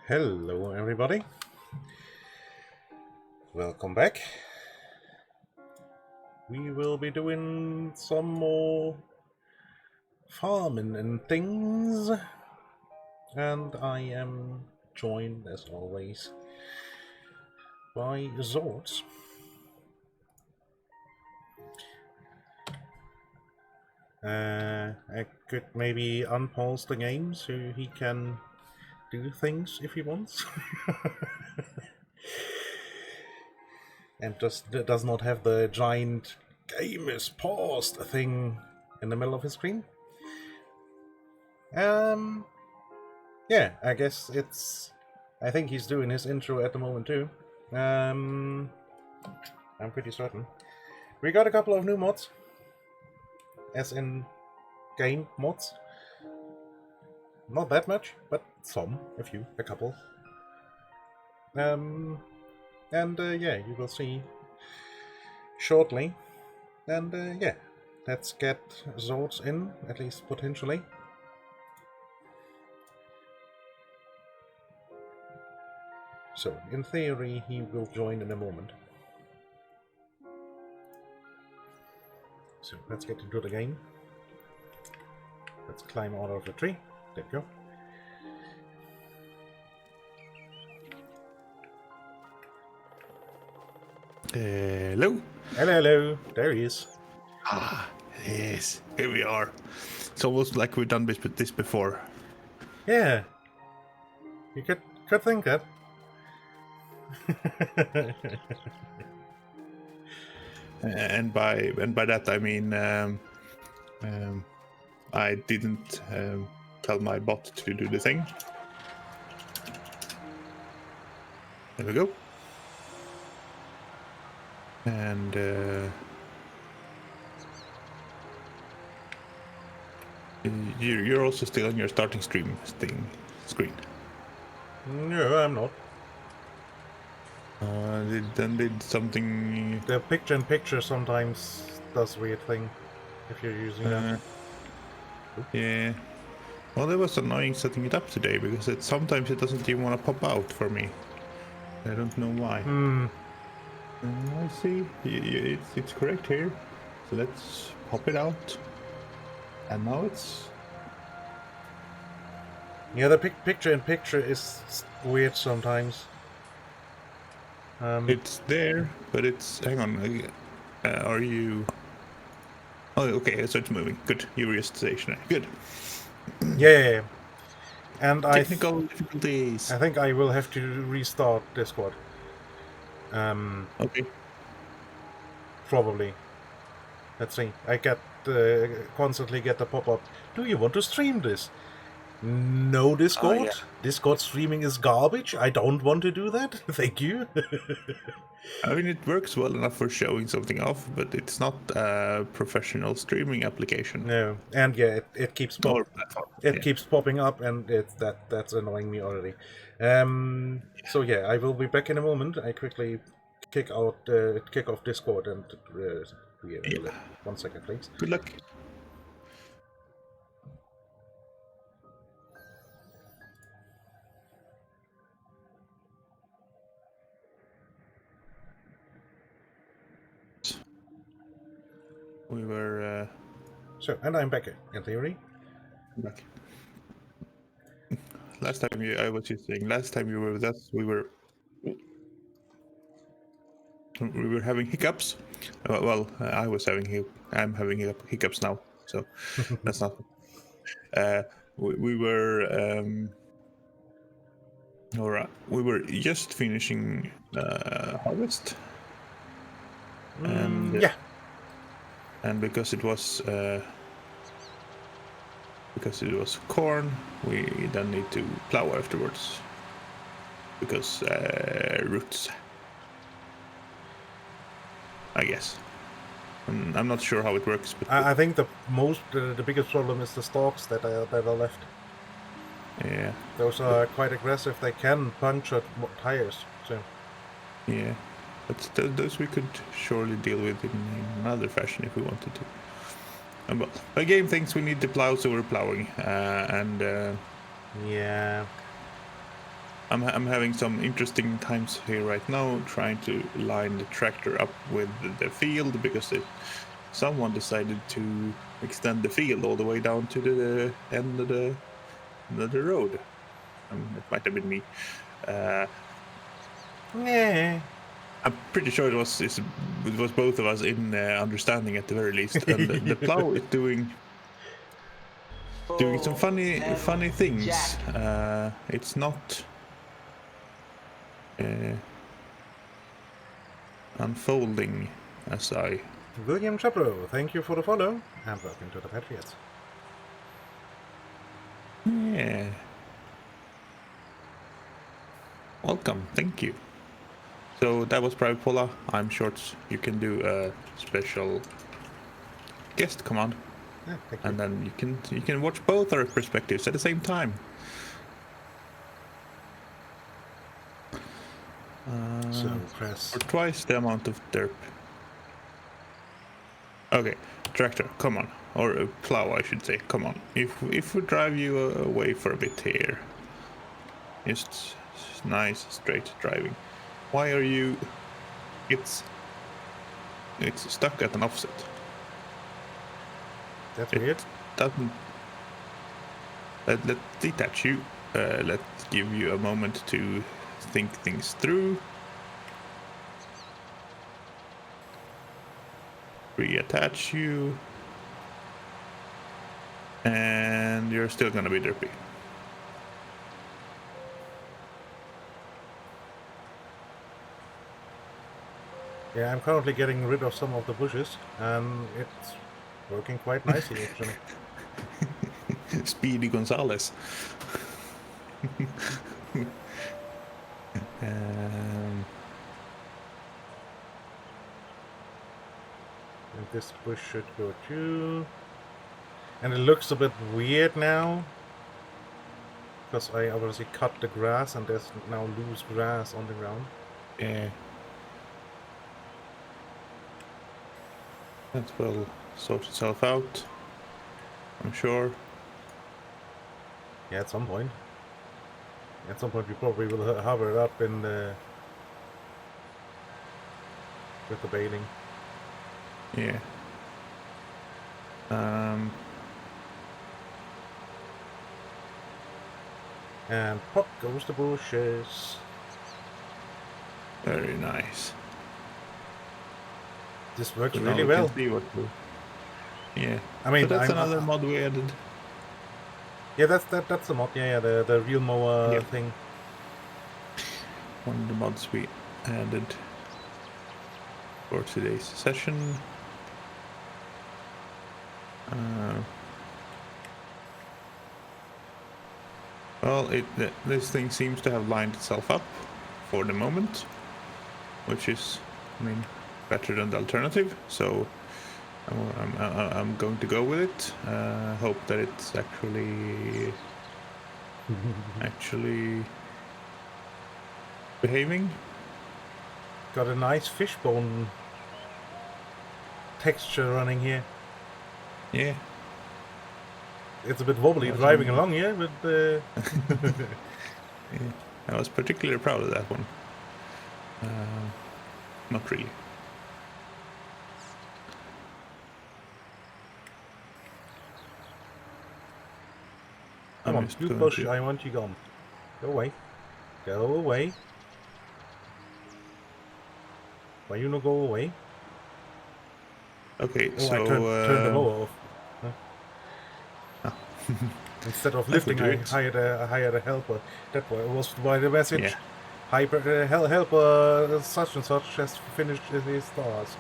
Hello everybody, welcome back. We will be doing some more farming and things, and I am joined as always by Zords. I could maybe unpause the game so he can do things if he wants. And just does not have the giant game is paused thing in the middle of his screen. Yeah, I guess I think he's doing his intro at the moment too. I'm pretty certain. We got a couple of new mods, as in game mods. Not that much, but some, a couple. Yeah, you will see shortly. And yeah, let's get Zords in, at least potentially. So, in theory, he will join in a moment. So, let's get into the game. Let's climb out of the tree. There we go. Hello. Hello. There he is. Yes, here we are. It's almost like we've done this before. Yeah. You could think that. And by that I mean I didn't tell my bot to do the thing. There we go. And you're also still on your starting screen. No, No, I'm not. Did something. The picture-in-picture sometimes does weird thing if you're using that. Yeah. Well, it was annoying setting it up today because sometimes it doesn't even want to pop out for me. I don't know why. I see. It's correct here. So let's pop it out. And now it's. Yeah, the picture-in-picture is weird sometimes. It's there, but it's. Hang on. Are you? Oh, okay. So it's moving. Good. You were just stationary. Good. Yeah. And technical difficulties. I think I will have to restart Discord. Okay. Probably. Let's see. I constantly get the pop-up. Do you want to stream this? No, Discord. Oh, yeah. Discord streaming is garbage. I don't want to do that. Thank you. I mean, it works well enough for showing something off, but it's not a professional streaming application. No, and yeah, it keeps keeps popping up, and that's annoying me already. So yeah, I will be back in a moment. I quickly kick off Discord and yeah. 1 second, please. Good luck. We were. So, and I'm back in theory. Back. Last time I was just saying. Last time you were with us, we were having hiccups. Well, I'm having hiccups now, so that's not. We were. Alright, we were just finishing harvest. And yeah. And because it was corn, we then need to plow afterwards because roots, I guess. I'm not sure how it works, but I think the biggest problem is the stalks that are left. Yeah, those are quite aggressive. They can puncture tires. So yeah, but those we could surely deal with in another fashion if we wanted to. But the game thinks we need to plow, so we're plowing, and yeah. I'm having some interesting times here right now, trying to line the tractor up with the field because someone decided to extend the field all the way down to the end of the road. It might have been me. Yeah. I'm pretty sure it was both of us in understanding at the very least. And the plow is doing some funny things. It's not unfolding as I. William Chapro, thank you for the follow, and welcome to the Patriots. Yeah. Welcome, thank you. So that was Private Pola. I'm Shorts. You can do a special guest command, and then you can watch both our perspectives at the same time. So press. Or twice the amount of derp. Okay, tractor, come on, or plow, I should say. Come on. If we drive you away for a bit here, just nice straight driving. Why are you? It's stuck at an offset. That's weird. Doesn't. Let's detach you. Let's give you a moment to think things through. Reattach you. And you're still gonna be derpy. Yeah, I'm currently getting rid of some of the bushes, and it's working quite nicely actually. Speedy Gonzalez. And this bush should go too. And it looks a bit weird now, because I obviously cut the grass and there's now loose grass on the ground. Yeah. That will sort itself out, I'm sure. Yeah, at some point. At some point we probably will hover it up in the... with the bailing. Yeah. And pop goes the bushes. Very nice. This works So really now we well. can see what yeah. I mean, so that's another mod we added. Yeah, that's the mod. Yeah, the real mower thing. One of the mods we added for today's session. Well, this thing seems to have lined itself up for the moment, which is, I mean, better than the alternative. So I'm going to go with it. Hope that it's actually behaving. Got a nice fishbone texture running here. Yeah. It's a bit wobbly driving along here, but yeah, I was particularly proud of that one. Not really. Come on, you push, I want you gone. Go away. Go away. Why you not go away? Okay, oh, so... I turned the mower off. Huh? Instead of lifting, I hired a helper. That was why the message. Yeah. Helper such and such has finished his task.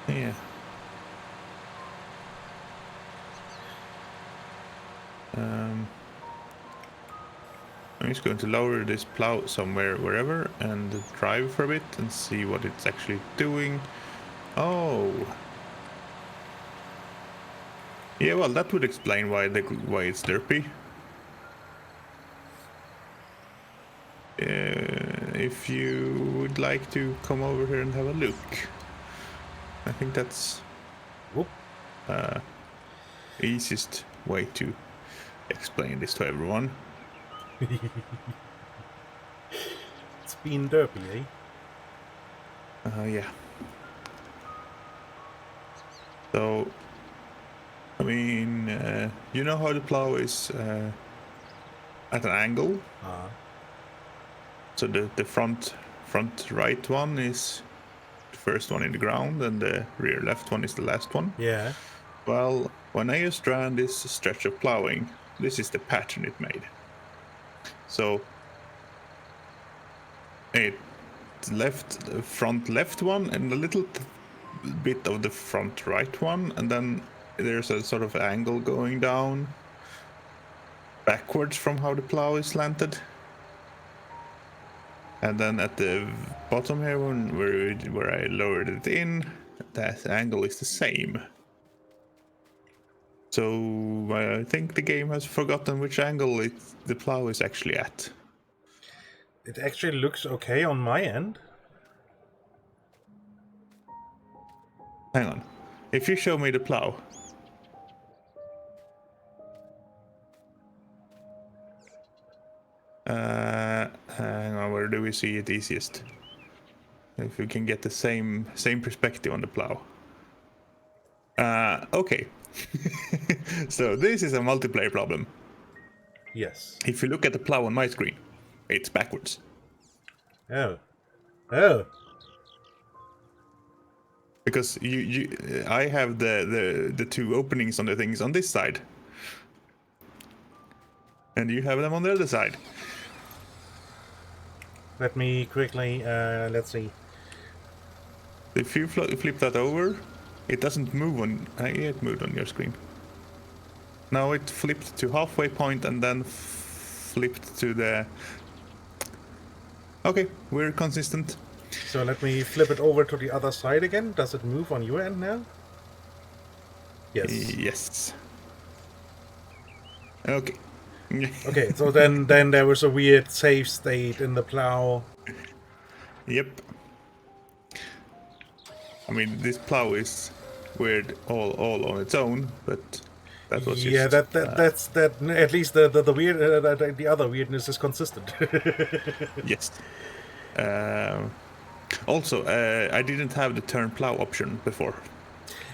Yeah. I'm just going to lower this plow somewhere, wherever, and drive for a bit and see what it's actually doing. Oh. Yeah, well, that would explain why it's derpy. If you would like to come over here and have a look, I think that's easiest way to explain this to everyone. been derpy, eh? Yeah. So, I mean, you know how the plow is at an angle? So the front right one is the first one in the ground, and the rear left one is the last one. Yeah. Well, when I just ran this stretch of plowing, this is the pattern it made. So it front left one and a little bit of the front right one, and then there's a sort of angle going down backwards from how the plow is slanted. And then at the bottom here, where I lowered it in, that angle is the same. So I think the game has forgotten which angle the plow is actually at. It actually looks okay on my end. Hang on. If you show me the plow. Hang on, where do we see it easiest? If we can get the same perspective on the plow. Okay. So this is a multiplayer problem. Yes. If you look at the plow on my screen, it's backwards. Oh. Because I have the two openings on the things on this side, and you have them on the other side. Let me quickly, let's see. If you flip that over, it doesn't move on. It moved on your screen. Now it flipped to halfway point and then flipped to the... Okay, we're consistent. So let me flip it over to the other side again. Does it move on your end now? Yes. Yes. Okay. Okay, so then there was a weird save state in the plow. Yep. I mean, this plow is weird all on its own, but that was yeah, just... that's at least the weird the other weirdness is consistent. Yes. Also, I didn't have the turn plow option before.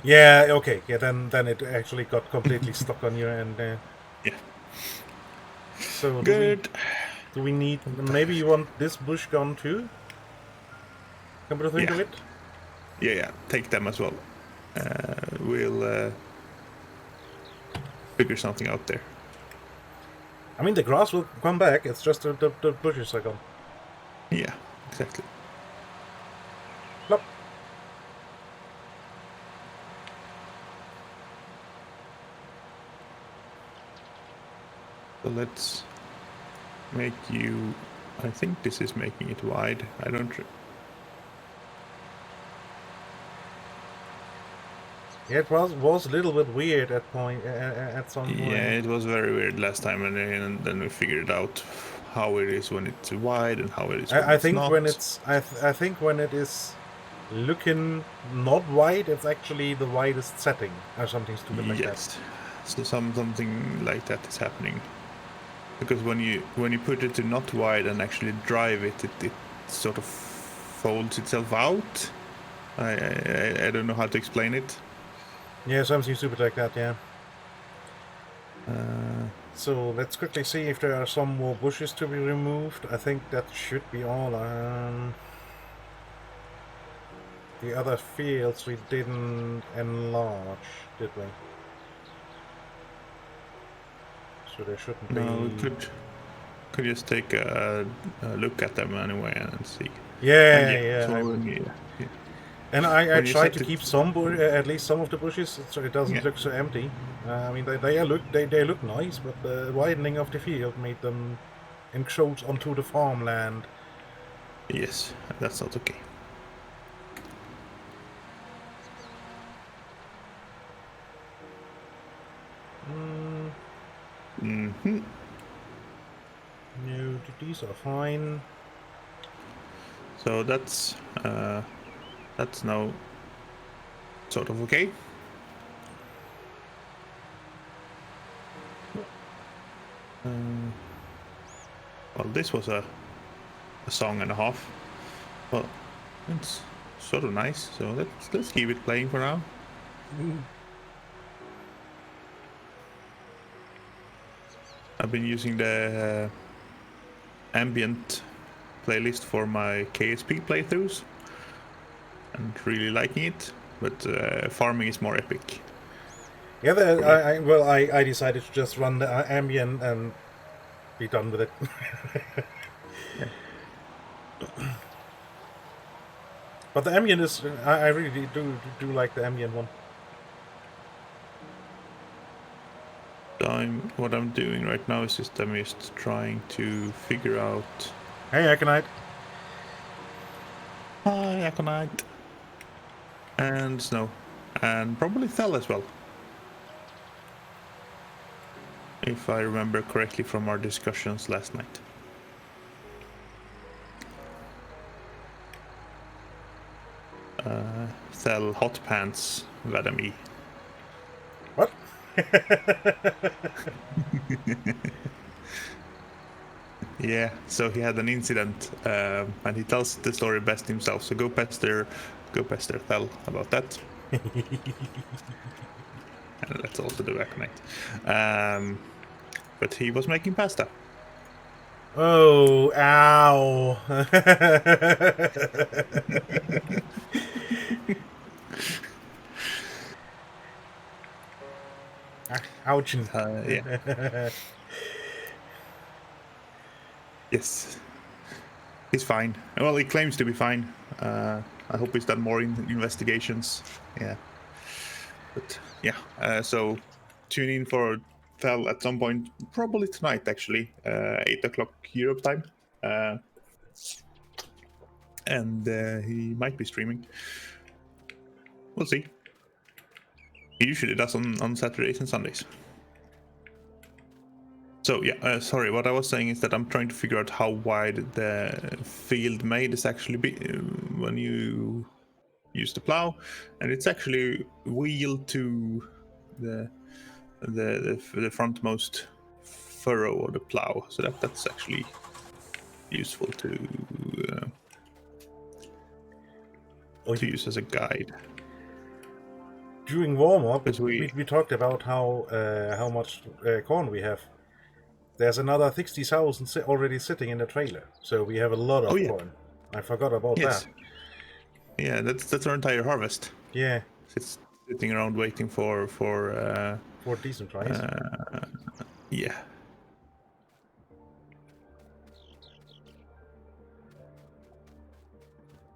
Yeah. Okay. Yeah. Then it actually got completely stuck on your end. Yeah. So Good. Do we need? Maybe you want this bush gone too? Come to think of it. Yeah. Take them as well. We'll figure something out there. I mean, the grass will come back. It's just the bushes are gone. Yeah, exactly. Plop. So let's make you... I think this is making it wide. I don't... Yeah, it was a little bit weird at some point. Yeah, it was very weird last time, and then we figured out how it is when it's wide and how it is when I it's think not. when it's I think when it is looking not wide, it's actually the widest setting or something stupid like that. Yes, so something like that is happening. Because when you put it to not wide and actually drive it sort of folds itself out. I don't know how to explain it. Yeah, something stupid like that. Yeah. So let's quickly see if there are some more bushes to be removed. I think that should be all. The other fields we didn't enlarge, did we? So there shouldn't be... No, we could just take a look at them anyway and see. Yeah. And I When you tried to set keep some, at least some of the bushes, so it doesn't look so empty. I mean, they look nice, but the widening of the field made them encroach onto the farmland. Yes, that's not okay. Mm-hmm. No, these are fine. So that's now sort of okay. Well, this was a a song and a half. Well, it's sort of nice, so let's keep it playing for now. I've been using the ambient playlist for my KSP playthroughs and really liking it, but farming is more epic. Yeah, I decided to just run the ambient and be done with it. Yeah. But the ambient is, I really do like the ambient one. What I'm doing right now is just I'm just trying to figure out. Hey, Aconite. Hi, Aconite. And Snow. And probably Thel as well. If I remember correctly from our discussions last night. Thel hot pants Vadami. What? Yeah, so he had an incident, and he tells the story best himself. So go pester Thel about that. And let's also do Aconite. But he was making pasta. Oh, ow. Ouch. Yeah. Yes. He's fine. Well, he claims to be fine. I hope he's done more investigations. Yeah. But yeah, so tune in for Thel at some point, probably tonight actually, 8 o'clock Europe time. And he might be streaming. We'll see. He usually does on Saturdays and Sundays. So yeah, sorry, what I was saying is that I'm trying to figure out how wide the field made is actually when you use the plow, and it's actually wheeled to the frontmost furrow of the plow, so that's actually useful to use as a guide. During warm-up, we talked about how much corn we have. There's another 60,000 already sitting in the trailer, so we have a lot of corn. I forgot about that. Yeah, that's our entire harvest. Yeah, it's sitting around waiting for decent price. Yeah.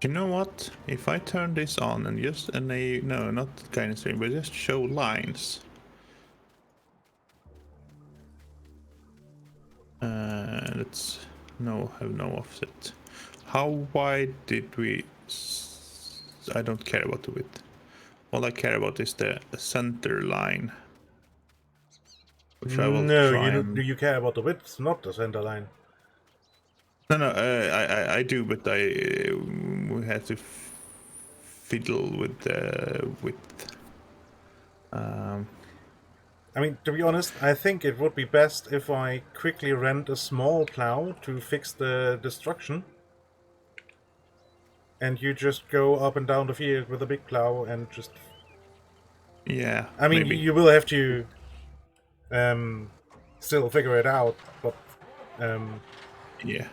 You know what? If I turn this on and just no, not kind of stream, but just show lines. Let's have no offset. How wide did we? I don't care about the width. All I care about is the center line. Which I will try. Do you care about the width, not the center line? No, I do, but we had to fiddle with the width. I mean, to be honest, I think it would be best if I quickly rent a small plow to fix the destruction. And you just go up and down the field with a big plow and just... Yeah. I mean, maybe. You will have to still figure it out, but... yeah.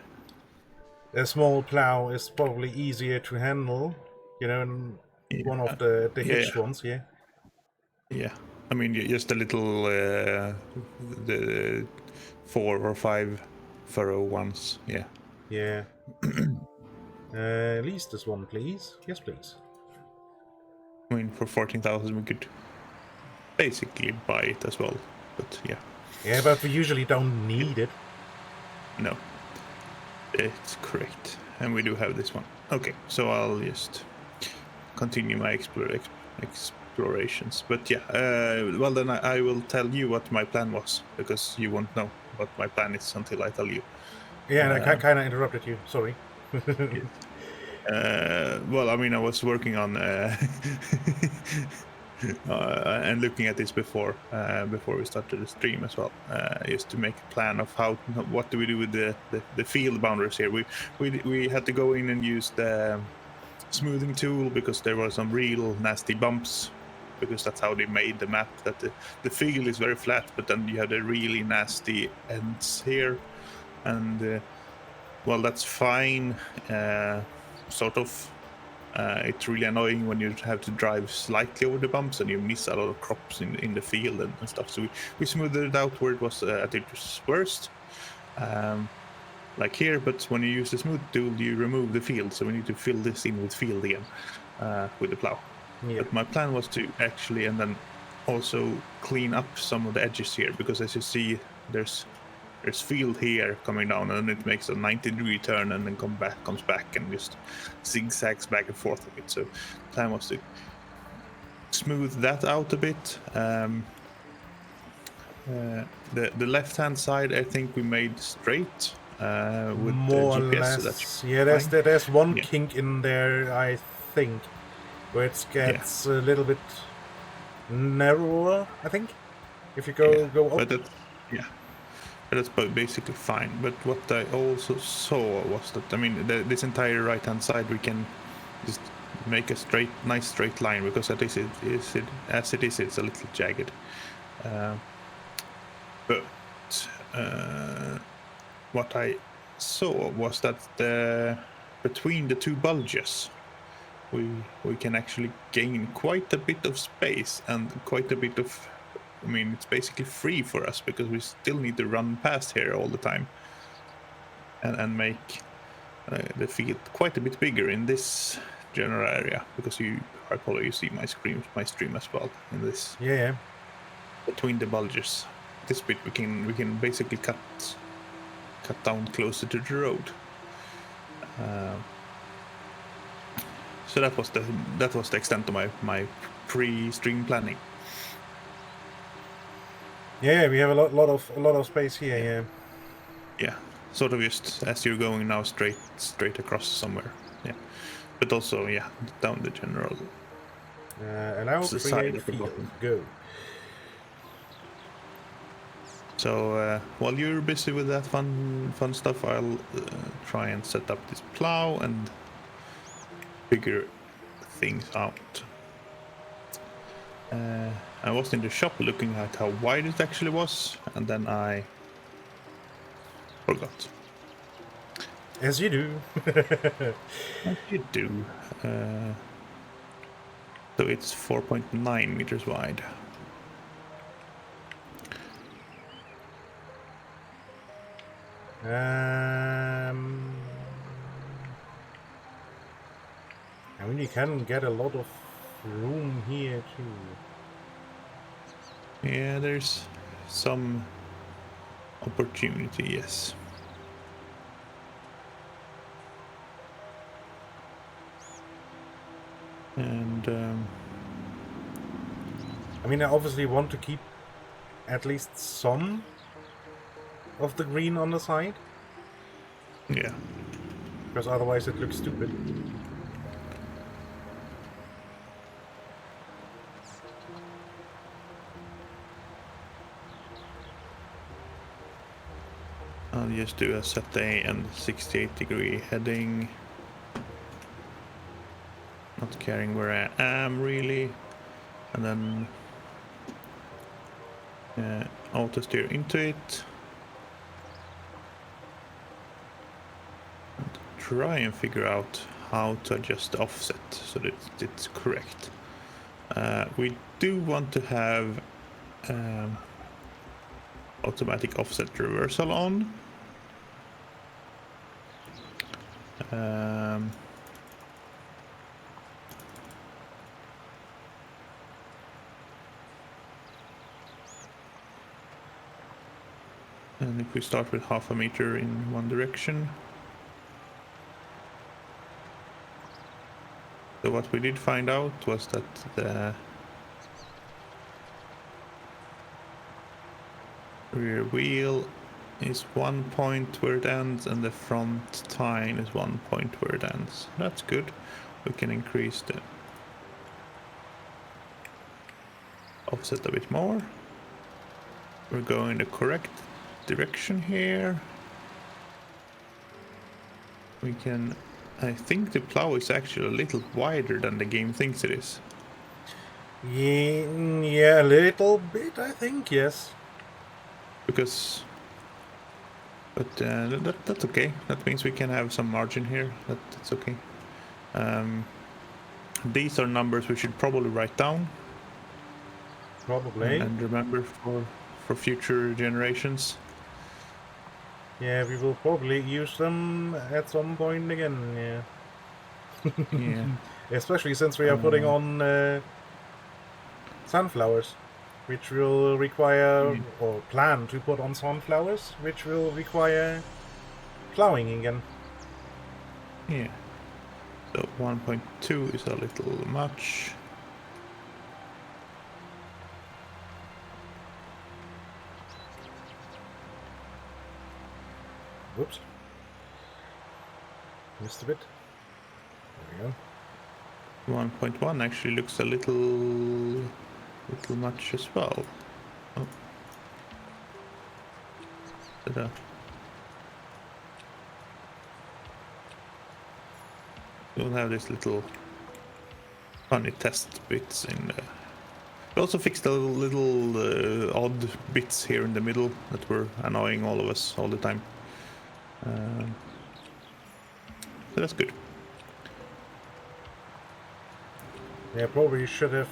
A small plow is probably easier to handle, and one of the hitched ones, yeah. Yeah. I mean, just a little, the 4 or 5 furrow ones, yeah. Yeah. Lease this one, please. Yes, please. I mean, for 14,000 we could basically buy it as well, but yeah. Yeah, but we usually don't need it. No. It's correct. And we do have this one. Okay, so I'll just continue my explorations. But yeah, well then I will tell you what my plan was, because you won't know what my plan is until I tell you. Yeah, and I kind of interrupted you. Sorry. Well, I mean, I was working on and looking at this before we started the stream as well, just to make a plan of what do we do with the field boundaries here. We had to go in and use the smoothing tool because there were some real nasty bumps, because that's how they made the map, that the field is very flat, but then you have the really nasty ends here, and well, that's fine, sort of. It's really annoying when you have to drive slightly over the bumps and you miss a lot of crops in the field and stuff. So we smoothed it out where it was at its worst, like here. But when you use the smooth tool, you remove the field. So we need to fill this in with field again with the plow. Yeah. But my plan was to actually, and then also clean up some of the edges here, because as you see, there's field here coming down, and it makes a 90-degree turn and then comes back and just zigzags back and forth a bit. So the plan was to smooth that out a bit. The left-hand side, I think we made straight with more the GPS. or less. So Yeah, there's one kink in there, I think, where it gets a little bit narrower, I think, if you go up. But that's basically fine. But what I also saw was that, I mean, this entire right-hand side, we can just make a nice straight line, because as it is, it's a little jagged. But what I saw was that between the two bulges, we can actually gain quite a bit of space and quite a bit of, I mean, it's basically free for us, because we still need to run past here all the time and make the field quite a bit bigger in this general area, because I probably see my stream as well in this. Yeah. Between the bulges, this bit we can basically cut down closer to the road. So that was the extent of my pre-stream planning. Yeah, we have a lot of space here. Yeah. Yeah, sort of just as you're going now, straight across somewhere. Yeah, but also down the general. Allow create field. Go. So while you're busy with that fun stuff, I'll try and set up this plow and figure things out. I was in the shop looking at how wide it actually was, and then I forgot. As you do. As you do. So it's 4.9 meters wide. I mean, you can get a lot of room here too. Yeah, there's some opportunity, yes. And I mean, I obviously want to keep at least some of the green on the side. Yeah. Because otherwise it looks stupid. I'll just do a set A and 68-degree heading. Not caring where I am really. And then auto steer into it. And try and figure out how to adjust the offset so that it's correct. We do want to have automatic offset reversal on. And if we start with half a meter in one direction. So what we did find out was that the rear wheel is 1 point where it ends, and the front tine is 1 point where it ends. That's good. We can increase offset a bit more. We're going the correct direction here. We can... I think the plow is actually a little wider than the game thinks it is. Yeah, a little bit, I think, yes. Because... But that's okay. That means we can have some margin here. That's okay. These are numbers we should probably write down. Probably. And remember for future generations. Yeah, we will probably use them at some point again, yeah. Yeah. Especially since we are putting on sunflowers, which will require, or plan to put on sunflowers, which will require plowing again. Yeah. So 1.2 is a little much. Whoops. Missed a bit. There we go. 1.1 actually looks a little much as well. Oh. Ta-da. We'll have this little funny test bits in there. We also fixed the little odd bits here in the middle that were annoying all of us all the time. So that's good. Yeah, probably should have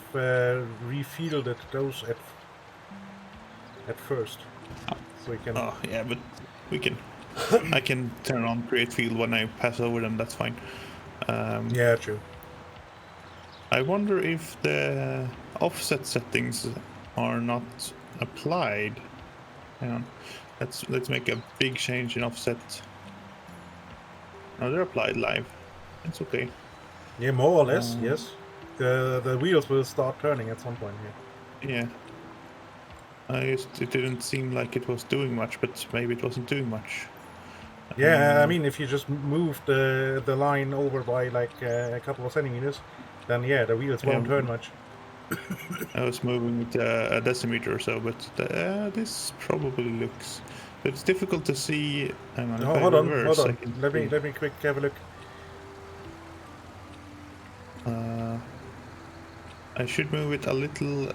refielded those at first, so we can. Oh yeah, but we can. I can turn on create field when I pass over them. That's fine. Yeah, true. I wonder if the offset settings are not applied. Hang on. Let's make a big change in offset. No, they're applied live. It's okay. Yeah, more or less, yes. The wheels will start turning at some point here. Yeah. It didn't seem like it was doing much, but maybe it wasn't doing much. Yeah, I mean, if you just move the line over by like a couple of centimeters, then yeah, the wheels won't turn much. I was moving with a decimeter or so, but this probably looks... It's difficult to see... Hang on, Oh, hold on. Let me quick have a look. I should move it a little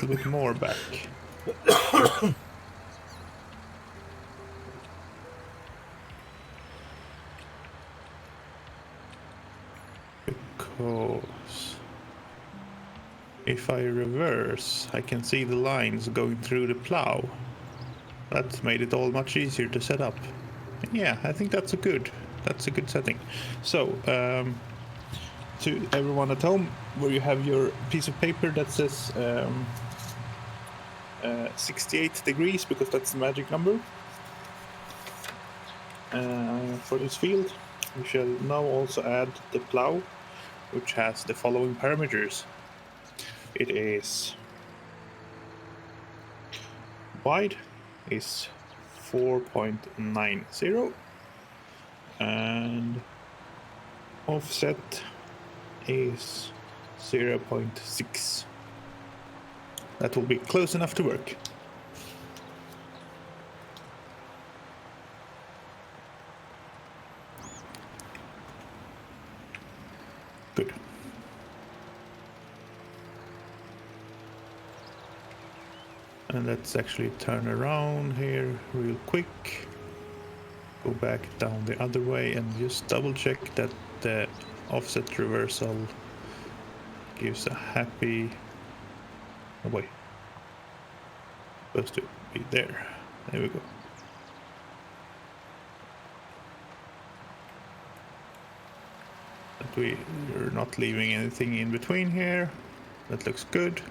bit more back. Because if I reverse, I can see the lines going through the plow. That made it all much easier to set up. Yeah, I think that's a good setting. So, to everyone at home, where you have your piece of paper that says 68 degrees, because that's the magic number for this field, we shall now also add the plow, which has the following parameters. It is wide is 4.90 and offset is 0.6. That will be close enough to work. Good. And let's actually turn around here real quick. Go back down the other way and just double check that the offset reversal gives a happy... Oh wait. Supposed to be there. There we go. That we're not leaving anything in between here. That looks good.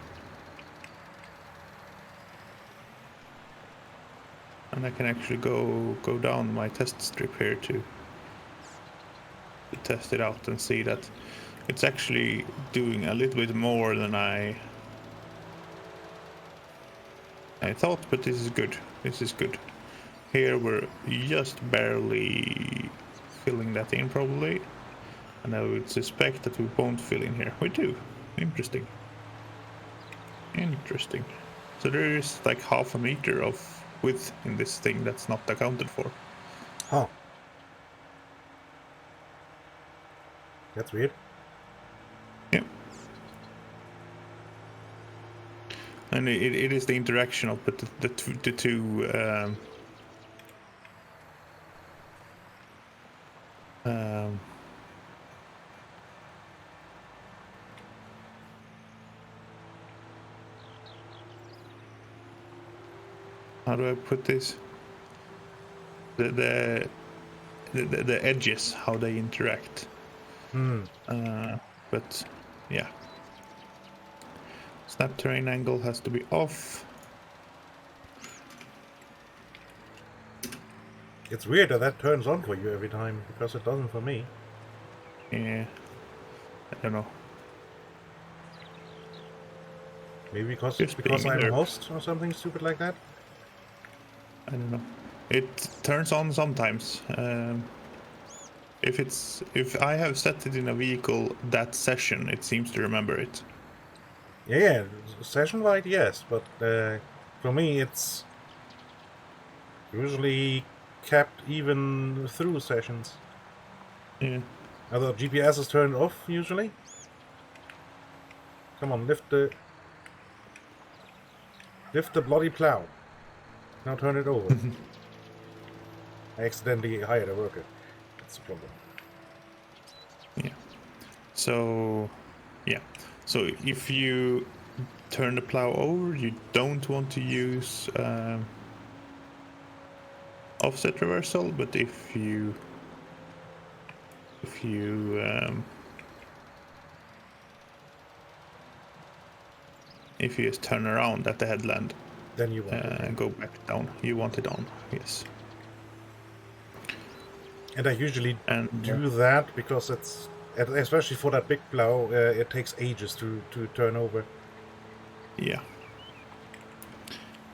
And I can actually go down my test strip here to test it out and see that it's actually doing a little bit more than I thought, but this is good. This is good. Here we're just barely filling that in probably, and I would suspect that we won't fill in here. We do. Interesting. Interesting. So there is like half a meter of width in this thing that's not accounted for. Huh. That's weird. Yeah. And it is the interaction of the two how do I put this? The edges, how they interact. But yeah, snap terrain angle has to be off. It's weird that turns on for you every time, because it doesn't for me. Yeah, I don't know. Maybe because Just because being I'm a alert. host or something stupid like that. I don't know. It turns on sometimes. If I have set it in a vehicle that session, it seems to remember it. Yeah, session-wide, yes, but for me it's usually kept even through sessions. Yeah. Although GPS is turned off usually. Come on, lift the bloody plow. Now turn it over. I accidentally hired a worker. That's the problem. Yeah. So, yeah. So if you turn the plow over, you don't want to use offset reversal, but if you just turn around at the headland, Then you want it. and go back down, you want it on. Yes. And I usually And do that because it's, especially for that big plow, it takes ages to turn over. yeah.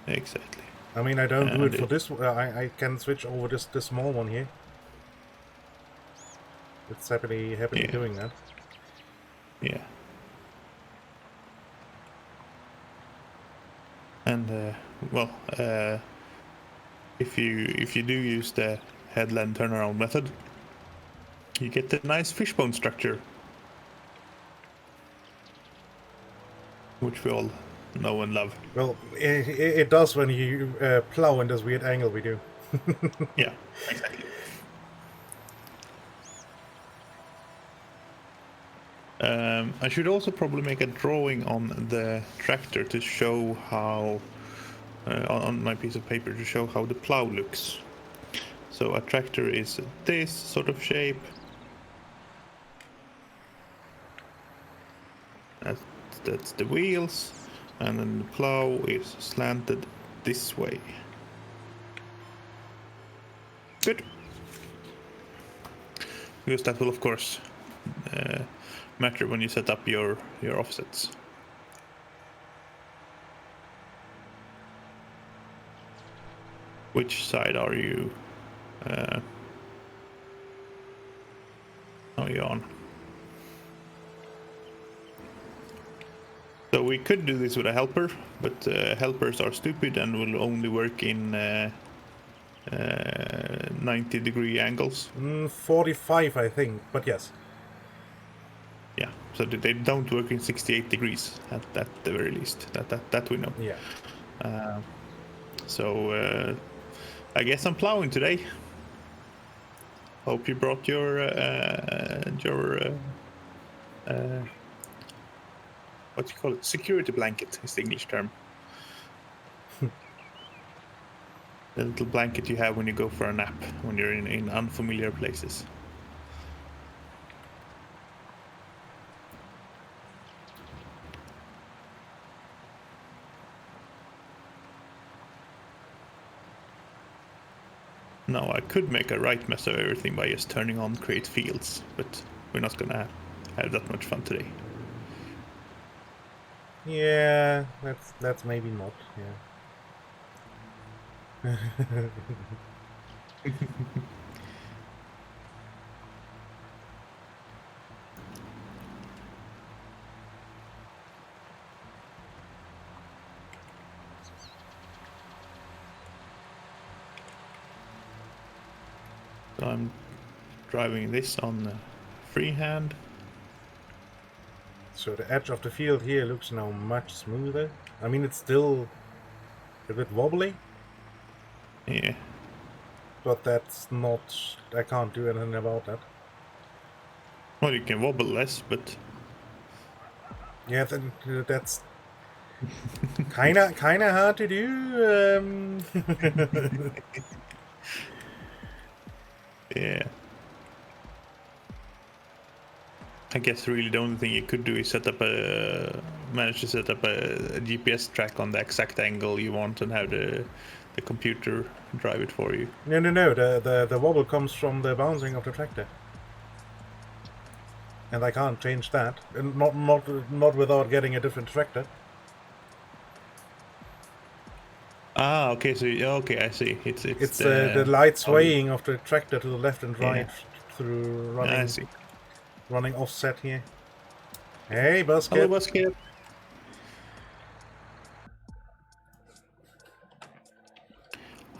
Exactly. I mean, I don't do And it for this. I can switch over this small one here. It's happily yeah. doing that. Yeah. And well, if you do use the headland turnaround method, you get the nice fishbone structure, which we all know and love. Well, it does when you plow in this weird angle we do. Yeah, exactly. I should also probably make a drawing on the tractor to show how, on my piece of paper, to show how the plow looks. So a tractor is this sort of shape. That's the wheels, and then the plow is slanted this way. Good. Because that will, of course, matter when you set up your offsets. Which side are you on? So we could do this with a helper, but helpers are stupid and will only work in 90-degree angles. 45, I think, but yes. Yeah, so they don't work in 68 degrees at the very least. That we know. Yeah. So I guess I'm plowing today. Hope you brought your what do you call it? Security blanket is the English term. The little blanket you have when you go for a nap when you're in unfamiliar places. Now I could make a right mess of everything by just turning on create fields, but we're not gonna have that much fun today. Yeah, that's maybe not. Yeah. So I'm driving this on freehand. So the edge of the field here looks now much smoother. I mean, it's still a bit wobbly, Yeah. but that's not... I can't do anything about that. Well, you can wobble less, but Yeah, that's kinda hard to do. yeah. I guess really the only thing you could do is manage to set up a GPS track on the exact angle you want and have the computer drive it for you. No. The wobble comes from the bouncing of the tractor, and I can't change that. And not without getting a different tractor. Ah, okay. So okay, I see. It's the light swaying of the tractor to the left and right through running. I see. Running offset here. Hey, Busket. Hello, Busket.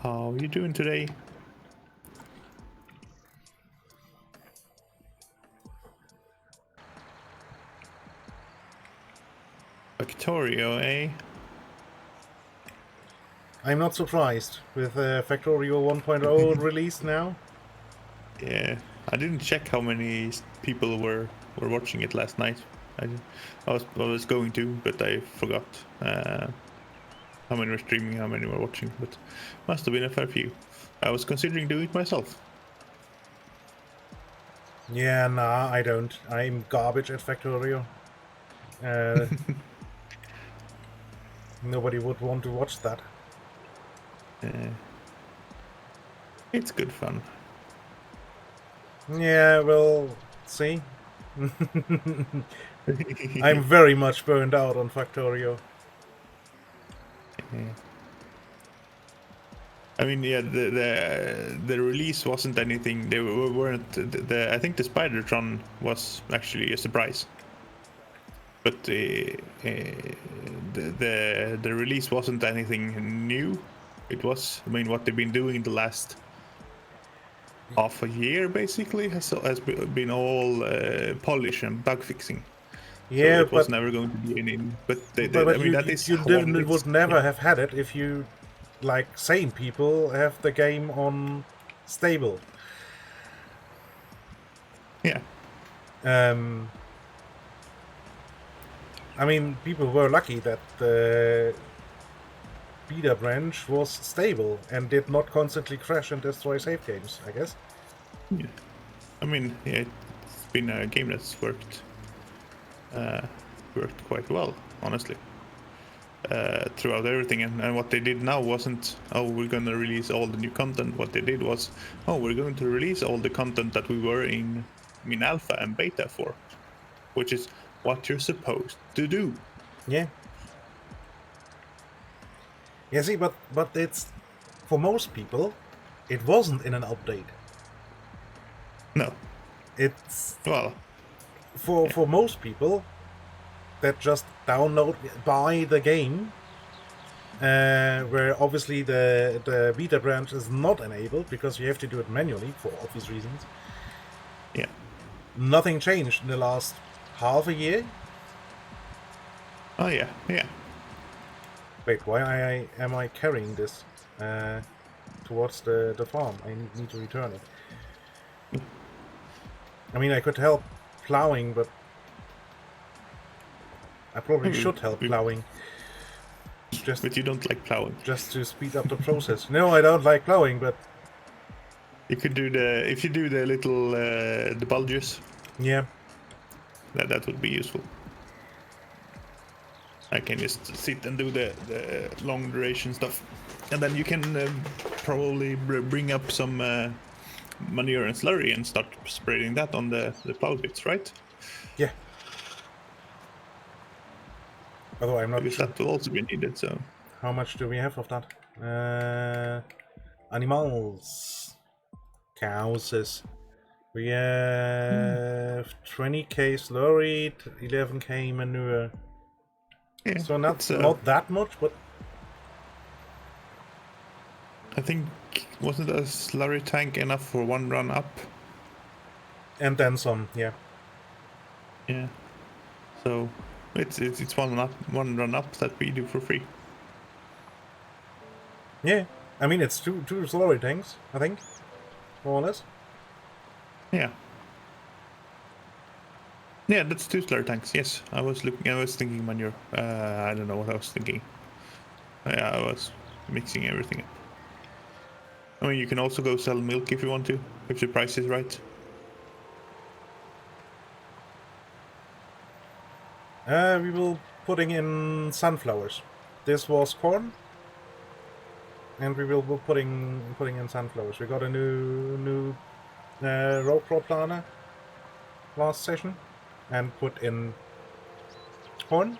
How are you doing today? Factorio, eh? I'm not surprised with Factorio 1.0 release now. Yeah, I didn't check how many people were watching it last night. I was going to, but I forgot how many were streaming, how many were watching. But must have been a fair few. I was considering doing it myself. Yeah, nah, I don't. I'm garbage at Factorio. Nobody would want to watch that. It's good fun. Yeah, well, see? I'm very much burned out on Factorio. Yeah. I mean, yeah, the release wasn't anything. They weren't. I think the Spidertron was actually a surprise, but the release wasn't anything new. It was, I mean, what they've been doing the last half a year basically has been all polish and bug fixing. Yeah, so it was never going to be any. But I mean, that is you would never have had it if you, like sane people, have the game on stable. Yeah. I mean, people were lucky that the beta branch was stable and did not constantly crash and destroy save games, I guess. Yeah. I mean, yeah, it's been a game that's worked quite well, honestly, throughout everything. And what they did now wasn't, oh, we're going to release all the new content. What they did was, oh, we're going to release all the content that we were in alpha and beta for, which is what you're supposed to do. Yeah. Yeah, see, but it's, for most people, it wasn't in an update. No. It's, well, for most people that just buy the game, where obviously the beta branch is not enabled because you have to do it manually for obvious reasons. Yeah. Nothing changed in the last half a year. Oh yeah, yeah. Wait, why am I carrying this towards the farm? I need to return it. I mean, I could help plowing, but I probably should help plowing. But you don't like plowing. Just to speed up the process. No, I don't like plowing, but you could do if you do the little the bulges. Yeah. That would be useful. I can just sit and do the long duration stuff, and then you can probably bring up some manure and slurry and start spreading that on the plow bits, right? Yeah. Although I'm not because sure. That will also be needed. So how much do we have of that? Animals. Cows. We have 20k slurry, 11k manure. yeah, So not that much, but I think wasn't a slurry tank enough for one run up? And then some, yeah. Yeah. So it's one run up that we do for free. Yeah. I mean, it's two slurry tanks, I think, more or less. Yeah. Yeah, that's 2 slurry tanks. Yes, I was thinking manure. I don't know what I was thinking. Yeah, I was mixing everything up. I mean, you can also go sell milk if you want to, if the price is right. We will putting in sunflowers. This was corn, and we will be putting in sunflowers. We got a new row crop planter last session, and put in corn,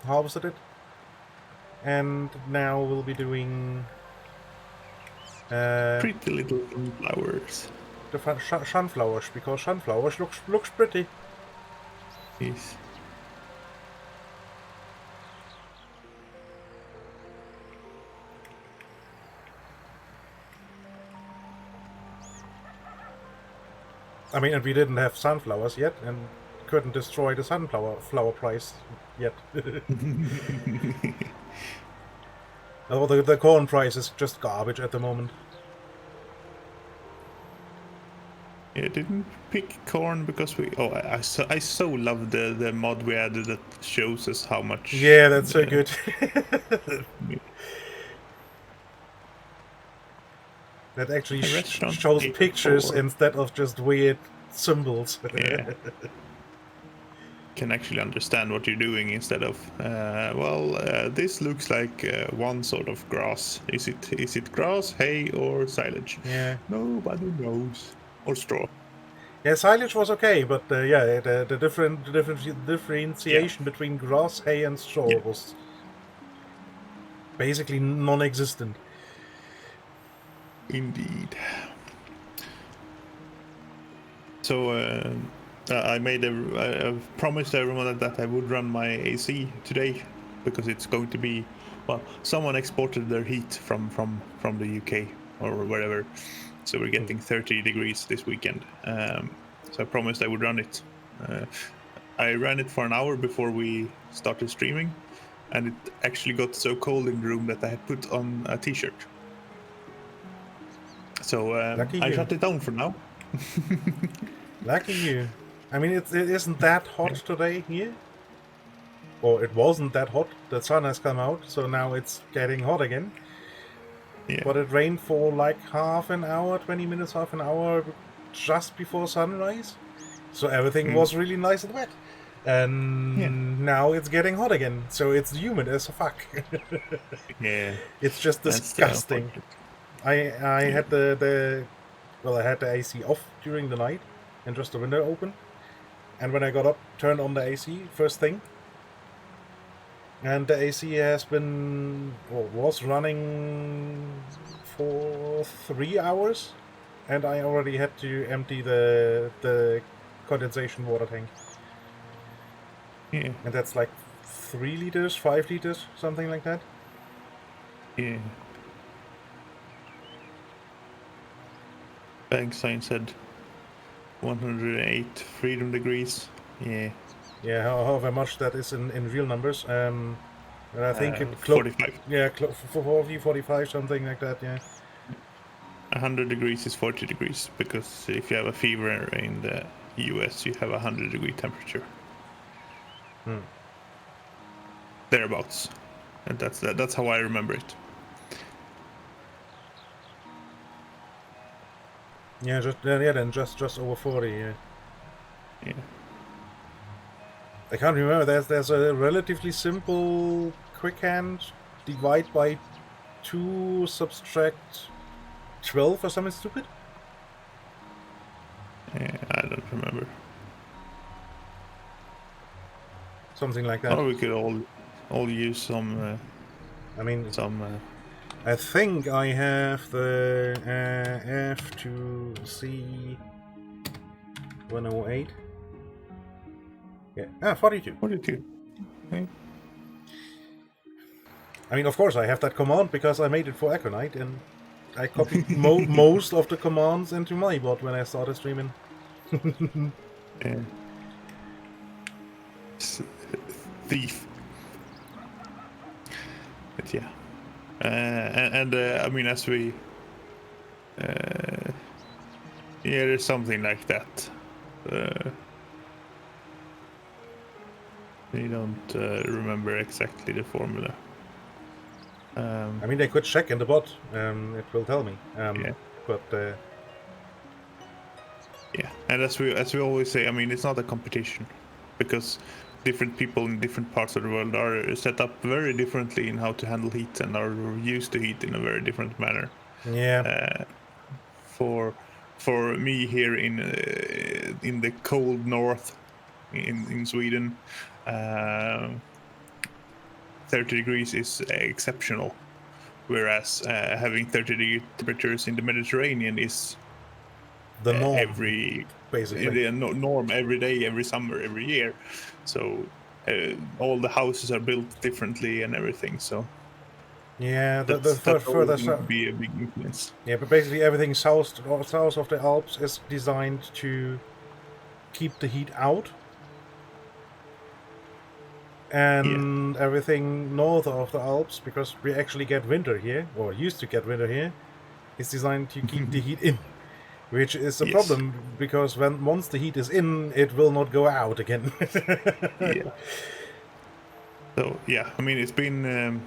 harvested it, and now we'll be doing Pretty little flowers. the sunflowers, because sunflowers looks pretty. Yes. I mean, and we didn't have sunflowers yet, and couldn't destroy the flower price yet. Although the corn price is just garbage at the moment. Yeah, didn't pick corn because we. Oh, I so love the mod we added that shows us how much. Yeah, that's so good. That actually shows pictures instead of just weird symbols. Yeah. Can actually understand what you're doing instead of this looks like one sort of grass. Is it grass, hay, or silage? Yeah. Nobody knows. Or straw. Yeah, silage was okay, but yeah, the differentiation between grass, hay, and straw was basically non-existent. Indeed. So I promised everyone that I would run my AC today because it's going to be, well, someone exported their heat from the UK or wherever, so we're getting 30 degrees this weekend. So I promised I would run it. I ran it for an hour before we started streaming, and it actually got so cold in the room that I had put on a t-shirt. So I shut it down for now. Lucky you. I mean, it isn't that hot today here. Or it wasn't that hot. The sun has come out, so now it's getting hot again. Yeah. But it rained for like half an hour, 20 minutes, half an hour just before sunrise. So everything was really nice and wet. And now it's getting hot again. So it's humid as fuck. Yeah. It's just disgusting. I had the AC off during the night and just the window open. And when I got up, turned on the AC first thing. And the AC was running for 3 hours, and I already had to empty the condensation water tank. Yeah. And that's like 3 liters, 5 liters, something like that. Yeah. Bank sign said 108 freedom degrees. Yeah. Yeah, however much that is in real numbers. And I think 45. Yeah, 40, 45, something like that. Yeah. 100 degrees is 40 degrees because if you have a fever in the US, you have 100-degree temperature. Thereabouts, and that's how I remember it. Yeah, just over 40. Yeah. Yeah. I can't remember. There's a relatively simple quick hand, divide by 2, subtract 12 or something stupid. Yeah, I don't remember. Something like that. Or we could all use some. I mean, some. I think I have the F2C 108. Yeah, 42. 42. Okay. I mean, of course, I have that command because I made it for Econite, and I copied most of the commands into my bot when I started streaming. Yeah. Thief. But yeah. I mean, as we... yeah, there's something like that. I don't remember exactly the formula. I mean, they could check in the bot. It will tell me. Yeah. But yeah, and as we always say, I mean, it's not a competition, because different people in different parts of the world are set up very differently in how to handle heat and are used to heat in a very different manner. yeah. For me here in the cold north in Sweden, 30 degrees is exceptional, whereas having 30-degree temperatures in the Mediterranean is The norm, basically the norm every day, every summer, every year. So all the houses are built differently and everything. So yeah, that's further going to be a big influence. Yeah, but basically everything south of the Alps is designed to keep the heat out, and everything north of the Alps, because we actually get winter here, or used to get winter here, is designed to keep the heat in, which is a problem, because once the heat is in, it will not go out again. Yeah. So yeah, I mean, it's been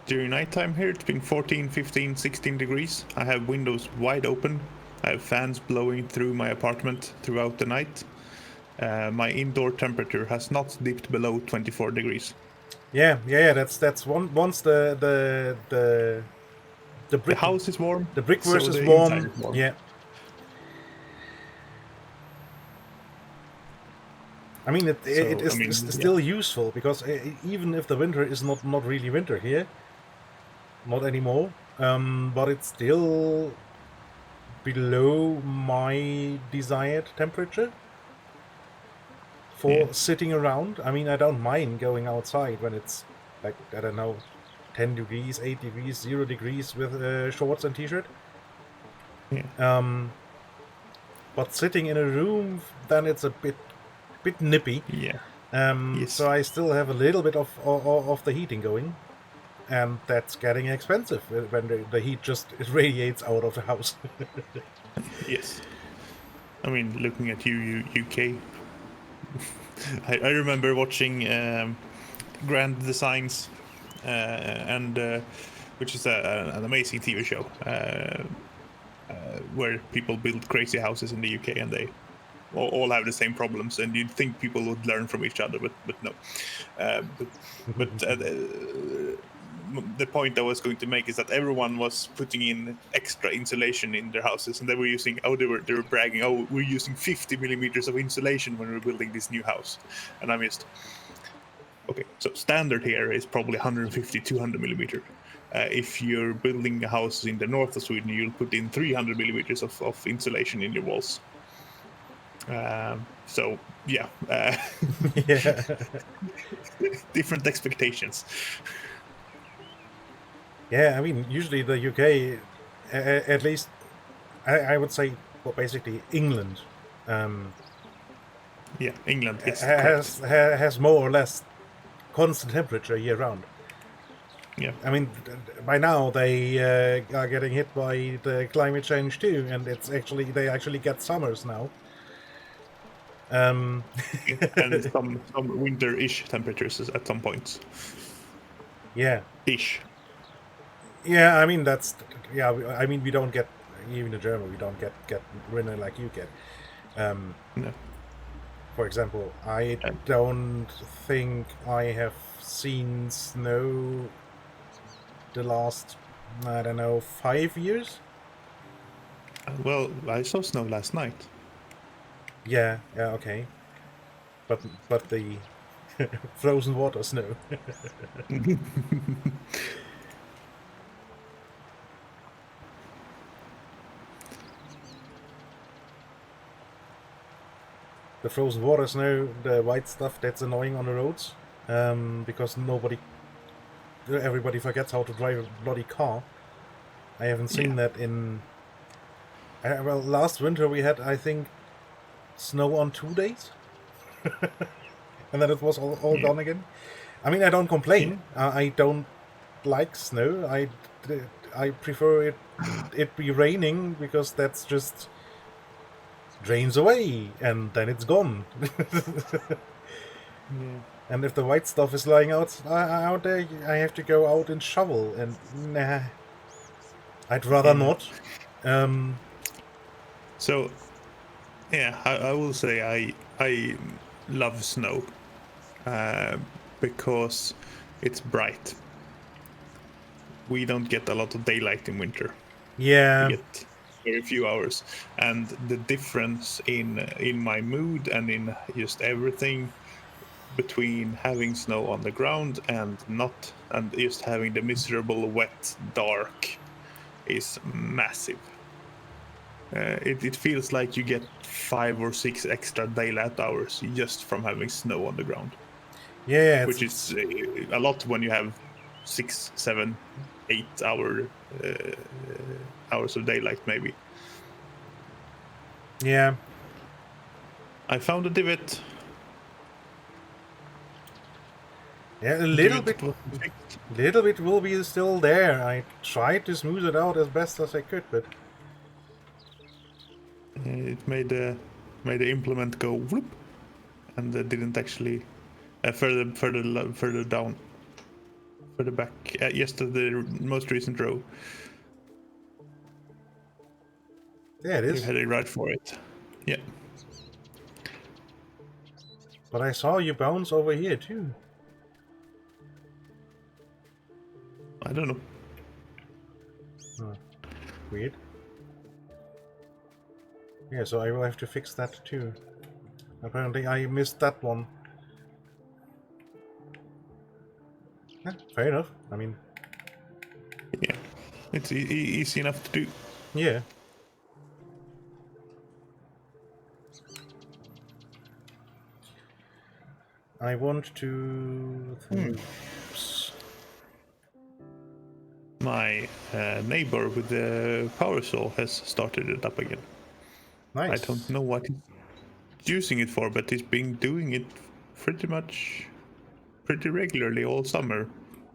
during nighttime here, it's been 14, 15, 16 degrees. I have windows wide open. I have fans blowing through my apartment throughout the night. My indoor temperature has not dipped below 24 degrees. Yeah. That's once the brick, the house is warm. The brickwork so is the warm. Inside is warm. Yeah. I mean, it is still useful, because even if the winter is not really winter here, not anymore, but it's still below my desired temperature for sitting around. I mean, I don't mind going outside when it's like, I don't know, 10 degrees, 8 degrees, 0 degrees with shorts and t-shirt. Yeah. But sitting in a room, then it's a bit nippy. Yeah. So I still have a little bit of the heating going, and that's getting expensive when the heat just radiates out of the house. Yes. I mean, looking at UK, I remember watching Grand Designs, and which is an amazing TV show where people build crazy houses in the UK, and they all have the same problems, and you'd think people would learn from each other, but no. The point I was going to make is that everyone was putting in extra insulation in their houses, and they were bragging, oh, we're using 50 millimeters of insulation when we're building this new house. And I'm just, okay, so standard here is probably 150, 200 millimeter. If you're building a house in the north of Sweden, you'll put in 300 millimeters of insulation in your walls. So yeah, Yeah. different expectations. Yeah, I mean, usually the UK, at least, I would say, well, basically England, England has more or less constant temperature year round. Yeah, I mean, by now they are getting hit by the climate change too, and they actually get summers now. And some winter-ish temperatures at some points. Yeah. Ish. Yeah, I mean I mean, we don't get, even in Germany, we don't get winter like you get. No. For example, I don't think I have seen snow the last, I don't know, 5 years. Well, I saw snow last night. Yeah, okay. But the frozen water snow. The frozen water snow, the white stuff that's annoying on the roads, because everybody forgets how to drive a bloody car. I haven't seen that in... well, last winter we had, I think, snow on 2 days. And then it was all gone again. I mean, I don't complain. I don't like snow. I prefer it be raining, because that's just drains away and then it's gone. And if the white stuff is lying out there, I have to go out and shovel, and nah, I'd rather not. So, yeah, I will say I love snow because it's bright. We don't get a lot of daylight in winter. Yeah. We get very few hours, and the difference in my mood and in just everything between having snow on the ground and not, and just having the miserable wet dark is massive. It feels like you get 5 or 6 extra daylight hours just from having snow on the ground. Yeah, which is a lot when you have 6, 7, 8 hours of daylight, maybe. Yeah. I found a divot. Yeah, a little bit will be still there. I tried to smooth it out as best as I could, but it made the implement go whoop, and didn't actually further down, further back. Yes, to the most recent row. Yeah, it is. You had it right for it. Yeah. But I saw you bounce over here too. I don't know. Weird. Yeah, so I will have to fix that too. Apparently I missed that one. Yeah, fair enough. I mean... Yeah, it's easy enough to do. Yeah. I want to... Oops. My neighbor with the power saw has started it up again. Nice. I don't know what he's using it for, but he's been doing it pretty regularly all summer.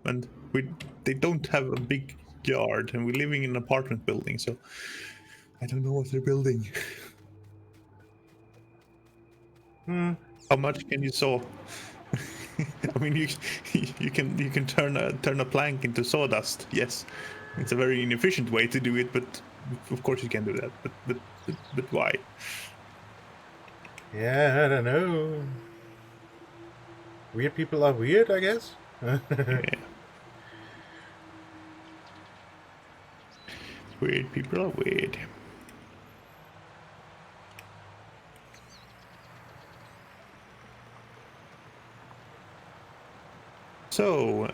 And they don't have a big yard, and we're living in an apartment building, so I don't know what they're building. How much can you saw? I mean, you can turn a plank into sawdust. Yes, it's a very inefficient way to do it, but of course you can do that. But why? Yeah, I don't know. Weird people are weird, I guess. Yeah. Weird people are weird. So,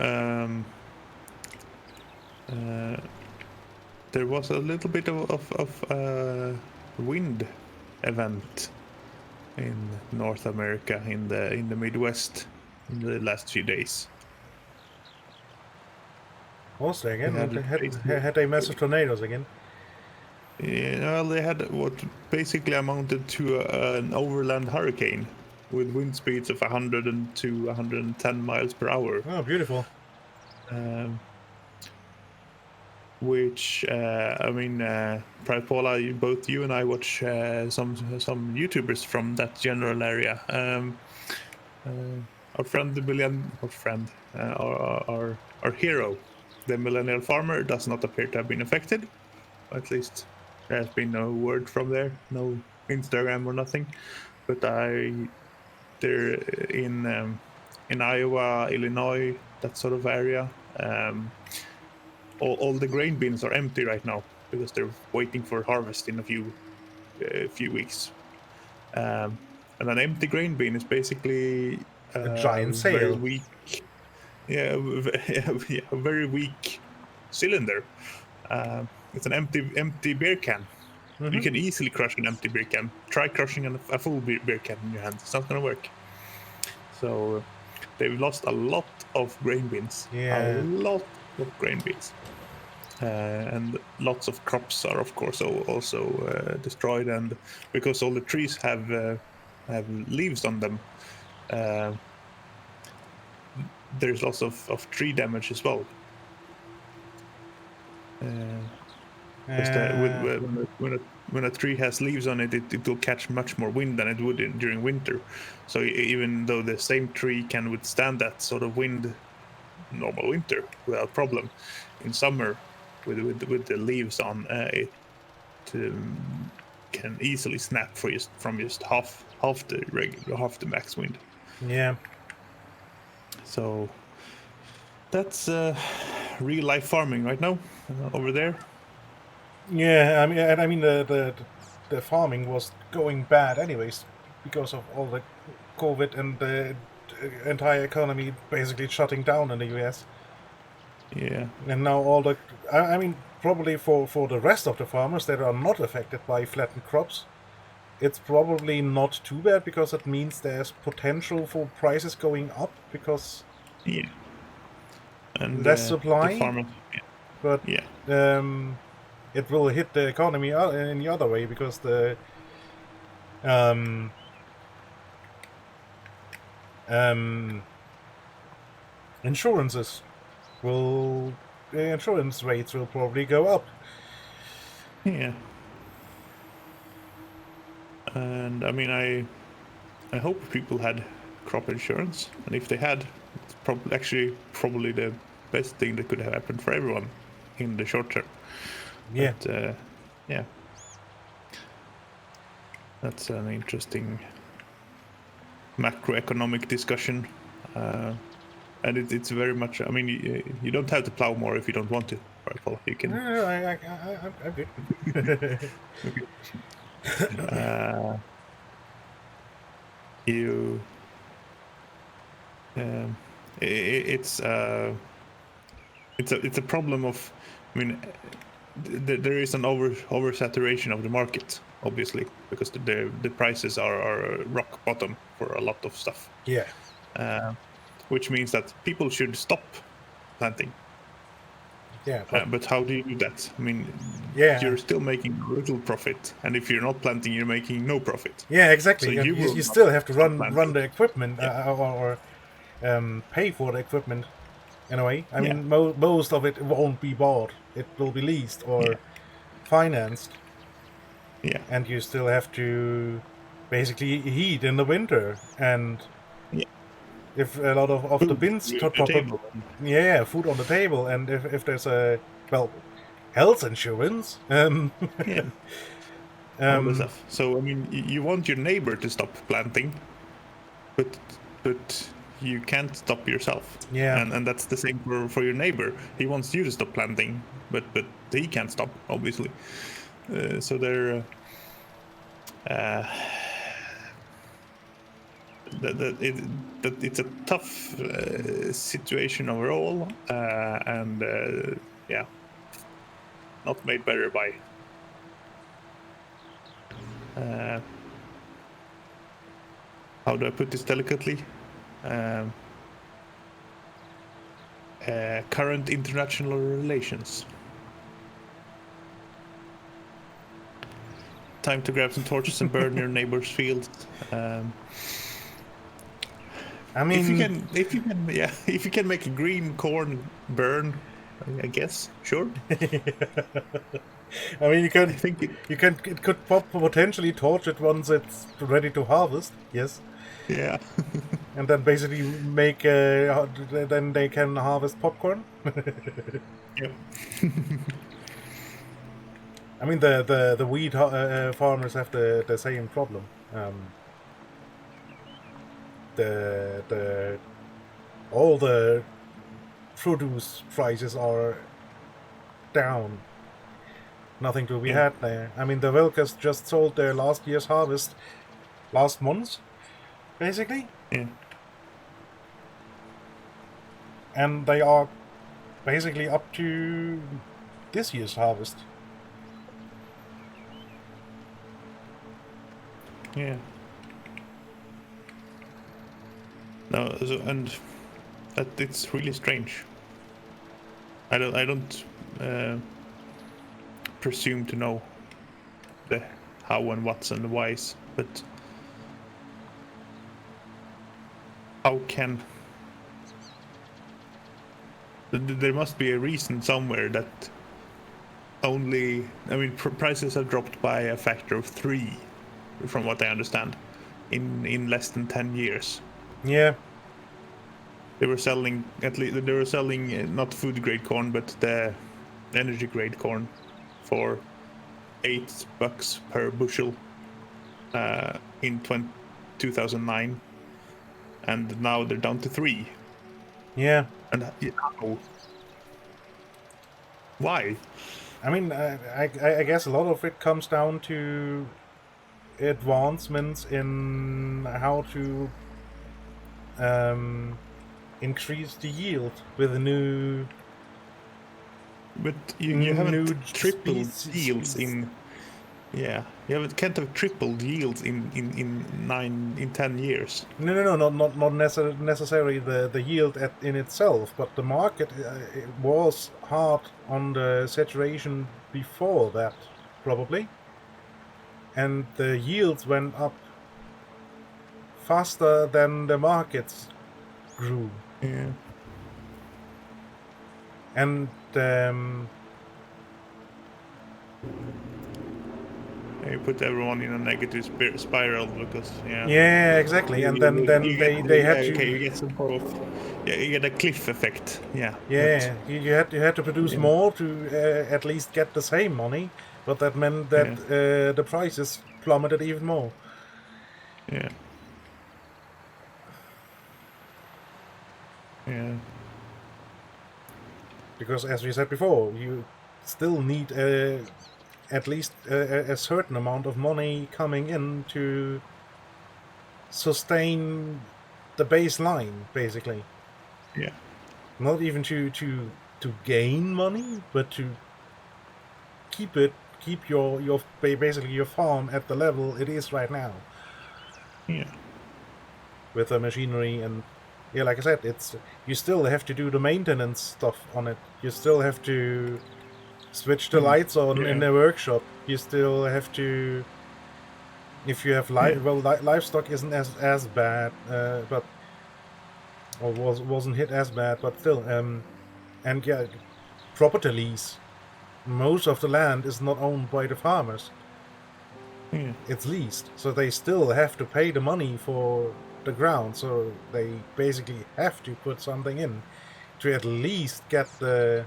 there was a little bit of wind event in North America, in the Midwest, in the last few days. Was there again? Had they massive tornadoes again? Yeah, well, they had what basically amounted to an overland hurricane with wind speeds of 100 to 110 miles per hour. Oh, beautiful. Which I mean, Paula, both you and I watch some YouTubers from that general area. Our friend, our hero, the millennial farmer, does not appear to have been affected. At least there has been no word from there, no Instagram or nothing. But they're in Iowa, Illinois, that sort of area. All the grain bins are empty right now because they're waiting for harvest in a few weeks. And an empty grain bin is basically a giant sail. Very weak, a very weak cylinder. It's an empty beer can. Mm-hmm. You can easily crush an empty beer can. Try crushing a full beer can in your hand. It's not going to work. So they've lost a lot of grain bins. Yeah. A lot of grain bins. and lots of crops are of course also destroyed, and because all the trees have leaves on them, there's lots of tree damage as well. Because when a tree has leaves on it, it will catch much more wind than it would during winter. So even though the same tree can withstand that sort of wind, normal winter without problem, in summer with the leaves on, it can easily snap from just half the max wind. Yeah. So that's real life farming right now over there. Yeah, I mean the farming was going bad anyways because of all the COVID and the entire economy basically shutting down in the US. Yeah. And now all the, I mean, probably for the rest of the farmers that are not affected by flattened crops, it's probably not too bad because it means there's potential for prices going up because Yeah. And less supply. The farmers, But it will hit the economy in the other way because the insurance rates will probably go up. Yeah. And I mean, I hope people had crop insurance, and if they had, it's probably the best thing that could have happened for everyone in the short term. Yeah. But, yeah. That's an interesting macroeconomic discussion. And it's very much, I mean, you don't have to plow more if you don't want to, right, Paul? You can. No, I'm good. It's a problem of, I mean, there is an oversaturation of the market, obviously, because the prices are rock bottom for a lot of stuff. Yeah. Which means that people should stop planting. Yeah. But how do you do that? I mean, you're still making a little profit, and if you're not planting, you're making no profit. Yeah, exactly. So you still have to run the equipment, Yeah. or pay for the equipment in a way. I mean, most of it won't be bought. It will be leased or financed. Yeah. And you still have to basically heat in the winter. And if a lot of the bins food on the table. And if there's health insurance. All the stuff. So I mean, you want your neighbor to stop planting, but you can't stop yourself. Yeah. And that's the same for your neighbor. He wants you to stop planting, but he can't stop, obviously. So they're it's a tough situation overall, and not made better by how do I put this delicately? Current international relations. Time to grab some torches and burn your neighbor's fields. I mean, if you can make a green corn burn, I guess, sure. I mean, it could potentially torch it once it's ready to harvest. Yes. Yeah. And then basically make then they can harvest popcorn. Yeah. I mean, the wheat farmers have the same problem. All the produce prices are down. Nothing to be had there. I mean, the Wilkers just sold their last year's harvest last month, basically. Yeah. And they are basically up to this year's harvest. Yeah. No, and that it's really strange. I don't presume to know the how and what's and the whys, but how can there must be a reason somewhere that only, I mean, prices have dropped by a factor of 3, from what I understand, in less than 10 years. Yeah. They were selling not food grade corn, but the energy grade corn for $8 per bushel in 2009, and now they're down to 3. Yeah. And how? Why? I mean, I guess a lot of it comes down to advancements in how to increase the yield with a new. But you haven't tripled species. yields in. Yeah, can't have tripled yields in 10 years. No, not necessarily the yield in itself, but the market it was hard on the saturation before that, probably, and the yields went up faster than the markets grew. Yeah. And You put everyone in a negative spiral because yeah, exactly, and then they had to. Okay, you get some sort of you get a cliff effect. Yeah. Yeah, you had to produce more to at least get the same money, but that meant that the prices plummeted even more. Yeah. Yeah. Because, as we said before, you still need at least a certain amount of money coming in to sustain the baseline, basically. Yeah. Not even to gain money, but to keep your basically your farm at the level it is right now. Yeah. With the machinery and like I said, you still have to do the maintenance stuff on it. You still have to switch the lights on in the workshop. You still have to, if you have livestock isn't as bad, but or wasn't hit as bad, but still, and property lease. Most of the land is not owned by the farmers. It's leased, so they still have to pay the money for the ground, so they basically have to put something in to at least get the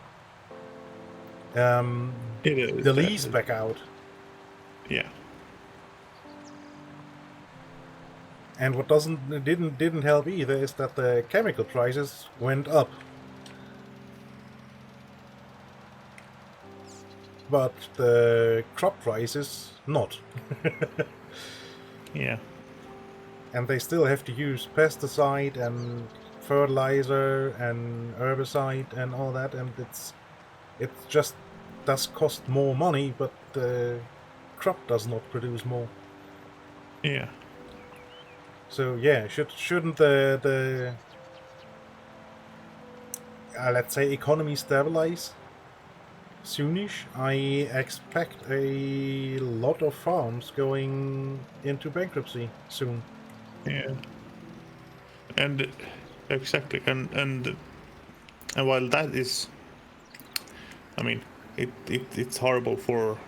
lease back out. Yeah. And what didn't help either is that the chemical prices went up, but the crop prices not. Yeah. And they still have to use pesticide and fertilizer and herbicide and all that, and it just does cost more money, but the crop does not produce more. Yeah. So yeah, shouldn't the let's say economy stabilize soonish? I expect a lot of farms going into bankruptcy soon. Yeah. And exactly, and while that is, I mean, it's horrible for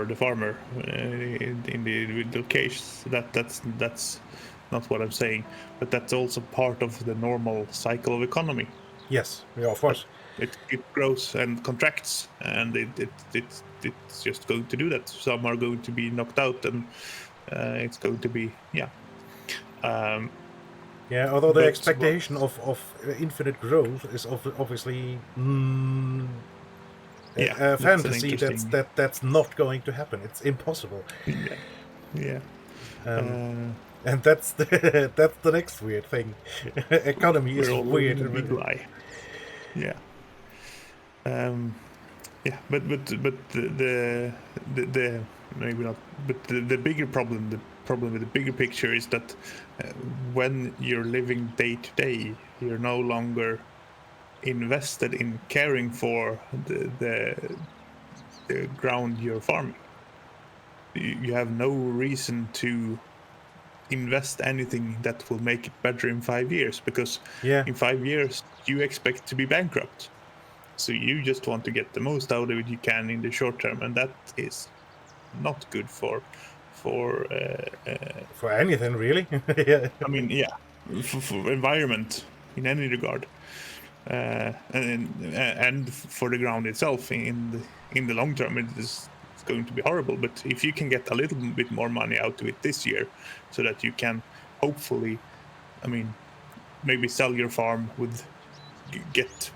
the farmer in the individual case. That's not what I'm saying, but that's also part of the normal cycle of economy. Yes, yeah, of course. It grows and contracts, and it's just going to do that. Some are going to be knocked out, and it's going to be although the expectation of infinite growth is obviously a fantasy that's not going to happen. It's impossible. Yeah. And that's the next weird thing. Economy is weird. A big lie. Yeah. But the maybe not. But the bigger problem, the problem with the bigger picture is that when you're living day to day, you're no longer invested in caring for the ground you're farming. You have no reason to invest anything that will make it better in 5 years, because in 5 years you expect to be bankrupt. So you just want to get the most out of it you can in the short term, and that is not good for anything really. I mean, yeah, for environment in any regard, and for the ground itself in the long term, it's going to be horrible. But if you can get a little bit more money out of it this year, so that you can hopefully, I mean, maybe sell your farm with get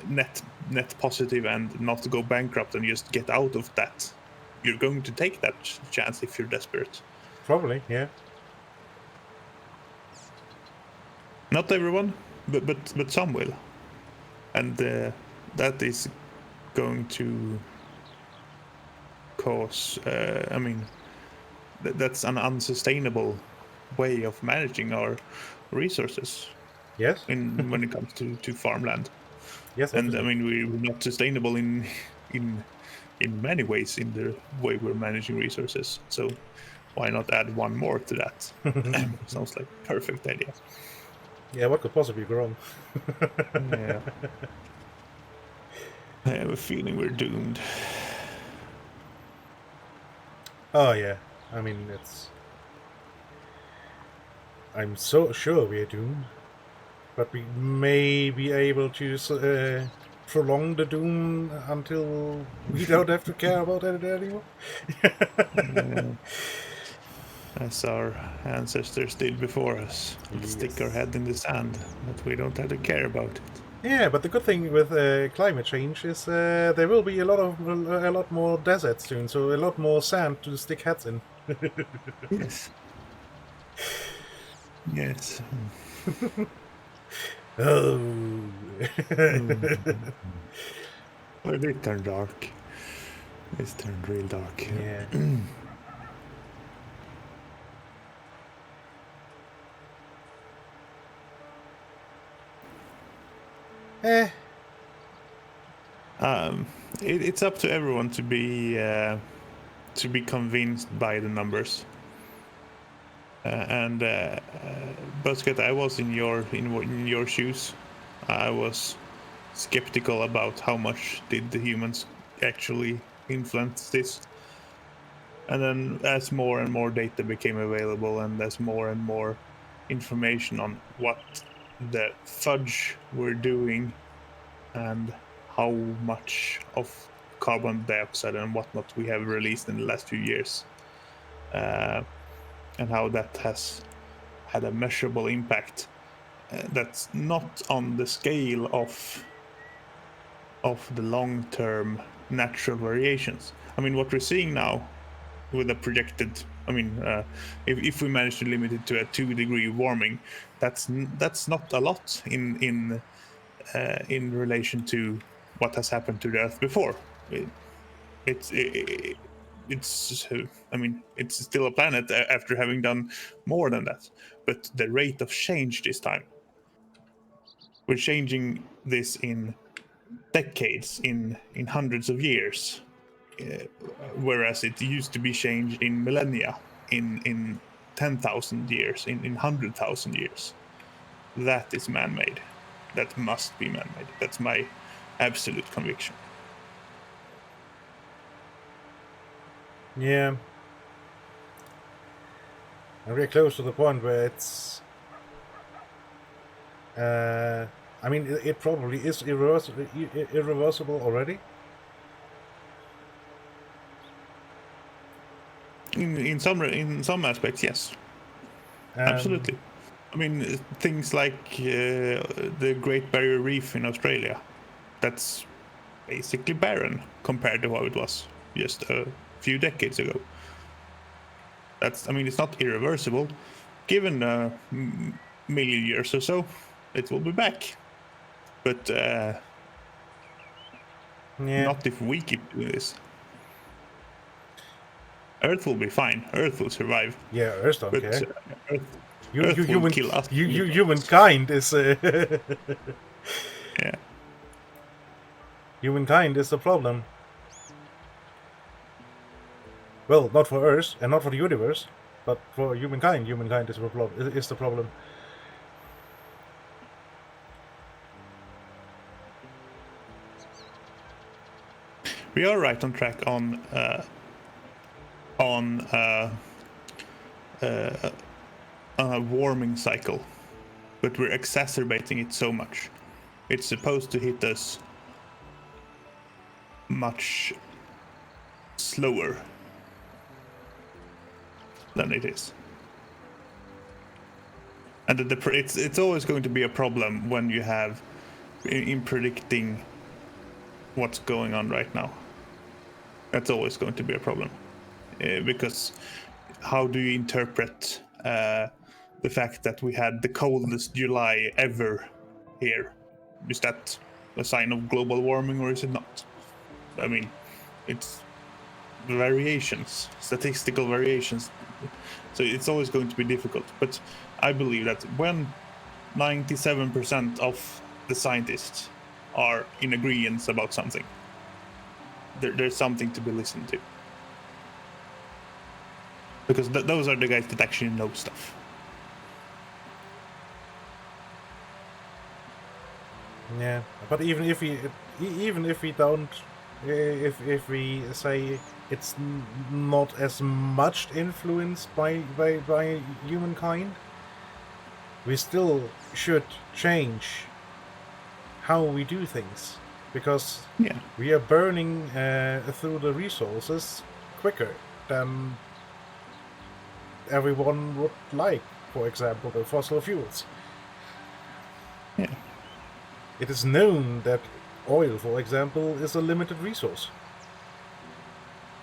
net positive and not go bankrupt and just get out of that, you're going to take that chance if you're desperate. Probably, yeah. Not everyone, but some will, and that is going to cause. I mean, that's an unsustainable way of managing our resources. Yes. When it comes to farmland. Yes, and definitely. I mean we're not sustainable in many ways in the way we're managing resources. So why not add one more to that? Sounds like a perfect idea. Yeah, what could possibly go wrong? Yeah. I have a feeling we're doomed. Oh yeah, I mean I'm so sure we're doomed, but we may be able to prolong the doom until we don't have to care about it anymore. As our ancestors did before us, stick our head in the sand, but we don't have to care about it. Yeah, but the good thing with climate change is there will be a lot more deserts soon, so a lot more sand to stick heads in. Yes. Yes. Oh. Well, it turned dark. It's turned real dark. Yeah. It's up to everyone to be convinced by the numbers. Busket, I was in your shoes. I was skeptical about how much did the humans actually influence this. And then as more and more data became available, and as more and more information on what the fudge were doing and how much of carbon dioxide and whatnot we have released in the last few years, and how that has had a measurable impact, that's not on the scale of the long-term natural variations. I mean, what we're seeing now with the projected, I mean, if we manage to limit it to a 2-degree warming, that's not a lot in relation to what has happened to the Earth before. It's I mean, it's still a planet after having done more than that, but the rate of change this time, we're changing this in decades, in hundreds of years, whereas it used to be changed in millennia, in 10,000 years, in 100,000 years. That is man-made. That must be man-made. That's my absolute conviction. Yeah. And we're close to the point where it's... I mean, it probably is irreversible already. In some aspects, yes. Absolutely. I mean, things like the Great Barrier Reef in Australia, that's basically barren compared to how it was just a few decades ago. I mean, it's not irreversible. Given a million years or so, it will be back. But not if we keep doing this. Earth will be fine. Earth will survive. Yeah, Earth don't care. Earth will kill us. Humankind is... Yeah. Humankind is the problem. Well, not for Earth and not for the universe, but for humankind. Humankind is the problem. We are right on track on a warming cycle, but we're exacerbating it so much. It's supposed to hit us much slower than it is. And it's always going to be a problem when you have in predicting what's going on right now. That's always going to be a problem, because how do you interpret the fact that we had the coldest July ever here? Is that a sign of global warming or is it not? I mean, it's variations, statistical variations, so it's always going to be difficult. But I believe that when 97% of the scientists are in agreement about something, there's something to be listened to, because those are the guys that actually know stuff. Yeah, but even if we don't, if we say it's not as much influenced by humankind, we still should change how we do things, because we are burning through the resources quicker than everyone would like. For example, the fossil fuels. Yeah. It is known that oil, for example, is a limited resource.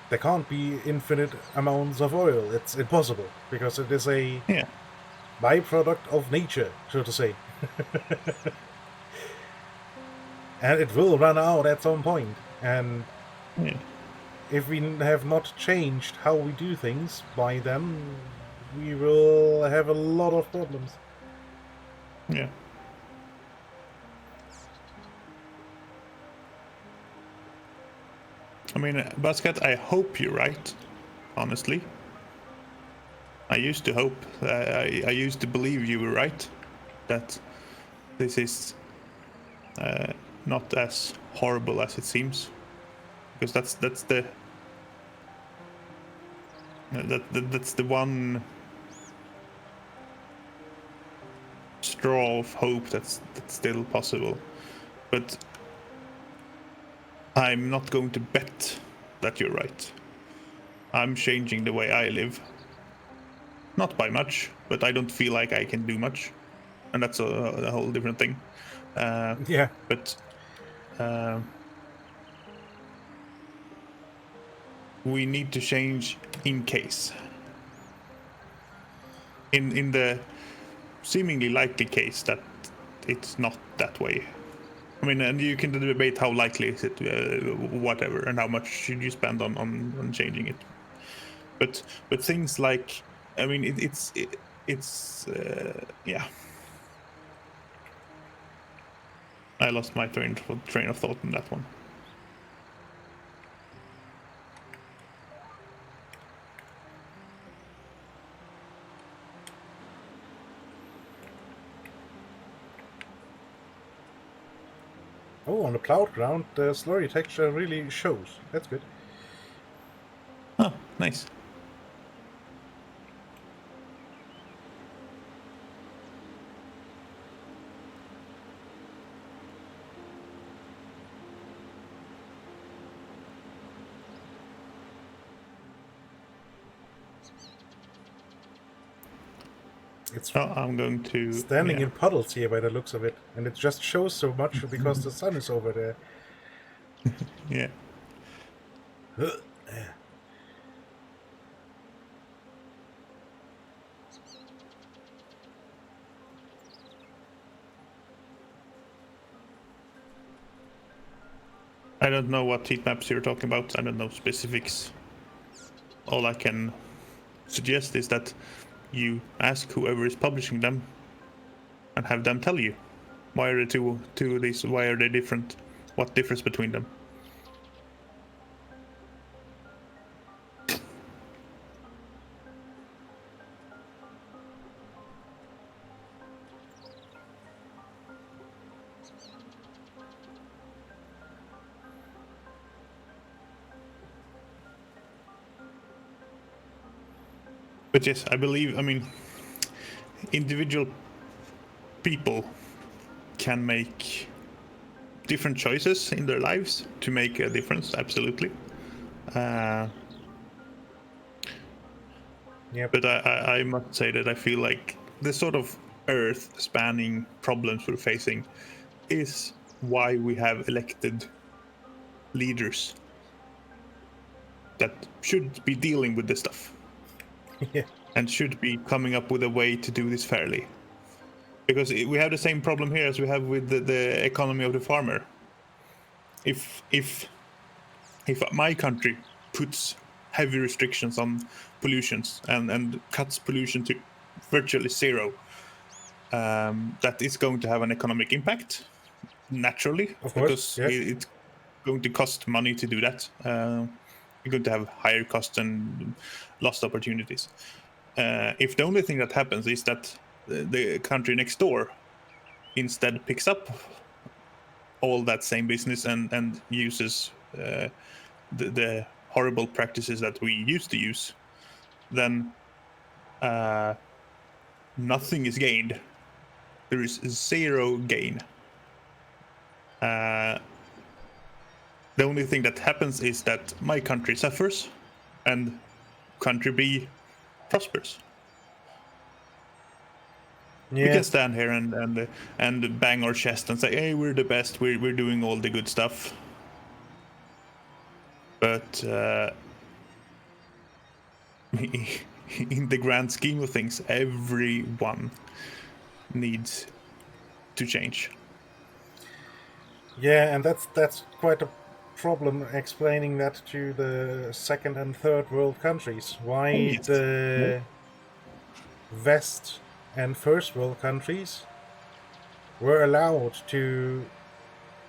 There can't be infinite amounts of oil. It's impossible, because it is a byproduct of nature, so to say. And it will run out at some point. And if we have not changed how we do things by then, we will have a lot of problems. Yeah. I mean, Basket, I hope you're right, honestly. I used to hope, I used to believe you were right, that this is not as horrible as it seems, because that's the one straw of hope that's still possible. But I'm not going to bet that you're right. I'm changing the way I live. Not by much, but I don't feel like I can do much. And that's a whole different thing. But we need to change in case. In the seemingly likely case that it's not that way. I mean, and you can debate how likely is it, whatever, and how much should you spend on changing it. But things like, I mean, it's yeah. I lost my train of thought on that one. Oh, on the plowed ground, the slurry texture really shows. That's good. Oh, nice. It's I'm going to standing in puddles here by the looks of it, and it just shows so much because the sun is over there. Yeah. I don't know what heat maps you're talking about. I don't know specifics. All I can suggest is that you ask whoever is publishing them and have them tell you why are the two of these, why are they different, what differs between them. But yes, I believe, I mean, individual people can make different choices in their lives to make a difference, absolutely. But I must say that I feel like the sort of earth-spanning problems we're facing is why we have elected leaders that should be dealing with this stuff. Yeah. And should be coming up with a way to do this fairly. Because we have the same problem here as we have with the economy of the farmer. If my country puts heavy restrictions on pollutions and cuts pollution to virtually zero, that is going to have an economic impact, naturally, Of course, because yes. it's going to cost money to do that. You're going to have higher costs and lost opportunities. If the only thing that happens is that the country next door instead picks up all that same business and uses the horrible practices that we used to use, then nothing is gained. There is zero gain. The only thing that happens is that my country suffers and country B prospers. Yeah. We can stand here and bang our chest and say, hey, we're the best, we're doing all the good stuff. But in the grand scheme of things, everyone needs to change. Yeah, and that's quite a problem explaining that to the second and third world countries. Why Yes. the West and first world countries were allowed to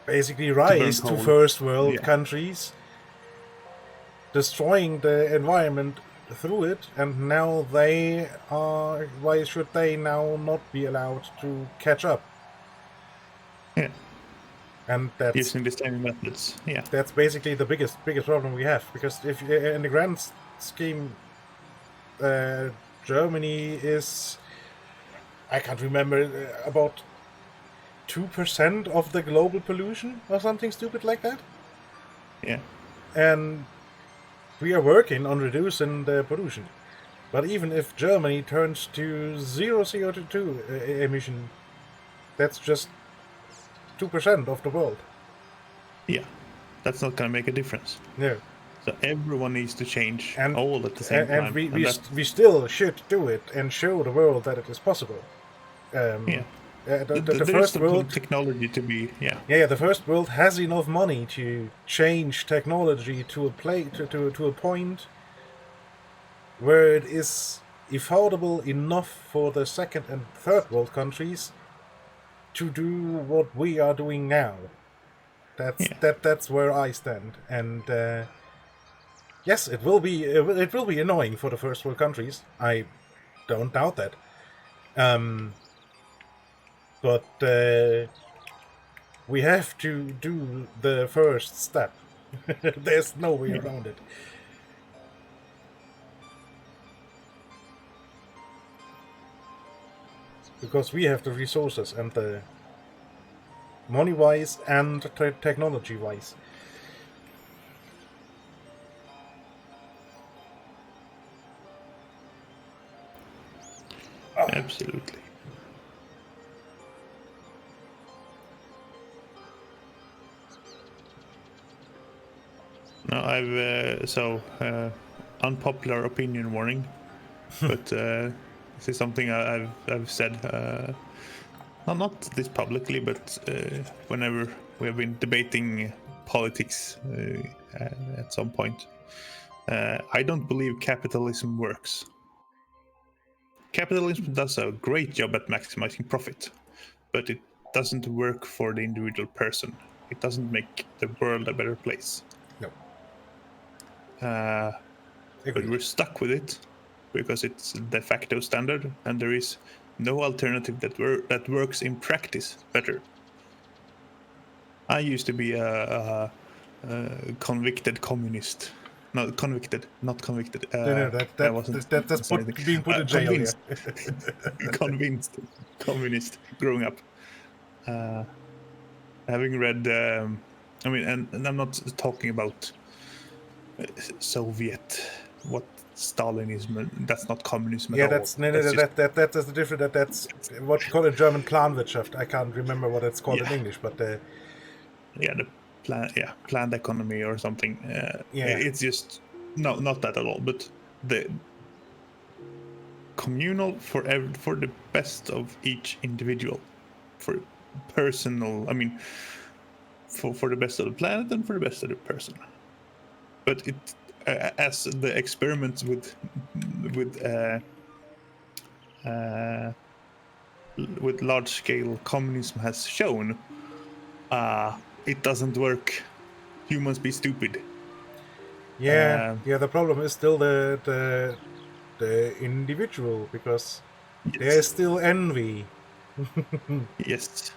basically rise to coal. first world Yeah. countries, destroying the environment through it, and now they are. Why should they now not be allowed to catch up? Yeah. And that's Using the same methods. Yeah. that's basically the biggest problem we have, because if in the grand scheme, Germany is, I can't remember, about 2% of the global pollution or something stupid like that. Yeah. And we are working on reducing the pollution. But even if Germany turns to zero CO2 emission, that's just 2% of the world. Yeah. That's not going to make a difference. No. So everyone needs to change And, all at the same time. and we still should do it and show the world that it is possible. Yeah. The There's first some world technology to be, yeah. Yeah, the first world has enough money to change technology to a point where it is affordable enough for the second and third world countries to do what we are doing now. That's where I stand, and yes, it will be annoying for the first world countries. I don't doubt that. But we have to do the first step. There's no way around it. Because we have the resources and the money-wise and technology-wise. Absolutely. No, I've unpopular opinion warning, but this is something I've said, not this publicly, but whenever we have been debating politics at some point. I don't believe capitalism works. Capitalism does a great job at maximizing profit, but it doesn't work for the individual person. It doesn't make the world a better place. No. But we're stuck with it because it's de facto standard, and there is no alternative that works in practice better. I used to be a convicted communist. Not convicted. No, I wasn't. that's being put in jail. Convinced. Yeah. Convinced communist growing up. Having read, I mean, and I'm not talking about Soviet, what Stalinism. That's not communism Yeah, at all. that's that's the different. That's what you call in German Planwirtschaft. I can't remember what it's called in English, but yeah, the planned economy or something. It's just not that at all. But the communal for the best of each individual, for personal. I mean, for the best of the planet and for the best of the person. But it as the experiments with large scale communism has shown, it doesn't work. Humans be stupid. Yeah, the problem is still the individual, because there's still envy. Yes.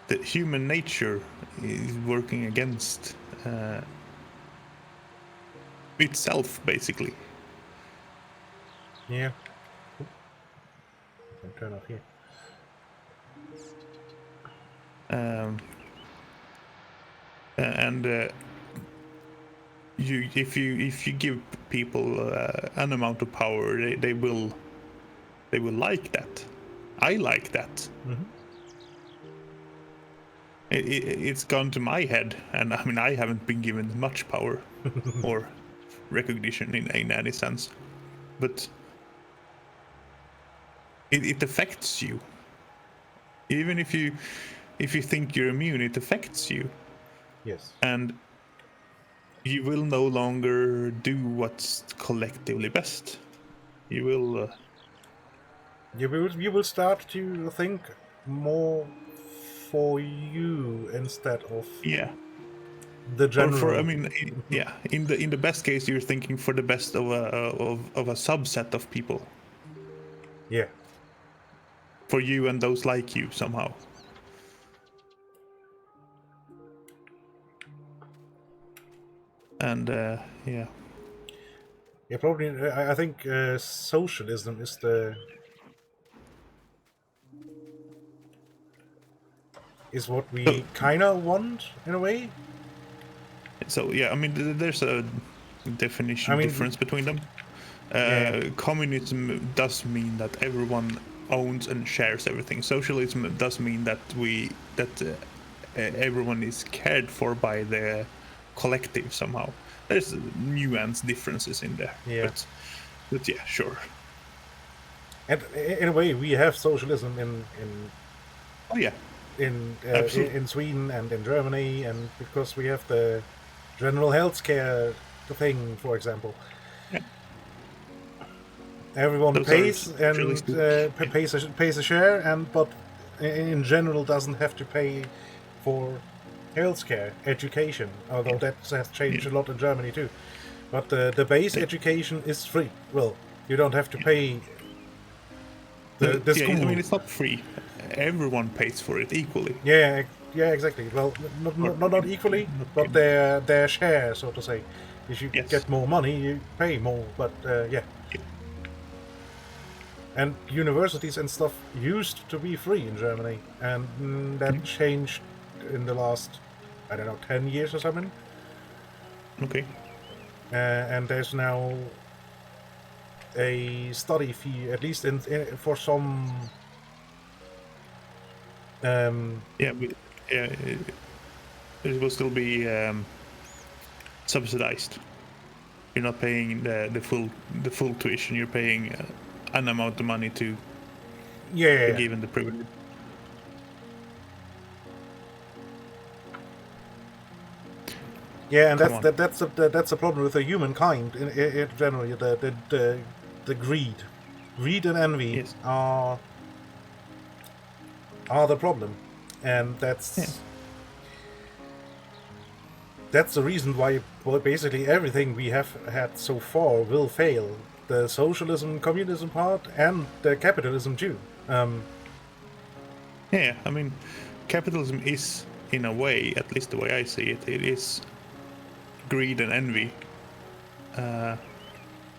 The human nature is working against itself, basically. Yeah. Can turn off here. If you give people an amount of power, they will like that. I like that. Mm-hmm. It's gone to my head, and I mean, I haven't been given much power or recognition in any sense, but it affects you. Even if you think you're immune, it affects you. Yes. And you will no longer do what's collectively best. You will. You will start to think more for you instead of the general. In the best case, you're thinking for the best of a subset of people. Yeah. For you and those like you somehow. And yeah. Yeah, probably. I think socialism is what we kind of want in a way. So yeah, I mean, there's a definition difference between them. Communism does mean that everyone owns and shares everything. Socialism does mean that everyone is cared for by the collective somehow. There's nuanced differences in there. Yeah. But yeah, sure. And in a way, we have socialism in in Sweden and in Germany, and because we have the general health care thing, for example. Yeah. Everyone Those pays and really pays a share, but in general doesn't have to pay for healthcare, education. Although that has changed a lot in Germany too. But the base education is free. Well, you don't have to pay the school. I mean, it's not free. Everyone pays for it equally. Yeah, exactly. Well, not equally, but their share, so to say. If you get more money, you pay more. But and universities and stuff used to be free in Germany, and that changed in the last, I don't know, 10 years or something. Okay. And there's now a study fee, at least for some. It will still be subsidized. You're not paying the full tuition. You're paying an amount of money to be given the privilege. Yeah, and that's a problem with the humankind in generally. The greed and envy are the problem, and that's that's the reason why basically everything we have had so far will fail. The socialism, communism part, and the capitalism too. Yeah, I mean, capitalism is, in a way, at least the way I see it, it is greed and envy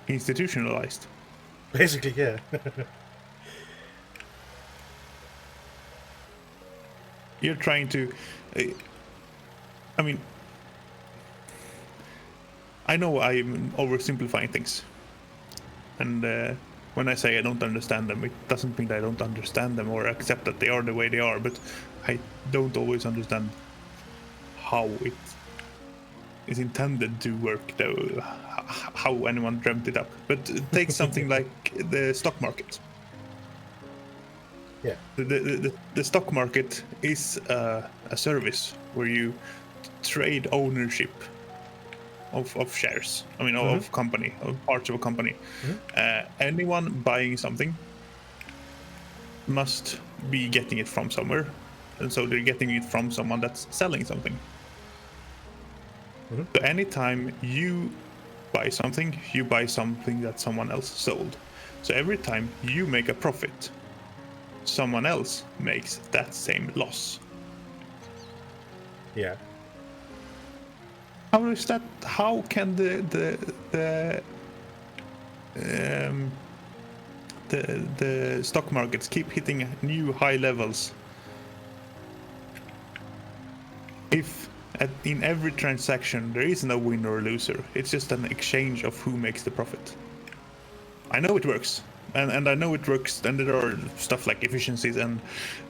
institutionalized. Basically, yeah. You're trying to... I mean, I know I'm oversimplifying things. And when I say I don't understand them, it doesn't mean that I don't understand them or accept that they are the way they are, but I don't always understand how it is intended to work, though, how anyone dreamt it up. But take something like the stock market. Yeah. The stock market is a service where you trade ownership of shares. I mean, of company, of parts of a company. Anyone buying something must be getting it from somewhere, and so they're getting it from someone that's selling something. So anytime you buy something that someone else sold. So every time you make a profit, someone else makes that same loss. Yeah. How is that? How can the stock markets keep hitting new high levels if in every transaction there is no winner or loser? It's just an exchange of who makes the profit. I know it works, and I know it works, and there are stuff like efficiencies and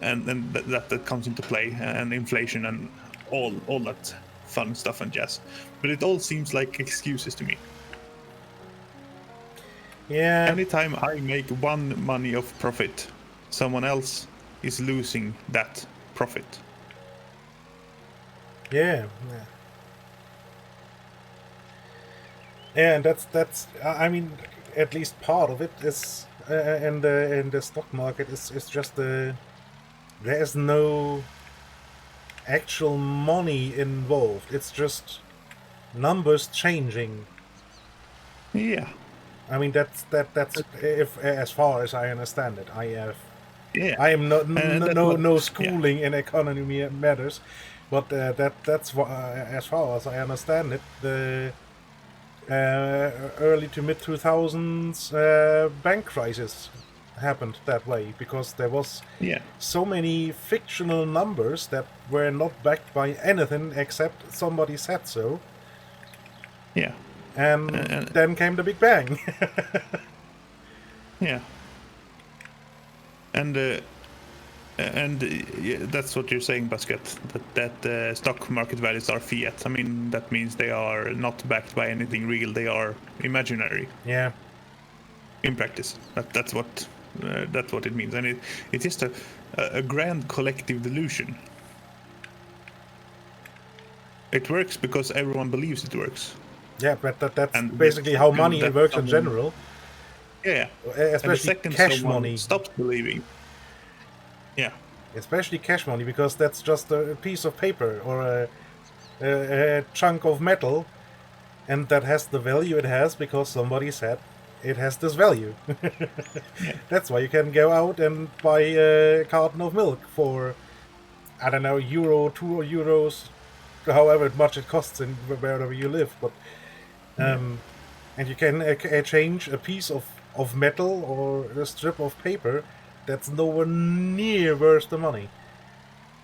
that comes into play, and inflation and all that fun stuff and jazz, but it all seems like excuses to me. Yeah. Anytime I make one money of profit, someone else is losing that profit. Yeah. And that's. I mean, at least part of it is, in the stock market is just there is no actual money involved. It's just numbers changing. Yeah. I mean that's if as far as I understand it. I am no schooling in economy matters, but that's as far as I understand it. The early to mid 2000s bank crisis happened that way because there was so many fictional numbers that were not backed by anything except somebody said so. Yeah. And then came the Big Bang. Yeah. And that's what you're saying, Basket, that stock market values are fiat. I mean, that means they are not backed by anything real. They are imaginary. Yeah. In practice, that's what it means, and it's just a grand collective delusion. It works because everyone believes it works. Yeah, but that's basically how money works in general. Yeah, especially cash money. Stops believing. Yeah, especially cash money, because that's just a piece of paper or a chunk of metal, and that has the value it has because somebody said it has this value. That's why you can go out and buy a carton of milk for, I don't know, €1, €2, however much it costs in wherever you live. But and you can exchange a piece of metal or a strip of paper that's nowhere near worth the money.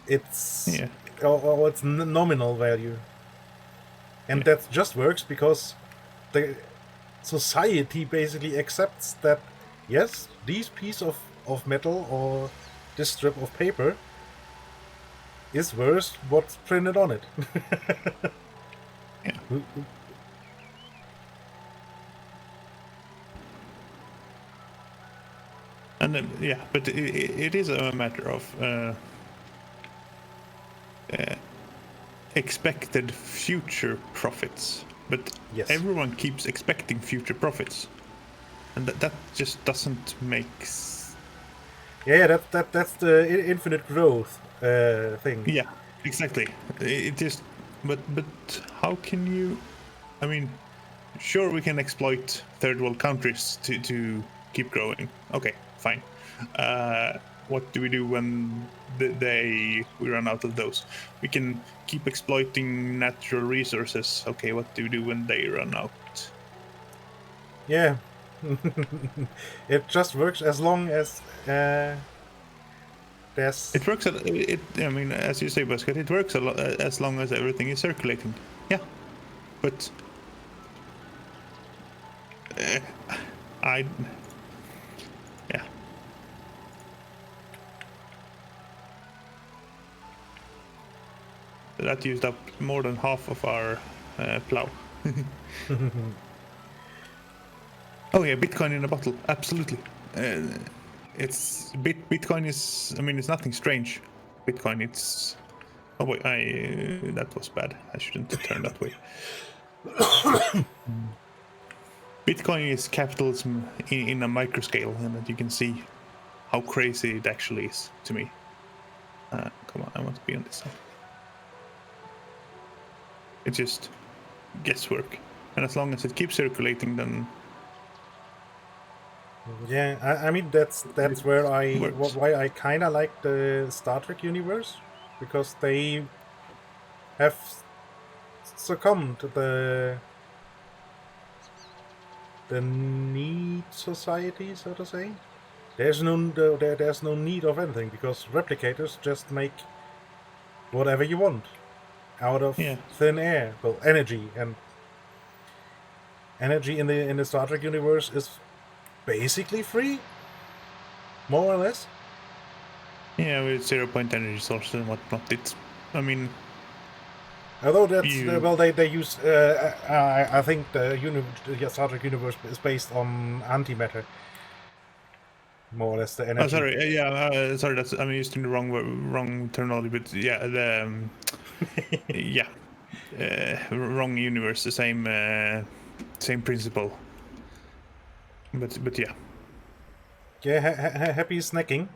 It's or it's nominal value, and that just works because the society basically accepts that yes, this piece of metal or this strip of paper is worth what's printed on it. And but it is a matter of expected future profits. But everyone keeps expecting future profits, and that just doesn't make. Yeah, that's the infinite growth thing. Yeah, exactly. It just but how can you? I mean, sure, we can exploit third world countries to keep growing. Okay, fine. What do we do when we run out of those? We can keep exploiting natural resources. Okay, what do we do when they run out? Yeah. It just works as long as there's... It works. I mean, as you say, Basket, it works as long as everything is circulating. Yeah, but I. Yeah. That used up more than half of our plow. Oh yeah, Bitcoin in a bottle. Absolutely. It's Bitcoin is. I mean, it's nothing strange. Bitcoin. It's. Oh boy, that was bad. I shouldn't turn that way. Bitcoin is capitalism in a micro scale, and that you can see how crazy it actually is to me. Come on, I want to be on this side. It's just guesswork, and as long as it keeps circulating, then Yeah, I mean that's where works. why I kind of like the Star Trek universe, because they have succumbed to the need society, so to say. There's no need of anything, because replicators just make whatever you want out of thin air. Well, energy in the Star Trek universe is basically free, more or less. Yeah, with 0-point energy sources and whatnot. It's, I mean, although that's well, they use. I think the Star Trek universe is based on antimatter, more or less the energy. Oh, sorry. Sorry. That's I'm using the wrong terminology, but yeah, the yeah, wrong universe. The same principle. But yeah. Yeah, happy snacking.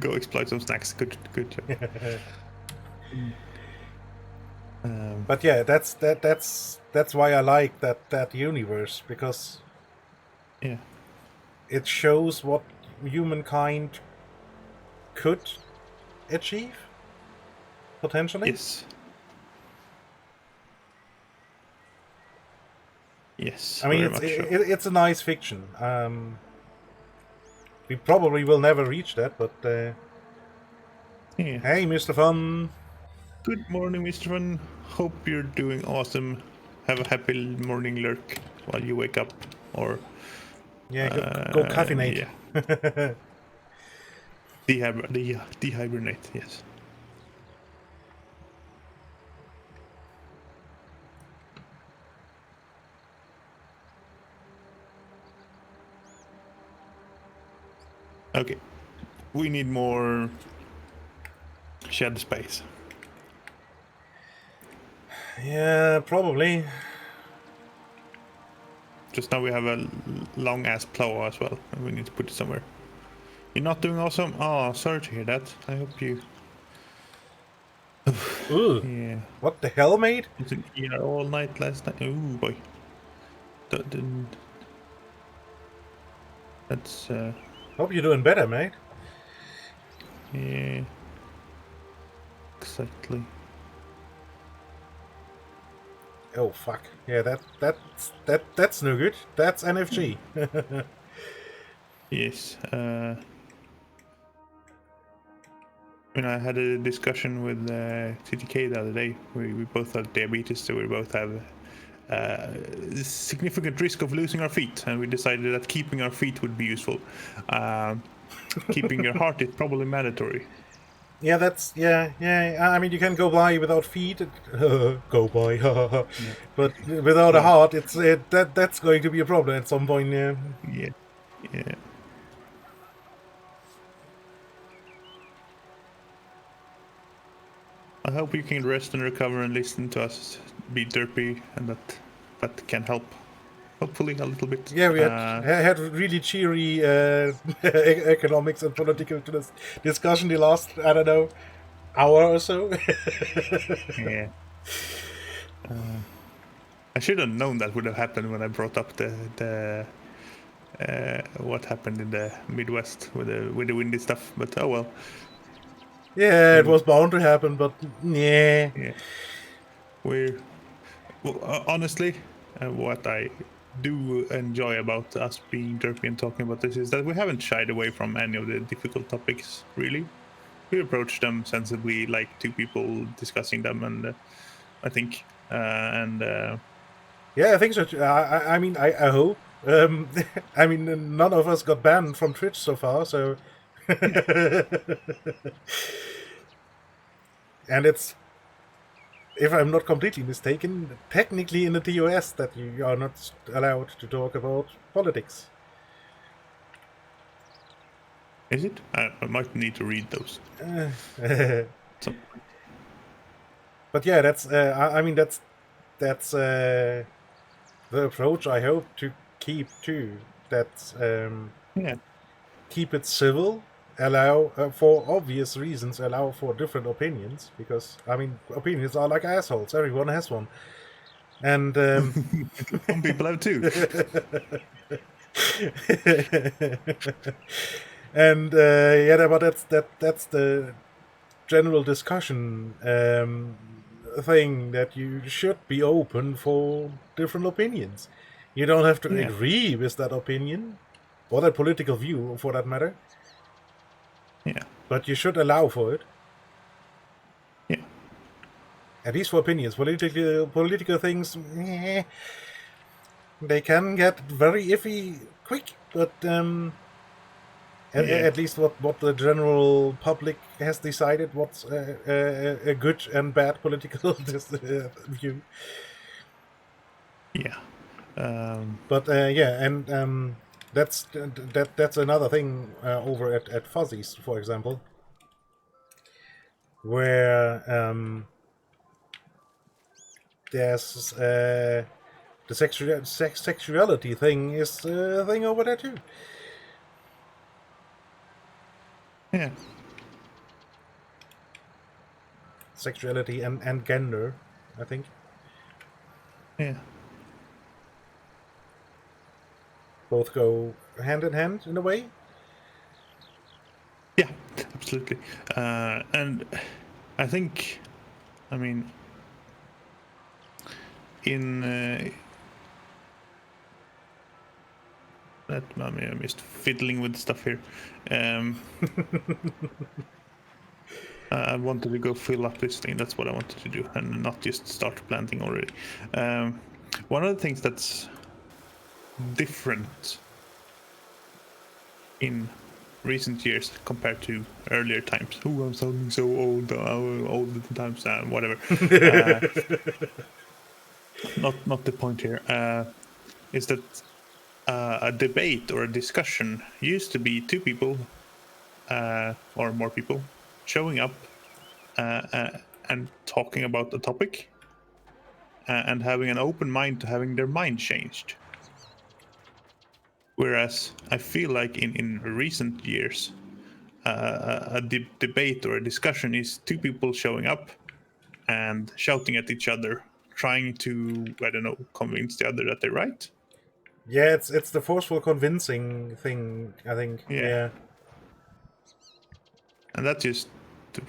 Go exploit some snacks. Good job. But yeah, that's why I like that universe, because it shows what humankind could achieve potentially. Yes. I mean, it's a nice fiction. We probably will never reach that, but hey, Mr. Fun. Good morning, Mr. Fun. Hope you're doing awesome. Have a happy morning lurk while you wake up, or go caffeinate. Yeah. Dehibernate. Yes. Okay, we need more shed space. Yeah, probably. Just now we have a long ass plow as well, and we need to put it somewhere. You're not doing awesome? Oh, sorry to hear that. I hope you... Ooh. Yeah. What the hell, mate? Was it here all night last night? Ooh, boy. That's... Hope you're doing better, mate. Yeah. Exactly. Oh fuck! Yeah, that's no good. That's NFG. Yes. When I had a discussion with TTK the other day, we both had diabetes, so we both have significant risk of losing our feet, and we decided that keeping our feet would be useful. Keeping your heart is probably mandatory. Yeah, that's yeah. I mean, you can go by without feet. Go by, but without a heart, that's going to be a problem at some point. Yeah. Yeah. I hope you can rest and recover and listen to us be derpy, and that can help. Hopefully a little bit. Yeah, we had really cheery economics and political discussion the last, I don't know, hour or so. Yeah. I should have known that would have happened when I brought up the what happened in the Midwest with the windy stuff. But oh well. Yeah, it was bound to happen, but yeah. Yeah. We're honestly, what I do enjoy about us being derpy and talking about this is that we haven't shied away from any of the difficult topics. Really, we approach them sensibly, like two people discussing them, and I think, Yeah, I think so. I mean, I hope. I mean, none of us got banned from Twitch so far, so. And it's, if I'm not completely mistaken, technically in the TOS that you are not allowed to talk about politics. is it? I might need to read those. So, But yeah, that's. I mean, that's the approach I hope to keep too. That's yeah, keep it civil, allow for obvious reasons, allow for different opinions, because I mean opinions are like assholes, everyone has one, and some people have too. and yeah, but that's the general discussion thing, that you should be open for different opinions. You don't have to Yeah. agree with that opinion or that political view, for that matter. Yeah. But you should allow for it. Yeah. At least for opinions. Political things, they can get very iffy quick. But at least what the general public has decided what's a good and bad political view. Yeah. But yeah, and that's another thing over at Fuzzies, for example, where there's the sexuality thing is a thing over there too. Yeah. Sexuality and gender, I think. Yeah. Both go hand in hand in a way. Yeah, absolutely. And I think, I mean, in I mean, I'm just fiddling with stuff here. I wanted to go fill up this thing. That's what I wanted to do, and not just start planting already. One of the things that's different in recent years compared to earlier times. Oh, I'm sounding so old. Old times, whatever. Not the point here. Is that a debate or a discussion used to be two people or more people showing up and talking about the topic and having an open mind to having their mind changed. Whereas I feel like in recent years, a debate or a discussion is two people showing up and shouting at each other, trying to, I don't know, convince the other that they're right. Yeah, it's the forceful convincing thing, I think. Yeah. And that just,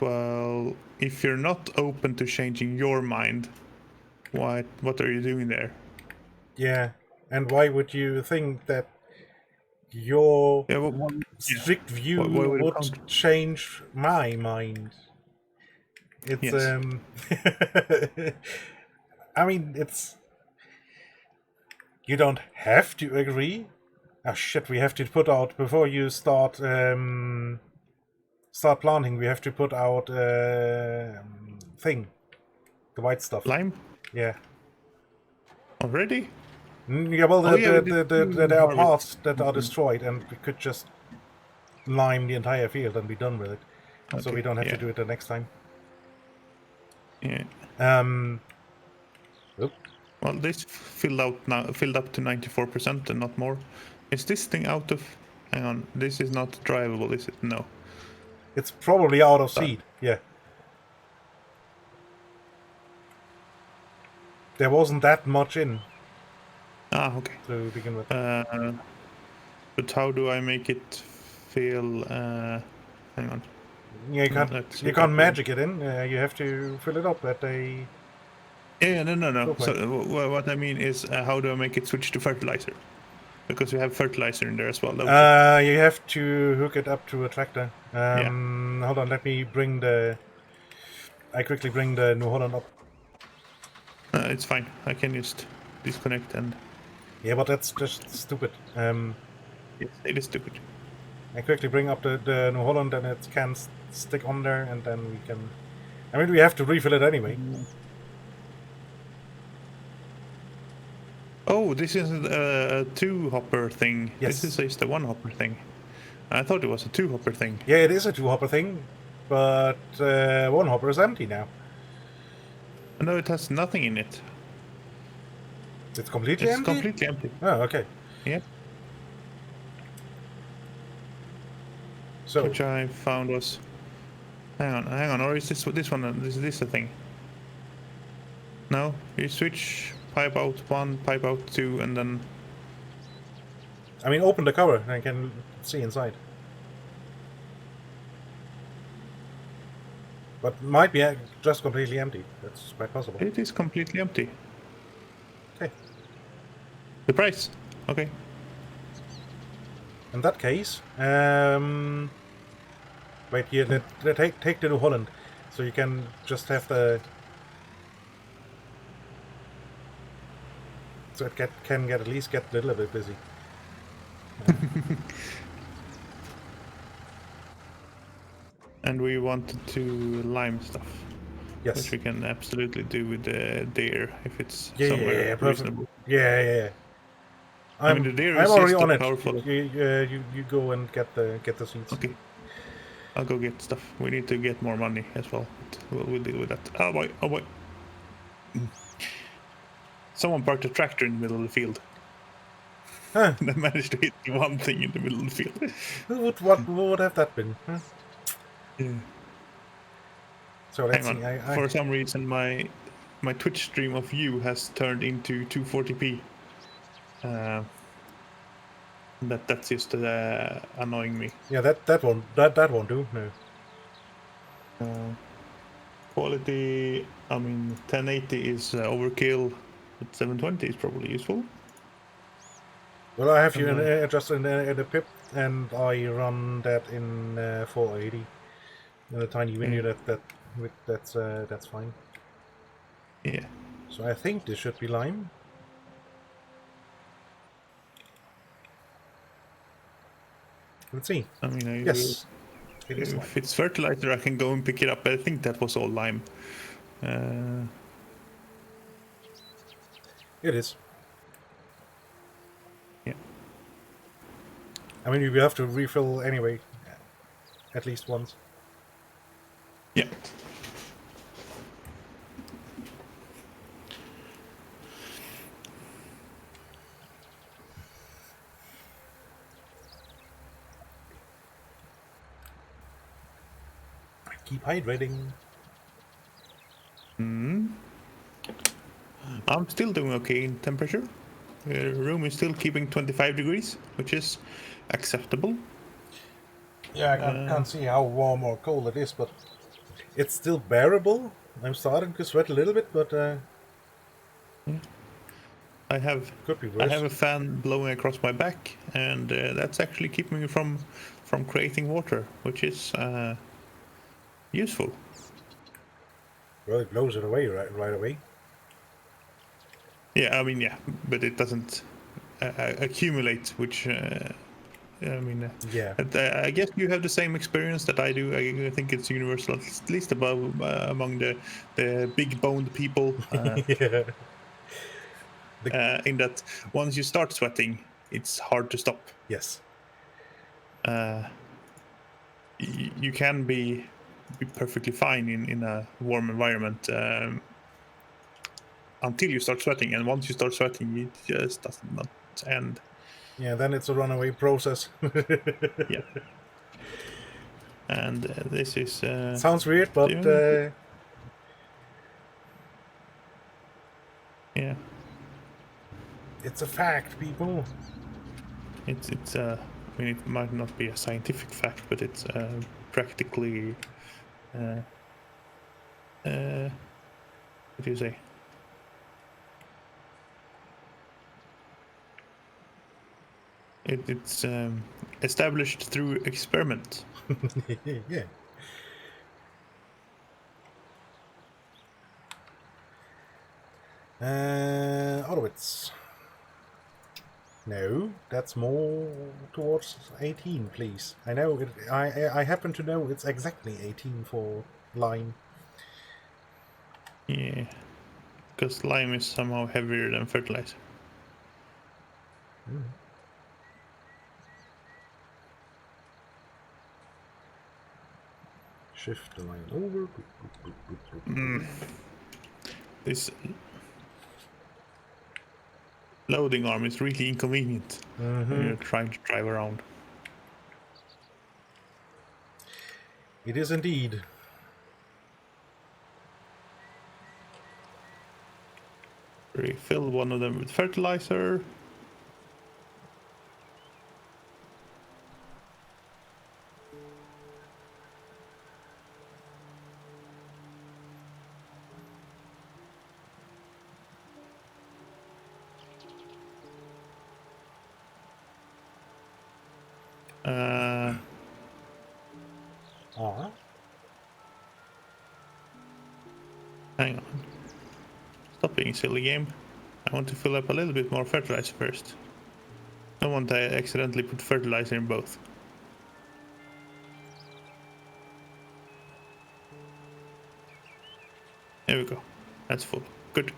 well, if you're not open to changing your mind, what are you doing there? Yeah, and why would you think that your strict view would change my mind? It's yes. I mean, it's, you don't have to agree. Oh shit, we have to put out, before you start planting, we have to put out thing, the white stuff. Lime? Yeah. Already? Yeah, well, there are parts that are destroyed, and we could just lime the entire field and be done with it. Okay, so we don't have to do it the next time. Yeah. Oop. Well, this filled up to 94% and not more. Is this thing out of? Hang on, this is not drivable, is it? No. It's probably out of seed. Yeah. there wasn't that much in Ah, okay. to begin with. But how do I make it feel? Hang on. Yeah, you can't magic it in. You have to fill it up at a. Yeah, no. Okay. So what I mean is, how do I make it switch to fertilizer? Because we have fertilizer in there as well. You have to hook it up to a tractor. Yeah. Hold on, let me bring the. I quickly bring the New Holland up. It's fine. I can just disconnect and. Yeah, but that's just stupid. Yes, it is stupid. I quickly bring up the New Holland and it can stick on there, and then we can. I mean, we have to refill it anyway. Oh, this isn't a 2-hopper thing. Yes. This is just a 1-hopper thing. I thought it was a 2-hopper thing. Yeah, it is a 2-hopper thing, but 1 hopper is empty now. No, it has nothing in it. It's completely empty? It's completely empty. Oh, okay. Yep. So, Which I found was... Hang on, or is this one, is this a thing? No, you switch pipe out 1, pipe out 2, and then... I mean, open the cover and I can see inside. But might be just completely empty. That's quite possible. It is completely empty. Okay. The price? Okay. In that case, wait here. Take the New Holland, so you can just have the. So it can at least get a little bit busy. And we wanted to lime stuff. Yes. Which we can absolutely do with the deer if it's Yeah, somewhere reasonable. Yeah. I mean, the deer I'm is already just on it. powerful. You go and get the seeds. Okay. I'll go get stuff. We need to get more money as well. But we'll deal with that. Oh boy. Someone parked a tractor in the middle of the field. Huh. They managed to hit one thing in the middle of the field. What would have that been? Huh? Yeah. So let's Hang see. on. For some reason, my Twitch stream of you has turned into 240p. That's just annoying me. Yeah, that won't do. No. Quality. I mean, 1080 is overkill. But 720 is probably useful. Well, I have you just in the pip, and I run that in 480 in a tiny window. That's fine. Yeah. So I think this should be lime. Let's see. I mean, Yes. It is lime. if it's fertilizer, I can go and pick it up. I think that was all lime. It is. Yeah. I mean, you have to refill anyway, at least once. Yeah. Keep hydrating. I'm still doing okay in temperature. The room is still keeping 25 degrees, which is acceptable. Yeah, I can't see how warm or cold it is, but it's still bearable. I'm starting to sweat a little bit, but I have could be worse. I have a fan blowing across my back, and that's actually keeping me from creating water, which is useful. Well, it blows it away right away. Yeah, I mean, yeah, but it doesn't accumulate, which I mean, Yeah. I guess you have the same experience that I do. I think it's universal, at least among the big-boned people. Yeah. In that once you start sweating, it's hard to stop. Yes. You can be perfectly fine in a warm environment until you start sweating, and once you start sweating, it just does not end. Yeah, then it's a runaway process. Yeah. And this is sounds weird, but Yeah. It's a fact, people. It's I mean, it might not be a scientific fact, but it's practically what do you say? It's established through experiment. Yeah. Auschwitz. No, that's more towards 18, please. I know it. I happen to know it's exactly 18 for lime. Yeah, because lime is somehow heavier than fertilizer. Mm. Shift the line over. This loading arm is really inconvenient when you're trying to drive around. It is indeed. Refill one of them with fertilizer. Hang on. Stop being silly, game. I want to fill up a little bit more fertilizer first. I don't want to accidentally put fertilizer in both. There we go. That's full. Good.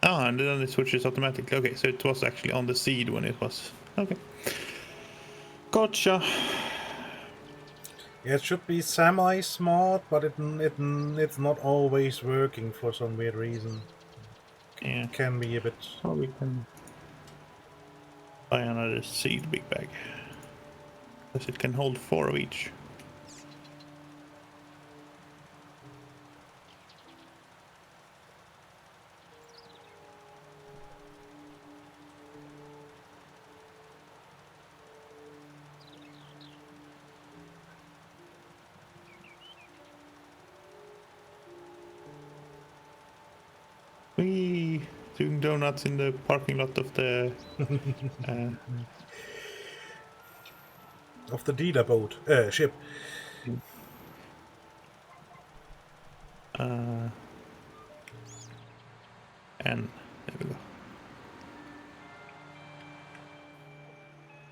Ah, and then it switches automatically. Okay, so it was actually on the seed when it was. Okay. Gotcha. Yeah, it should be semi-smart, but it's not always working for some weird reason. Yeah. Can be a bit. Oh, we can buy another seed big bag. Because it can hold 4 of each. We doing donuts in the parking lot of the Of the Dida boat, ship. and there we go.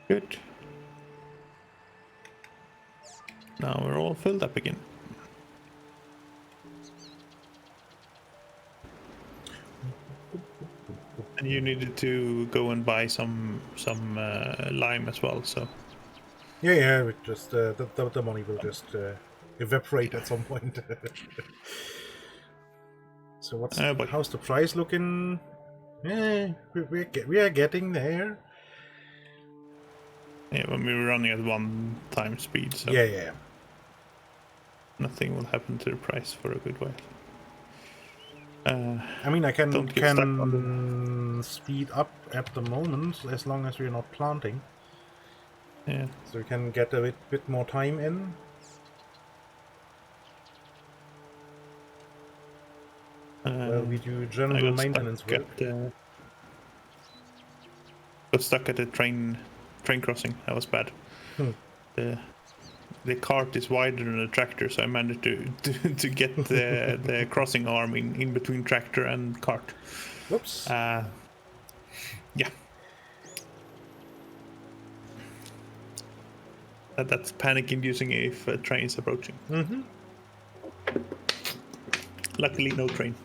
Good. Now we're all filled up again. And you needed to go and buy some lime as well, so. Yeah, it just the money will just evaporate at some point. So how's the price looking? Yeah, we are getting there. Yeah, when we were running at 1 time speed, so. Yeah. Nothing will happen to the price for a good while. I mean, I can speed up at the moment as long as we're not planting. Yeah. So we can get a bit more time in. Well, we do general maintenance work. Got stuck at the train crossing. That was bad. The cart is wider than the tractor, so I managed to get the crossing arm in between tractor and cart. Whoops. Yeah. That's panic-inducing if a train is approaching. Luckily, no train.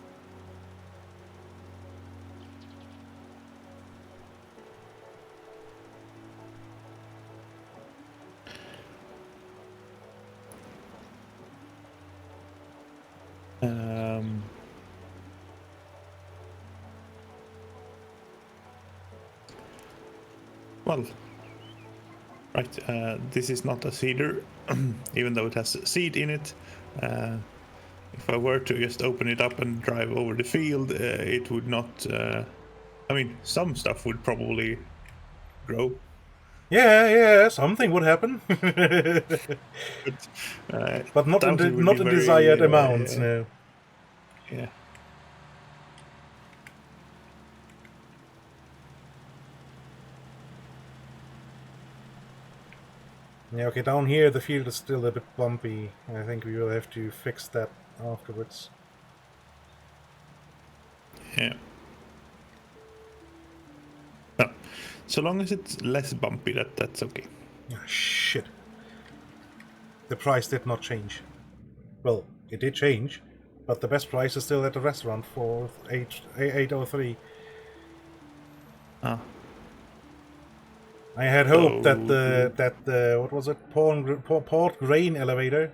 Well, right, this is not a seeder, even though it has seed in it. if I were to just open it up and drive over the field, it would not. I mean, some stuff would probably grow, Yeah, something would happen. but, But not in doubt the, it would not be in very. desired amounts, no. Yeah. Yeah, okay, down here the field is still a bit bumpy. I think we will have to fix that afterwards. Yeah. No. So long as it's less bumpy, that's okay. Ah, shit. The price did not change. Well, it did change, but the best price is still at the restaurant for 803. Ah. I had hoped that So- the what was it, port grain elevator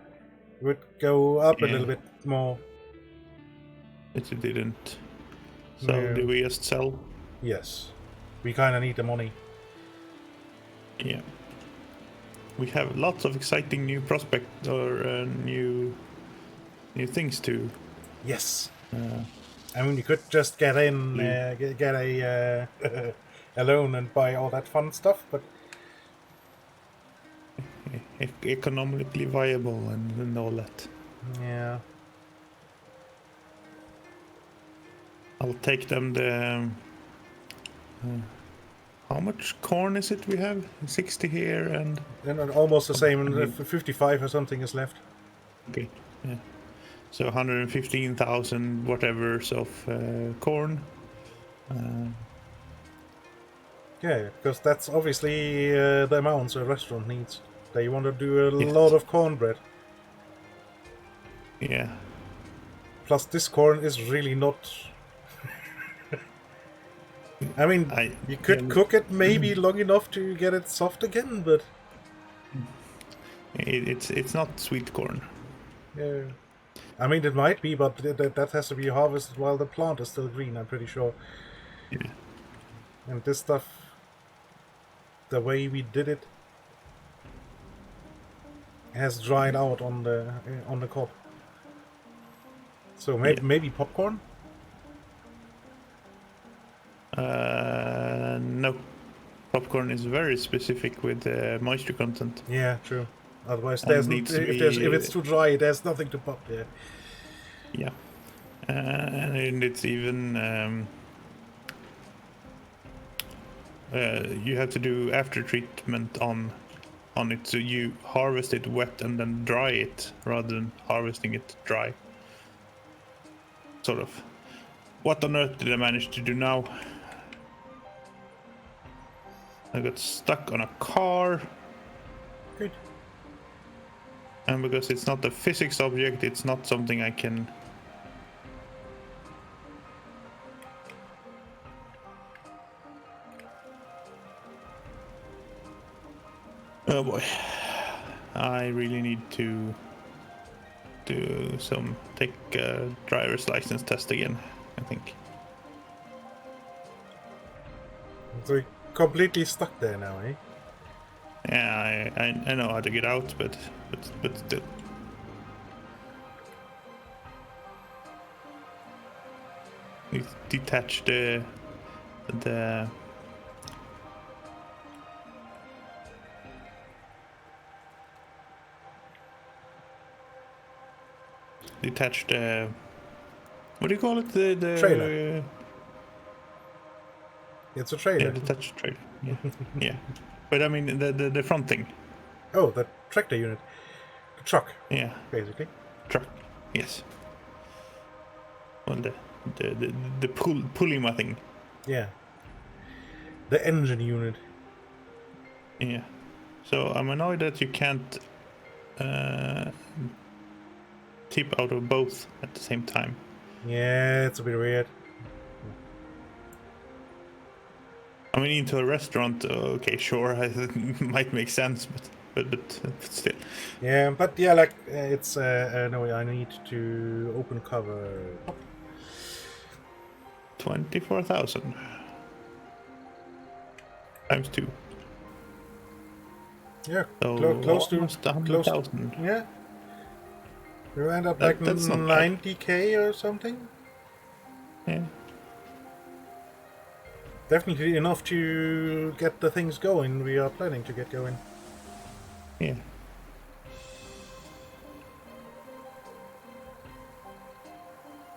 would go up a Yeah. little bit more. It didn't. So No. do we just sell? Yes, we kind of need the money. Yeah. We have lots of exciting new prospects or new things to. Yes. I mean, you could just get in, get a a loan and buy all that fun stuff, but Economically viable and all that. yeah. I'll take them the. How much corn is it we have? 60 here and. And almost the same, 55 or something is left. Okay, yeah. So 115,000 whatever's of corn. Yeah, because that's obviously the amounts a restaurant needs. They want to do a Yes. lot of cornbread. Yeah. Plus, this corn is really not. I mean, you could cook it maybe long enough to get it soft again, but It's not sweet corn. yeah. I mean, it might be, but that has to be harvested while the plant is still green, I'm pretty sure. Yeah. And this stuff, the way we did it, has dried out on the cob. So maybe popcorn? No. Popcorn is very specific with moisture content. Yeah, true. Otherwise, And if needs to be- it's too dry, there's nothing to pop there. Yeah. And it's even you have to do after treatment on it, so you harvest it wet and then dry it rather than harvesting it dry. Sort of. What on earth did I manage to do now? I got stuck on a car, Good. and because it's not a physics object, it's not something I can. Oh boy, I really need to do take a driver's license test again, I think. So we're completely stuck there now, eh? Yeah, I know how to get out, but still. We detach the detach the, what do you call it, the Trailer. It's a yeah, trailer. detached trailer. Yeah. Yeah, but I mean the front thing. Oh, the tractor unit. The truck, Yeah, basically. truck. Yes. Well, the pulley thing. Yeah. The engine unit. Yeah. So I'm annoyed that you can't tip out of both at the same time. Yeah, it's a bit weird. I mean, into a restaurant, okay, sure, it might make sense, but still. Yeah, but yeah, like it's no, I need to open cover. 24,000 times 2. Yeah, So close to almost close. 100,000. Yeah. We end up like that's not 90k or something. Yeah. Definitely enough to get the things going we are planning to get going. Yeah.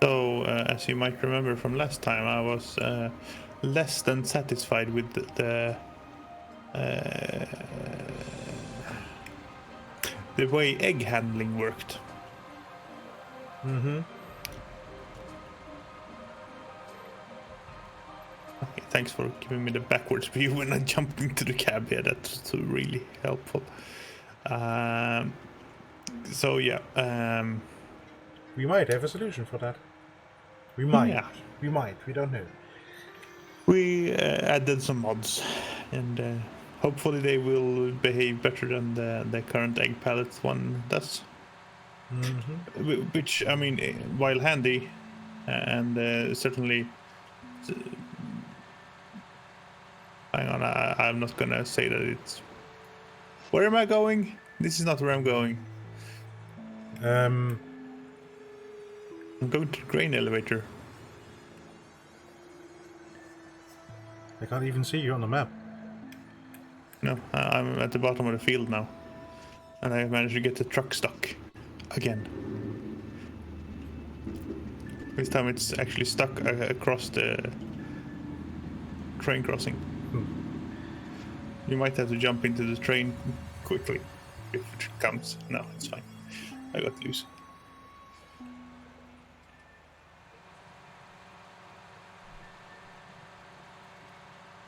So, as you might remember from last time, I was less than satisfied with the way egg handling worked. Mm-hmm. Okay, thanks for giving me the backwards view when I jumped into the cab here. That's really helpful. So yeah. We might have a solution for that. We might. Yeah. We might. We don't know. We added some mods, and hopefully they will behave better than the current egg pallet one does. Mm-hmm. Which, I mean, while handy, and certainly. Hang on, I'm not gonna say that it's. Where am I going? This is not where I'm going. I'm going to the grain elevator. I can't even see you on the map. No, I'm at the bottom of the field now. And I managed to get the truck stuck. Again. This time it's actually stuck across the train crossing. You might have to jump into the train quickly if it comes. No, it's fine. I got loose.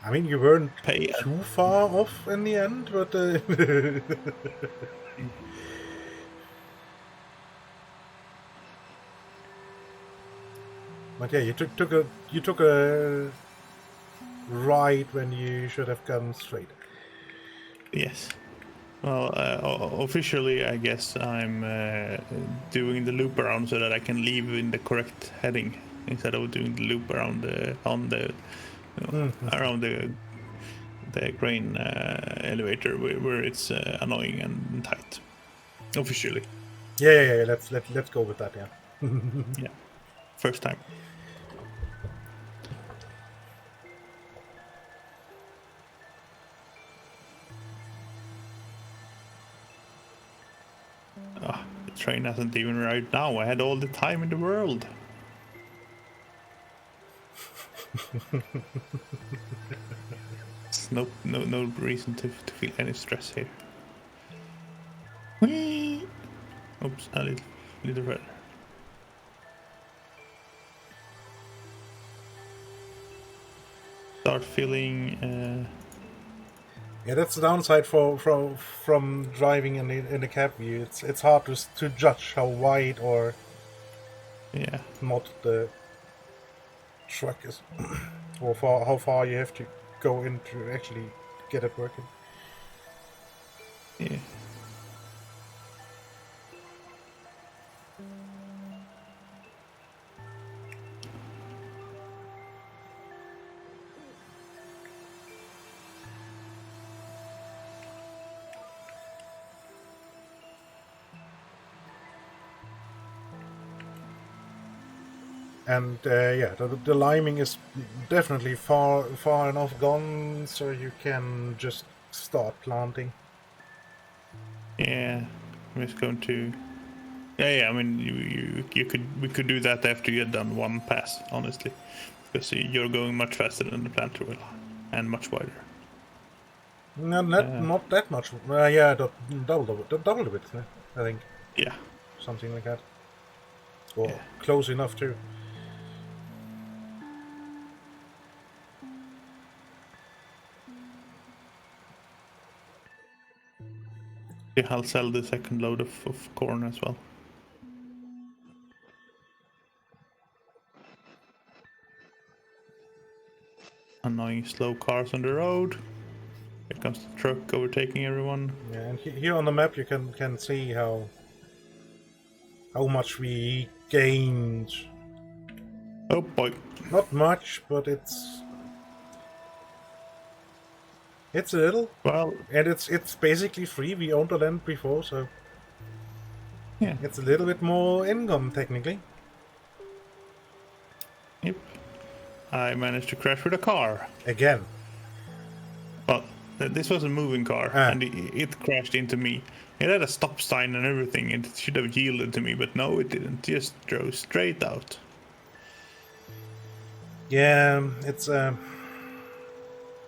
I mean, you weren't Pay too far off in the end, but but yeah, you took a right when you should have gone straight. Yes. Well, officially, I guess I'm doing the loop around so that I can leave in the correct heading instead of doing the loop around around the grain elevator where it's annoying and tight. Officially. Yeah. Let's go with that. Yeah. Yeah. First time. Oh, the train hasn't even arrived now. I had all the time in the world. no reason to feel any stress here. Whee! Oops, a little further. Start feeling. Yeah, that's the downside from driving in the cab view. It's hard to judge how wide or not the truck is, or how far you have to go in to actually get it working. Yeah. And yeah, the liming is definitely far enough gone, so you can just start planting. Yeah, I'm just going to. Yeah. I mean, we could do that after you had done one pass, honestly, because you're going much faster than the planter will, and much wider. No, not that much. Yeah, double a bit, I think. Yeah. Something like that. Or close enough too. Yeah, I'll sell the second load of corn as well. Annoying slow cars on the road. Here comes the truck overtaking everyone. Yeah, and here on the map you can see how much we gained. Oh boy. Not much, but it's a little. Well, and it's basically free. We owned the land before, so Yeah. It's a little bit more income, technically. Yep. I managed to crash with a car. Again. Well, this was a moving car, Ah. and it crashed into me. It had a stop sign and everything. It should have yielded to me, but no, it didn't. Just drove straight out. Yeah, it's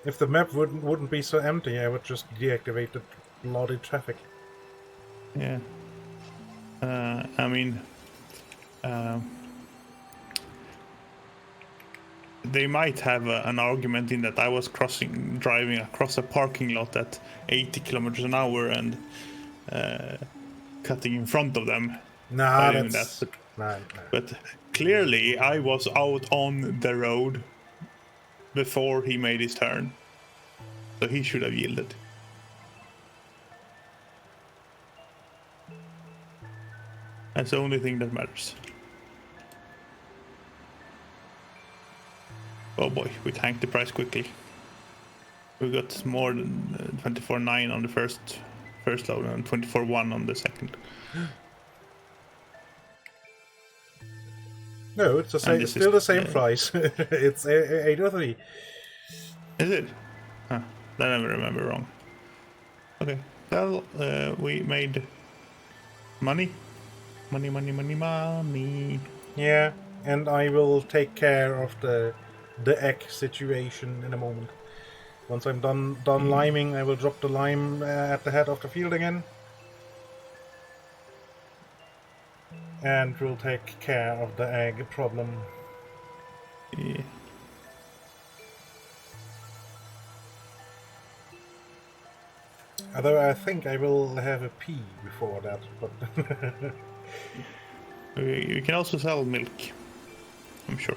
if the map wouldn't be so empty, I would just deactivate the bloody traffic. Yeah. I mean, they might have an argument in that I was driving across a parking lot at 80 kilometers an hour and cutting in front of them. Nah, Doing that's... that. Nah. But clearly, I was out on the road before he made his turn. So he should have yielded. That's the only thing that matters. Oh boy, we tanked the price quickly. We got more than 24.9 on the first load and 24.1 on the second. No, it's the same, still the same price. It's 803. Is it? Huh, that I never remember wrong. Okay, well, we made money. Money. Yeah, and I will take care of the egg situation in a moment. Once I'm done liming, I will drop the lime at the head of the field again. And we'll take care of the egg problem. Yeah. Although I think I will have a pee before that, but... You can also sell milk, I'm sure.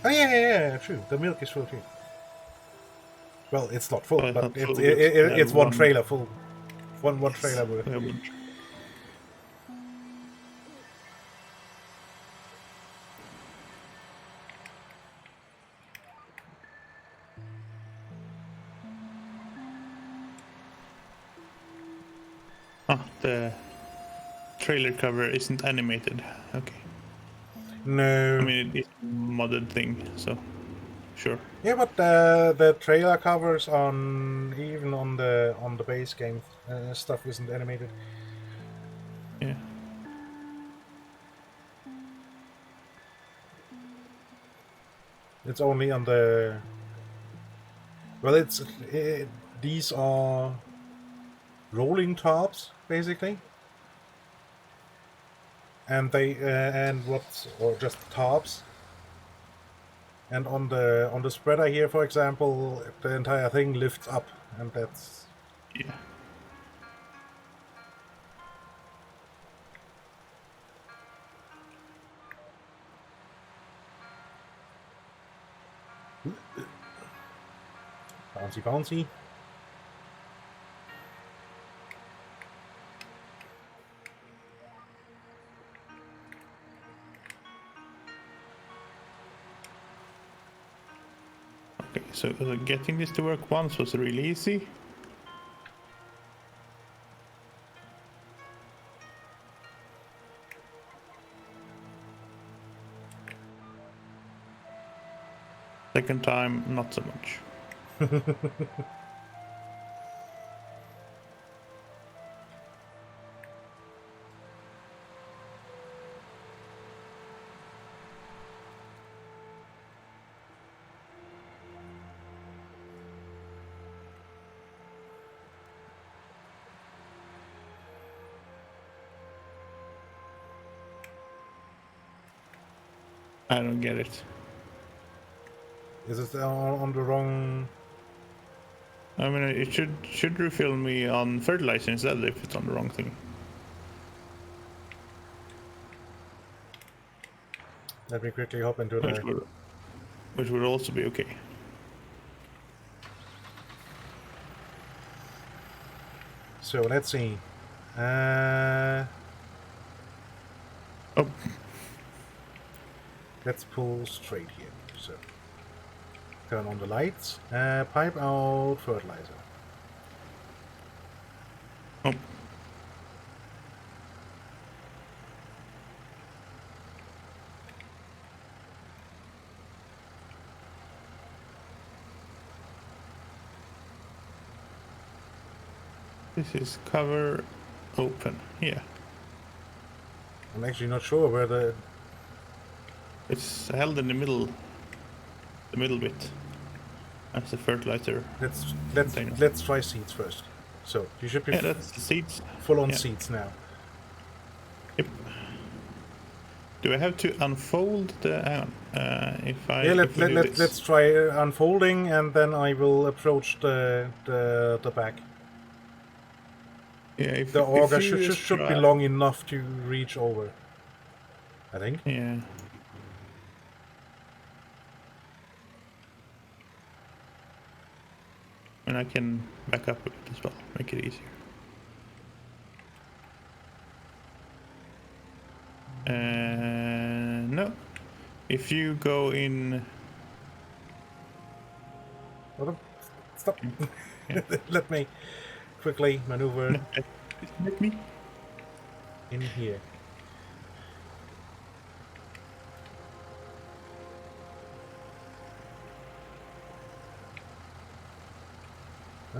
Oh yeah, true. The milk is full too. Well, it's not full, Well, but not full, it's one one trailer full. One trailer worth. Yeah, the trailer cover isn't animated. Okay. No. I mean, it's a modded thing, so sure. Yeah, but the trailer covers even on the base game stuff isn't animated. Yeah. It's only on the... Well, these are rolling tops, basically. And they or just tops. And on the spreader here, for example, the entire thing lifts up, and that's... Yeah. Bouncy. Okay, so getting this to work once was really easy. Second time, not so much. I don't get it. Is it on the wrong... I mean, it should refill me on fertilizer instead if it's on the wrong thing. Let me quickly hop into the... Which would also be okay. So, let's see. Oh. Let's pull straight here. So, turn on the lights. Pipe out fertilizer. Oh. This is cover open. Yeah. I'm actually not sure where the... It's held in the middle bit. That's the fertilizer. Let's try seeds first. So you should be Yeah, that's the seeds. full on Yeah. seeds now. Yep. Do I have to unfold the? If I Yeah, if we do this. let's try unfolding, and then I will approach the back. Yeah, if The auger if you should be try- long enough to reach over, I think. Yeah. And I can back up a bit as well, make it easier. No. If you go in... Hold on. Stop. Yeah. Let me quickly maneuver No, let me. in here.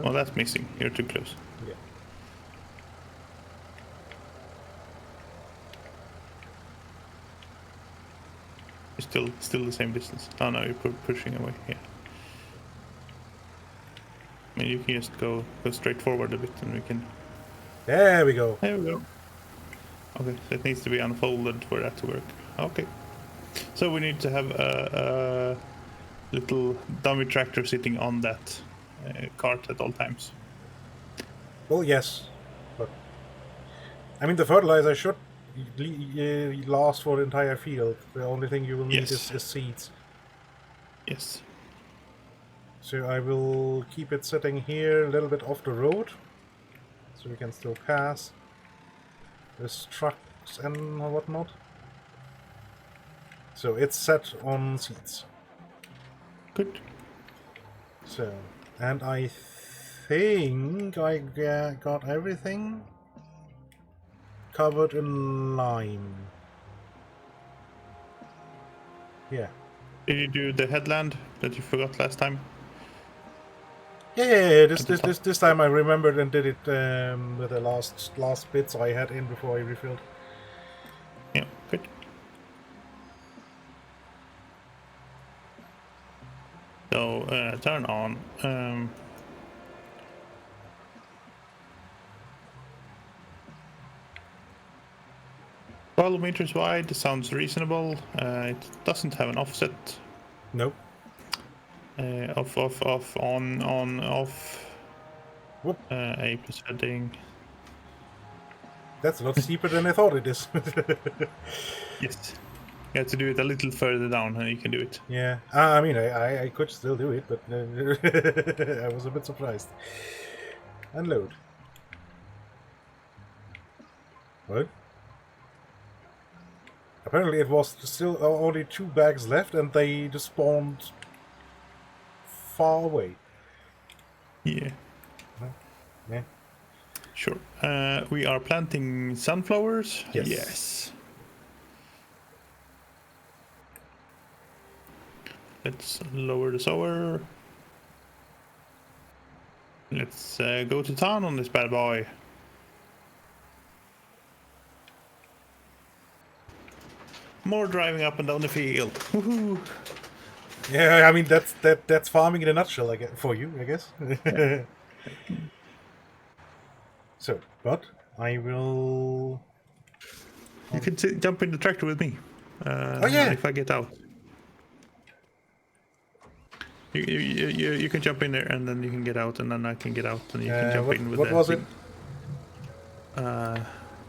Oh, that's missing. You're too close. Yeah. You're still the same distance. Oh no, you're pushing away. Yeah. I mean, you can just go straight forward a bit, and we can. There we go. There we go. Okay, so it needs to be unfolded for that to work. Okay. So we need to have a little dummy tractor sitting on that cart at all times. Well, yes, but I mean the fertilizer should last for the entire field. The only thing you will need Yes. is seeds. Yes. So I will keep it sitting here a little bit off the road, so we can still pass. There's trucks and whatnot. So it's set on seeds. Good. So, and I think I got everything covered in lime. Yeah. Did you do the headland that you forgot last time? Yeah. This time I remembered and did it with the last bits I had in before I refilled. Yeah, good. So turn on. 12 meters wide sounds reasonable. It doesn't have an offset. Nope. Off, on, off. Whoop. A plus heading. That's a lot steeper than I thought it is. Yes. You have to do it a little further down and you can do it. Yeah. I mean, I could still do it, but I was a bit surprised. Unload. What? Apparently it was still only 2 bags left and they just spawned far away. Yeah. Yeah. Sure. We are planting sunflowers. Yes. Yes. Let's lower the sower. Let's go to town on this bad boy. More driving up and down the field. Woohoo! Yeah, I mean that's farming in a nutshell, I guess, for you, I guess. So, but I will. You can jump in the tractor with me. Oh yeah. If I get out. You can jump in there and then you can get out and then I can get out and you can jump in with what the was thing.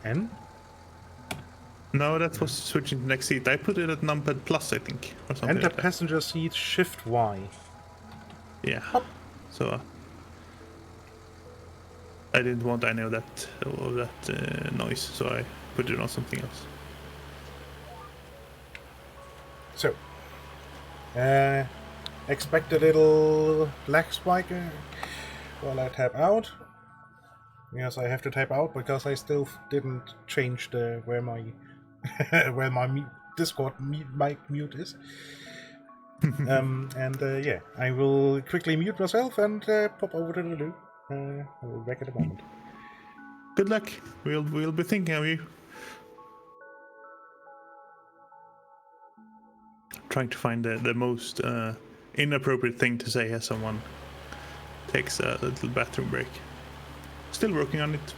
N? No, that was switching to the next seat. I put it at numpad plus, I think, or something Enter like that. passenger seat, shift Y. Yeah. So I didn't want any of that noise, so I put it on something else. So, expect a little lag spike while I tap out. Yes, I have to tap out because I still didn't change where my where my Discord mic mute is. Yeah, I will quickly mute myself and pop over to the loop. I will be back in a moment. good luck. We'll be thinking of you. Trying to find the most inappropriate thing to say as someone takes a little bathroom break. Still working on it.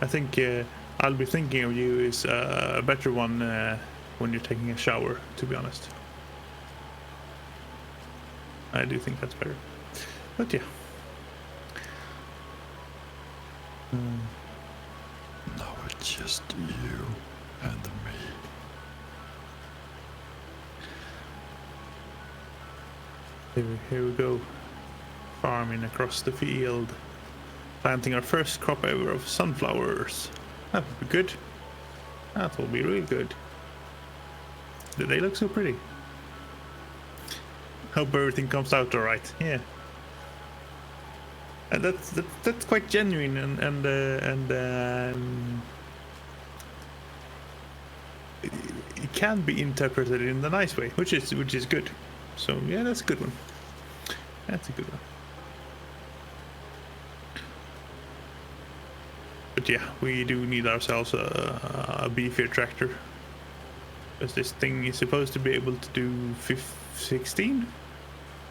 I think I'll be thinking of you is a better one when you're taking a shower, to be honest. I do think that's better. But yeah. Now it's just you and me. Here we go. Farming across the field. Planting our first crop ever of sunflowers. That would be good. That will be really good. They look so pretty. Hope everything comes out alright. Yeah. And that's quite genuine and it can be interpreted in the nice way, which is good. So yeah, that's a good one. That's a good one. But yeah, we do need ourselves a beefier tractor, because this thing is supposed to be able to do 16,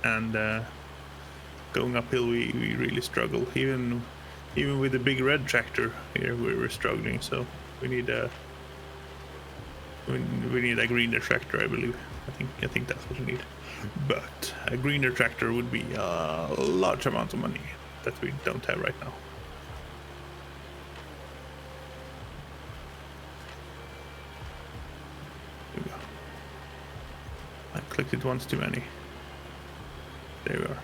and going uphill we really struggle. Even with the big red tractor here, we're struggling. So we need a greener tractor, I believe. I think that's what we need. But a greener tractor would be a large amount of money that we don't have right now. Here we go. I clicked it once too many. There we are.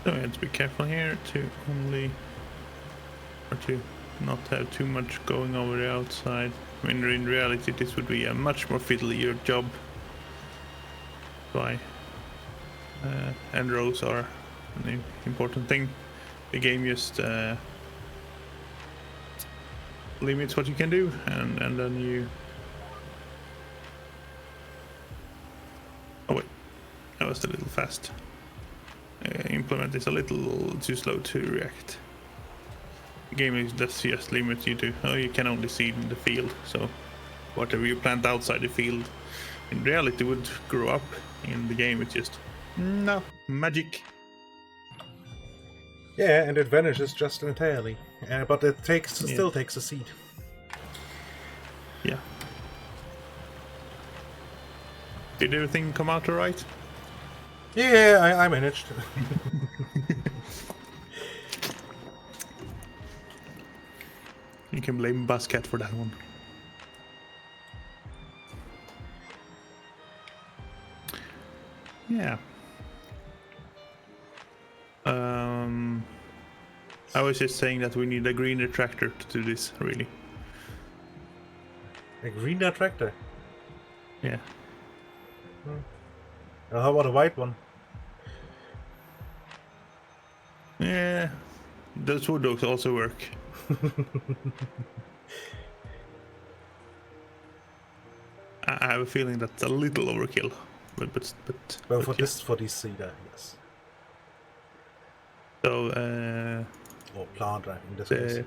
So we have to be careful here to not have too much going over the outside. I mean, in reality, this would be a much more fiddlier job. Why? End rows are an important thing. The game just limits what you can do, and then you. Oh wait, that was a little fast. Implement is a little too slow to react. The game does just limit you to, you can only seed in the field, so whatever you plant outside the field in reality would grow up. In the game it's just no magic. Yeah, and it vanishes just entirely. But it still takes a seed. Yeah. Did everything come out alright? Yeah, I managed. You can blame Buzzcat for that one. Yeah. I was just saying that we need a greener tractor to do this, really. A greener tractor? Yeah. How about a white one? Yeah. Those wood dogs also work. I have a feeling that's a little overkill, but well, for this seeder, yes. So or planter in this case.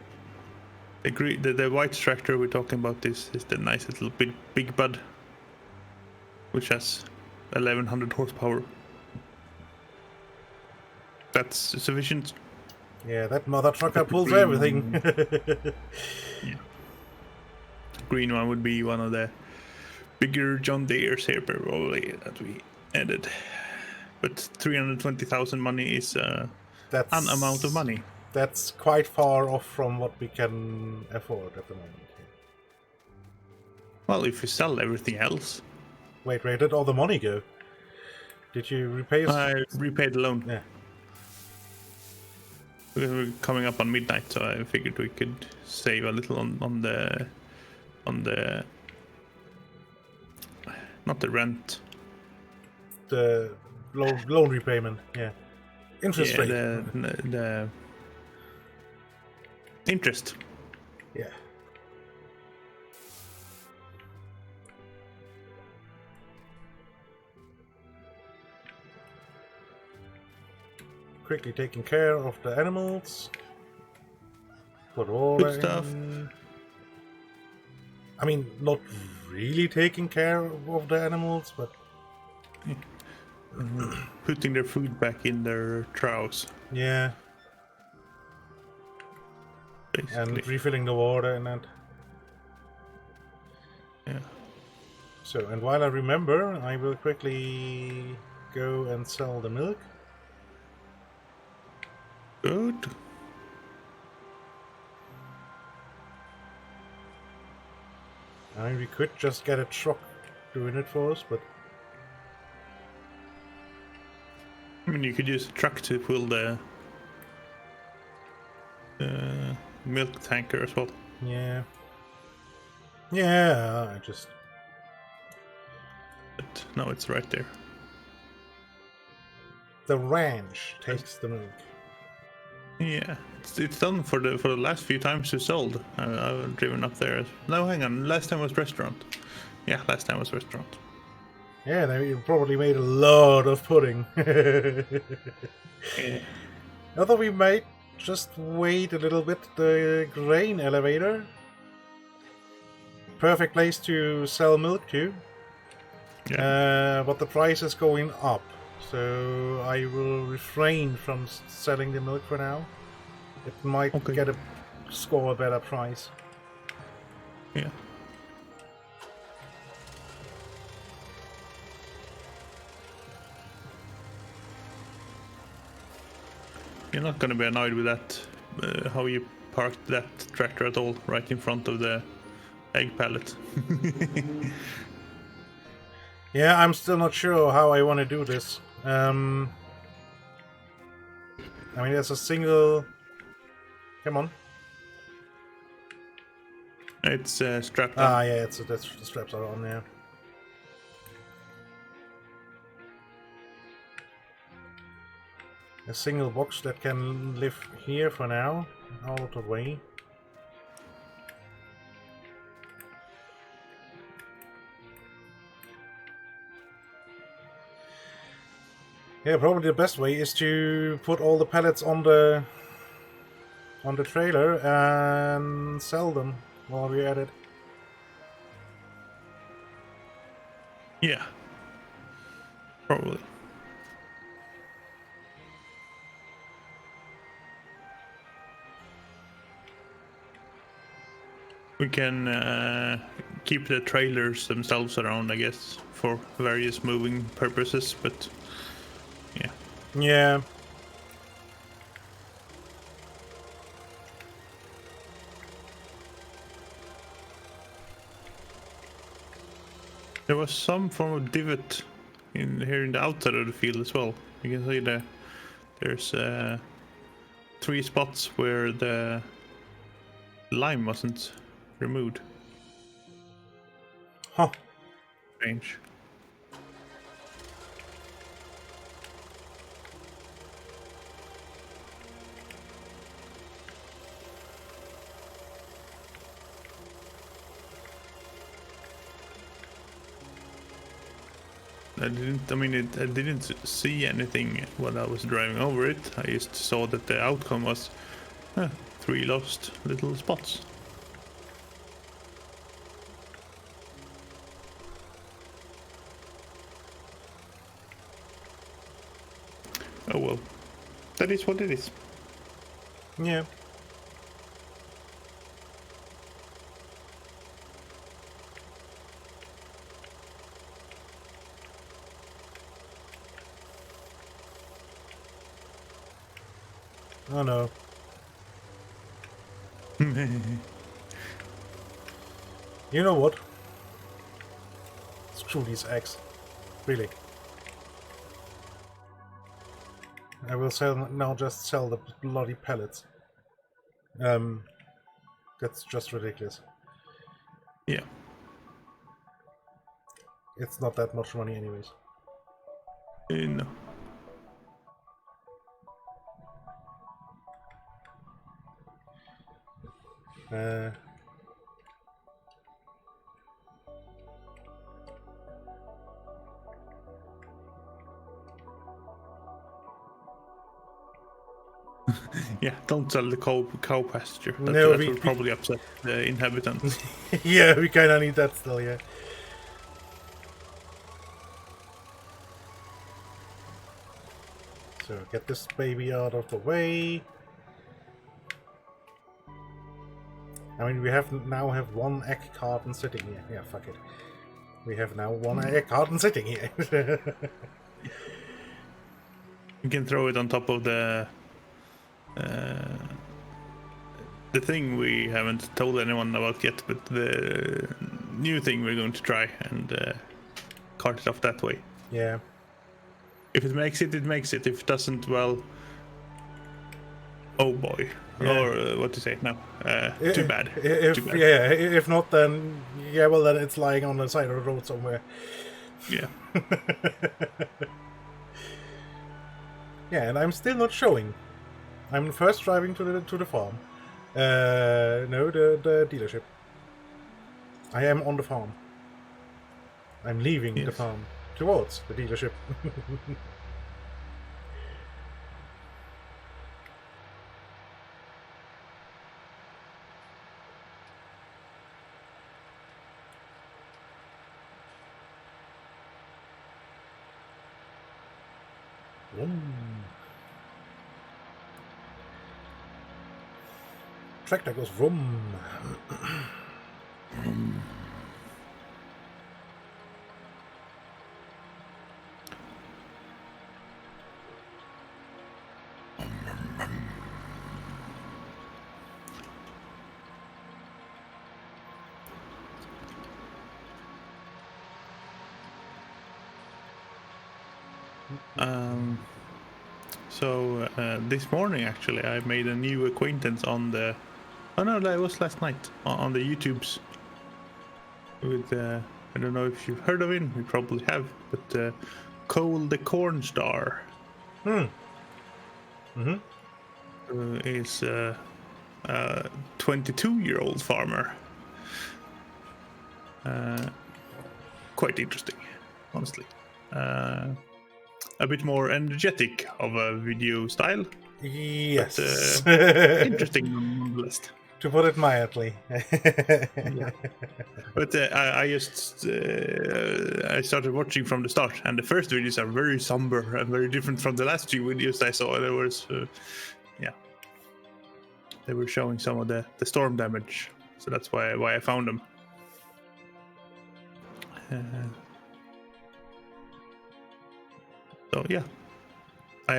The white tractor we're talking about is the nice little big bud, which has 1100 horsepower. That's sufficient. Yeah, that mother trucker pulls everything. Yeah. Green one would be one of the bigger John Deere's here probably that we added. But 320,000 money is that's an amount of money. That's quite far off from what we can afford at the moment. Well, if we sell everything else. Wait, where did all the money go? Did you repay? I repaid the loan. Yeah. Because we're coming up on midnight, so I figured we could save a little on the not the rent. The loan repayment. Yeah. Interest rate. The interest. Yeah. Quickly taking care of the animals. Put water Good stuff. in. I mean, not really taking care of the animals, but Putting their food back in their troughs, yeah, basically. and refilling the water and that. Yeah. So, and while I remember, I will quickly go and sell the milk. Good. I mean, we could just get a truck doing it for us, but I mean, you could use a truck to fill the milk tanker as well. yeah. Yeah, I just... But no, it's right there. The ranch takes the milk. Yeah, it's done for the last few times we sold. I've driven up there. No, hang on. Last time was restaurant. Yeah, last time was restaurant. Yeah, they probably made a lot of pudding. Yeah. Although we might just wait a little bit, the grain elevator. Perfect place to sell milk to. Yeah. But the price is going up. So I will refrain from selling the milk for now. It might score a better price. Yeah. You're not gonna be annoyed with that, how you parked that tractor at all, right in front of the egg pallet. Yeah, I'm still not sure how I want to do this. I mean, there's a single... Come on. It's strapped on. Ah, yeah, the straps are on there. A single box that can live here for now, out of the way. Yeah, probably the best way is to put all the pallets on the trailer and sell them while we're at it. Yeah. Probably. We can keep the trailers themselves around, I guess, for various moving purposes, but yeah. Yeah. There was some form of divot here in the outside of the field as well. You can see there's 3 spots where the lime wasn't removed. Huh. Strange. I didn't see anything while I was driving over it. I just saw that the outcome was 3 lost little spots. Oh well, that is what it is. Yeah. Oh no. You know what? Screw these eggs. Really. I will just sell the bloody pellets. That's just ridiculous. Yeah. It's not that much money anyways. No. Yeah, don't sell the cow pasture. No, that will probably upset the inhabitants. Yeah, we kinda need that still, yeah. So get this baby out of the way. I mean, we now have one egg carton sitting here. Yeah, fuck it. We have now one egg carton sitting here. You can throw it on top of the thing we haven't told anyone about yet, but the new thing we're going to try and cart it off that way. Yeah. If it makes it, it makes it. If it doesn't, well, oh boy. Yeah. Or what to say? No, too bad. Too bad. Yeah, if not, then yeah, well, then it's lying on the side of the road somewhere. Yeah. Yeah, and I'm still not showing. I'm first driving to the farm. No, the dealership. I am on the farm. I'm leaving the farm towards the dealership. Tractor goes vroom. So this morning, actually, I made a new acquaintance on the. Oh no, that was last night on the YouTubes. With I don't know if you've heard of him. You probably have, but Cole the Corn Star. Is a 22-year-old farmer. Quite interesting, honestly. A bit more energetic of a video style. Yes. But, interesting nonetheless. To put it mildly. Yeah. But I just I started watching from the start, and the first videos are very somber and very different from the last few videos I saw. There was, they were showing some of the storm damage, so that's why I found them. So yeah, I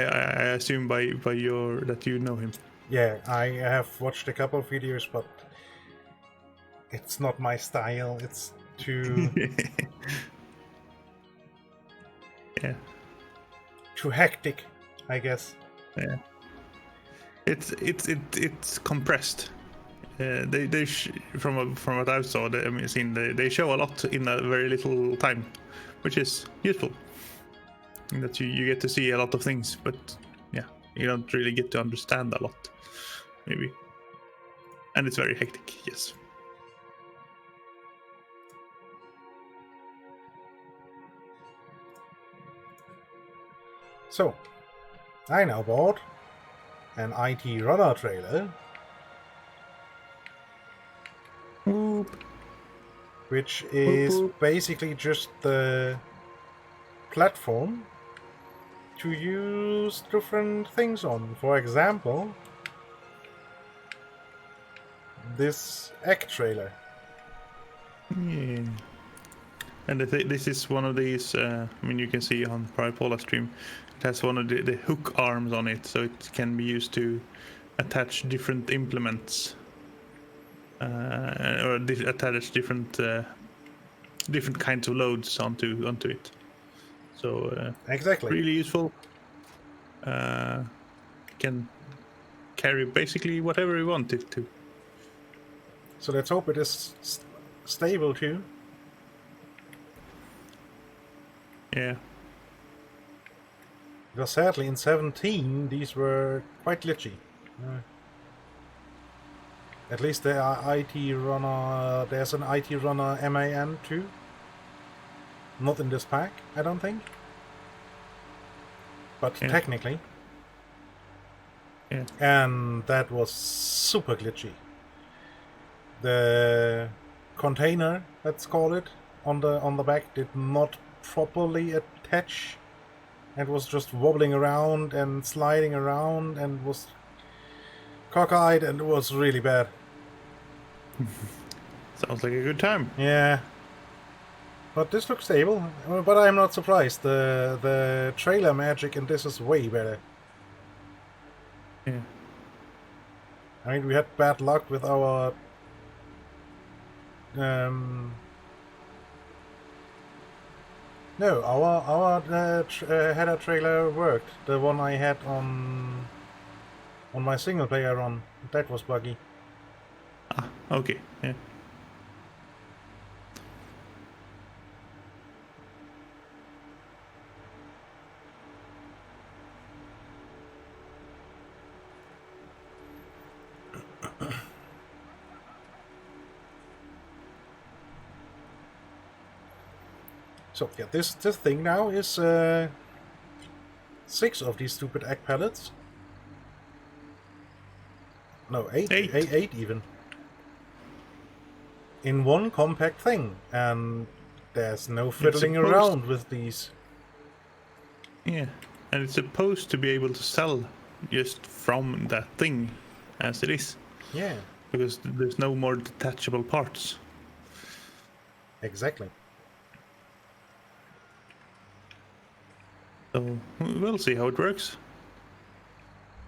assume by your that you know him. Yeah, I have watched a couple of videos, but it's not my style. It's too too hectic, I guess. Yeah, it's compressed. They from what I've saw, they show a lot in a very little time, which is useful. That you get to see a lot of things, but yeah, you don't really get to understand a lot, maybe. And it's very hectic, yes. So, I now bought an IT runner trailer, which is basically just the platform to use different things on. For example, this egg trailer. Yeah. And this is one of these, I mean, you can see on Pripola stream, it has one of the hook arms on it, so it can be used to attach different implements, or attach different kinds of loads onto it. So Exactly. really useful. can carry basically whatever we want it to. So let's hope it is stable too. Yeah. Because sadly in 17 these were quite glitchy. At least there are IT runner. There's an IT runner MAN too. Not in this pack, I don't think. But Yeah. technically. Yeah. And that was super glitchy. The container, let's call it, on the back did not properly attach. It was just wobbling around and sliding around and was cockeyed, and it was really bad. Sounds like a good time. Yeah. But this looks stable. But I'm not surprised. The trailer magic in this is way better. Yeah. I mean, we had bad luck with our no, our header trailer worked. The one I had on my single player run, that was buggy. Ah, okay. Yeah. So yeah, this thing now is 6 of these stupid egg pellets. No, 8. 8 even. In one compact thing, and there's no fiddling around with these. Yeah, and it's supposed to be able to sell just from that thing as it is. Yeah. Because there's no more detachable parts. Exactly. So we'll see how it works.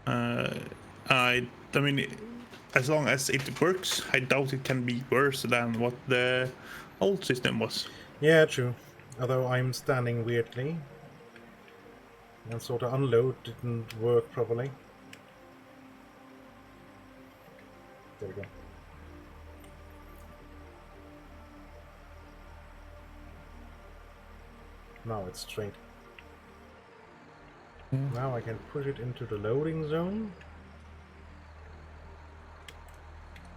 I mean, as long as it works, I doubt it can be worse than what the old system was. Yeah, true. Although I'm standing weirdly. And sort of unload didn't work properly. There we go. Now it's straight. Now I can push it into the loading zone.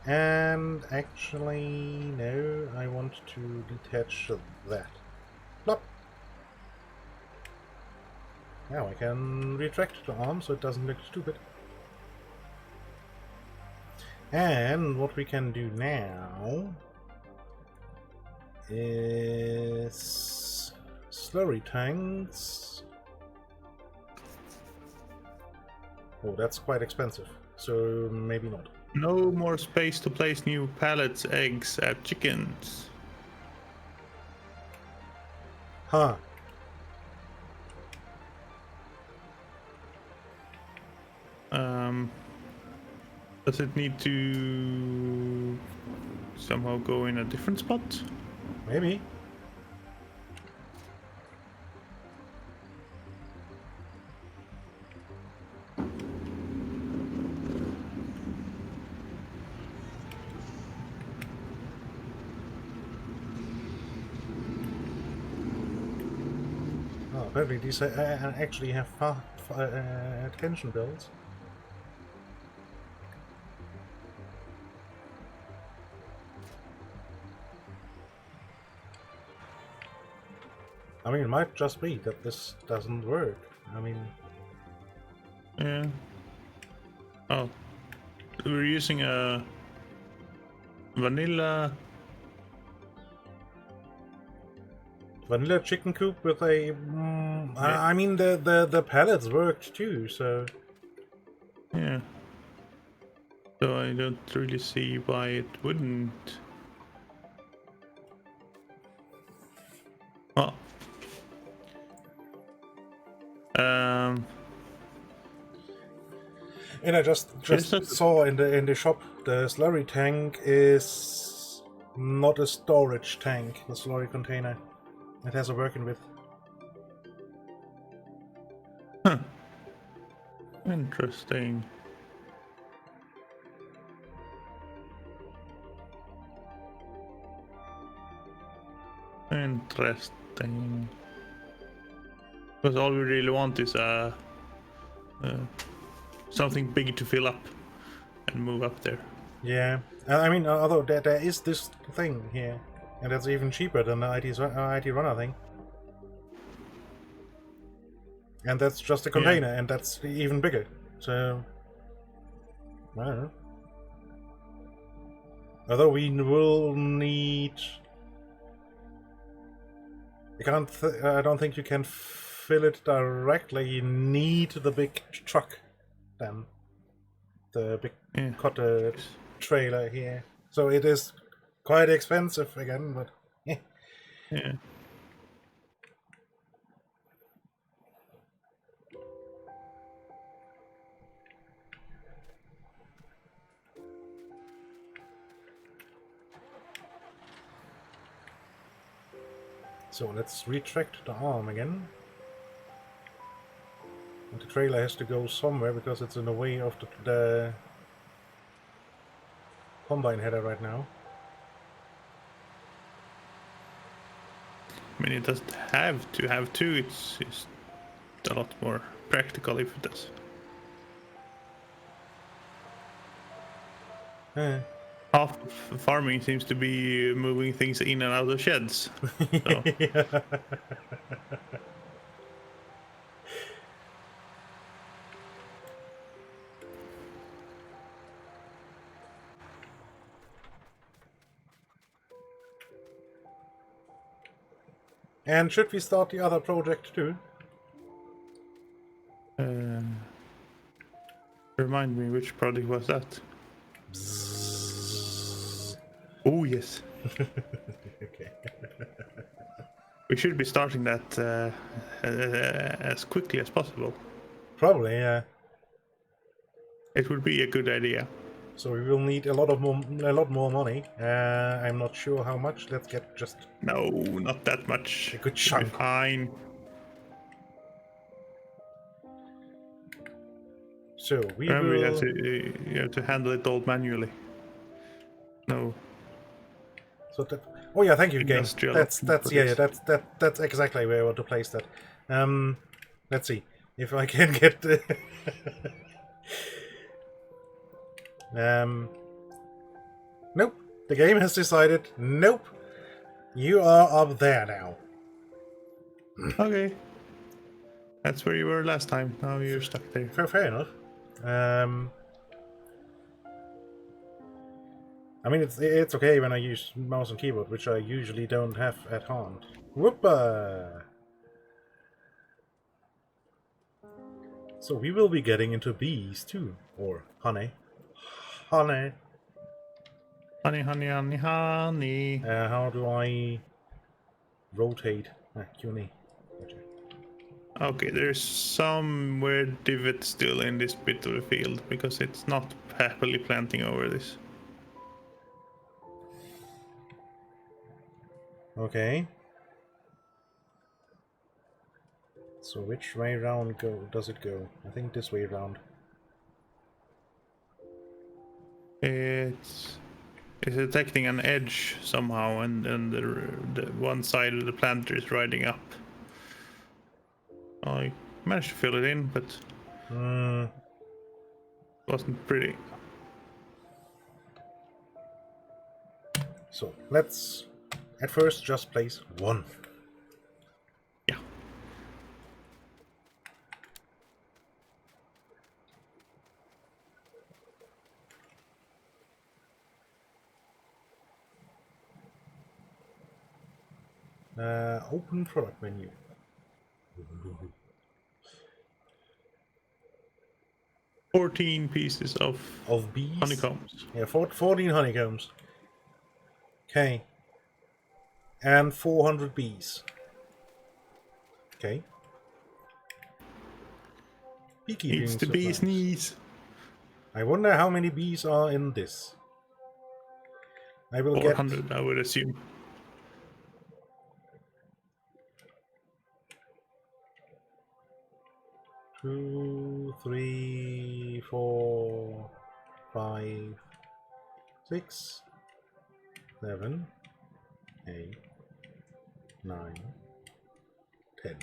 And actually, no, I want to detach that. Plop! Now I can retract the arm so it doesn't look stupid. And what we can do now is slurry tanks. Oh, that's quite expensive, so maybe not. No more space to place new pallets, eggs, chickens. Huh. Does it need to somehow go in a different spot? Maybe. Oh, apparently these actually have tension belts. I mean, it might just be that this doesn't work. I mean... Yeah. Oh. We're using a vanilla chicken coop with a... yeah. I mean, the pellets worked too, so... Yeah. So I don't really see why it wouldn't. Well. And I just saw in the shop the slurry tank is not a storage tank, the slurry container. It has a working width. Huh. Interesting. Interesting. Because all we really want is something big to fill up and move up there. Yeah, I mean, although there is this thing here, and that's even cheaper than the IT runner thing. And that's just a container, and that's even bigger. So, I don't know. Although we will need... I don't think you can fill it directly. You need the big truck, then. The big cutter trailer here. So it is quite expensive again, but Yeah. So let's retract the arm again. And the trailer has to go somewhere because it's in the way of the combine header right now. I mean, it doesn't have to have two. It's a lot more practical if it does. Half of farming seems to be moving things in and out of sheds. So. And should we start the other project too? Remind me, which project was that? Oh yes. Okay. We should be starting that as quickly as possible. Probably, yeah. It would be a good idea. So we will need a lot more money. I'm not sure how much. Let's get just No, not that much. a good Should be chunk. fine. So we Remember, will. you have to handle it all manually. No. So that. Oh yeah, thank you, game. Industrial That's yeah, projects. that's exactly where I want to place that. Let's see if I can get. Nope. The game has decided. Nope. You are up there now. Okay. That's where you were last time. Now you're stuck there. Fair enough. I mean, it's okay when I use mouse and keyboard, which I usually don't have at hand. Whoopa! So we will be getting into bees too, or honey. Honey. Honey, honey, honey, honey. How do I rotate? Q&A. Gotcha. Okay, there's some weird divot still in this bit of the field because it's not happily planting over this. Okay. So which way round does it go? I think this way round. It's detecting an edge somehow, and the one side of the planter is riding up. I managed to fill it in, but wasn't pretty. So let's at first just place one. Yeah. Open product menu. 14 pieces of Bees? honeycombs. Yeah, 14 honeycombs. Okay. And 400 bees. Okay. Beekeeping It's the bee's supplies. knees. I wonder how many bees are in this. I will get 400, I would assume. 2, 3, 4, 5, 6, 7, 8, 9, 10.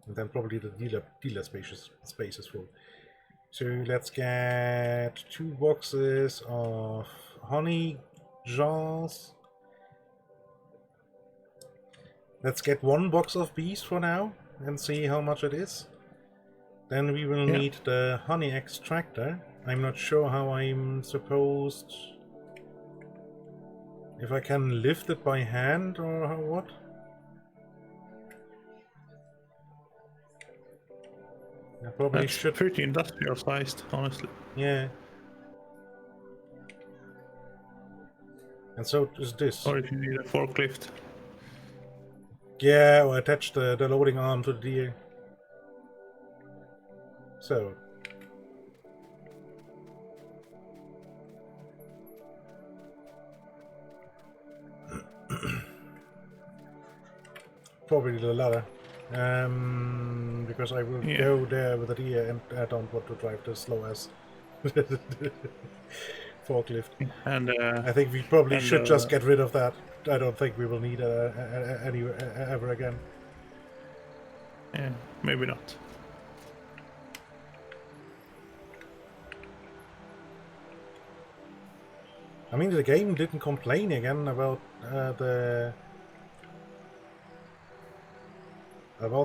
And then probably the dealer space is full. So let's get 2 boxes of honey jars. Let's get 1 box of bees for now and see how much it is. Then we will need the honey extractor. I'm not sure how I'm supposed... if I can lift it by hand or what. I probably should. Pretty industrial sized, honestly. Yeah. And so is this. Or if you need a forklift. Yeah, or attach the loading arm to the deer. So. Probably the latter. Because I will go there with the deer and I don't want to drive the slow ass forklift. And I think we probably should just get rid of that. I don't think we will need any ever again. Yeah, maybe not. I mean, the game didn't complain again about the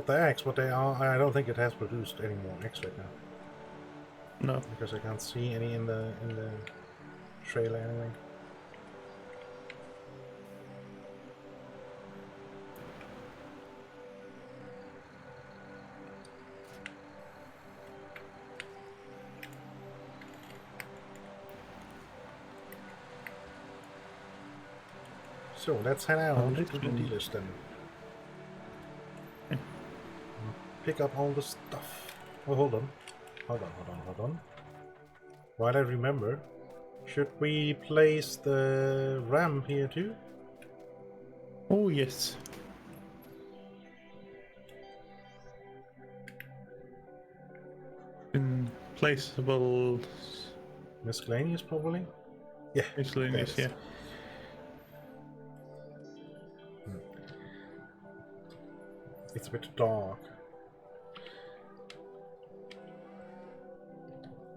eggs, but they are. I don't think it has produced any more eggs right now. No, because I can't see any in the trailer anyway. So let's head out to the dealers then. Pick up all the stuff. Oh, hold on. Hold on. While I remember, should we place the ram here too? Oh, yes. In placeable... Miscellaneous, probably? Yeah. Miscellaneous, yeah. It's a bit dark.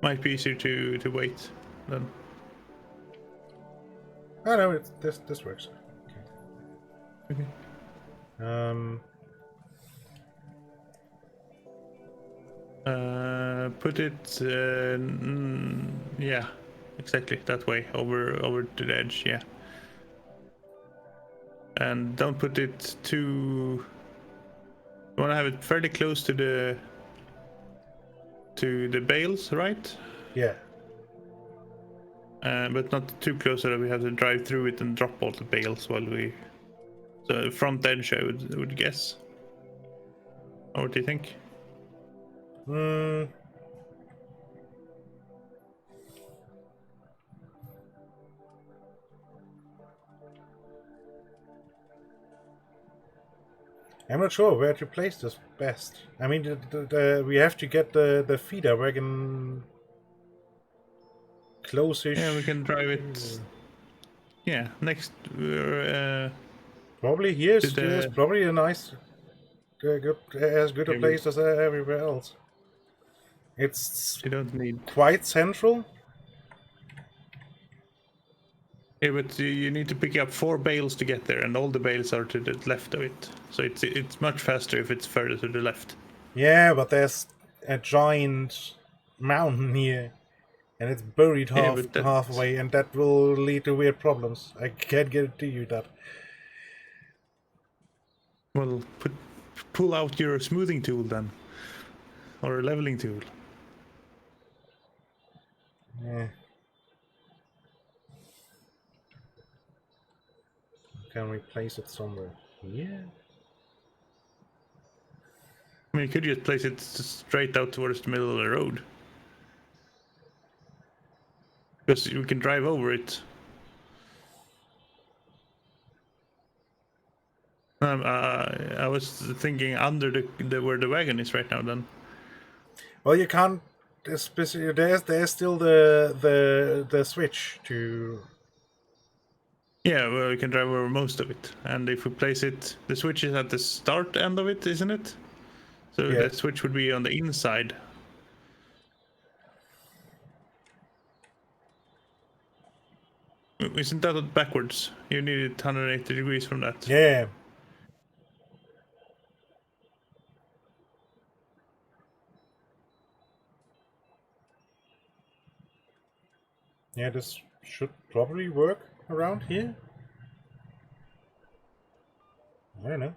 Might be easier to wait then. Oh no, this works. Okay. Put it yeah, exactly that way, over to the edge, yeah. And don't put it too... You want to have it fairly close to the bales, right? Yeah. But not too close so that we have to drive through it and drop all the bales while we... So front edge, I would guess. Or what do you think? I'm not sure where to place this best. I mean, we have to get the feeder wagon close-ish. Yeah, we can drive it. Yeah, next. Probably here's probably a nice, as good a place as everywhere else. It's you don't need quite central. Yeah, but you need to pick up 4 bales to get there, and all the bales are to the left of it. So it's much faster if it's further to the left. Yeah, but there's a giant mountain here, and it's buried halfway, and that will lead to weird problems. I can't guarantee you that. Well, pull out your smoothing tool then, or a leveling tool. Yeah. Can we place it somewhere here? I mean, you could just place it straight out towards the middle of the road. Because we can drive over it. I was thinking under the where the wagon is right now then. Well, you can't. There's still the switch to. Yeah, well, we can drive over most of it, and if we place it, the switch is at the start end of it, isn't it? So Yeah. the switch would be on the inside. Isn't that backwards? You need it 180 degrees from that. Yeah. Yeah, this should probably work around here. I don't know.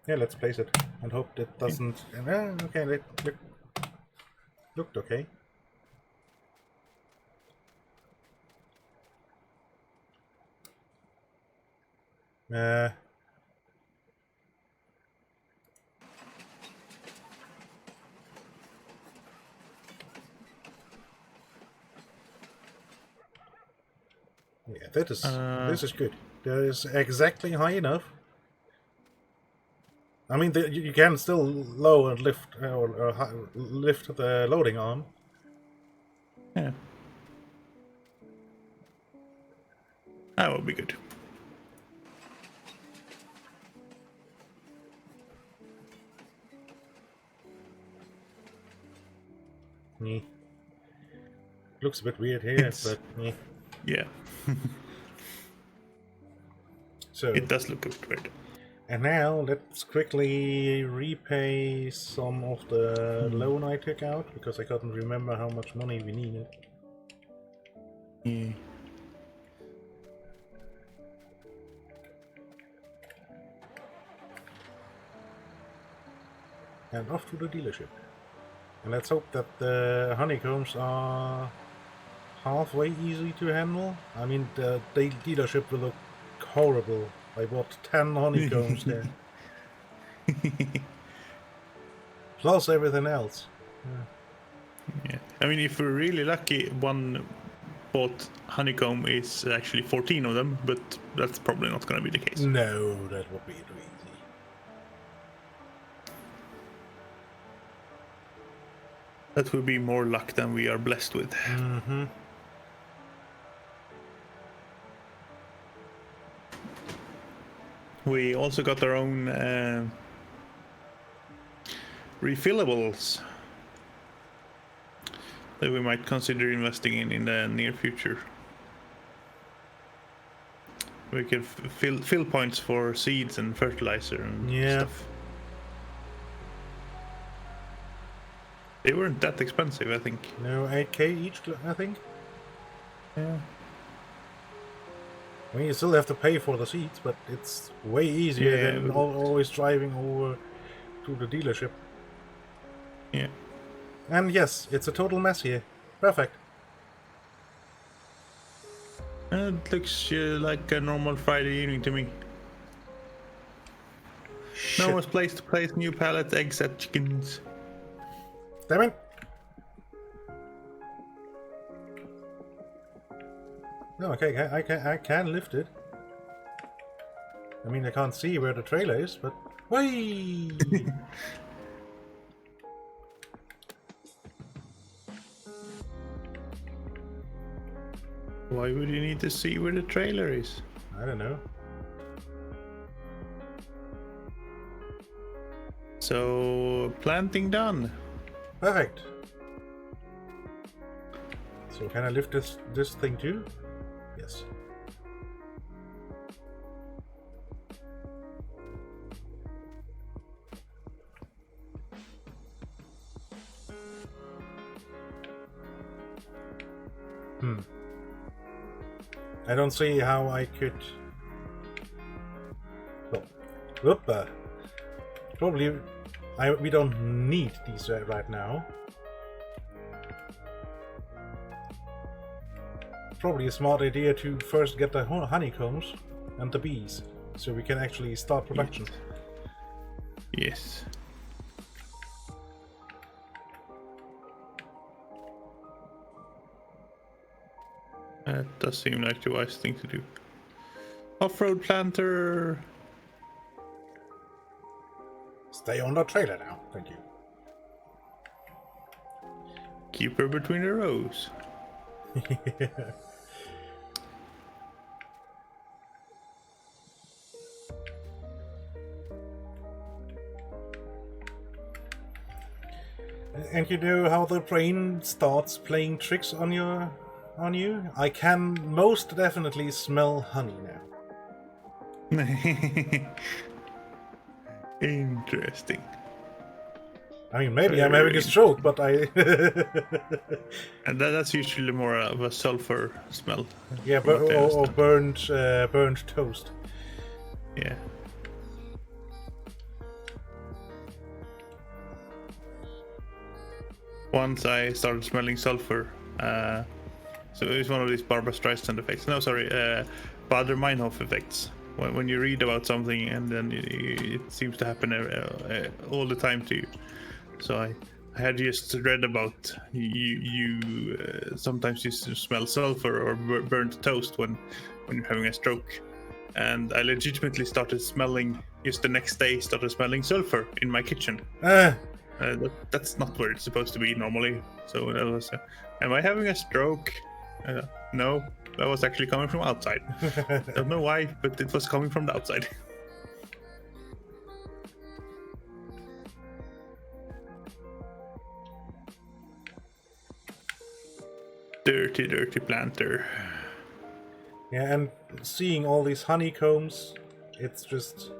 Yeah, let's place it and hope that doesn't. Okay, looked okay. Yeah, this is good. That is exactly high enough. I mean, you can still lower and lift lift the loading arm. Yeah. That would be good. Yeah. Looks a bit weird here, but yeah. Yeah. So it does look weird. And now let's quickly repay some of the loan I took out because I couldn't remember how much money we needed. Yeah. And off to the dealership. And let's hope that the honeycombs are halfway easy to handle. I mean, the dealership will look horrible. I bought 10 honeycombs there. Plus everything else. Yeah. I mean, if we're really lucky, one bought honeycomb is actually 14 of them, but that's probably not going to be the case. No, that would be too easy. That would be more luck than we are blessed with. Mm-hmm. We also got our own refillables that we might consider investing in the near future. We can fill points for seeds and fertilizer and stuff. They weren't that expensive, I think. No, 8k each, I think. Yeah. I mean, you still have to pay for the seats, but it's way easier than always driving over to the dealership. Yeah. And yes, it's a total mess here. Perfect. It looks like a normal Friday evening to me. Shit. No one's place to place new pallets, eggs, and chickens. Damn it. No, okay, I can lift it. I mean, I can't see where the trailer is, but... Whee! Why would you need to see where the trailer is? I don't know. So, planting done. Perfect. So can I lift this thing too? Yes. I don't see how I could... Well, whoop, probably we don't need these right now. Probably a smart idea to first get the honeycombs and the bees, so we can actually start production. Yes. That does seem like the wise thing to do. Off-road planter. Stay on the trailer now, thank you. Keep her between the rows. And you know how the brain starts playing tricks on you? I can most definitely smell honey now. Interesting. I mean, maybe I'm having a stroke, but I... And that's usually more of a sulfur smell. Yeah, from what I or understand. burnt toast. Yeah. Once I started smelling sulfur, so it's one of these Barbra Streisand effects. No, sorry, Bader Meinhof effects. When you read about something and then it seems to happen all the time to you. So I had just read about you sometimes you smell sulfur or burnt toast when you're having a stroke, and I legitimately started smelling. Just the next day, started smelling sulfur in my kitchen. That's not where it's supposed to be normally. So that was, am I having a stroke? No, that was actually coming from outside. Don't know why, but it was coming from the outside. Dirty planter. Yeah, and seeing all these honeycombs, it's just...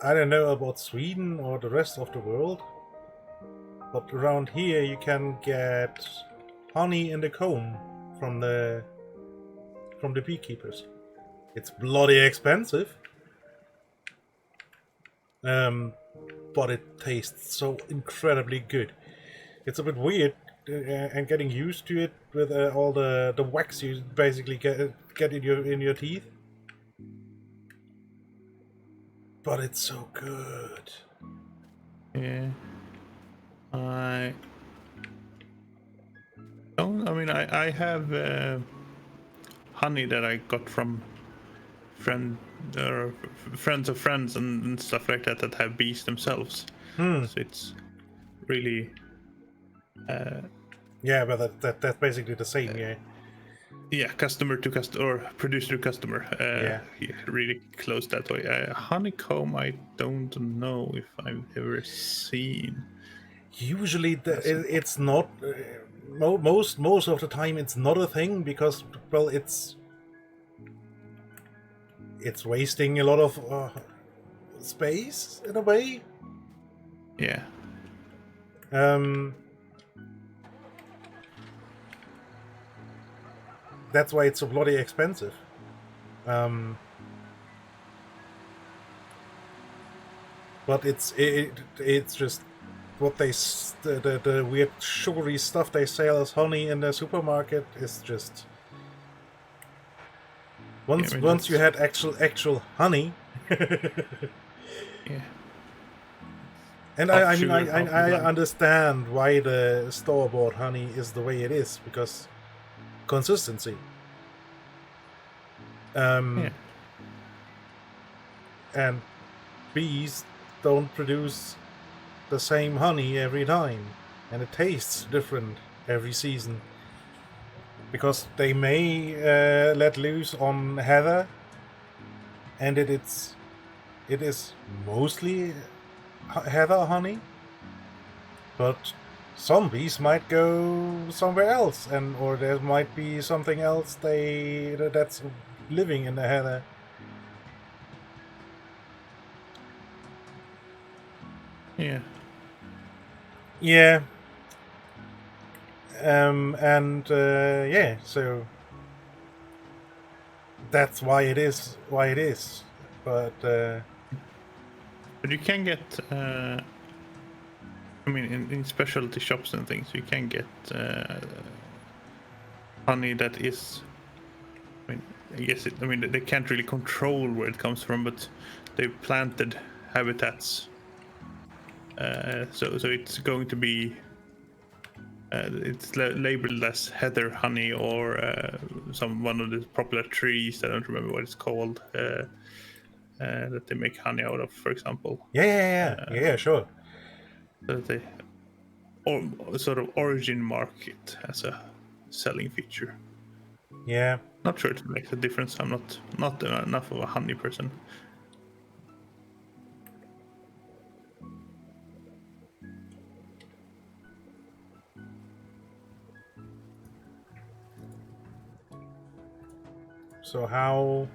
I don't know about Sweden or the rest of the world, but around here you can get honey in the comb from the beekeepers. It's bloody expensive, but it tastes so incredibly good. It's a bit weird and getting used to it with all the wax you basically get in your teeth. But it's so good. Yeah. I have honey that I got from friends of friends and stuff like that have bees themselves. So it's really yeah, but that's basically the same, yeah. Yeah, customer to customer or producer to customer. Yeah. Really close that way. Honeycomb, I don't know if I've ever seen. Usually, it's not. Most of the time, it's not a thing because, well, it's wasting a lot of space in a way. Yeah. That's why it's so bloody expensive. But it's just what the weird sugary stuff they sell as honey in the supermarket is just once you had actual honey. Yeah. And I understand why the store-bought honey is the way it is, because consistency. And bees don't produce the same honey every time, and it tastes different every season, because they may let loose on heather, and it is mostly heather honey, but some bees might go somewhere else, or there might be something else that's living in the heather. Yeah. Yeah. Yeah, so that's why it is but you can get in specialty shops and things you can get honey that is, I guess they can't really control where it comes from, but they've planted habitats, so it's going to be it's labeled as heather honey or one of the popular trees. I don't remember what it's called, that they make honey out of, for example. yeah, sure. So or sort of origin market as a selling feature. Yeah. Not sure it makes a difference. I'm not enough of a honey person. So how?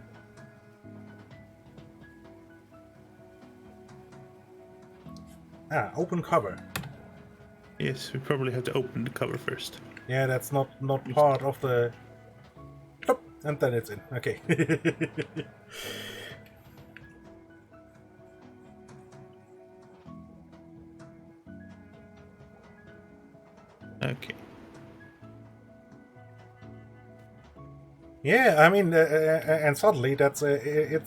Open cover. Yes, we probably have to open the cover first. Yeah, that's not part of the. Plop, and then it's in. Okay. Okay. Yeah, I mean, and suddenly it's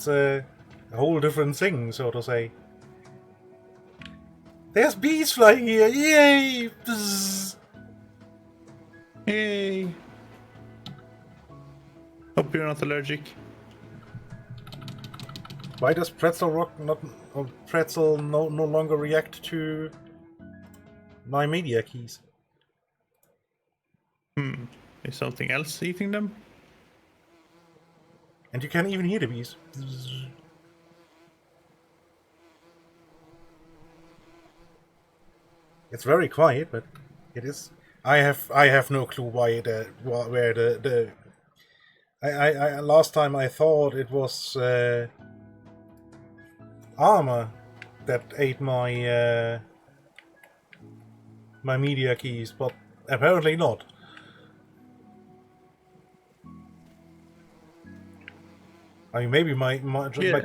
a whole different thing, so to say. There's bees flying here! Yay! Bzz. Yay! Hope you're not allergic. Why does Pretzel Rock not, or Pretzel no longer react to my media keys? Is something else eating them? And you can't even hear the bees. Bzz. It's very quiet, but it is. I have no clue why where the I last time I thought it was armor that ate my my media keys, but apparently not. I mean, maybe my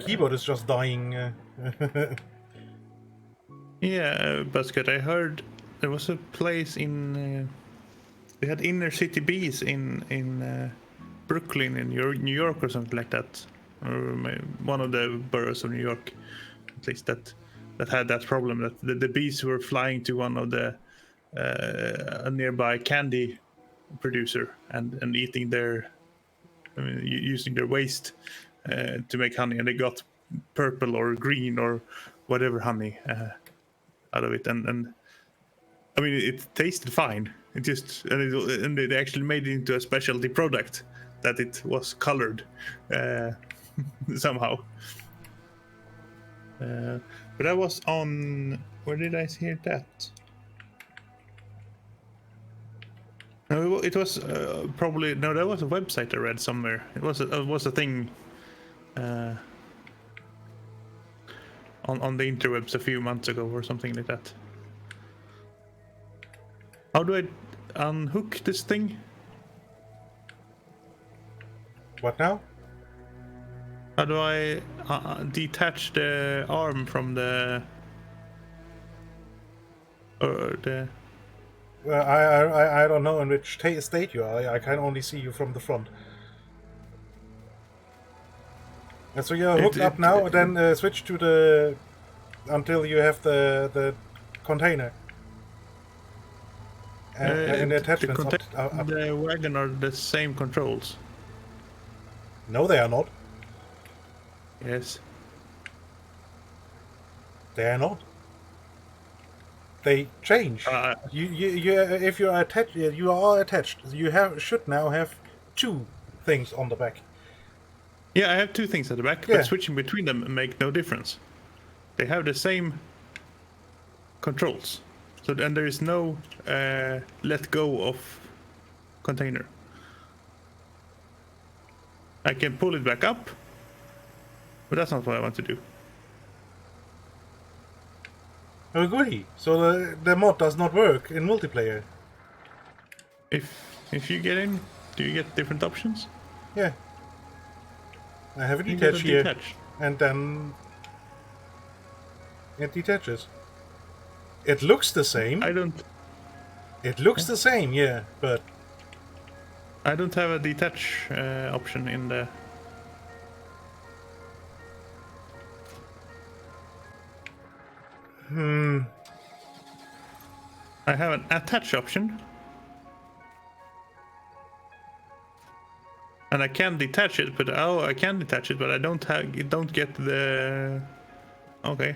keyboard is just dying. Yeah, Basket, I heard there was a place in... they had inner city bees in Brooklyn in New York or something like that. Or one of the boroughs of New York, at least, that had that problem, that the bees were flying to one of the a nearby candy producer and eating their... using their waste to make honey, and they got purple or green or whatever honey out of it, and I mean it tasted fine. It just and they actually made it into a specialty product that it was colored somehow. But I was on... where did I hear that? No, it was probably... no, that was a website I read somewhere. It was a thing on the interwebs a few months ago or something like that. How do I unhook this thing? What now? How do I detach the arm from the... or the... Well, I don't know in which state you are. I can only see you from the front. And so you're hooked up now. Then switch to the until you have the container. And the attachments up. The wagon are the same controls. No, they are not. Yes. They are not. They change. If you are attached, you are attached. You should now have two things on the back. Yeah, I have two things at the back, but switching between them make no difference. They have the same controls. So then there is no let go of container. I can pull it back up, but that's not what I want to do. Oh, goody. So the mod does not work in multiplayer. If you get in, do you get different options? Yeah. I have a detach here, and then it detaches. It looks the same. I don't. It looks the same, yeah, but I don't have a detach option in the... I have an attach option. And I can detach it, but I can detach it, but I don't get the... Okay.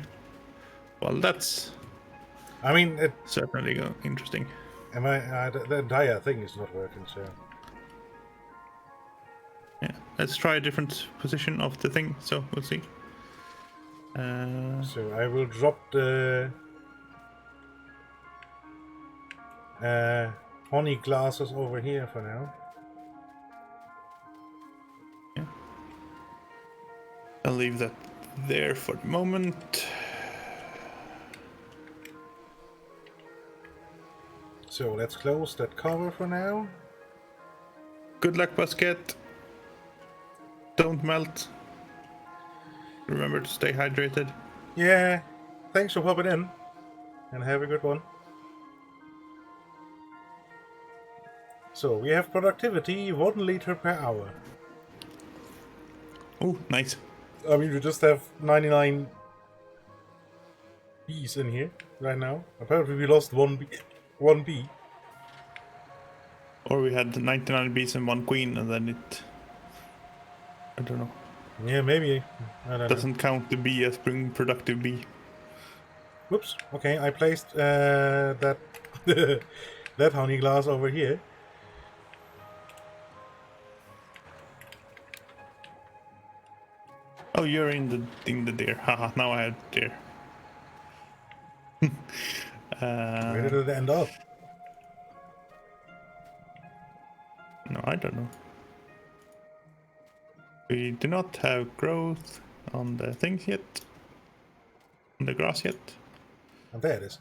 Well, that's I mean, certainly interesting. the entire thing is not working, so... Yeah, let's try a different position of the thing, so we'll see. So I will drop the honey glasses over here for now. Yeah. I'll leave that there for the moment. So let's close that cover for now. Good luck, Basket. Don't melt. Remember to stay hydrated. Yeah, thanks for popping in, and have a good one. So we have productivity 1 liter per hour. Oh, nice. I mean, we just have 99 bees in here right now. Apparently we lost one bee. Or we had 99 bees and 1 queen, and then it... I don't know. Yeah, maybe. I don't know. Doesn't count the bee as being productive bee. Whoops. Okay, I placed that that honey glass over here. Oh, you're in the deer. Haha, now I have deer. Where did it end up? No, I don't know. We do not have growth on the things yet. On the grass yet. And there it is.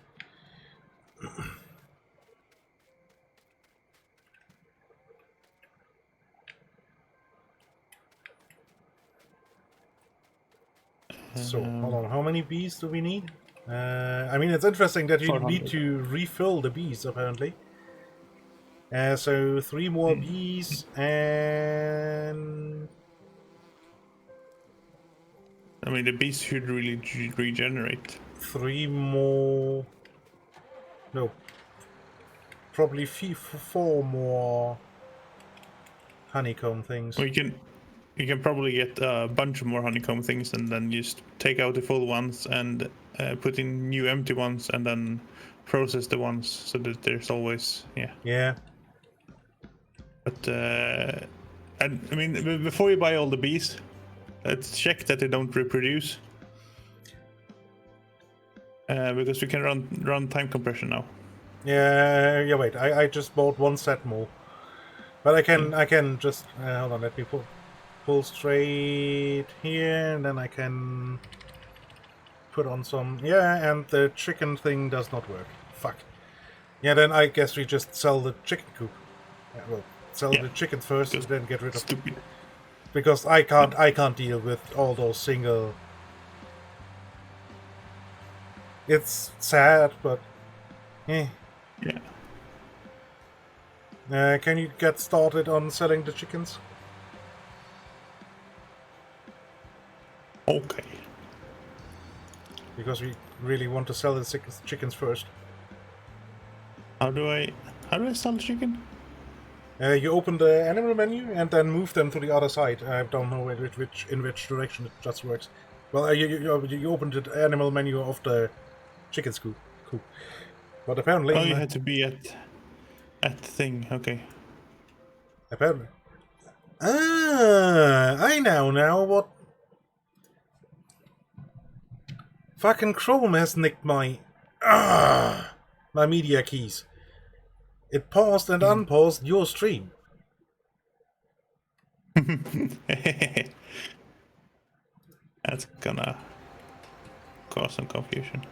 So, hold on, how many bees do we need? I mean, it's interesting that you 400. need to refill the bees, apparently. So, 3 more bees, and... I mean, the bees should really regenerate. 3 more... No. Probably 4 more honeycomb things. Well, you can probably get a bunch of more honeycomb things and then just take out the full ones and put in new empty ones and then process the ones so that there's always, yeah. Yeah. But, and, I mean, before you buy all the bees, let's check that they don't reproduce. Because we can run time compression now. Yeah, wait, I just bought 1 set more. But I can just, hold on, let me pull straight here, and then I can put on some, yeah, and the chicken thing does not work. Fuck. Yeah, then I guess we just sell the chicken coop. Well, sell the chickens first, and then get rid of... Stupid. Because I can't deal with all those single... It's sad, but... Eh. Yeah. Can you get started on selling the chickens? Okay. Because we really want to sell the chickens first. How do I sell chicken? You open the animal menu and then move them to the other side. I don't know in which direction it just works. Well, you opened the animal menu of the chicken coop. But apparently... Oh, you had to be at the thing, okay. Apparently... I know what... Fucking Chrome has nicked my media keys. It paused and unpaused your stream. That's gonna cause some confusion.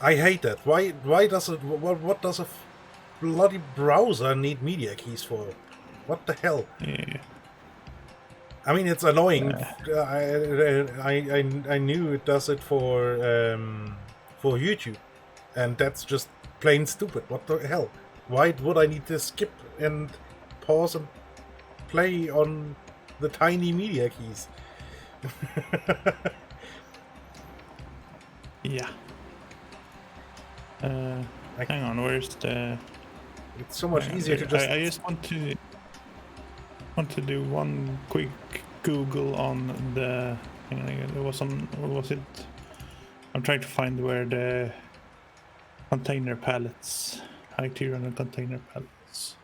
I hate that. Why does it... What does a bloody browser need media keys for? What the hell? Yeah. I mean, it's annoying. I knew it does it for YouTube, and that's just plain stupid. What the hell? Why would I need to skip and pause and play on the tiny media keys? Yeah. Hang on, where's the... It's so much easier to just... I just want to do one quick Google on the... Hang on, it was on... What was it? I'm trying to find where the container pallets, high tier on the container pallets.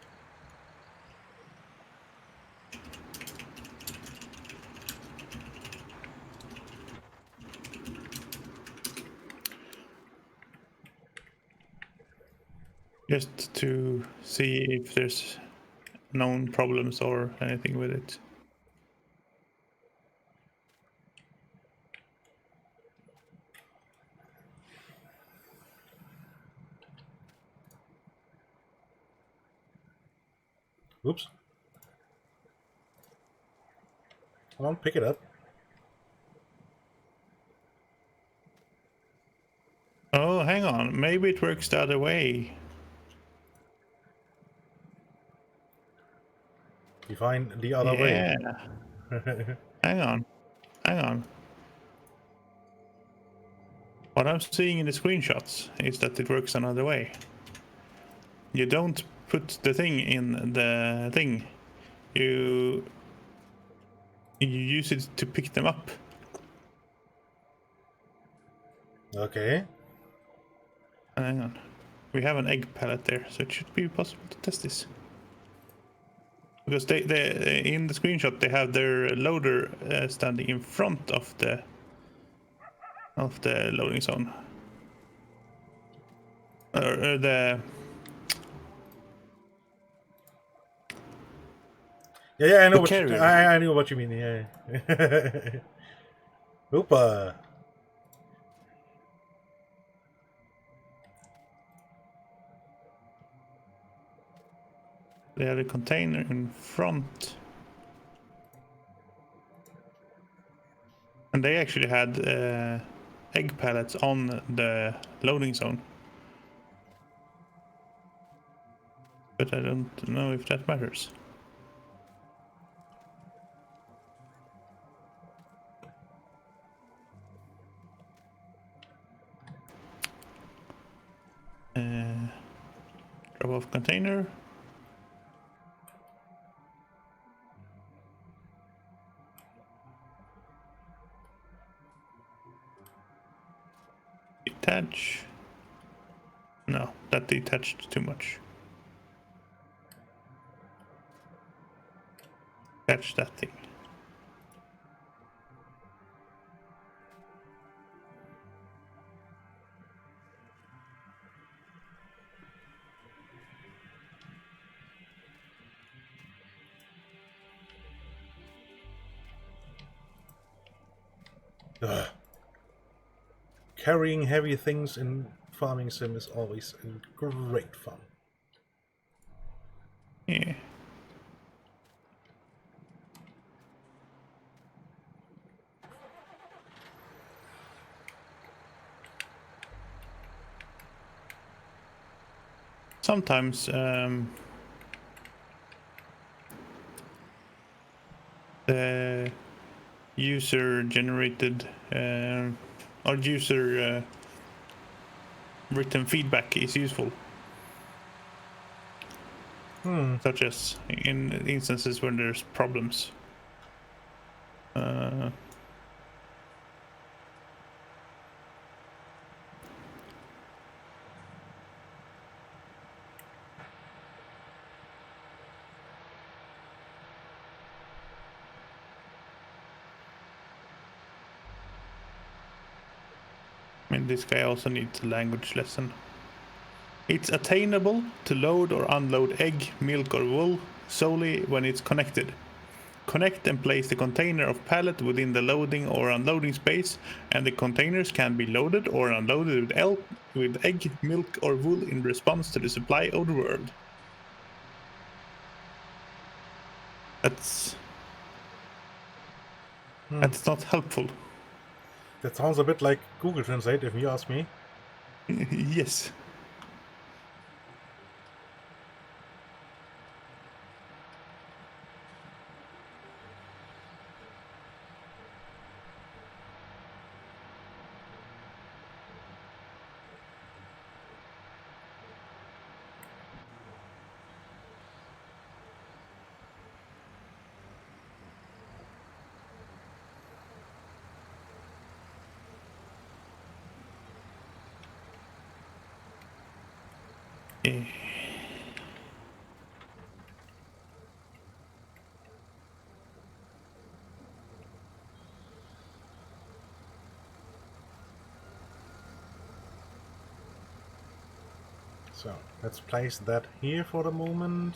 Just to see if there's known problems or anything with it. Oops. Come on, pick it up. Oh, hang on. Maybe it works the other way. You find the other way. Hang on. Hang on. What I'm seeing in the screenshots is that it works another way. You don't put the thing in the thing. You use it to pick them up. Okay. Hang on. We have an egg pallet there, so it should be possible to test this. Because they in the screenshot they have their loader standing in front of the loading zone. Or the Yeah, I know The what carrier. I know what you mean. Yeah. Oopa. They have a container in front. And they actually had egg pallets on the loading zone. But I don't know if that matters. Drop off container. Detach. No, that detached too much. Attach that thing. Ugh. Carrying heavy things in farming sim is always great fun. Yeah. Sometimes the user generated or user written feedback is useful. Such as in instances when there's problems. I mean, this guy also needs a language lesson. It's attainable to load or unload egg, milk, or wool solely when it's connected. Connect and place the container of pallet within the loading or unloading space, and the containers can be loaded or unloaded with egg, milk, or wool in response to the supply of the world. That's not helpful. That sounds a bit like Google Translate, if you ask me. Yes. Yeah. So let's place that here for the moment.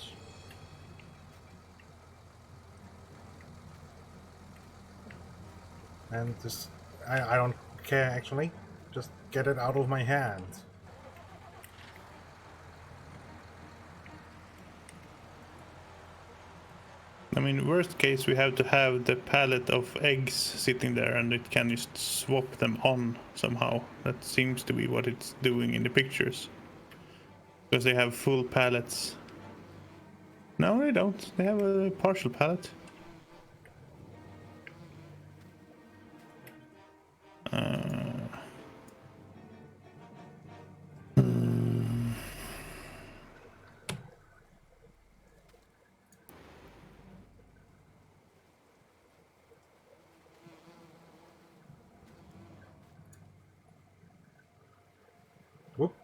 And just, I don't care actually. Just get it out of my hand. I mean, worst case, we have to have the pallet of eggs sitting there and it can just swap them on somehow. That seems to be what it's doing in the pictures. Because they have full pallets. No, they don't. They have a partial pallet. Whoop.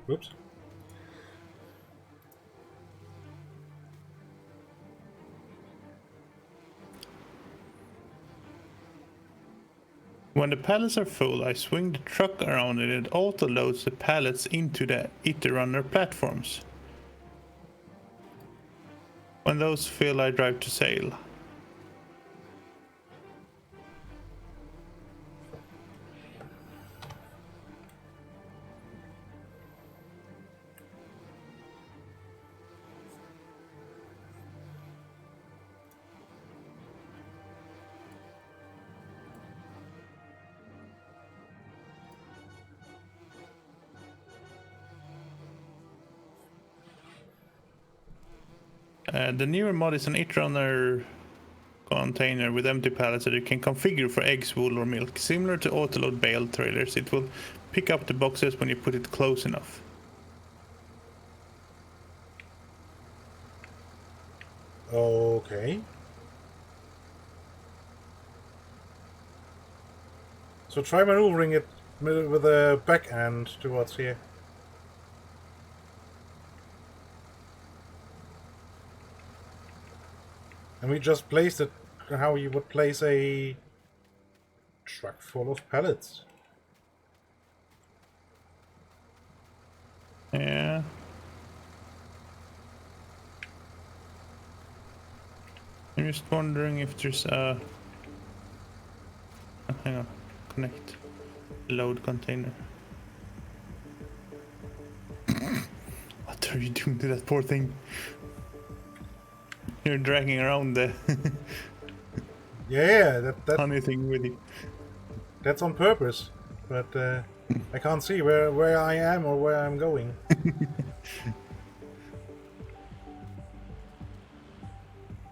Whoops. When the pallets are full, I swing the truck around and it auto loads the pallets into the IT runner platforms. When those fill, I drive to sale. The newer mod is an IT runner container with empty pallets that you can configure for eggs, wool, or milk. Similar to autoload bale trailers, it will pick up the boxes when you put it close enough. Okay. So try maneuvering it with the back end towards here. And we just placed it how you would place a truck full of pallets. Yeah. I'm just wondering if there's a... Oh, hang on. Connect. Load container. What are you doing to that poor thing? You're dragging around the Yeah, that honey thing with you. that's on purpose. But I can't see where I am or where I'm going.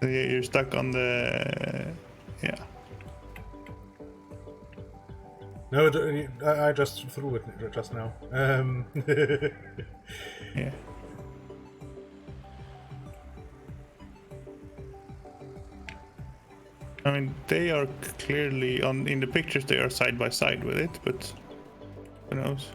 So yeah, you're stuck on the... Yeah. No, I just threw it just now. Yeah. I mean, they are clearly in the pictures. They are side by side with it, but who knows?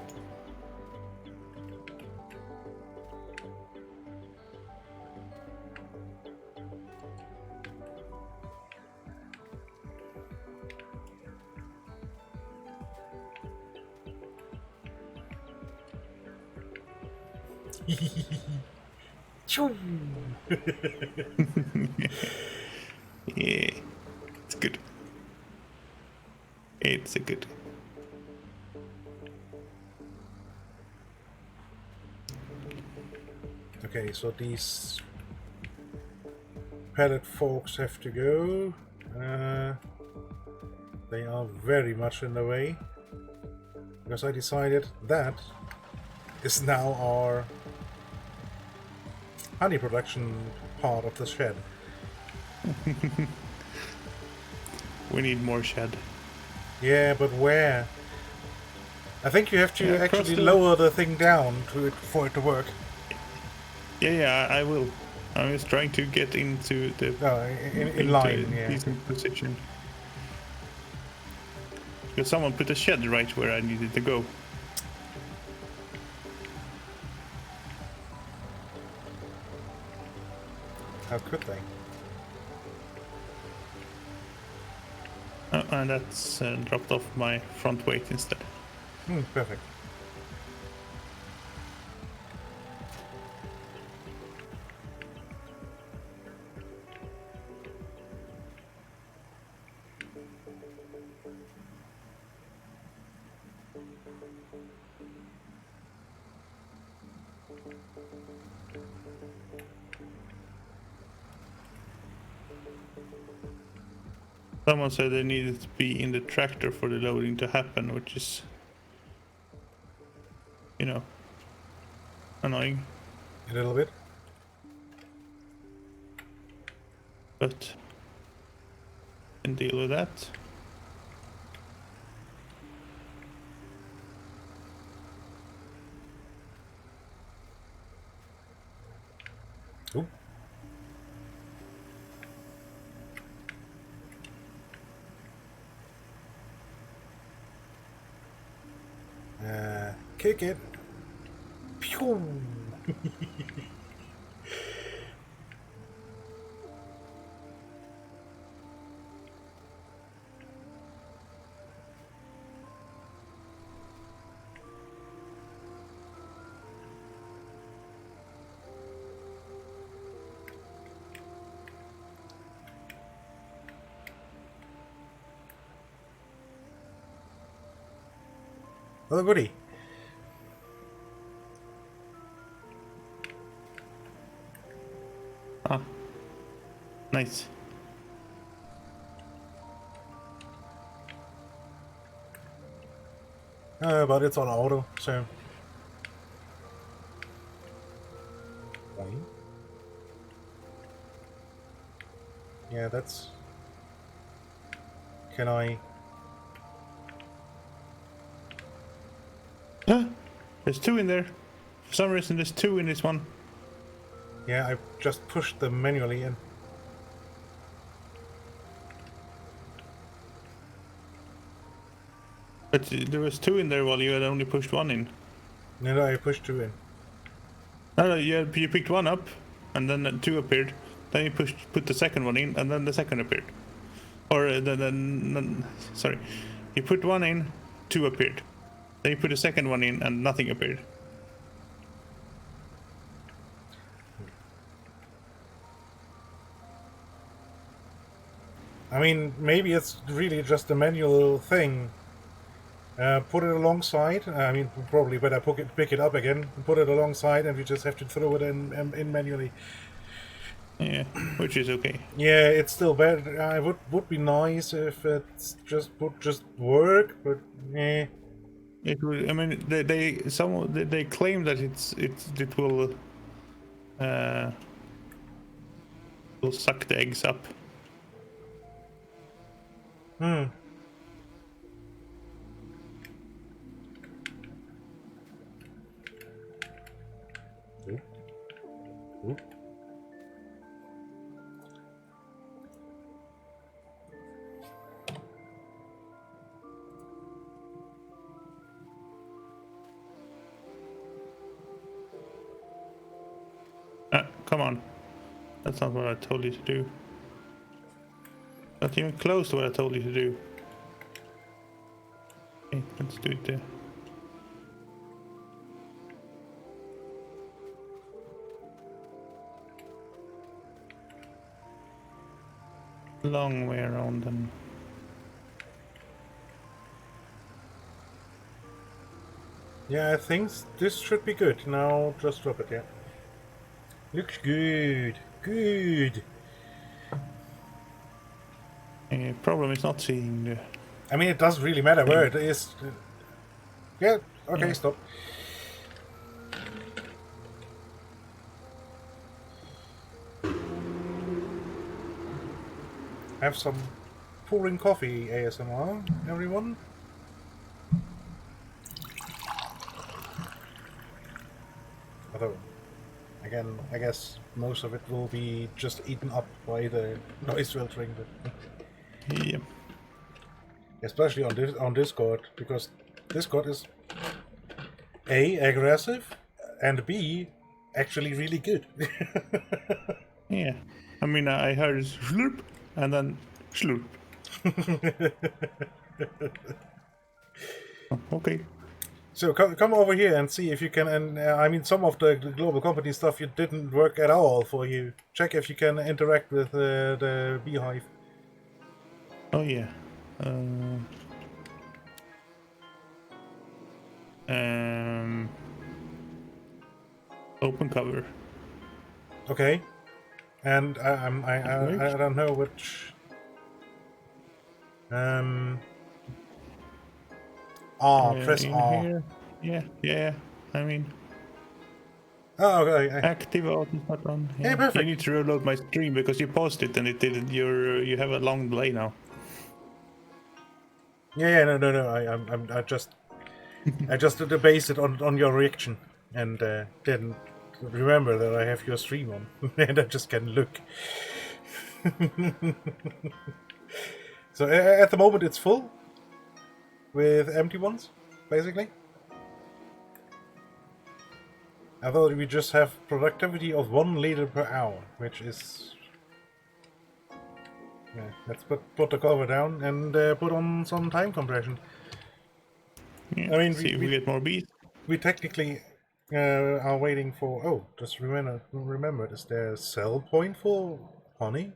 Yeah, it's good. It's a good. Okay, so these pallet forks have to go. They are very much in the way. Because I decided that is now our honey production part of the shed. we need more shed. Yeah, but where? I think you have to Yeah, across actually the- lower the thing down for it to work. Yeah, I will. I'm just trying to get into the No, in into line, a yeah. decent position. Because someone put a shed right where I needed to go. How could they? And that's dropped off my front weight instead. Perfect. Someone said they needed to be in the tractor for the loading to happen, which is, you know, annoying. A little bit. But can deal with that. Ooh. Kick it. Pew! Oh, goody. Ah, nice. But it's on auto, so. Boing. Yeah, that's. Can I? There's two in there. For some reason, there's two in this one. Yeah, I just pushed them manually in. But there was two in there while you had only pushed one in. No, I pushed two in. No, you picked one up, and then two appeared. Then you put the second one in, and then the second appeared. Or sorry, you put one in, two appeared. Then you put the second one in, and nothing appeared. I mean, maybe it's really just a manual thing. Put it alongside. I mean, probably better pick it up again, put it alongside, and you just have to throw it in manually. Yeah, which is okay. Yeah, it's still bad. I would be nice if it's would just work, but eh. It will. I mean, they claim that it will suck the eggs up. Oop. Oop. Come on. That's not what I told you to do. Not even close to what I told you to do. Okay, let's do it there. Long way around them. Yeah, I think this should be good. Now just drop it, yeah. Looks good. Good. Problem is not seeing the... I mean, it doesn't really matter where it is. Yeah, okay, Yeah. stop. Have some pouring coffee ASMR, everyone. Although, again, I guess most of it will be just eaten up by the noise filtering. But Yep. especially on Discord, because Discord is A, aggressive, and B, actually really good. Yeah. I mean, I heard slurp and then slurp. Oh, okay. So come over here and see if you can. And I mean, some of the global company stuff it didn't work at all for you. Check if you can interact with the beehive. Oh yeah. Open cover. Okay. And I don't know which. Press in R. here. Yeah. I mean, Oh, okay. active out is not on. Yeah, perfect. You need to reload my stream because you paused it and it didn't. You have a long delay now. Yeah, no. I just based it on your reaction and didn't remember that I have your stream on, and I just can look. So at the moment it's full with empty ones, basically. I thought we just have productivity of 1 liter per hour, which is... Yeah, let's put the cover down and put on some time compression. Yeah, I mean, see if we get more bees. We technically are waiting for... Oh, just remember, is there a sell point for honey?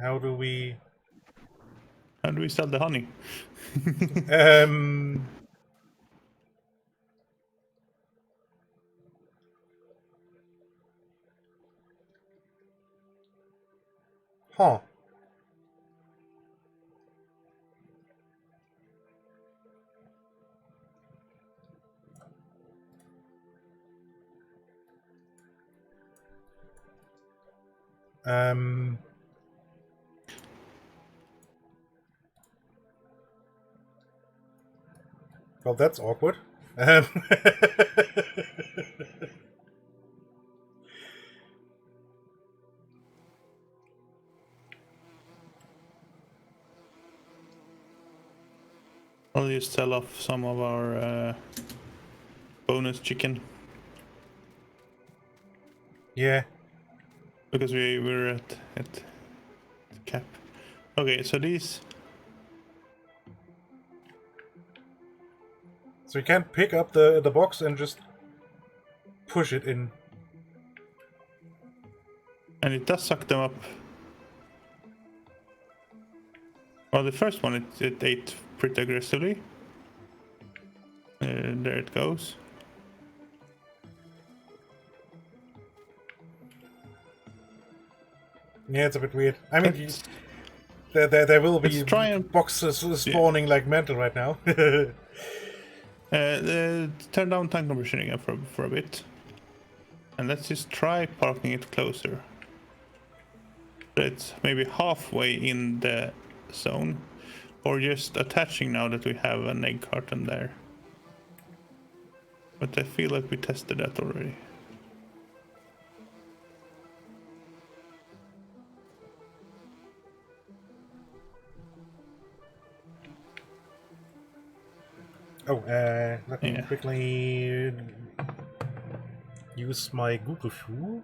How do we sell the honey? Huh. Well, that's awkward. I'll just sell off some of our bonus chicken. Yeah. Because we're at cap. Okay, so these... So you can't pick up the box and just push it in. And it does suck them up. Well, the first one, it ate pretty aggressively. There it goes. Yeah, it's a bit weird. I mean, there will be boxes spawning like mental right now. Turn down time conversion again for a bit. And let's just try parking it closer. So it's maybe halfway in the zone. Or just attaching now that we have an egg carton there. But I feel like we tested that already. Oh, let me quickly use my Google Shoe.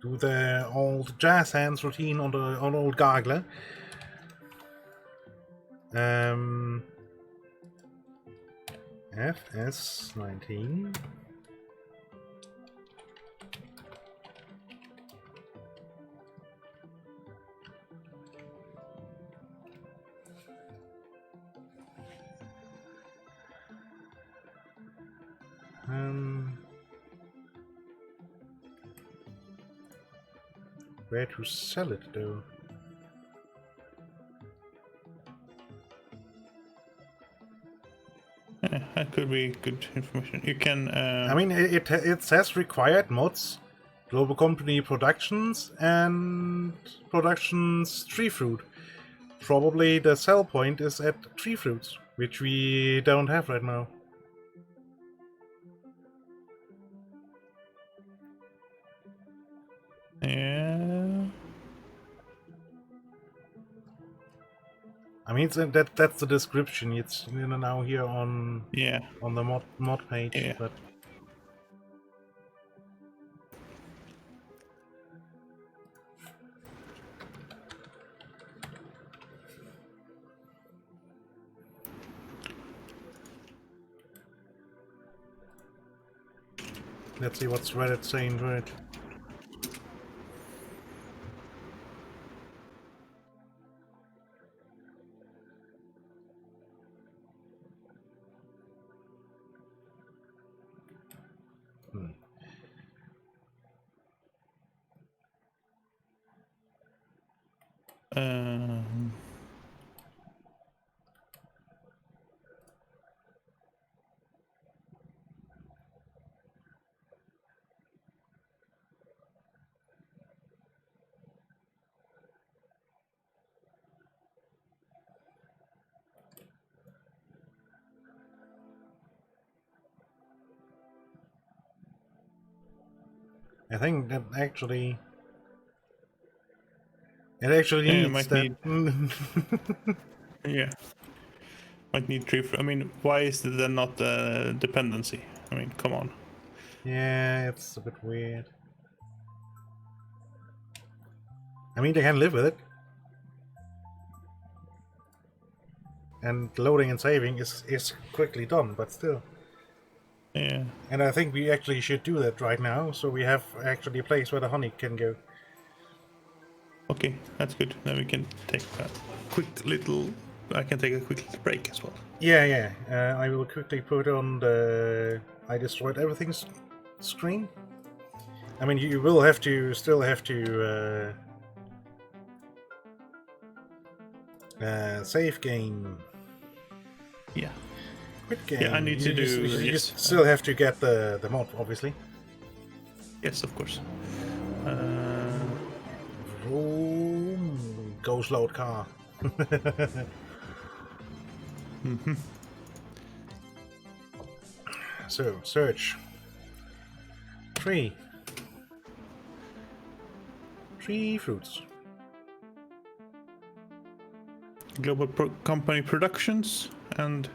Do the old jazz hands routine on old Gargler. FS19. Where to sell it though? Yeah, that could be good information. You can. I mean, it says required mods, Global Company Productions and Productions Tree Fruit. Probably the sell point is at Tree Fruits, which we don't have right now. Yeah. I mean, that's the description. It's now here on the mod page, Yeah. but let's see what's Reddit saying for it. I think that actually needs might that. Yeah. Might need tree fruit. I mean, why is it then not a dependency? I mean, come on. Yeah, it's a bit weird. I mean, they can live with it. And loading and saving is quickly done, but still. Yeah. And I think we actually should do that right now, so we have actually a place where the honey can go. Okay, that's good. Then we can take a quick little... I can take a quick little break as well. Yeah. I will quickly put on the I destroyed everything screen. I mean, you will still have to save game. Yeah. Quit game. Yeah, I need to do... You yes. still have to get the mod, obviously. Yes, of course. Vroom, goes load car. So, search. Tree fruits. Global Company Productions and...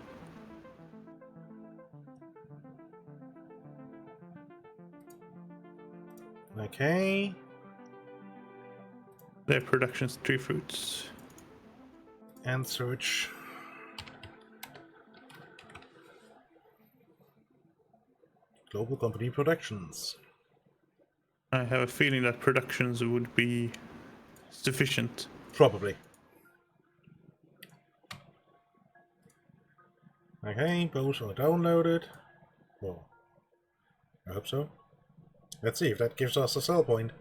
Okay. Their productions, Tree Fruits. And search. Global Company Productions. I have a feeling that productions would be sufficient. Probably. Okay, both are downloaded. Well, I hope so. Let's see if that gives us a sell point.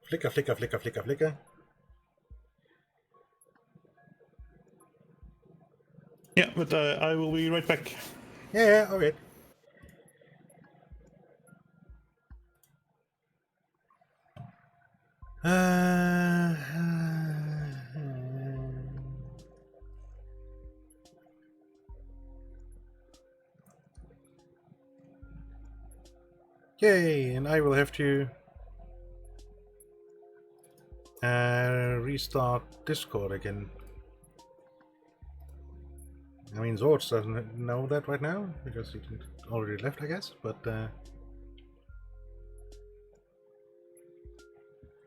Flicker, flicker, flicker, flicker, flicker. Yeah, but I will be right back. Yeah, alright. Yay, and I will have to restart Discord again. I mean, Zords doesn't know that right now, because he already left, I guess, but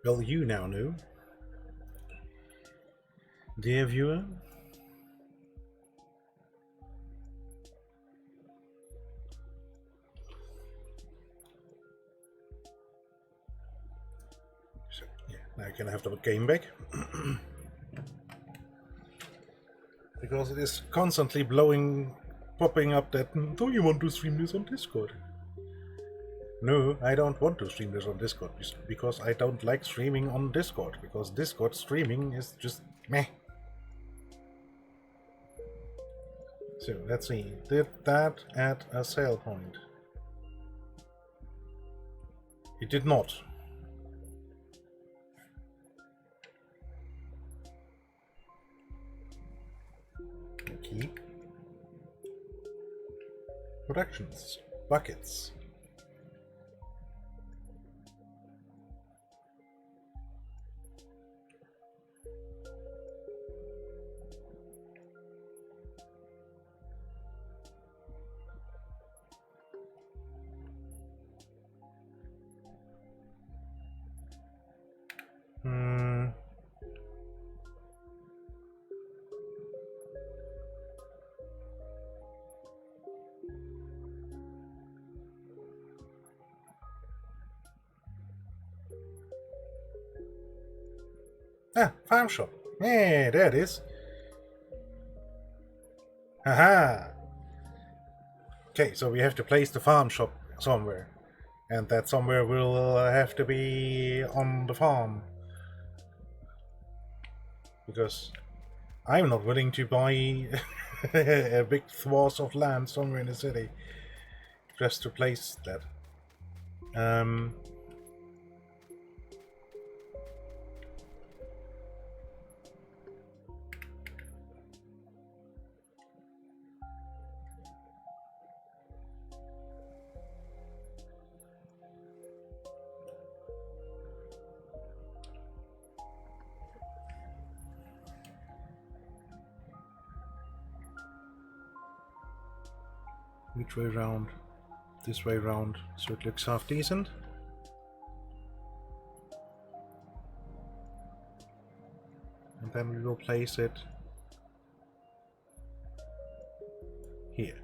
well, you now know. Dear viewer. So, yeah, now I can have the game back. Because it is constantly popping up that, do you want to stream this on Discord? No, I don't want to stream this on Discord, because I don't like streaming on Discord, because Discord streaming is just meh. So, let's see, did that add a sale point? You did not. Keep. Productions. Buckets. Ah, farm shop. Yeah, there it is. Haha. Okay, so we have to place the farm shop somewhere. And that somewhere will have to be on the farm. Because I'm not willing to buy a big swath of land somewhere in the city just to place that. Which way round? This way round, so it looks half decent. And then we will place it here.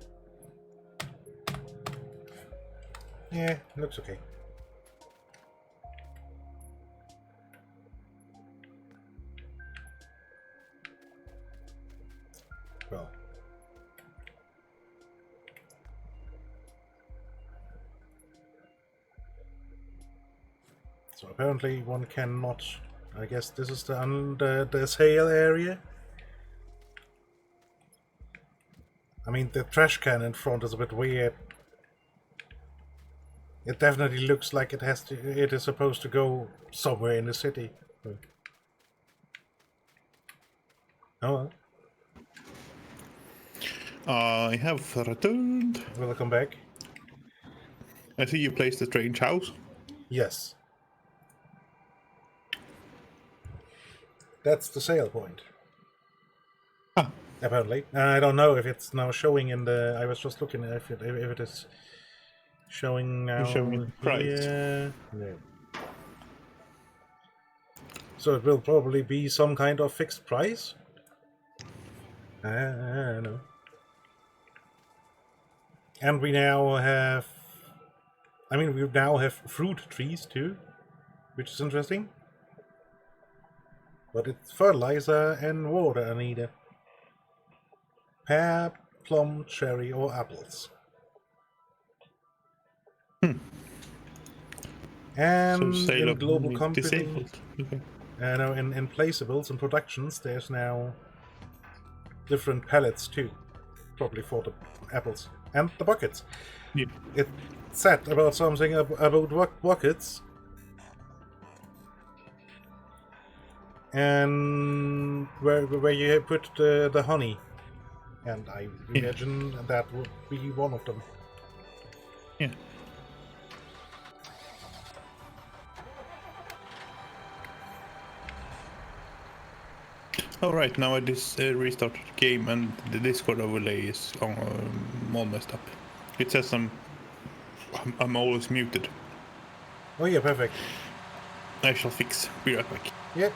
Yeah, looks okay. Well. So apparently one cannot. I guess this is the sale area. I mean, the trash can in front is a bit weird. It definitely looks like it has to. It is supposed to go somewhere in the city. Oh well. I have returned. Welcome back. I see you placed a strange house. Yes. That's the sale point. Ah. Apparently. I don't know if it's now showing in the... I was just looking if it is showing now. Showing price. No. So it will probably be some kind of fixed price? I don't know. And we now have... I mean, we now have fruit trees too, which is interesting. But it's fertilizer and water I need. Pear, plum, cherry, or apples. And So sale in of global company, disabled. Okay. no, in placeables and productions, there's now different pallets too, probably for the apples and the buckets. Yeah. It said about something about buckets. And where you put the honey, and I imagine that would be one of them. Yeah. All right, now I just restarted the game, and the Discord overlay is all messed up. It says I'm always muted. Oh yeah, perfect. I shall fix. Be right back. Yep.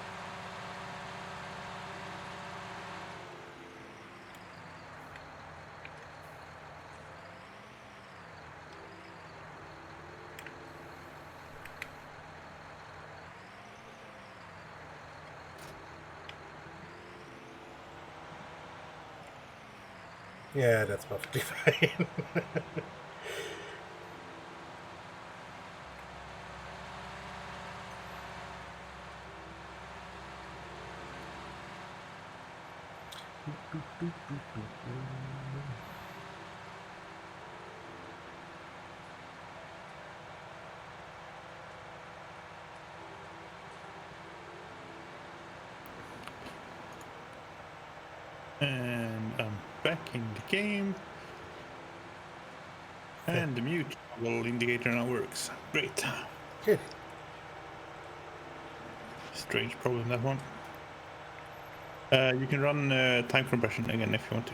Yeah, that's perfectly fine. And I'm back in the game. And the mute toggle indicator now works. Great. Good. Strange problem, that one. You can run time compression again if you want to.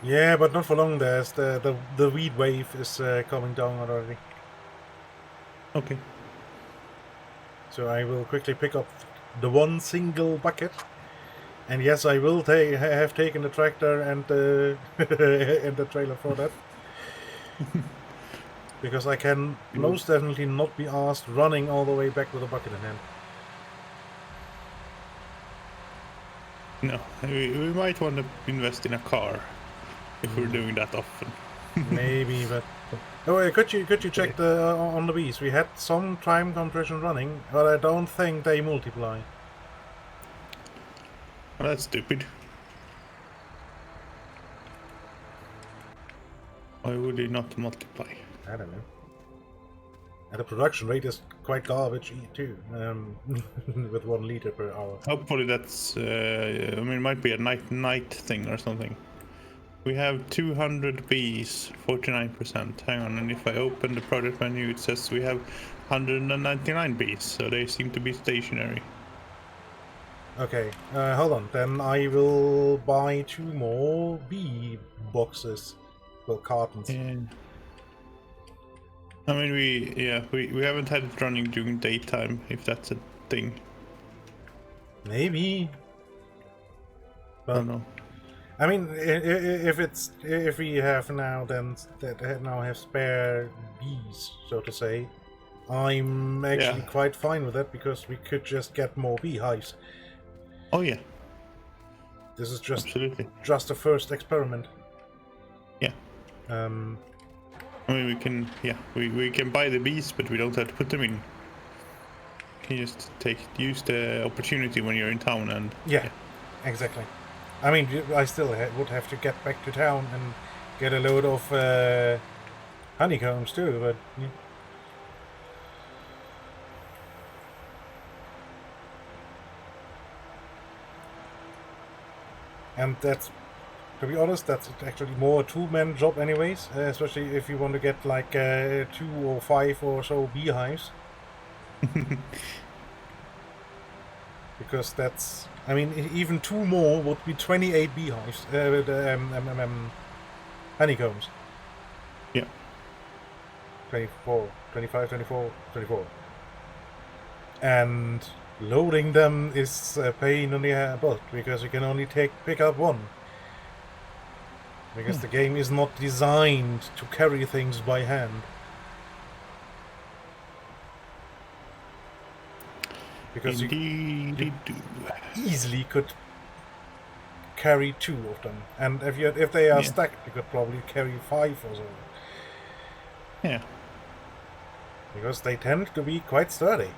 Yeah, but not for long. There's the weed wave is coming down already. Okay. So I will quickly pick up the one single bucket. And yes, I will have taken the tractor and and the trailer for that. Because I can most definitely not be asked running all the way back with a bucket in hand. No, we might want to invest in a car if we're doing that often. Maybe, but oh, could you check the on the bees? We had some time compression running, but I don't think they multiply. Well, that's stupid. Why would they not multiply? I don't know. And the production rate is quite garbage too, with 1 liter per hour. Hopefully that's, I mean, it might be a night thing or something. We have 200 bees, 49%. Hang on, and if I open the project menu, it says we have 199 bees, so they seem to be stationary. Okay, hold on. Then I will buy 2 more bee boxes, well, cartons. And I mean, we haven't had it running during daytime, if that's a thing. Maybe. But, I don't know. I mean, if we have now have spare bees, so to say, I'm actually quite fine with that because we could just get more beehives. Oh yeah. This is Absolutely. just a first experiment. Yeah. I mean, we can buy the bees, but we don't have to put them in. You can just use the opportunity when you're in town and... Yeah. Exactly. I mean, I still would have to get back to town and get a load of honeycombs too, but... Yeah. And that's, to be honest, that's actually more a 2-man job anyways, especially if you want to get like 2 or 5 or so beehives. Because that's, I mean, even 2 more would be 28 beehives, honeycombs. Yeah. 24, 25, 24, 24. And loading them is a pain in the butt, because you can only pick up 1. Because the game is not designed to carry things by hand. Because you easily could carry 2 of them, and if they are stacked, you could probably carry 5 or so. Yeah. Because they tend to be quite sturdy.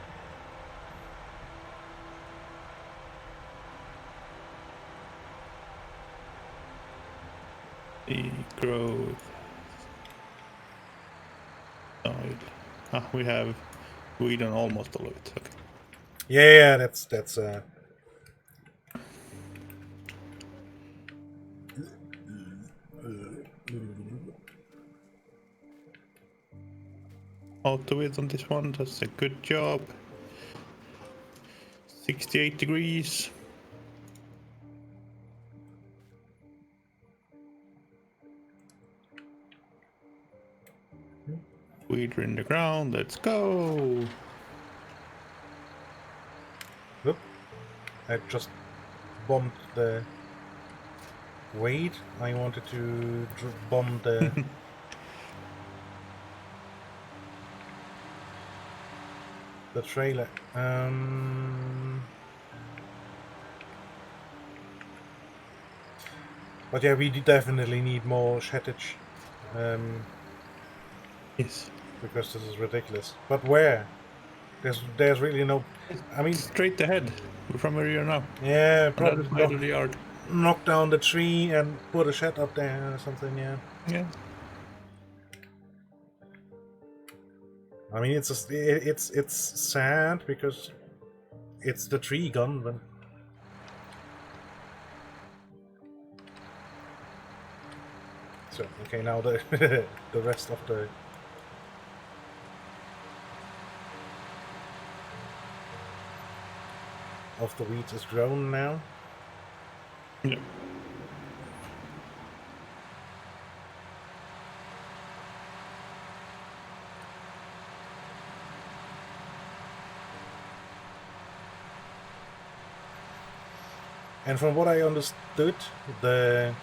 The growth. We have weed on almost all of it. Okay. Yeah, that's Auto width on this one, that's a good job. 68 degrees. Weeder in the ground, let's go. Oop. I just bombed the weight. I wanted to bomb the the trailer. But yeah, we definitely need more shetage. Yes. Because this is ridiculous. But where? There's really no... I mean... Straight ahead from where you are now. Yeah, probably On that side of the yard. Knock down the tree and put a shed up there or something, yeah. Yeah. I mean, it's sad because it's the tree gone, but... So, okay, now the the rest of the wheat is grown now. Yeah. And from what I understood, the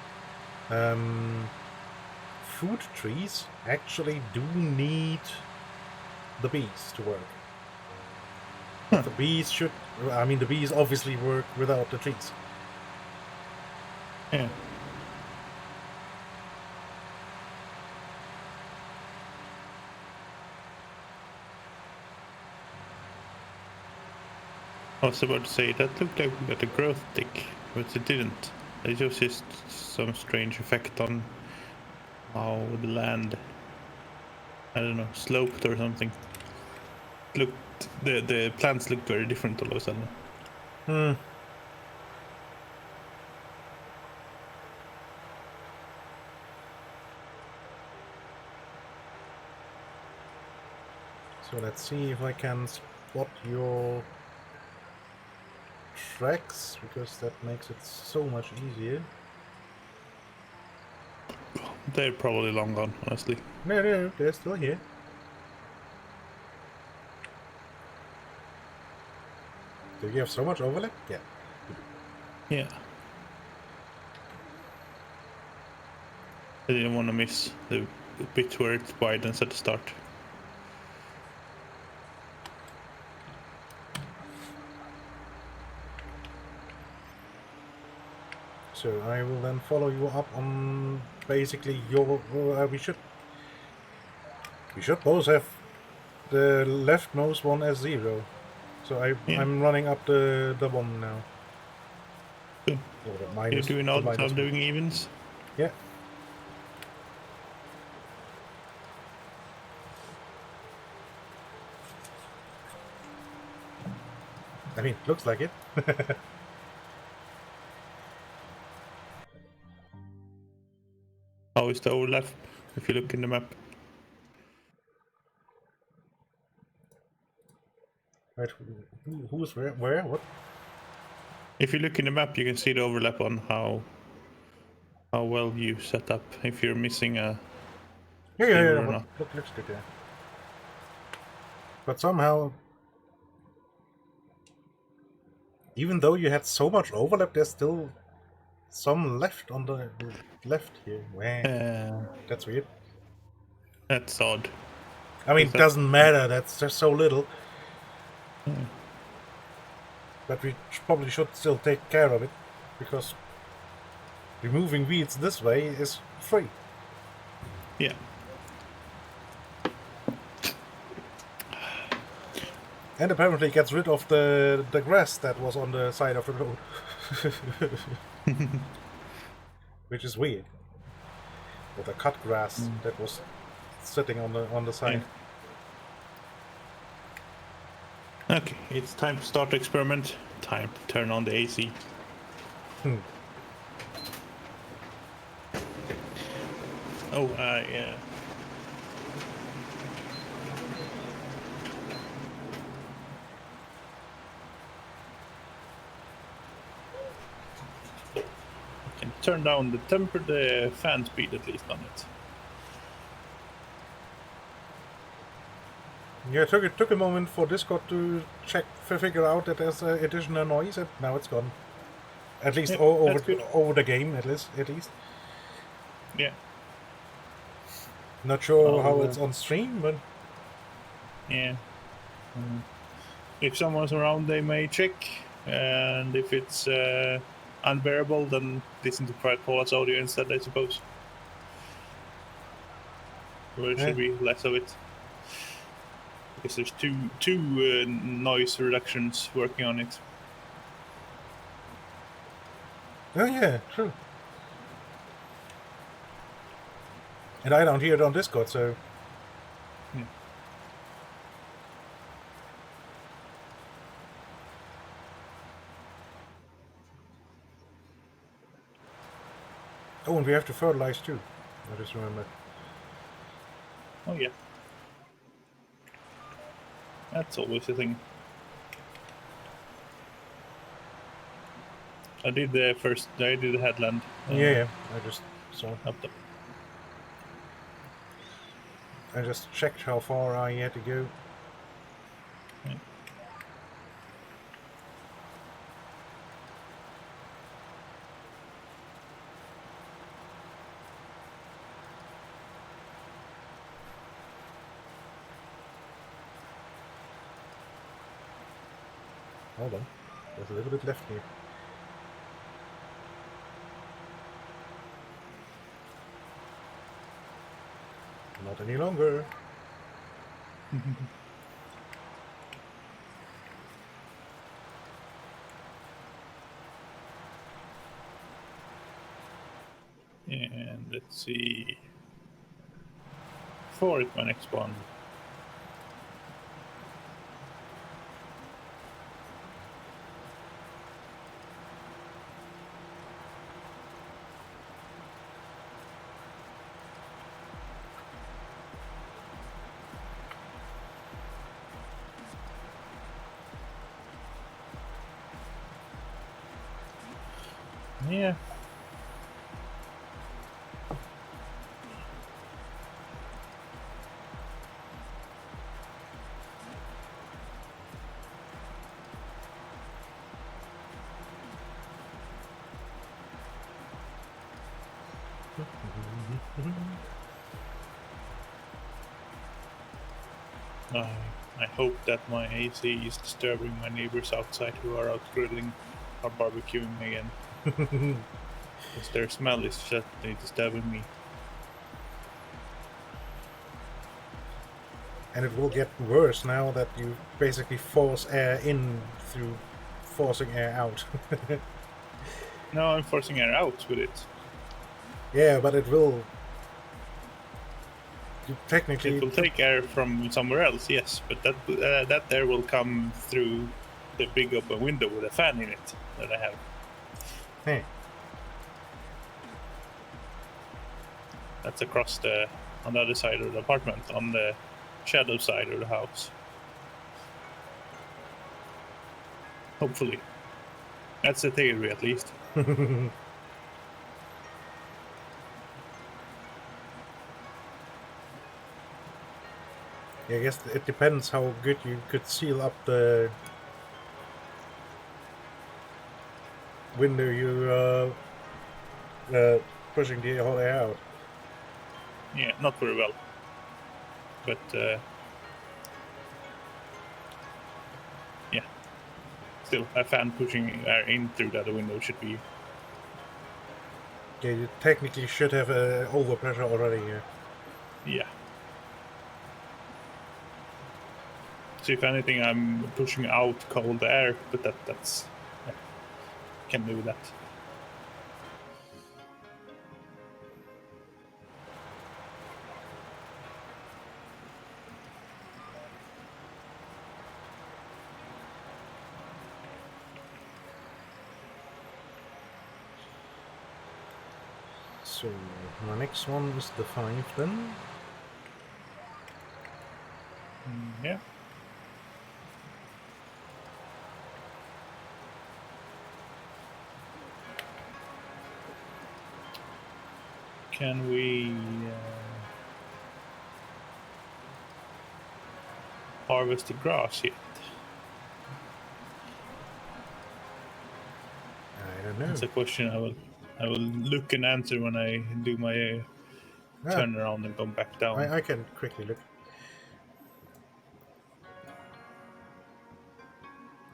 fruit trees actually do need the bees to work. But the bees should... I mean, the bees obviously work without the trees. Yeah. I was about to say, that looked like we got a growth tick, but it didn't. It was just some strange effect on how the land, I don't know, sloped or something. Looked, the plants looked very different all of a sudden. So let's see if I can spot your tracks, because that makes it so much easier. They're probably long gone, honestly. No, they're still here. Do you have so much overlap? Yeah. Yeah. I didn't want to miss the bit where it widens at the start. So I will then follow you up on basically your... we should both have the leftmost one as 0. So I'm running up the one now. Good. Or the You're minus. doing the odds, minus I'm one. doing evens. Yeah. I mean, looks like it. How is the overlap if you look in the map? Right, who's where? What? If you look in the map, you can see the overlap on how well you set up. If you're missing a Yeah. silver or What, not. looks good, yeah. But somehow, even though you had so much overlap, there's still some left on the left here. That's weird. That's odd. I mean, it doesn't matter. That's just so little. But we probably should still take care of it, because removing weeds this way is free. Yeah. And apparently gets rid of the grass that was on the side of the road. Which is weird. Or the cut grass that was sitting on the side. Yeah. Okay, it's time to start the experiment. Time to turn on the AC. Oh, yeah. Can turn down the fan speed at least on it. Yeah, it took a moment for Discord to figure out that there's additional noise, and now it's gone. At least over the game, at least. Yeah. Not sure how it's on stream, but yeah. If someone's around, they may check, and if it's unbearable, then listen to Paula's audio instead, I suppose. Or there should be less of it. Because there's two noise reductions working on it. oh yeah, true. And I don't hear it on Discord, so Yeah. oh, and we have to fertilize too. I just remember. Oh yeah. That's always a thing. I did the headland. Yeah, I just saw. Up there. I just checked how far I had to go. Yeah. Hold on. There's a little bit left here. Not any longer. And let's see. 4 is my next one. Yeah. I hope that my AC is disturbing my neighbors outside who are out grilling or barbecuing again. Because their smell is certainly disturbing me. And it will get worse now that you basically force air in through forcing air out. No, I'm forcing air out with it. Yeah, but it will... You technically... It will take air from somewhere else, yes, but that air will come through the big open window with a fan in it that I have. Hey. That's across on the other side of the apartment, on the shadow side of the house. Hopefully. That's the theory, at least. Yeah, I guess it depends how good you could seal up the window you're pushing the whole air out. Yeah, not very well. But, yeah. Still, a fan pushing air in through the other window should be... Yeah, you technically should have overpressure already here. Yeah. So if anything, I'm pushing out cold air, but that's... Yeah, can do that. So, my next one is the 5 then. Yeah. Can we harvest the grass yet? I don't know. That's a question I will look and answer when I do my turn around and come back down. I can quickly look.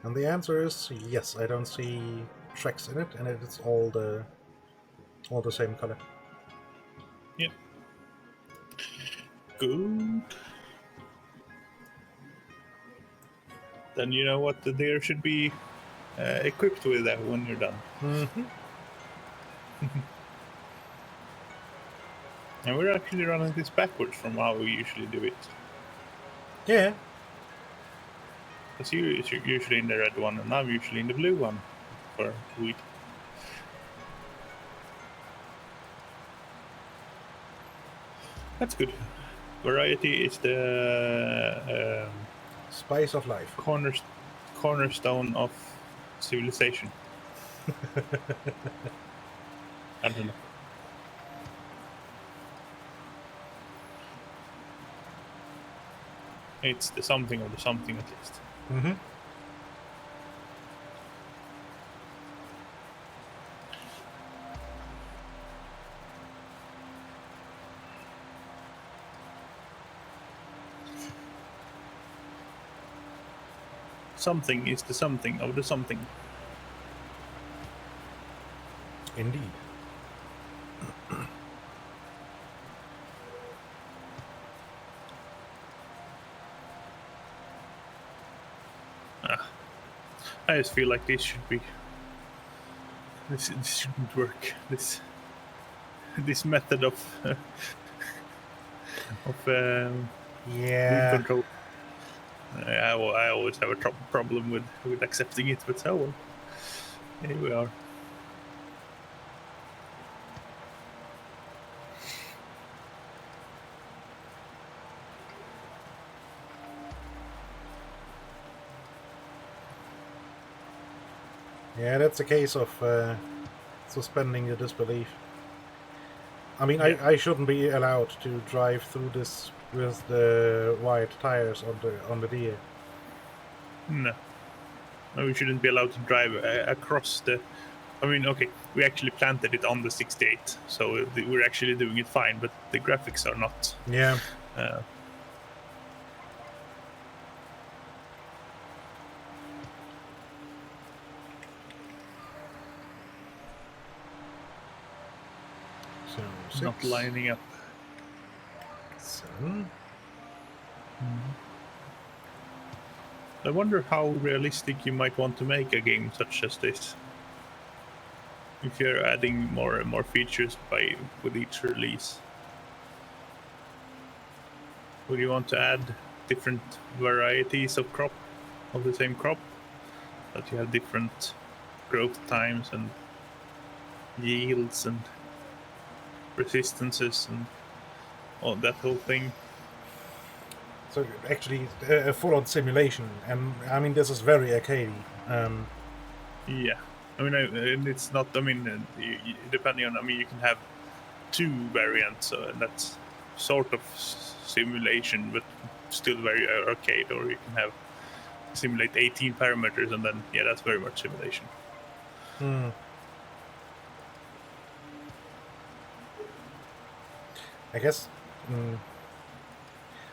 And the answer is yes. I don't see tracks in it, and it's all the same color. Yeah. Good. Then you know what the deer should be equipped with when you're done. Mm-hmm. And we're actually running this backwards from how we usually do it. Yeah. Because you're usually in the red one, and I'm usually in the blue one for wheat. That's good. Variety is the Spice of life. cornerstone of civilization. I don't know. It's the something of the something at least. Mm-hmm. Something is the something of the something. Indeed. I just feel like this shouldn't work. This method of Yeah. root control. I always have a problem with accepting it, but oh well. Here we are. Yeah, that's a case of suspending your disbelief. I mean, Yeah. I shouldn't be allowed to drive through this with the wide tires on the deer. No, we shouldn't be allowed to drive across the. I mean, okay, we actually planted it on the 68, so we're actually doing it fine, but the graphics are not. Yeah. So Not lining up. 7. I wonder how realistic you might want to make a game such as this. If you're adding more and more features with each release. Would you want to add different varieties of the same crop? That you have different growth times and yields and resistances and all that whole thing. So actually, a full-on simulation, and I mean this is very arcadey. Yeah, I mean, and it's not. I mean, depending on. I mean, you can have 2 variants, and that's sort of simulation, but still very arcade. Or you can have simulate 18 parameters, and then yeah, that's very much simulation. I guess.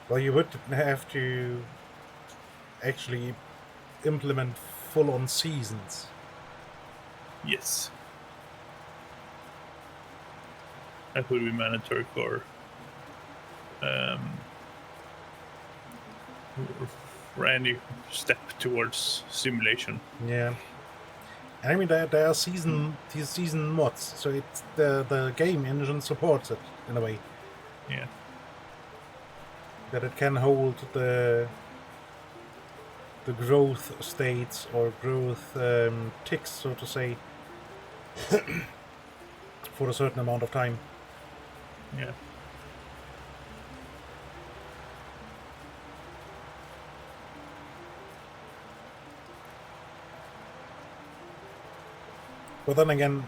Well, you would have to actually implement full-on seasons. Yes, that would be mandatory for any step towards simulation. Yeah. And I mean, there are these season mods, so it's the game engine supports it in a way. Yeah. That it can hold the growth states or growth ticks, so to say, for a certain amount of time. Yeah. But then again,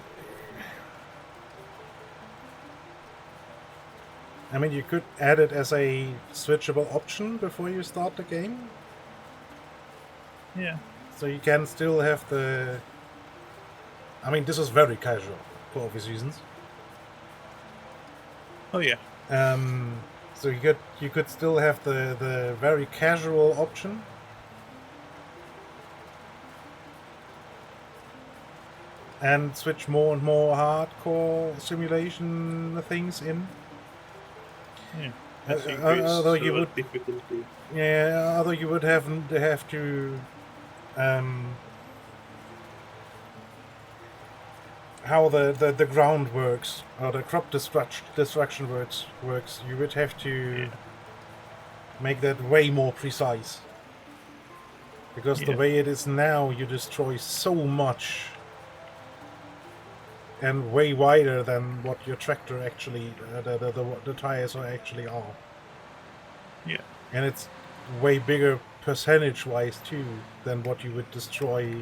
I mean, you could add it as a switchable option before you start the game. Yeah. So you can still have the... I mean, this is very casual, for obvious reasons. Oh yeah. So you could still have the very casual option. And switch more and more hardcore simulation things in. Yeah. Although you would, difficulty. yeah, although you would have to, how the ground works or the crop destruction works. You would have to make that way more precise. Because the way it is now, you destroy so much and way wider than what your tractor actually, the tires are actually are. Yeah. And it's way bigger percentage-wise too than what you would destroy.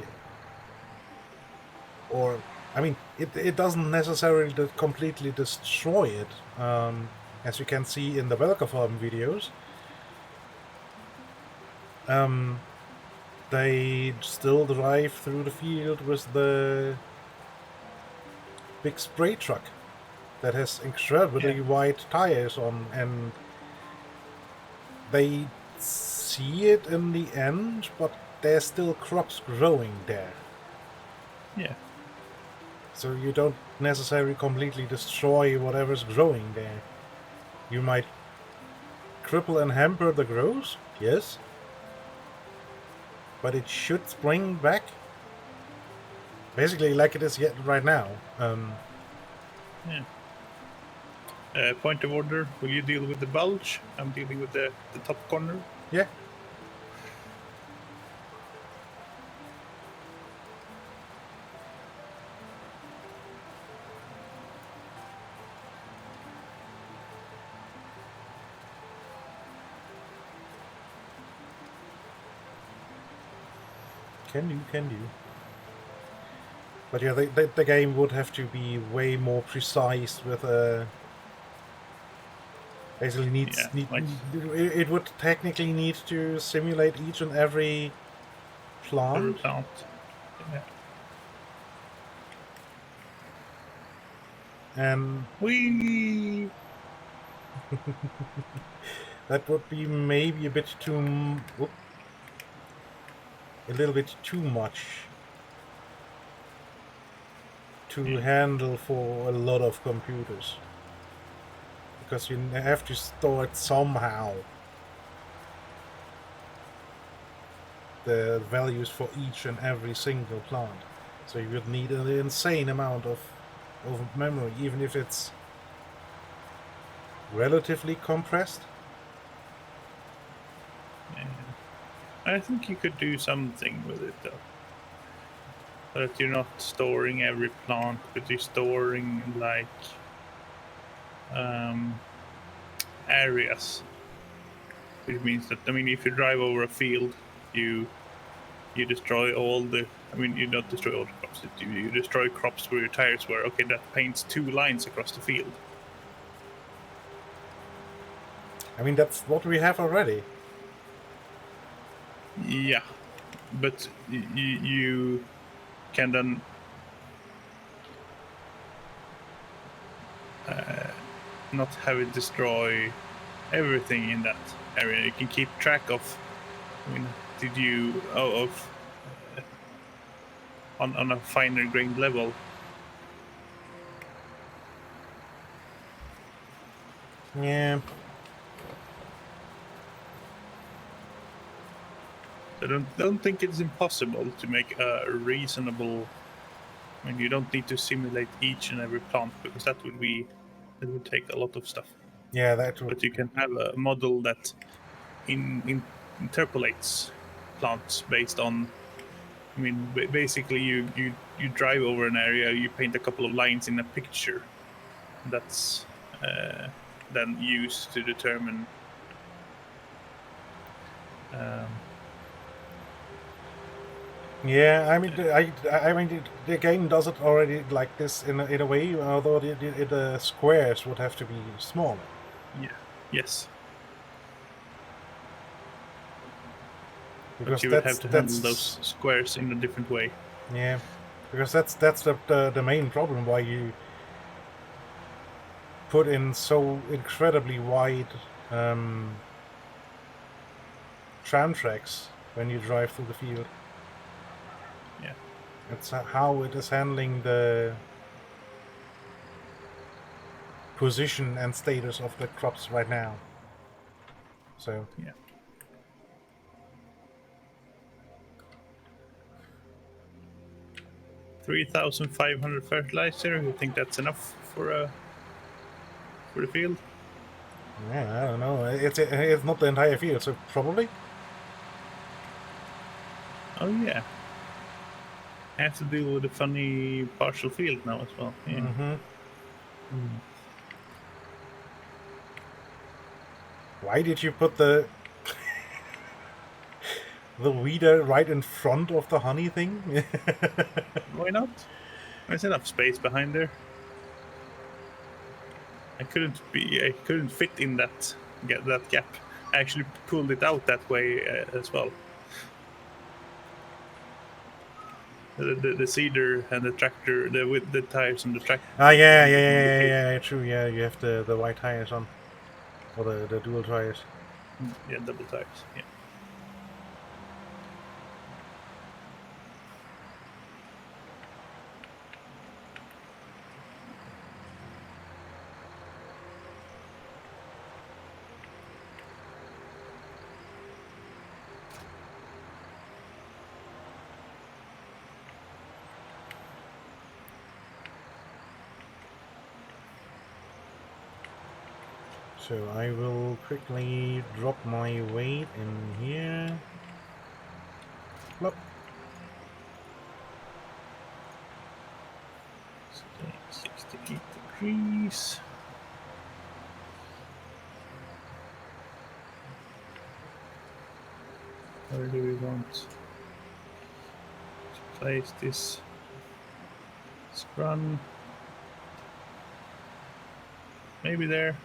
Or, I mean, it doesn't necessarily completely destroy it, as you can see in the Welkerfarm videos. They still drive through the field with the big spray truck that has incredibly wide tires on, and they see it in the end, but there's still crops growing there. Yeah. So you don't necessarily completely destroy whatever's growing there. You might cripple and hamper the growth, yes, but it should spring back. Basically like it is yet right now. Yeah. Point of order, will you deal with the bulge? I'm dealing with the top corner. Yeah. Can do. But yeah, the game would have to be way more precise with basically needs it would technically need to simulate each and every plant. Yeah. And Whee! that would be maybe a bit too a little bit too much to handle for a lot of computers, because you have to store it somehow, the values for each and every single plant. So you would need an insane amount of memory, even if it's relatively compressed. Yeah. I think you could do something with it though. That you're not storing every plant, but you're storing like areas. Which means that, I mean, if you drive over a field, you destroy all the. I mean, you don't destroy all the crops. You destroy crops where your tires were. Okay, that paints 2 lines across the field. I mean, that's what we have already. Yeah, but you can then not have it destroy everything in that area. You can keep track of. I mean, did you on a finer grained level? Yeah. I don't think it's impossible to make a reasonable. I mean, you don't need to simulate each and every plant, because that would take a lot of stuff. Yeah, that would. But you can have a model that interpolates plants based on. I mean, basically, you drive over an area, you paint a couple of lines in a picture. That's then used to determine. Yeah, I mean, I mean, the game does it already like this in a way, although the squares would have to be smaller. Yeah. Yes. Because but you would have to handle those squares in a different way. Yeah, because that's the main problem why you put in so incredibly wide tram tracks when you drive through the field. Yeah. It's how it is handling the position and status of the crops right now. So yeah. $3,500 fertilizer. You think that's enough for the field? Yeah, I don't know. It's not the entire field, so probably. Oh yeah. have to deal with a funny partial field now as well. Yeah. Why did you put the weeder right in front of the honey thing? Why not? There's enough space behind there. I couldn't fit in that gap. I actually pulled it out that way as well. The seeder and the tractor, with the tires on the tractor. Yeah, true. Yeah, you have the white tires on, or the dual tires. Yeah, double tires. Yeah. So I will quickly drop my weight in here. Plop. 68 degrees. Where do we want to place this? Let's run. Maybe there.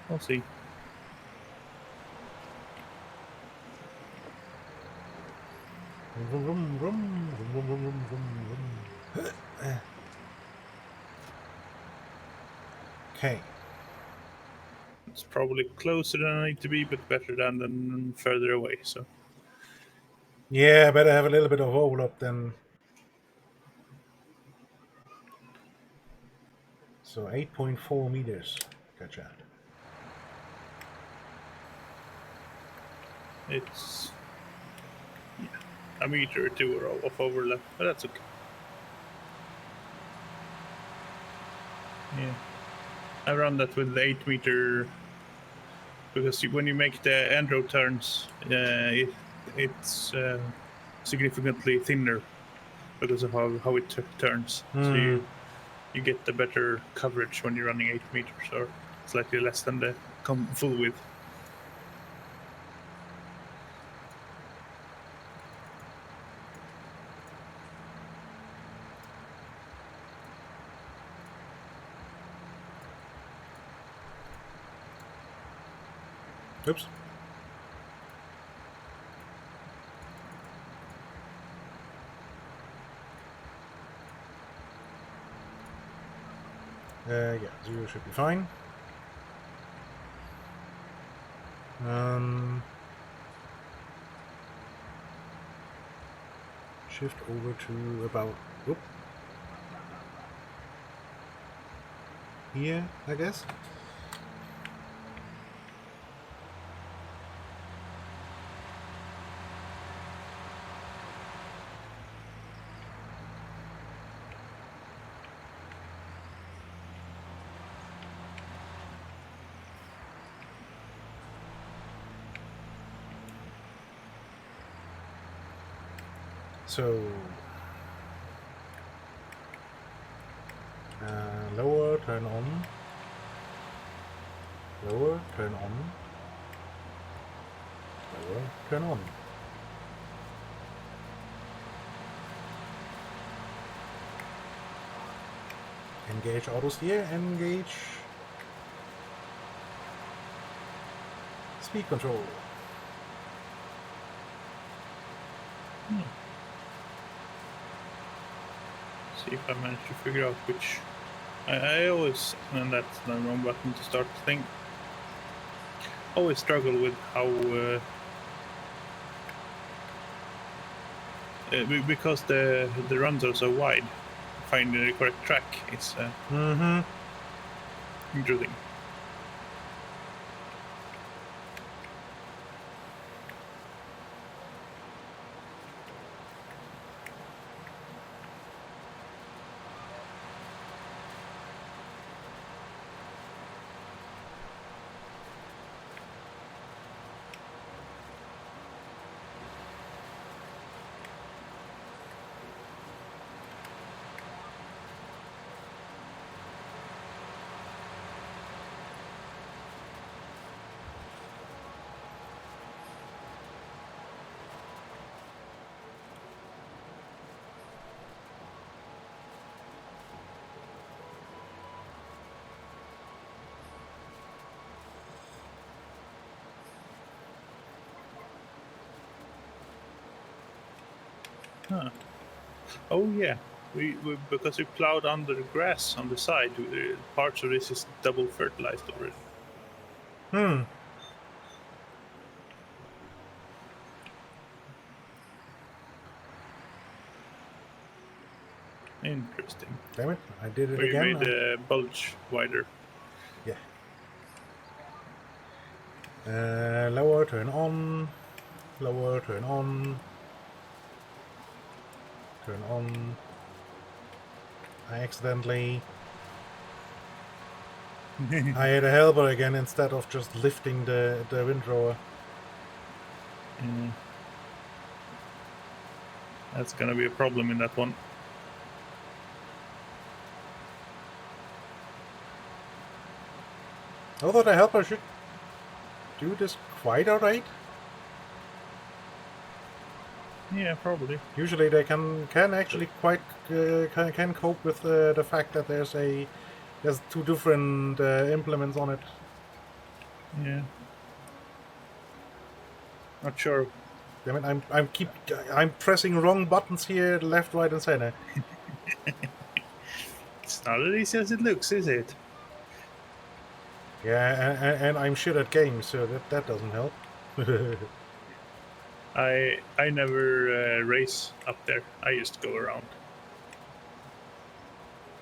We'll see. Okay. It's probably closer than I need to be, but better than further away. So Yeah, better have a little bit of overlap then. So 8.4 meters. Gotcha. it's a meter or two of overlap, but that's okay. Yeah, I run that with the 8 meter because when you make the end row turns, it's significantly thinner because of how it turns. So you get the better coverage when you're running 8 meters, or slightly less than the full width. Oops. Yeah, 0 should be fine. Shift over to about here, I guess. So lower, turn on. Lower, turn on. Lower, turn on. Engage auto steer, engage speed control. See if I manage to figure out which. I always, and that's the wrong button to start the thing. Always struggle with how because the runs are so wide. Finding the correct track is interesting. Huh. Oh yeah, we because we plowed under the grass on the side. Parts of this is double fertilized already. Hmm. Interesting. Damn it! I did it We again. made the bulge wider. Yeah. Lower, turn on. Lower, turn on. Turn on. I accidentally... I had a helper again instead of just lifting the windrower. That's gonna be a problem in that one. Although the helper should do this quite alright. Yeah, probably. Usually they can actually quite can cope with the fact that there's two different implements on it. Yeah. Not sure. I mean, I'm pressing wrong buttons here, left, right, and center. It's not as easy as it looks, is it? Yeah, and I'm shit at games, so that doesn't help. I never race up there. I just go around.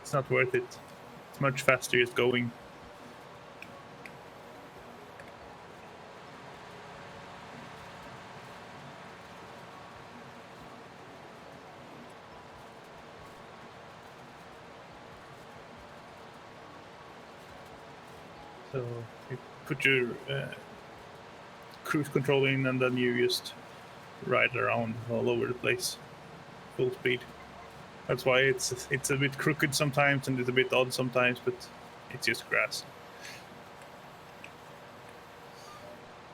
It's not worth it. It's much faster just going. So you put your cruise control in and then you just ride around all over the place, full speed. That's why it's a bit crooked sometimes and it's a bit odd sometimes, but it's just grass.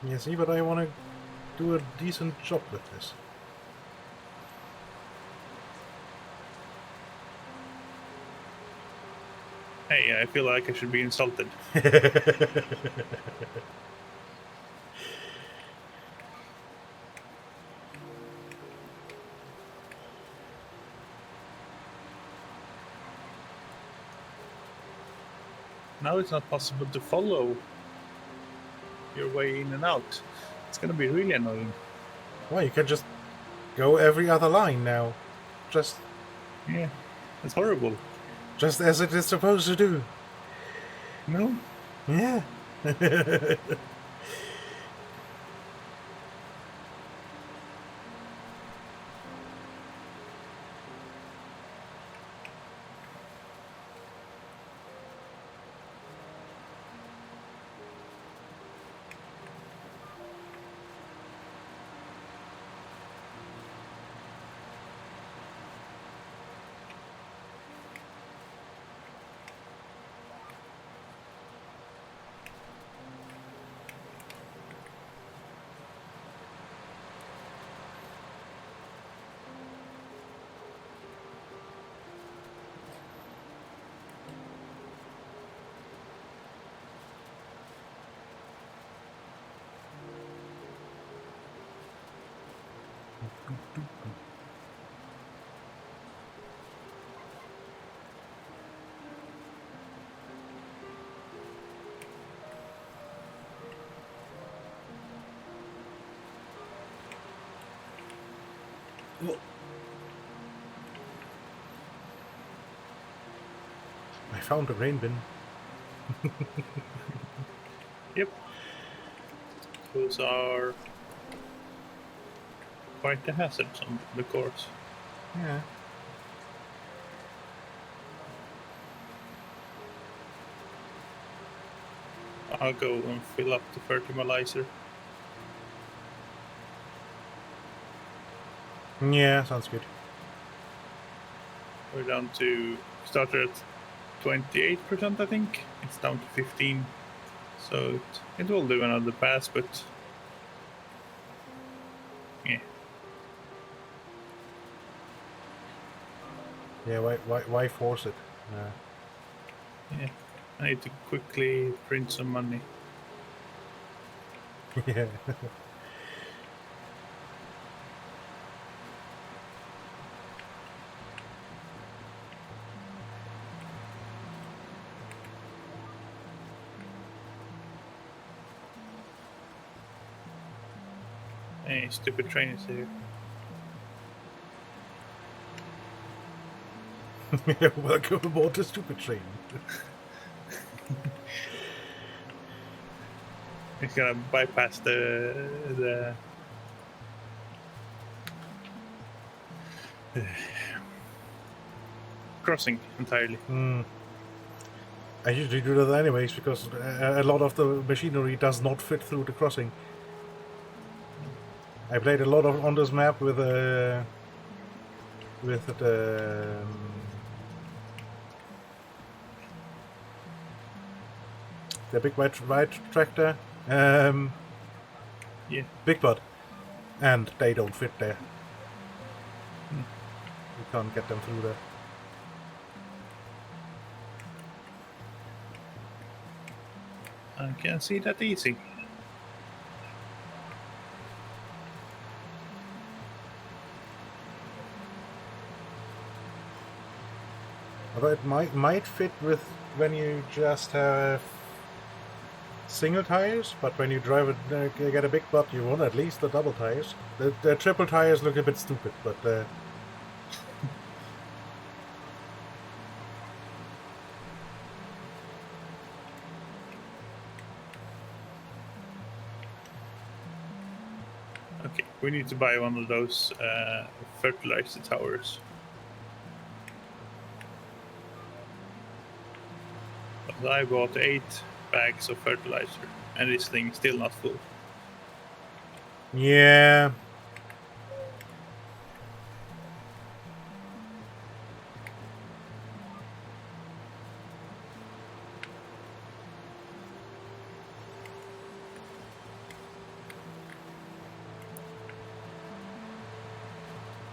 Yeah, see, but I want to do a decent job with this. Hey, I feel like I should be insulted. Now it's not possible to follow your way in and out. It's gonna be really annoying. Well, you can just go every other line now. Just Yeah, it's horrible. Just as it is supposed to do. No? Yeah. I found a rain bin. Yep. Those are quite the hazards on the course. Yeah. I'll go and fill up the fertilizer. Yeah, sounds good. We're down to started at 28%, I think. It's down to 15. So it will do another pass, but yeah. Yeah, why force it? Yeah. I need to quickly print some money. Yeah. Hey, stupid train is here. Welcome aboard the stupid train. It's gonna bypass the crossing entirely. I usually do that anyways because a lot of the machinery does not fit through the crossing. I played a lot on this map with the big white tractor, Yeah. Big Butt, and they don't fit there. You can't get them through there. I can't see that easy. Although it might fit with when you just have single tires, but when you drive it, get a Big Butt, you want at least the double tires. The triple tires look a bit stupid, but Okay, we need to buy one of those fertilizer towers. But I bought 8 bags of fertilizer, and this thing's still not full. yeah.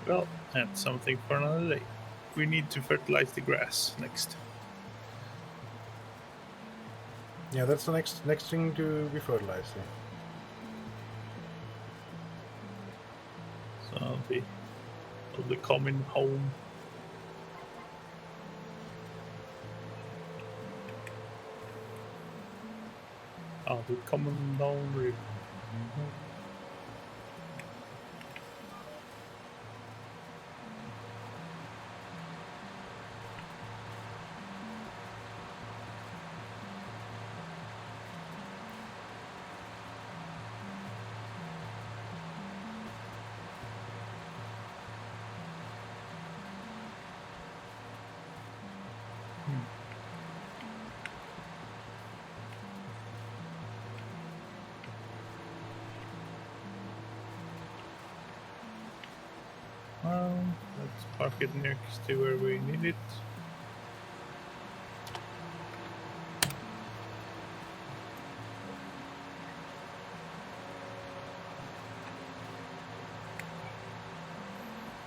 Well, that's something for another day. We need to fertilize the grass next. Yeah, that's the next thing to be fertilized. Yeah. So I'll be coming home. I'll be coming down river. Well, let's park it next to where we need it.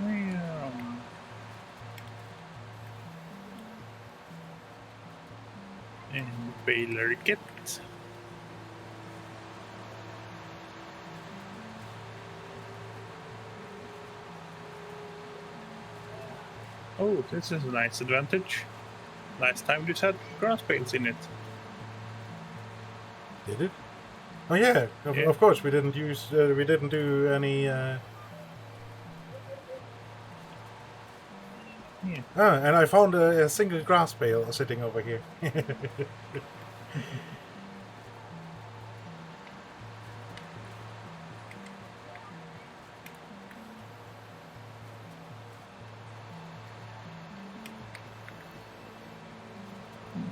Yeah. And baler kit. Oh, this is a nice advantage. Last time this had grass bales in it. Did it? Oh yeah, of course we didn't use. We didn't do any. Yeah. Ah, and I found a single grass bale sitting over here.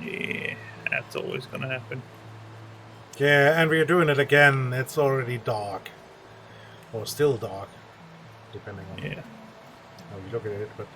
Yeah, that's always gonna happen. Yeah, and we're doing it again. It's already dark, or still dark, depending on Yeah. how you look at it. But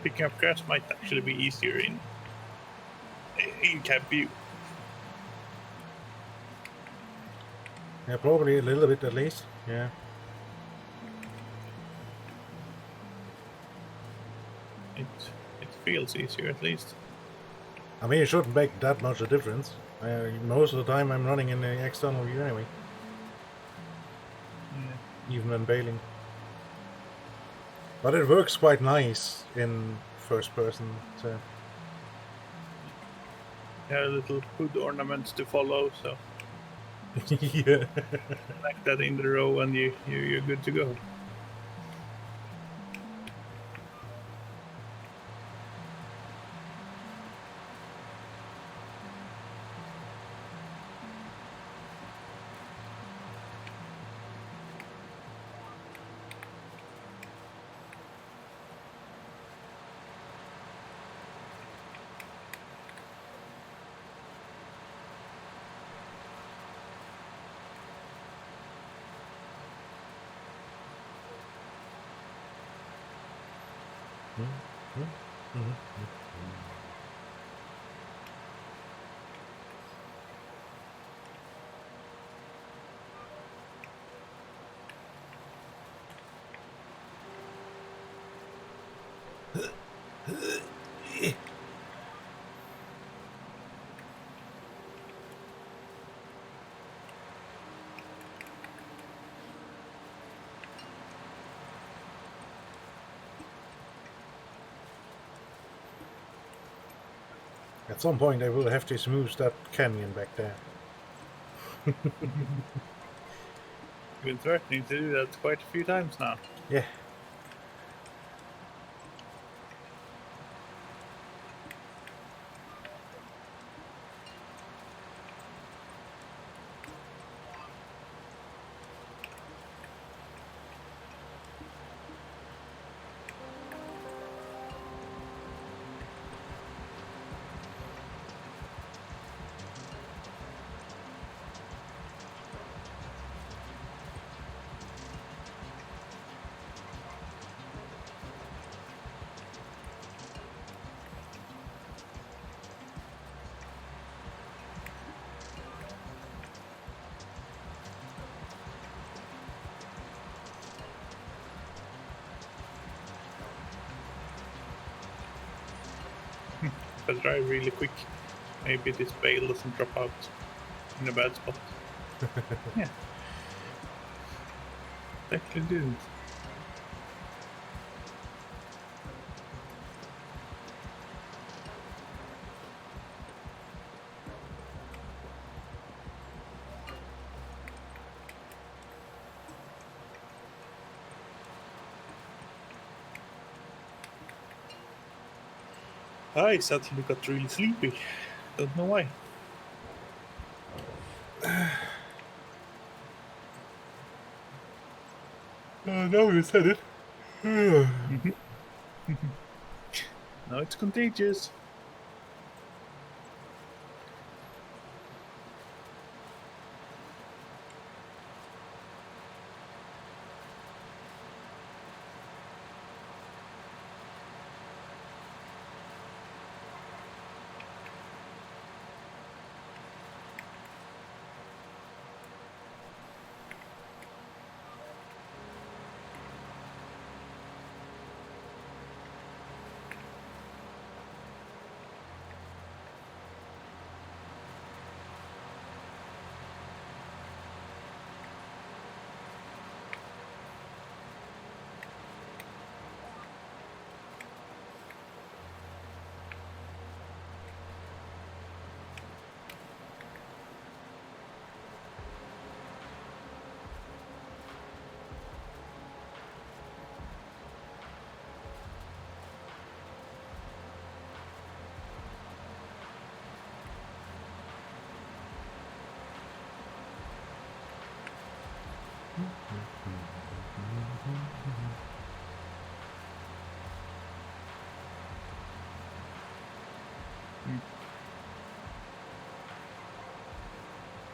Picking up grass might actually be easier in cab view. Yeah, probably a little bit at least. Yeah. It feels easier at least. I mean, it shouldn't make that much a difference. Most of the time I'm running in the external view anyway. Yeah. Even when bailing. But it works quite nice in first person, so... There are little hood ornaments to follow, so yeah. like that in the row and you're good to go. At some point I will have to smooth that canyon back there. You've been threatening to do that quite a few times now. Yeah. If I drive really quick, maybe this bale doesn't drop out in a bad spot. Yeah. It actually didn't. I suddenly got really sleepy. Don't know why. Now you said it. Now it's contagious.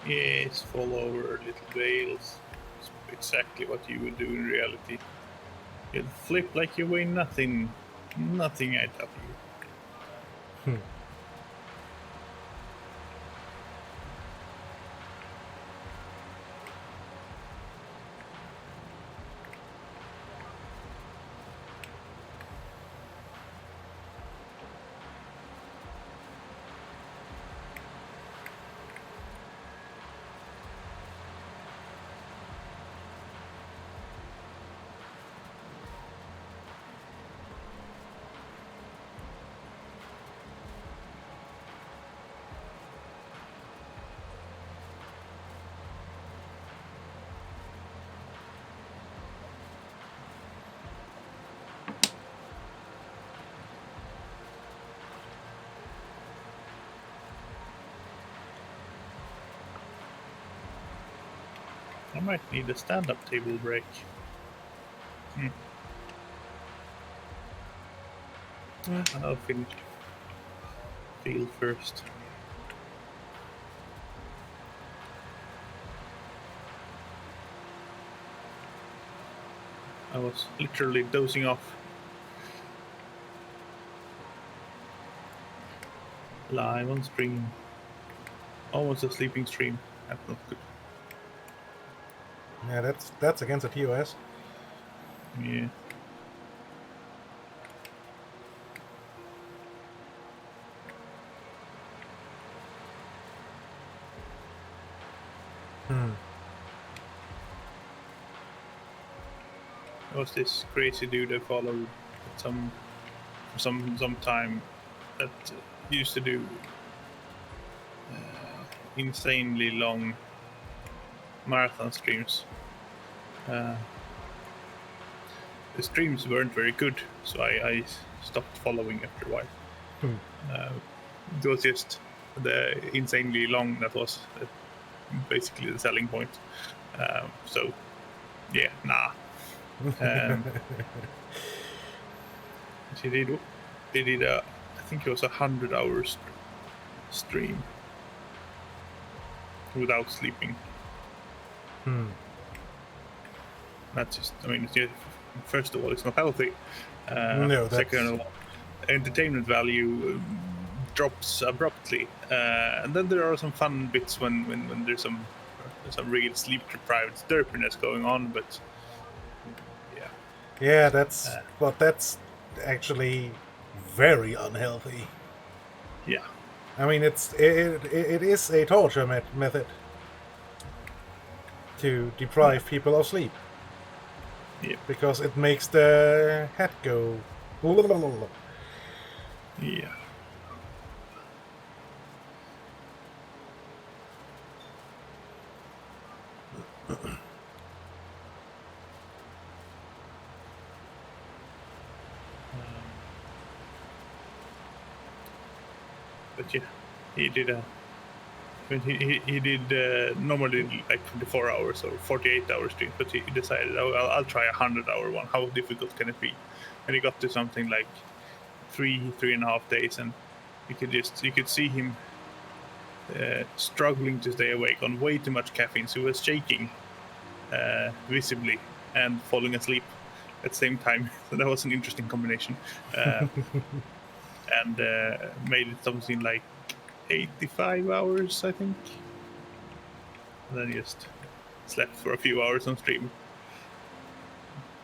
Yes, fall over little bales. It's exactly what you would do in reality. You'd flip like you weigh nothing, Nothing IW. I might need a stand-up table break. I'll finish field first. I was literally dozing off. Live on stream. Almost a sleeping stream. That's not good. Yeah, that's against the TOS. Yeah. There was this crazy dude I followed for some time that used to do insanely long marathon streams. The streams weren't very good, so I stopped following after a while. It was just the insanely long that was basically the selling point. So, yeah, nah. They did I think it was 100 hours stream without sleeping. That's just, I mean, first of all, it's not healthy. No, that's... Second of all, entertainment value drops abruptly. And then there are some fun bits when there's some real sleep-deprived derpiness going on, but yeah. Yeah, that's actually very unhealthy. Yeah. I mean, it is a torture method to deprive people of sleep. Yeah. Because it makes the head go. Yeah. But yeah, he did he did normally like 24 hours or 48 hours stream, but he decided, oh, I'll try a 100-hour one. How difficult can it be? And he got to something like 3.5 days, and you could see him struggling to stay awake on way too much caffeine. So he was shaking visibly and falling asleep at the same time. So that was an interesting combination. And made it something like 85 hours, I think. And then just slept for a few hours on stream.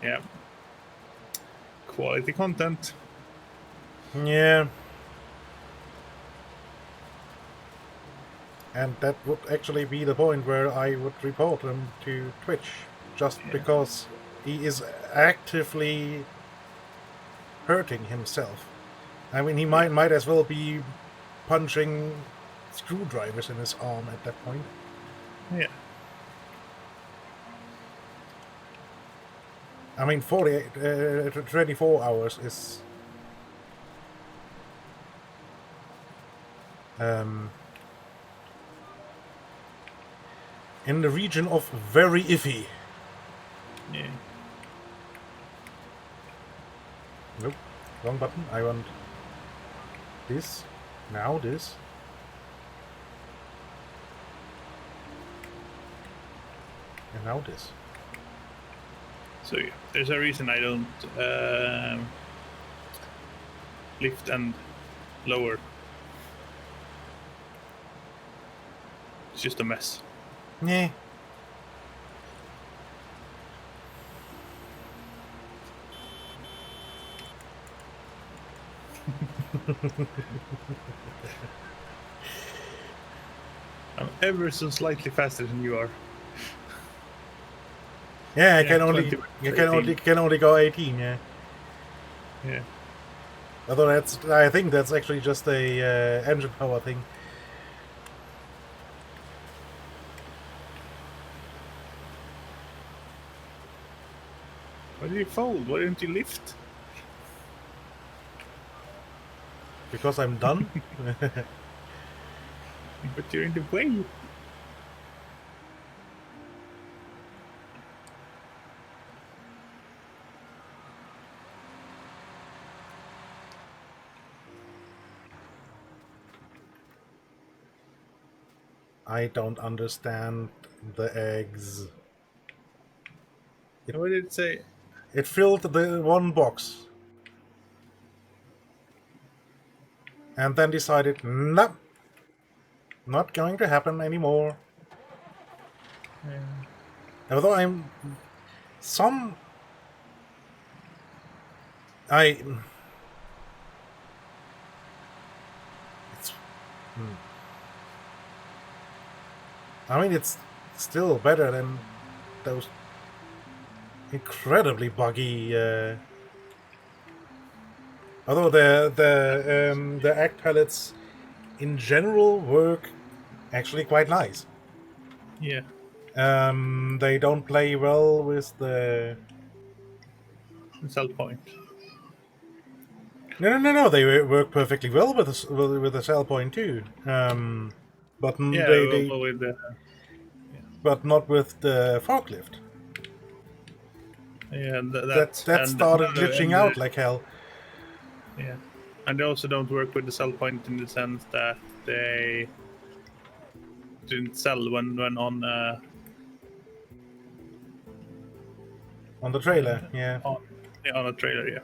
Yeah. Quality content. Yeah. And that would actually be the point where I would report him to Twitch, just because he is actively hurting himself. I mean, he might as well be punching screwdrivers in his arm at that point. Yeah. I mean, 24 hours is... in the region of very iffy. Yeah. Nope, wrong button. I want this. Now this. And now this. So yeah, there's a reason I don't lift and lower. It's just a mess. Yeah. I'm ever so slightly faster than you are. Yeah, I Yeah, can only 20 you minutes, can only go 18. Yeah. Yeah. Although I think that's actually just a engine power thing. Why did you fold? Why didn't you lift? Because I'm done. But you're in the way. I don't understand the eggs. What did it say? It filled the one box. And then decided, nope, not going to happen anymore. Yeah. Although I'm... Some... It's... I mean, it's still better than those incredibly buggy... Although the egg pellets in general work actually quite nice. Yeah. They don't play well with the... The sell point. No. They work perfectly well with the cell point too. But Yeah, they well, with the but not with the forklift. yeah That and started no, glitching and out like hell. yeah, and they also don't work with the sell point in the sense that they didn't sell when On the trailer, yeah. on a trailer. Yeah.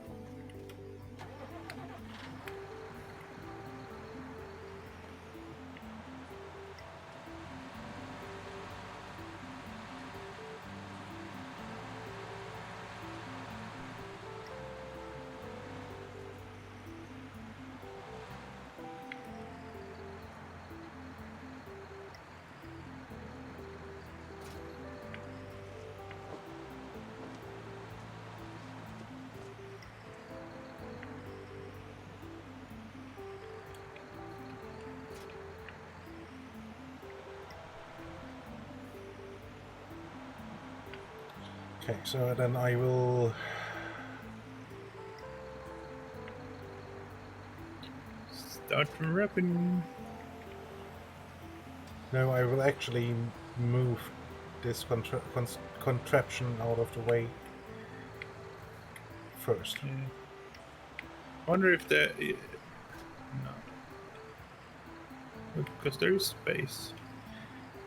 Okay, so then I will... Start wrapping. No, I will actually move this contraption out of the way first. Yeah. I wonder if the no, because there is space.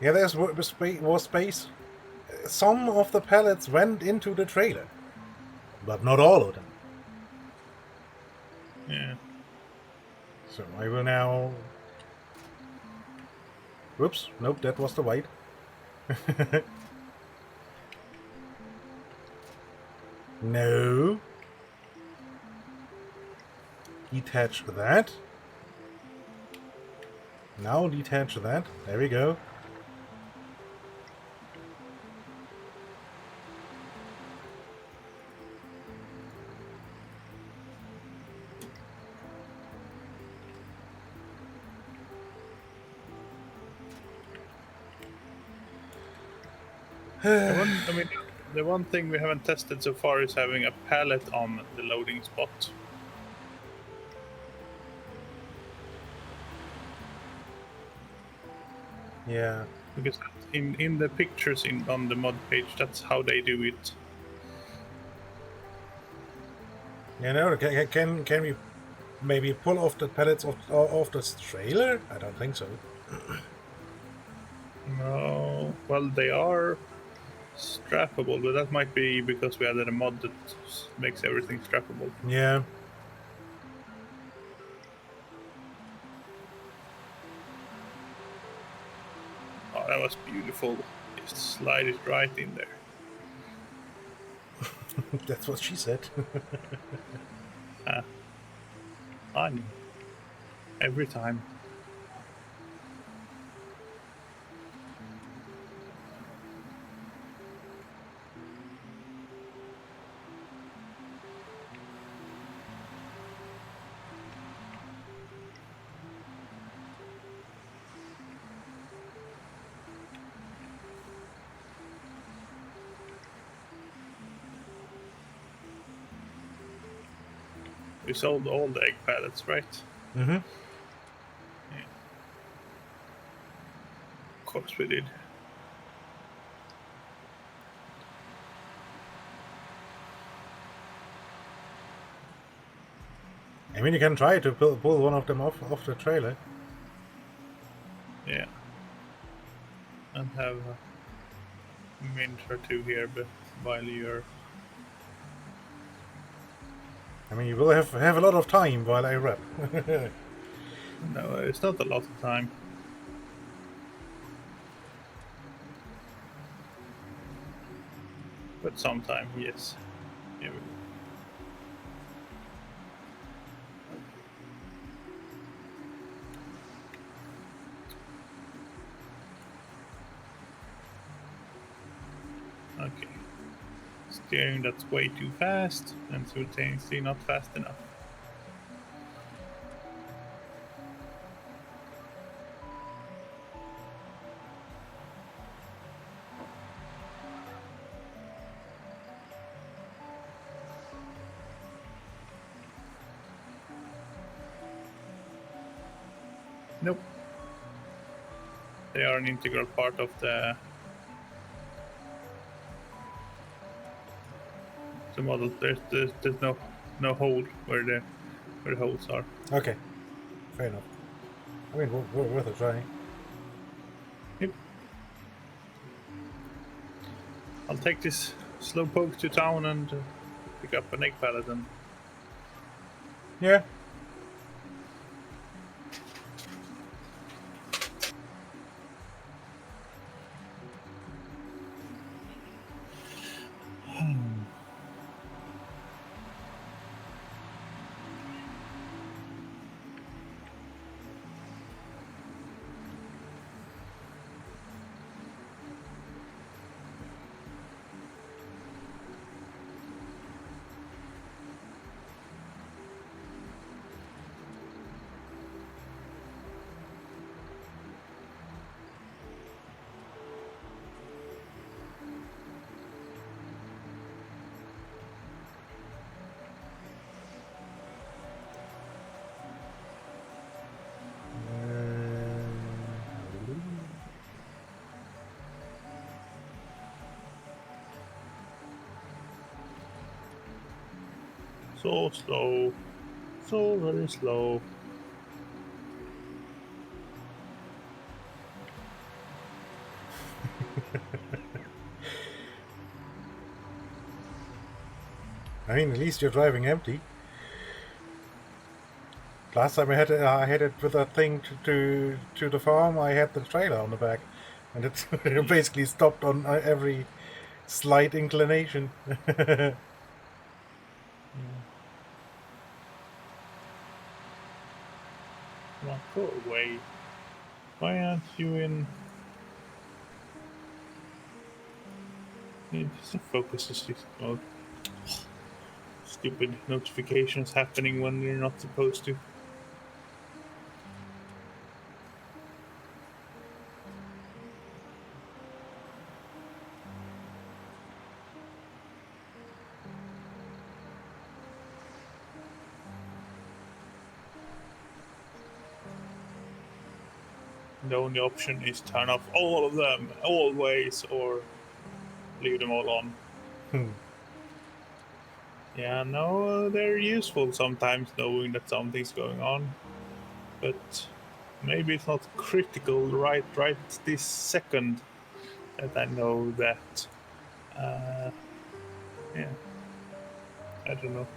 Yeah, there's more space. Some of the pallets went into the trailer, but not all of them. Yeah. So I will now... Whoops, nope, that was the white. No. Detach that. Now detach that. There we go. The one thing we haven't tested so far is having a pallet on the loading spot. Yeah. Because in the pictures on the mod page, that's how they do it. You know, can we maybe pull off the pallets off this trailer? I don't think so. No, well, they are strappable, but that might be because we added a mod that makes everything strappable. Yeah. was beautiful. Just slide it right in there. That's what she said. Fun. Every time. We sold all the egg pallets, right? Mm-hmm. Yeah. Of course we did. I mean, you can try to pull one of them off the trailer. Yeah. And have a minute or two here, but while you're... I mean, you will have a lot of time while I rap. No, it's not a lot of time. But sometime, yes. Here we go. Okay. Steering, that's way too fast, and simultaneously not fast enough. Nope. They are an integral part of the model. There's no hole where the holes are. Okay, fair enough. I mean, worth a try. Yep. I'll take this slow poke to town and pick up an egg pallet and... Yeah. So slow. So very slow. I mean, at least you're driving empty. Last time I had it with that thing to the farm. I had the trailer on the back, and it basically stopped on every slight inclination. Come on, go away. Why aren't you in... The focus is just... Oh, stupid notifications happening when you're not supposed to. The only option is turn off all of them, always, or leave them all on. Yeah, no, they're useful sometimes knowing that something's going on, but maybe it's not critical right this second that I know that. Yeah, I don't know.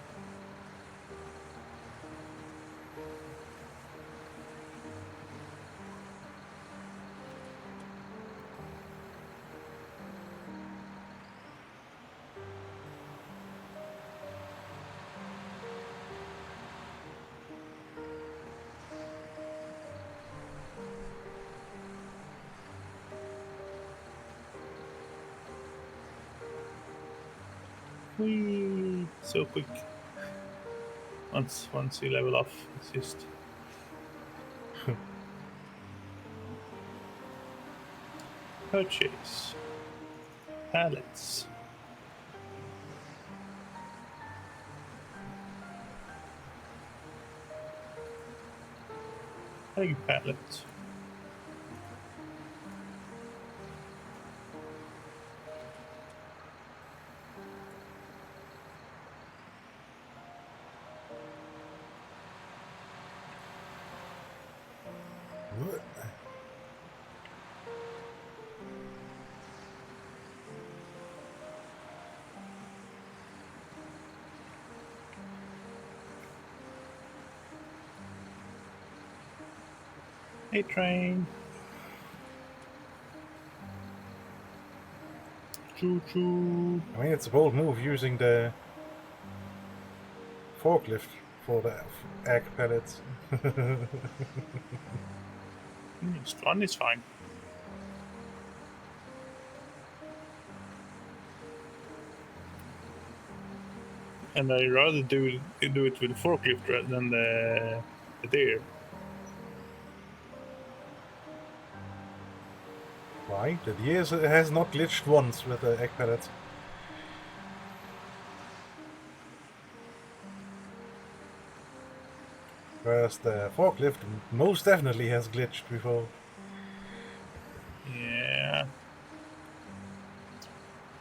Whee! So quick. Once you level off, it's just purchase pallets. Hey, pallets. Hey, train. Choo choo. I mean, it's a bold move using the forklift for the egg pellets. It's fun, it's fine. And I rather do it with the forklift rather than the deer. Why? The deer has not glitched once with the egg pellets. Whereas the forklift most definitely has glitched before. Yeah.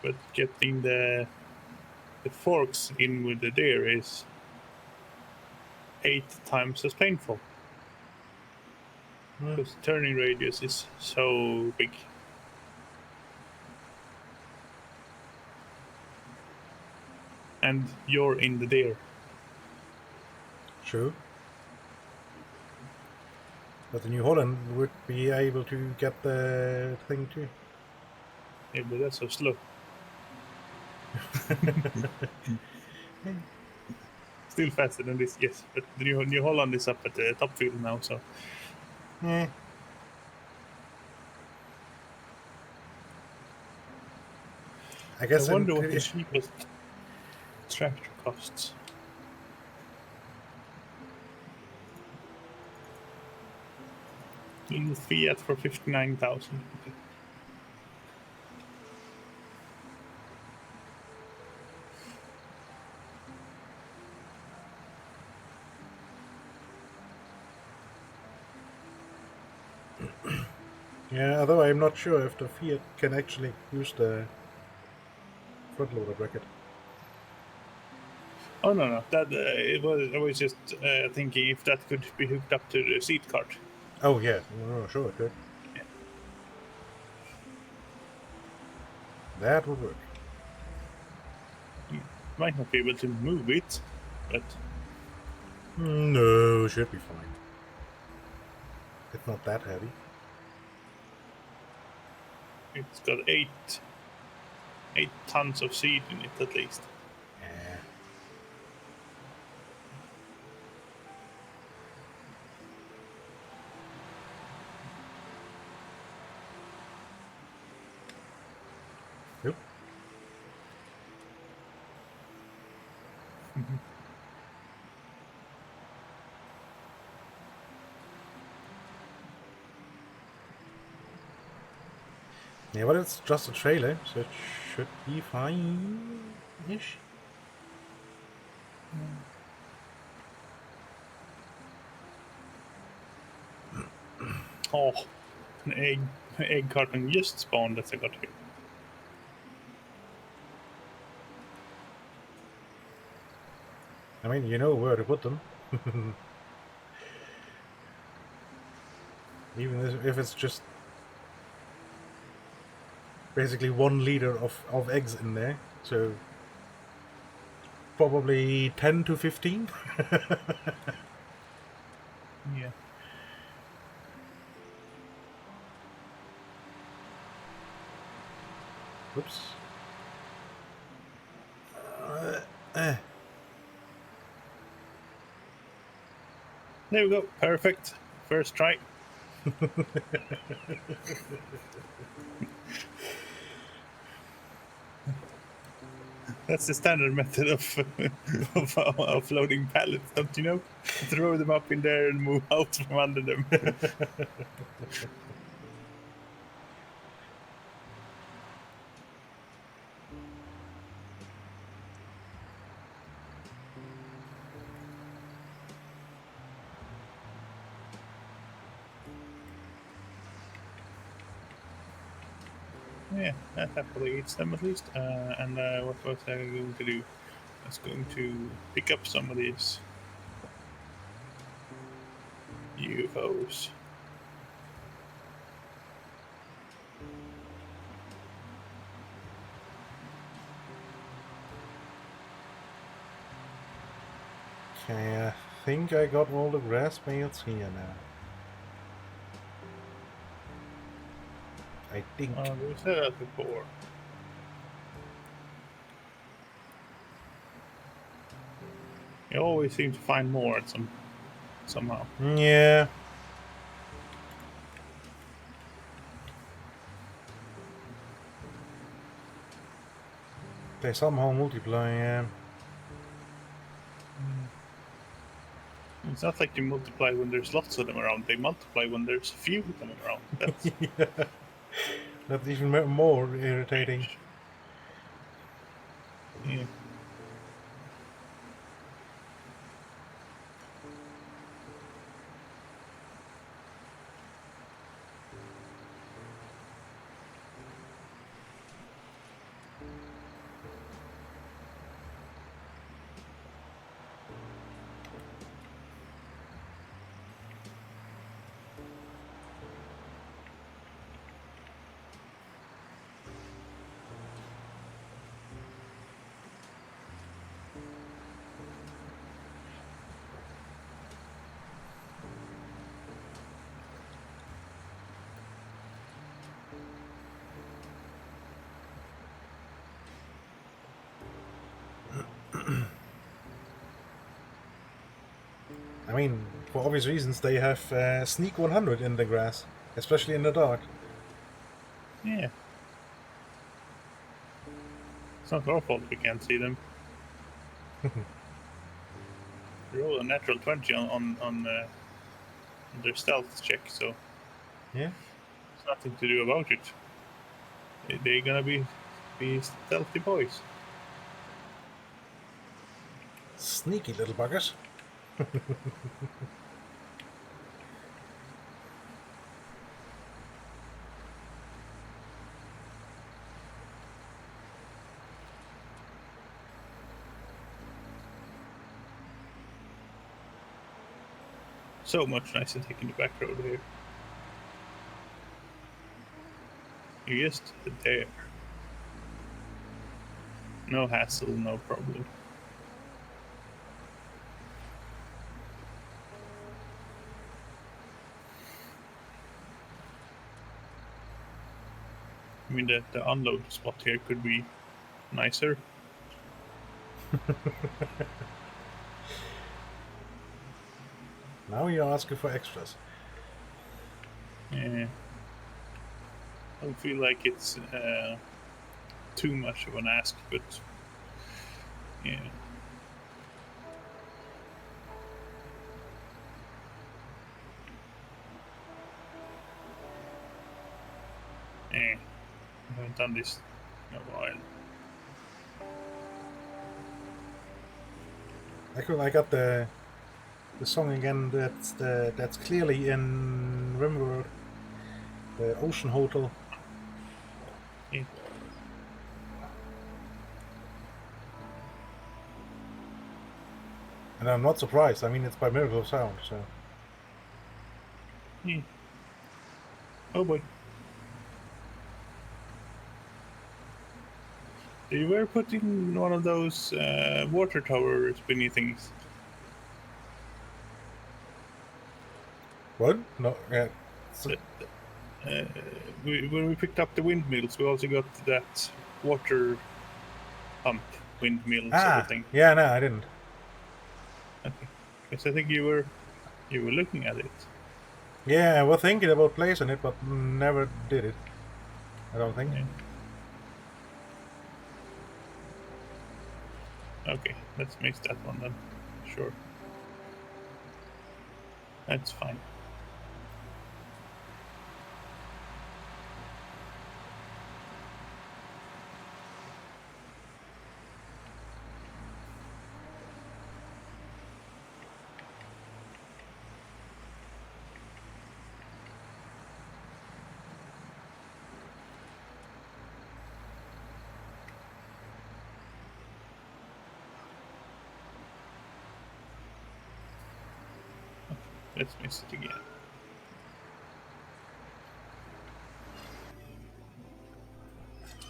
But getting the forks in with the deer is 8 times as painful. Because the turning radius is so big. And you're in the deer. True. But the New Holland would be able to get the thing too. Yeah, but that's so slow. Still faster than this, yes. But the New Holland is up at the top field now, so. Eh. I guess I wonder what the cheapest tractor costs. In the Fiat for 59,000. Okay. Yeah, although I'm not sure if the Fiat can actually use the front loader bracket. Oh no! That I was just thinking if that could be hooked up to the seat cart. Oh yeah, no, sure it could. Yeah. That would work. You might not be able to move it, but No, should be fine. It's not that heavy. it's got 8 tons of seed in it at least. Yeah. Yep. Yeah, but it's just a trailer, so it should be fine-ish. Oh, an egg carton just spawned as I got here. I mean, you know where to put them. Even if it's just basically 1 liter of eggs in there, so probably 10 to 15. Yeah. Oops. There we go. Perfect. First try. That's the standard method of offloading pallets, don't you know? Throw them up in there and move out from under them. Yeah, that happily eats them at least. And what was I going to do? I was going to pick up some of these UFOs. Okay, I think I got all the grass bales here now. I think. We said that before. You always seem to find more at somehow. Yeah. They somehow multiply, yeah. It's not like they multiply when there's lots of them around. They multiply when there's a few of them around. That's Yeah. That's even more irritating. yeah. I mean, for obvious reasons, they have Sneak 100 in the grass, especially in the dark. Yeah. It's not our fault we can't see them. They roll a natural 20 on their stealth check, so Yeah. there's nothing to do about it. They're gonna be stealthy boys. Sneaky little buggers. So much nicer taking the back road here. You're just there. No hassle, no problem. I mean, the unload spot here could be nicer. Now you're asking for extras. Yeah. I don't feel like it's too much of an ask, but yeah. Yeah. I haven't done this in a while. I got the song again. That's clearly in Rimworld, the Ocean Hotel. Yeah. And I'm not surprised. I mean, it's by Miracle of Sound, so. Yeah. Oh boy. They were putting one of those water tower spinny things. What? No. Yeah. When we picked up the windmills, we also got that water pump windmill sort of thing. Yeah, no, I didn't. Okay. Because I think you were looking at it. Yeah, I was thinking about placing it, but never did it. I don't think. Yeah. Okay, let's mix that one then. Sure. That's fine. Let's mix it again.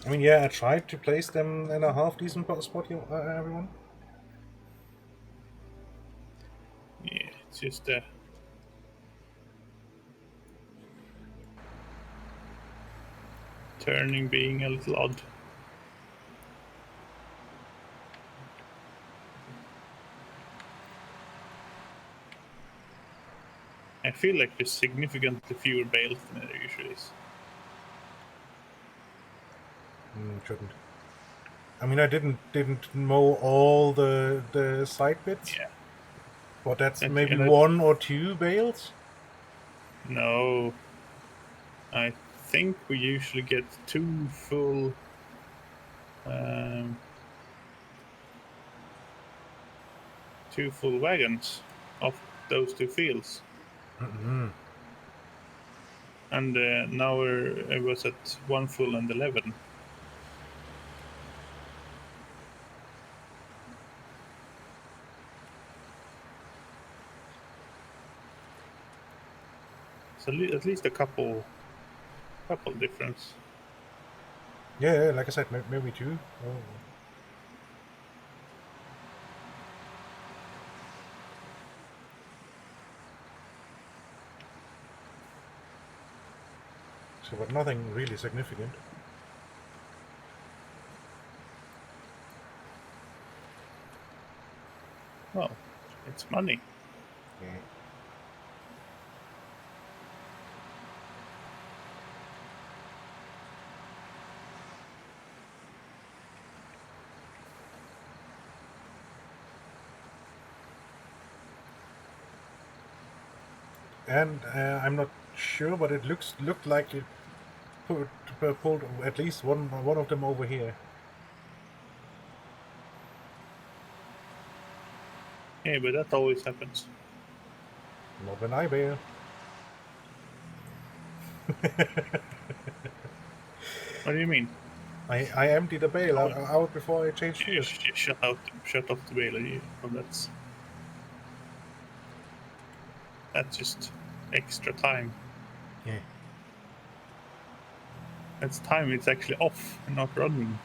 I mean, yeah, I tried to place them in a half decent spot, everyone. Yeah, it's just turning being a little odd. I feel like there's significantly fewer bales than there usually is. Shouldn't. I mean, I didn't mow all the side bits. Yeah. But that's And maybe I- 1 or 2 bales. No. I think we usually get 2 full. Two full wagons of those 2 fields. Mm-hmm. And now it was at 1 full and 11. So at least a couple difference. Yeah, like I said, maybe 2. Oh. So, but nothing really significant. Well, it's money. Yeah. And I'm not sure, but it looked like it pulled at least one of them over here. Yeah, but that always happens. Not when I bail. What do you mean? I emptied the bale out before I changed You field. shut off the baler. Well, that's just extra time. Yeah. That's time it's actually off and not running.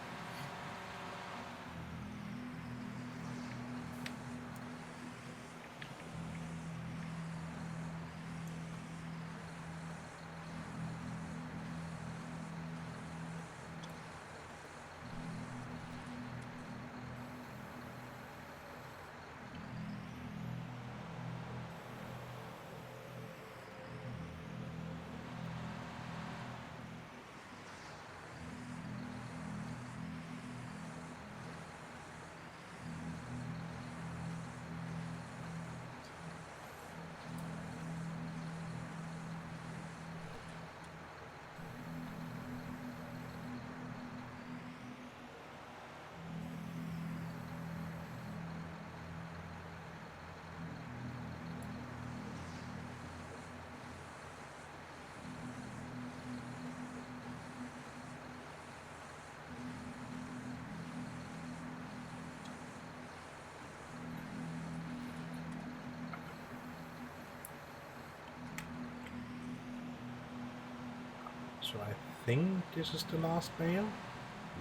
So I think this is the last bale.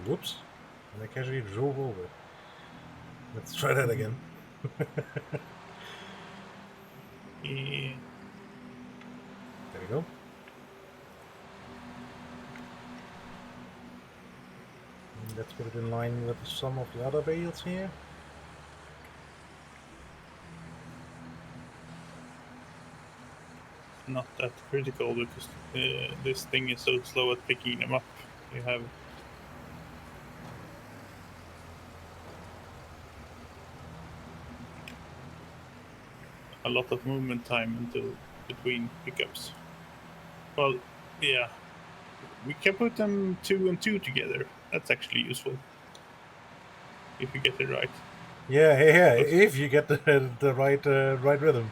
Whoops. And I casually drove over. Let's try that again. Yeah. There we go. And let's put it in line with some of the other bales here. Not that critical because this thing is so slow at picking them up. You have a lot of movement time until between pickups. Well, yeah, we can put them 2 and 2 together. That's actually useful if you get it right. Yeah. If you get the right rhythm.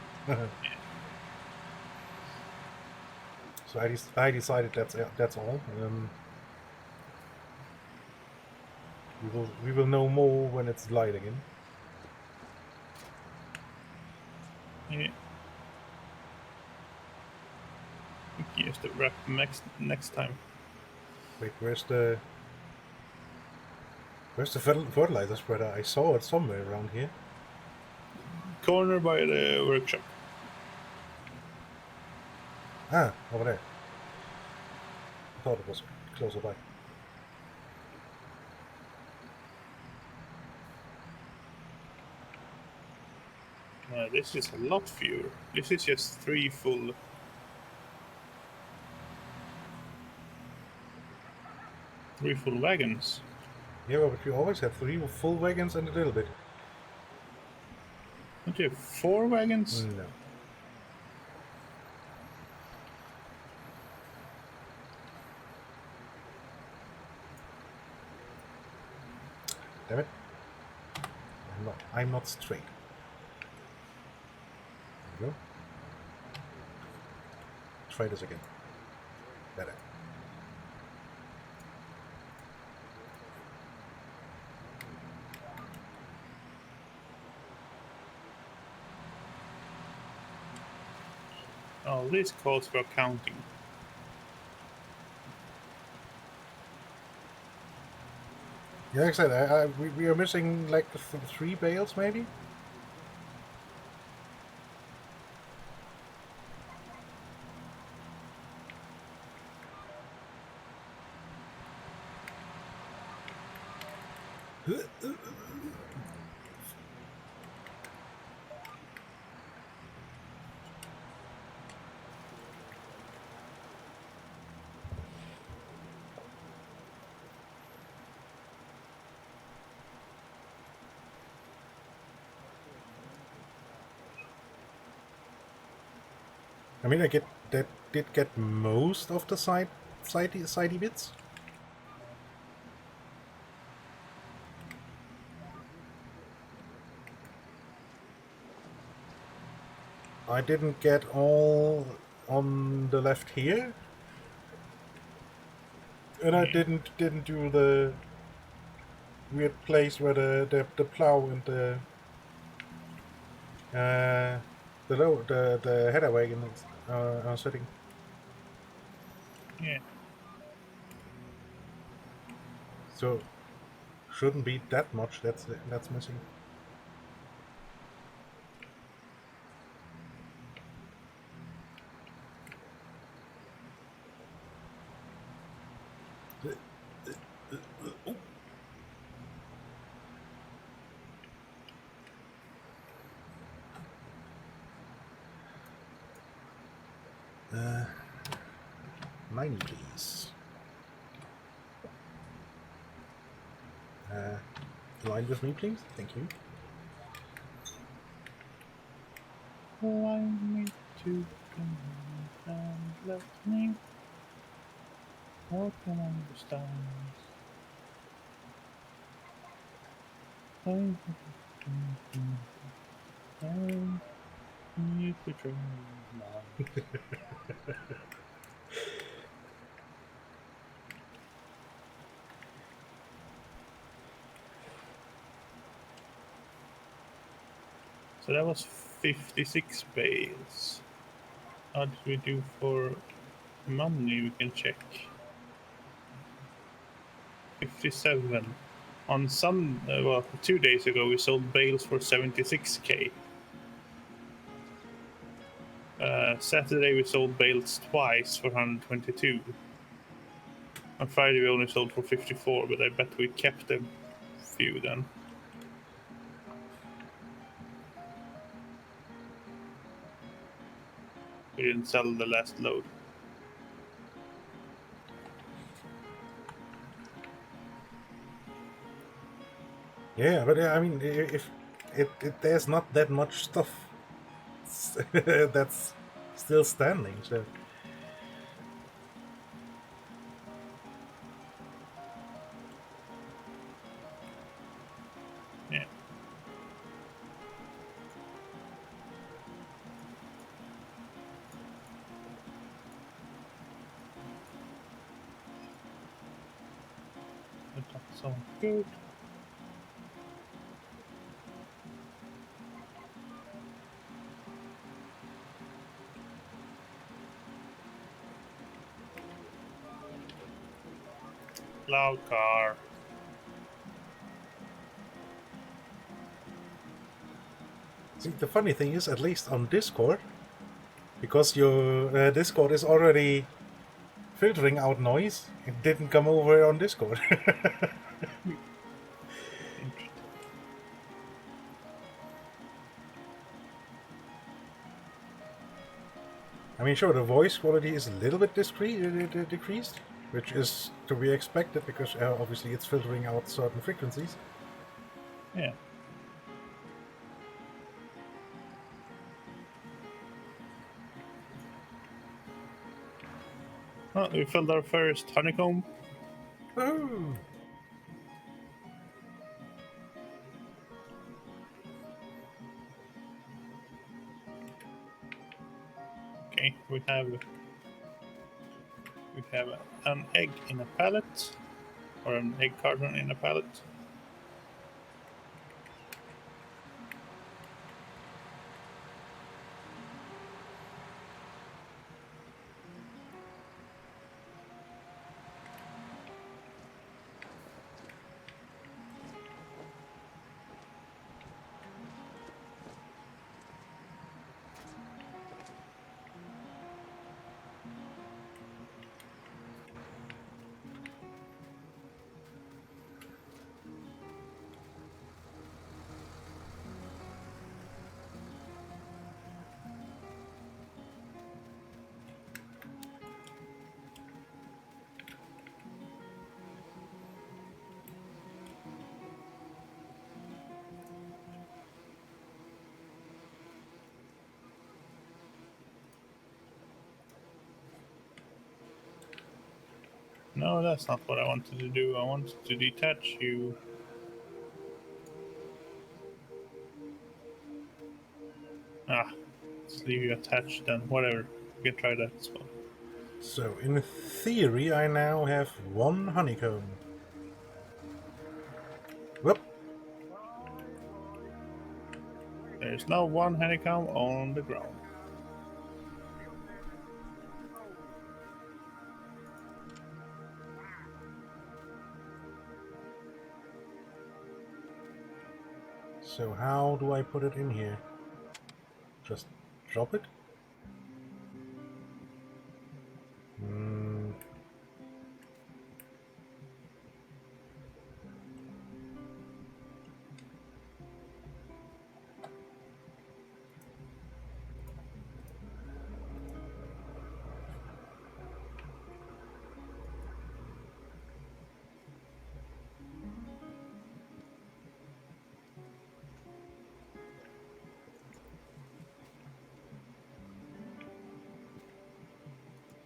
So I decided that's all. We will know more when it's light again. Yeah. I think you have to wrap next time. Wait, where's the fertilizer spreader? I saw it somewhere around here. Corner by the workshop. Ah, over there. I thought it was closer by. This is a lot fewer. This is just 3 full. Three full wagons. Yeah, but you always have 3 full wagons and a little bit. Don't you have 4 wagons? No. Damn it. I'm not straight. There we go. Try this again. Better. Oh, this calls for counting. Yeah, like I said, we are missing like 3 bales, maybe? I mean, I did get most of the sidey bits. I didn't get all on the left here, and I didn't do the weird place where the plow and the header wagon are sitting. Yeah. So shouldn't be that much that's missing. Uh, 90, please. Line with me, please. Thank you. Line me to come and let me walk among the stars. You could dream So that was 56 bales. How did we do for money? We can check. 57. On some, 2 days ago, we sold bales for 76k. Saturday, we sold bales twice for 122. On Friday, we only sold for 54, but I bet we kept a few then. We didn't sell the last load. Yeah, but I mean, if there's not that much stuff that's still standing. So Yeah. That's so good. Loud car. see, the funny thing is, at least on Discord, because your Discord is already filtering out noise, it didn't come over on Discord. Interesting. I mean, sure, the voice quality is a little bit decreased, which is to be expected because obviously it's filtering out certain frequencies. Yeah. Well, we filled our first honeycomb. Woohoo! Okay, we have an egg in a pallet, or an egg carton in a pallet. No, that's not what I wanted to do. I wanted to detach you. Ah, let's leave you attached then. Whatever. We can try that as well. So, in theory, I now have one honeycomb. Whoop! There's now one honeycomb on the ground. So, how do I put it in here? Just drop it?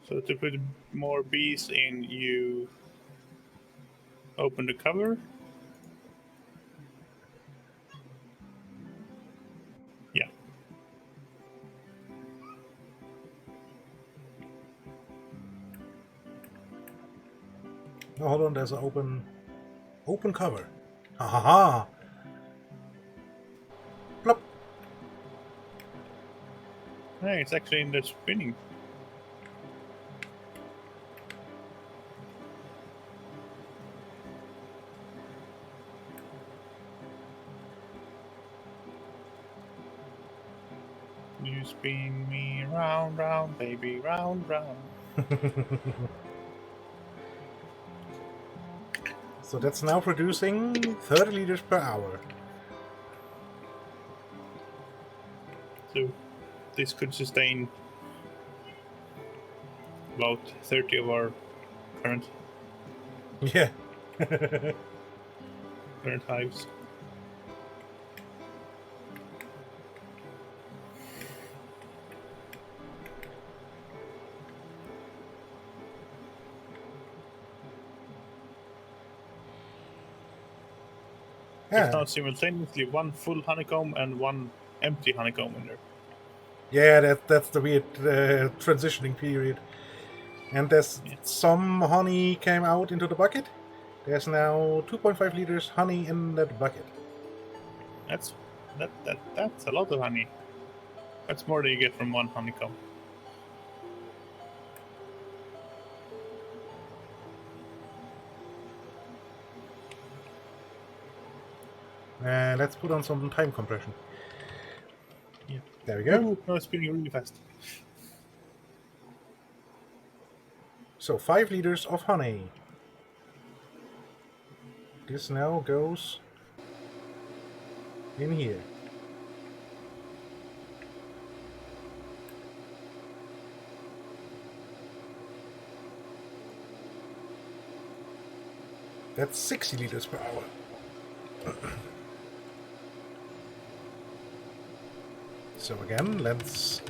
So to put more bees in, you open the cover. Yeah. Oh, hold on, there's an open cover. Ha ha ha! Plop! Hey, it's actually in the spinning. You spin me round, round, baby, round, round. So that's now producing 30 liters per hour. So this could sustain about 30 of our current Yeah. hives. There's Yeah. now simultaneously one full honeycomb and one empty honeycomb in there. Yeah, that's the weird transitioning period. And there's Yeah. some honey came out into the bucket. There's now 2.5 liters honey in that bucket. That's a lot of honey. That's more than you get from one honeycomb. And let's put on some time compression. Yeah. There we go. Ooh, no, it's spinning really fast. So 5 liters of honey. This now goes in here. That's 60 liters per hour. So again, let's...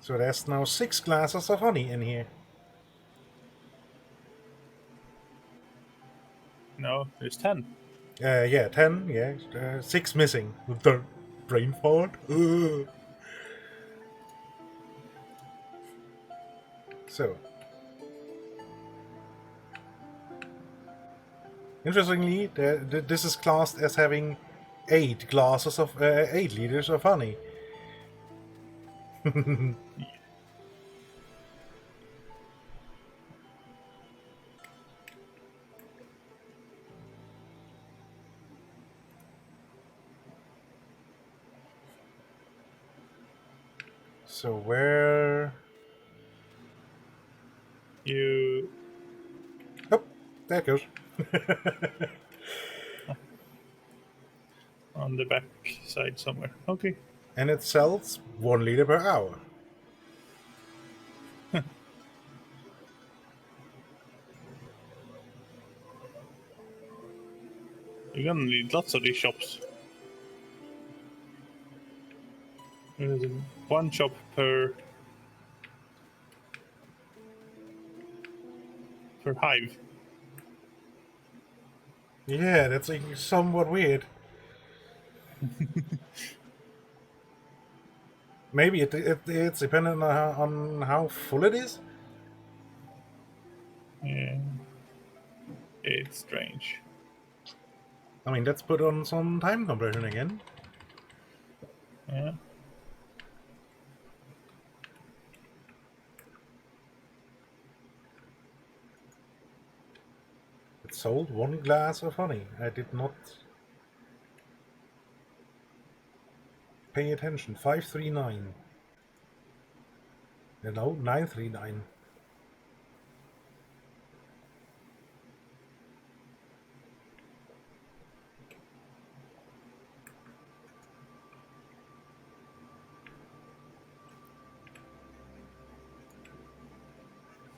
So there's now 6 glasses of honey in here. No, there's 10. Yeah, 10, yeah. 6 missing. The brain fart. Ugh. So. Interestingly, this is classed as having 8 glasses of 8 liters of honey. So where... You... Oh, there it goes. on the back side somewhere. Okay. And it sells 1 liter per hour. You're gonna need lots of these shops. There's one shop per hive. Yeah, that's like somewhat weird. Maybe it's dependent on how full it is. Yeah. It's strange. I mean, let's put on some time compression again. Yeah. It sold 1 glass of honey. I did not pay attention. 539. No, 939.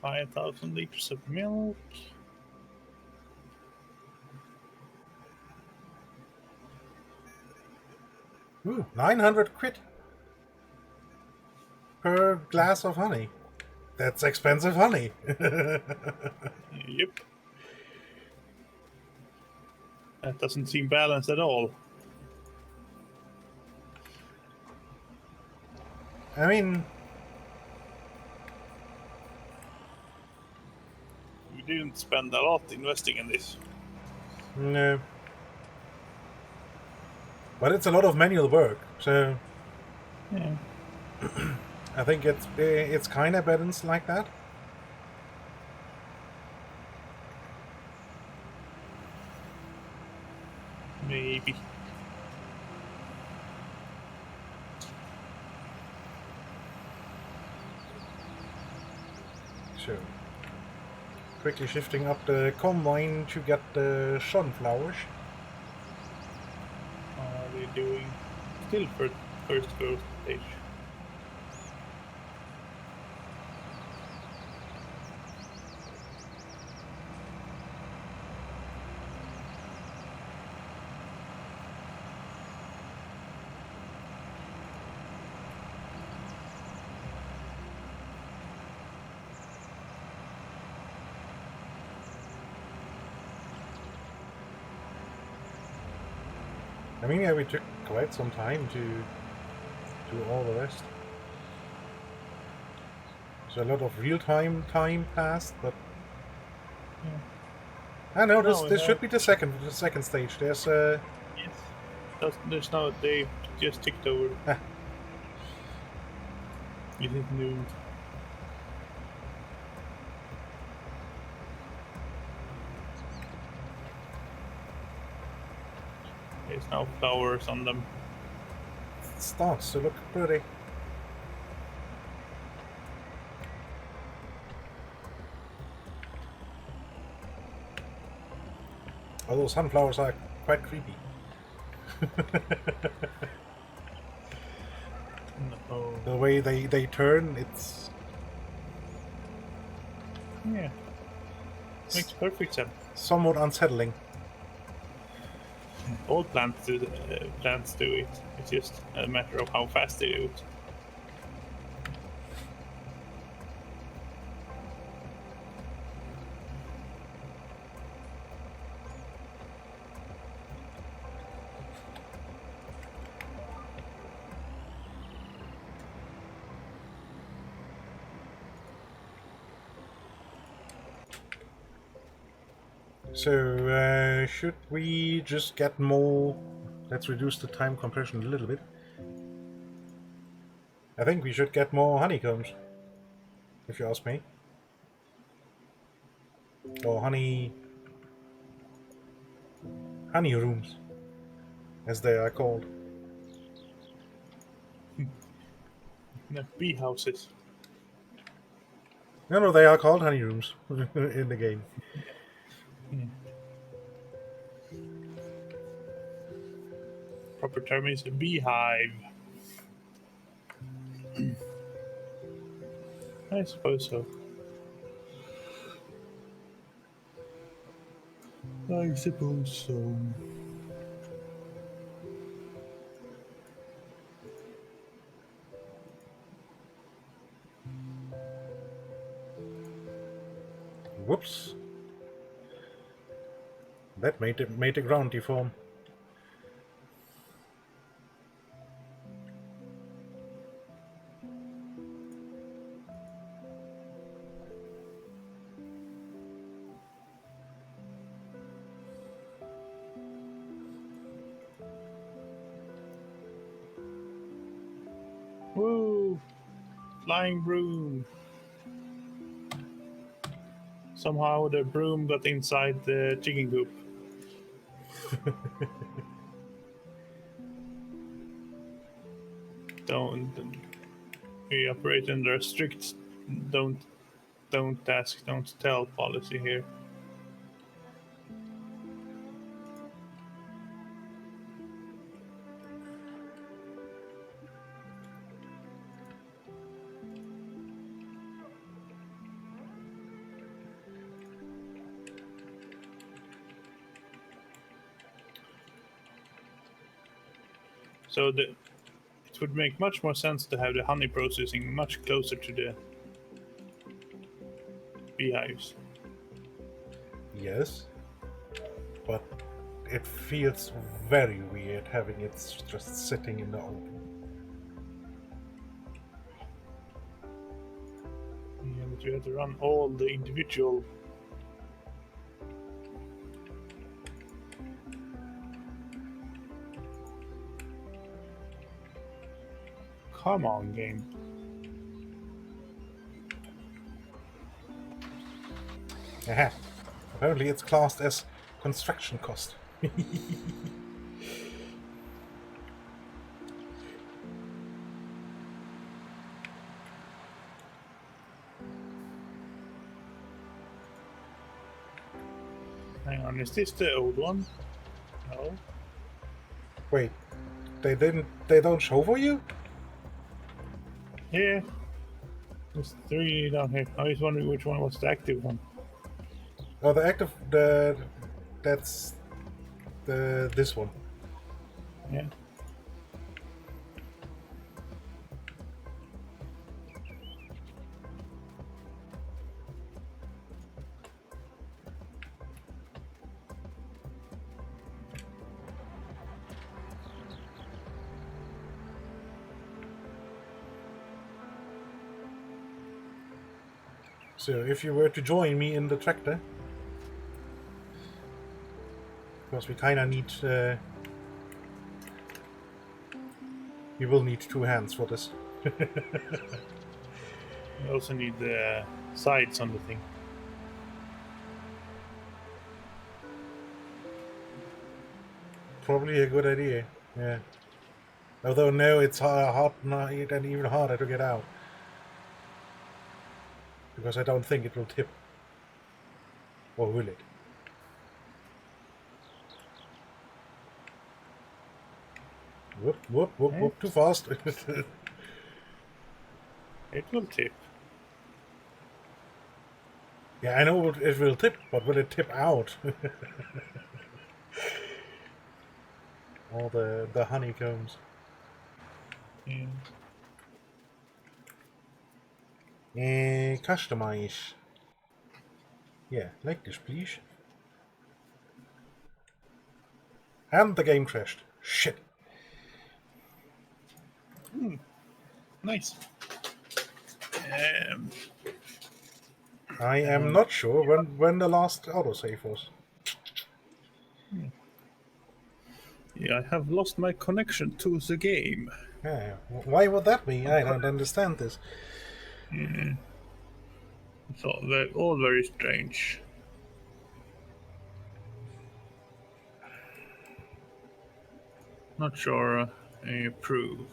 $5,000 liters of milk. Ooh, 900 quid per glass of honey. That's expensive honey. Yep. That doesn't seem balanced at all. I mean, We didn't spend a lot investing in this. no. But it's a lot of manual work, so Yeah. I think it's kind of balanced like that. Maybe. So, quickly shifting up the combine to get the sunflowers. Are they doing still first growth stage? I mean, yeah, we took quite some time to do all the rest. So a lot of real-time time passed, but I know this should be the second stage. There's Yes. There's no. They just ticked over. You didn't know. There's no flowers on them. It starts to look pretty. Although sunflowers are quite creepy. No. The way they turn, it's... Yeah. Makes perfect sense. somewhat unsettling. All plants do it. It's just a matter of how fast they do it. So, should we just get more... Let's reduce the time compression a little bit. I think we should get more honeycombs, if you ask me. Or honey rooms, as they are called. No, bee houses. No, they are called honey rooms in the game. Proper term is a beehive. I suppose so. I suppose so. Whoops. That made the ground deform. Woo! Flying broom. Somehow the broom got inside the chicken coop. Don't. We operate under a strict don't ask, don't tell policy here. So it would make much more sense to have the honey processing much closer to the beehives. Yes. But it feels very weird having it just sitting in the open. Yeah, but you have to run all the individual. Come on, game. Aha. Apparently it's classed as construction cost. Hang on, is this the old one? No. Wait, they don't show for you? Yeah. There's 3 down here. I was wondering which one was the active one. Oh, the active, that's this one. Yeah. So if you were to join me in the tractor, because we kind of need, we will need 2 hands for this. We also need the sides on the thing. Probably a good idea, yeah. Although no, it's hard and even harder to get out. Because I don't think it will tip. Or will it? Whoop, whoop, whoop, whoop, too fast. It will tip. Yeah, I know it will tip, but will it tip out? All the honeycombs. Customize. Yeah, like this, please. And the game crashed. Shit. Nice. I am not sure when the last autosave was. Yeah, I have lost my connection to the game. Yeah, why would that be? I don't understand this. It's all very strange. Not sure I approve.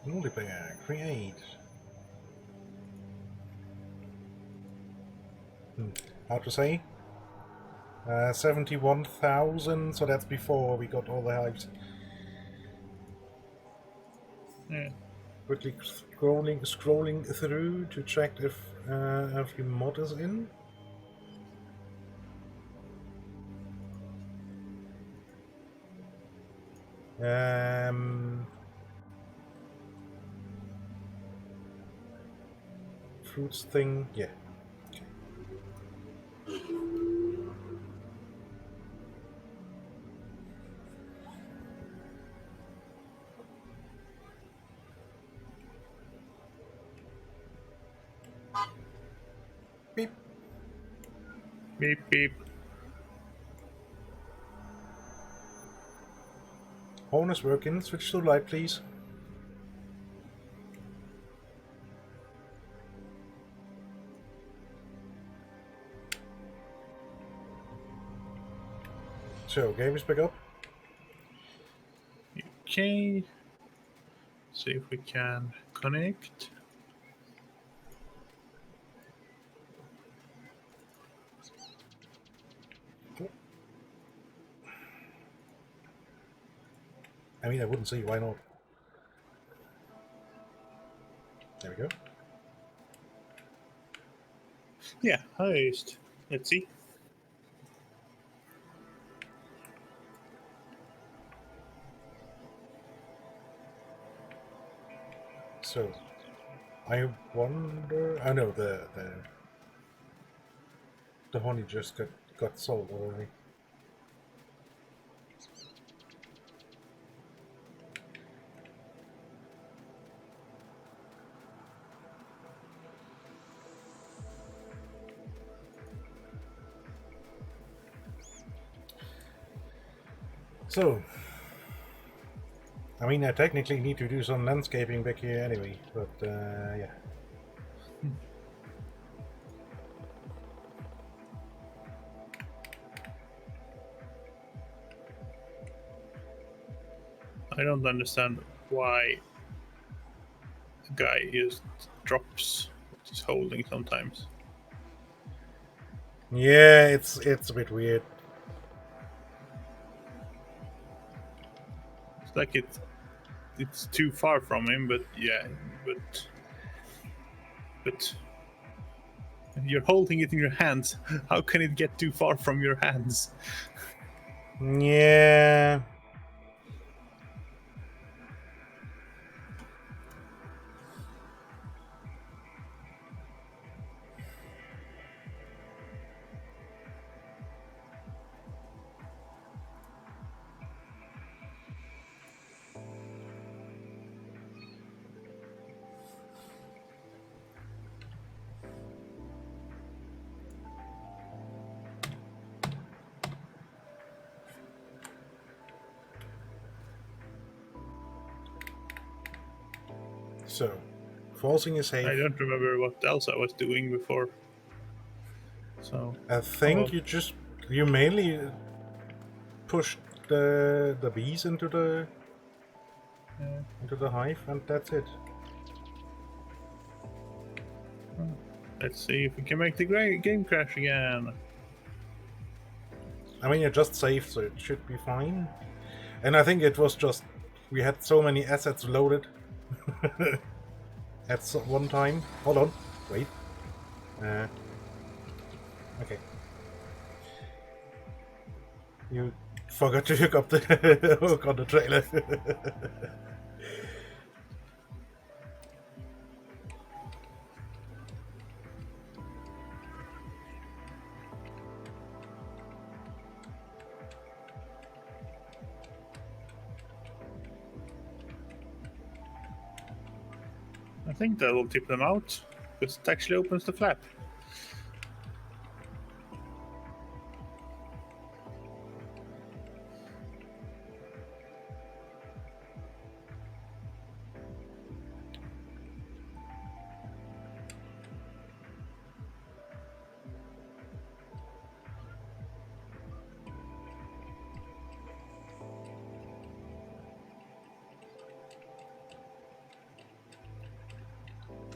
Multiplayer, create. How to say? 71,000, so that's before we got all the hypes. Yeah. Quickly scrolling through to check if every mod is in. Fruits thing, yeah. Beep. Beep beep. Horn is working. Switch to light, please. So, game is back up. Okay. See if we can connect. I mean, I wouldn't see why not. There we go. Yeah, host. Let's see. So, I wonder. I know the honey just got sold already. So, I mean, I technically need to do some landscaping back here anyway, but yeah. I don't understand why the guy just drops what he's holding sometimes. Yeah, it's a bit weird. It's like it's too far from him, but yeah, but you're holding it in your hands. How can it get too far from your hands? Yeah. So, forcing is I safe. don't remember what else I was doing before. So I think you mainly pushed the bees into the hive, and that's it. Let's see if we can make the game crash again. I mean, you just saved, so it should be fine. And I think it was just we had so many assets loaded at one time. Hold on, wait. Okay. You forgot to hook up the hook on the trailer. I think that will tip them out, because it actually opens the flap.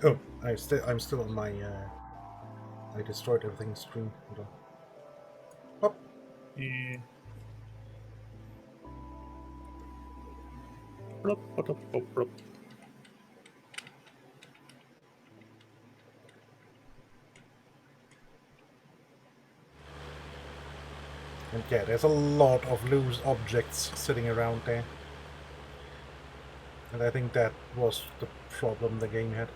Oh, I'm still on my I destroyed everything screen. Hold on. Hop. Yeah. Plop, plop, plop, plop. And yeah, there's a lot of loose objects sitting around there. And I think that was the problem the game had.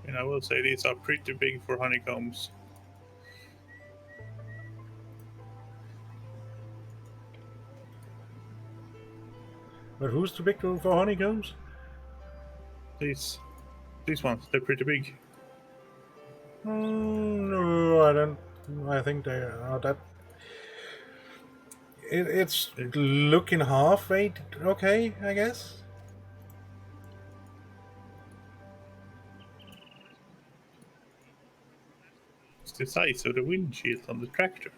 And I will say these are pretty big for honeycombs. But who's too big for honeycombs? These ones, they're pretty big. No, I don't. I think they are that. It's looking halfway okay, I guess. It's the size of the windshield on the tractor.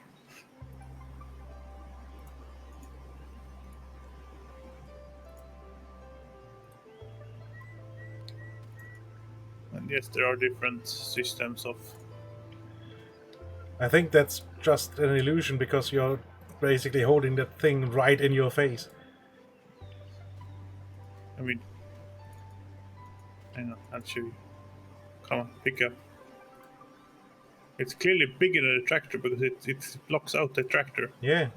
And yes, there are different systems of... I think that's just an illusion because you're basically holding that thing right in your face. I mean... Hang on, I'll show you. Come on, pick up. It's clearly bigger than the tractor because it blocks out the tractor. Yeah.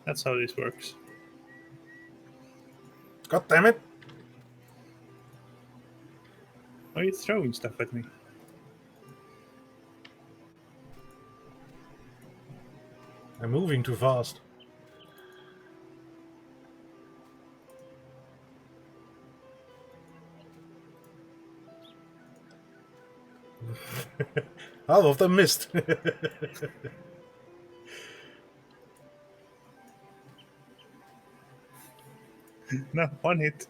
That's how this works. God damn it! Why are you throwing stuff at me? I'm moving too fast. Half of them missed. No, one hit.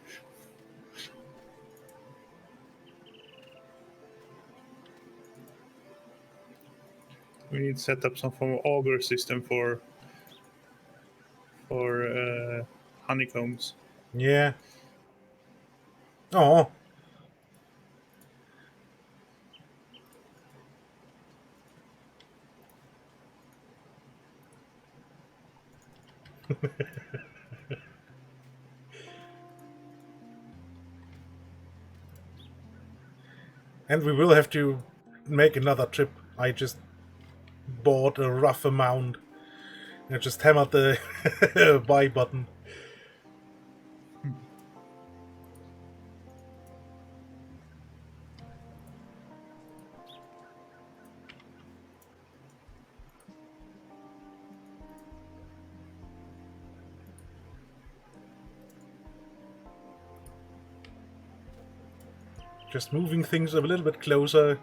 We need to set up some form of auger system for honeycombs. Yeah. Oh. And we will have to make another trip. I just bought a rough amount. I just hammered the buy button. just moving things a little bit closer.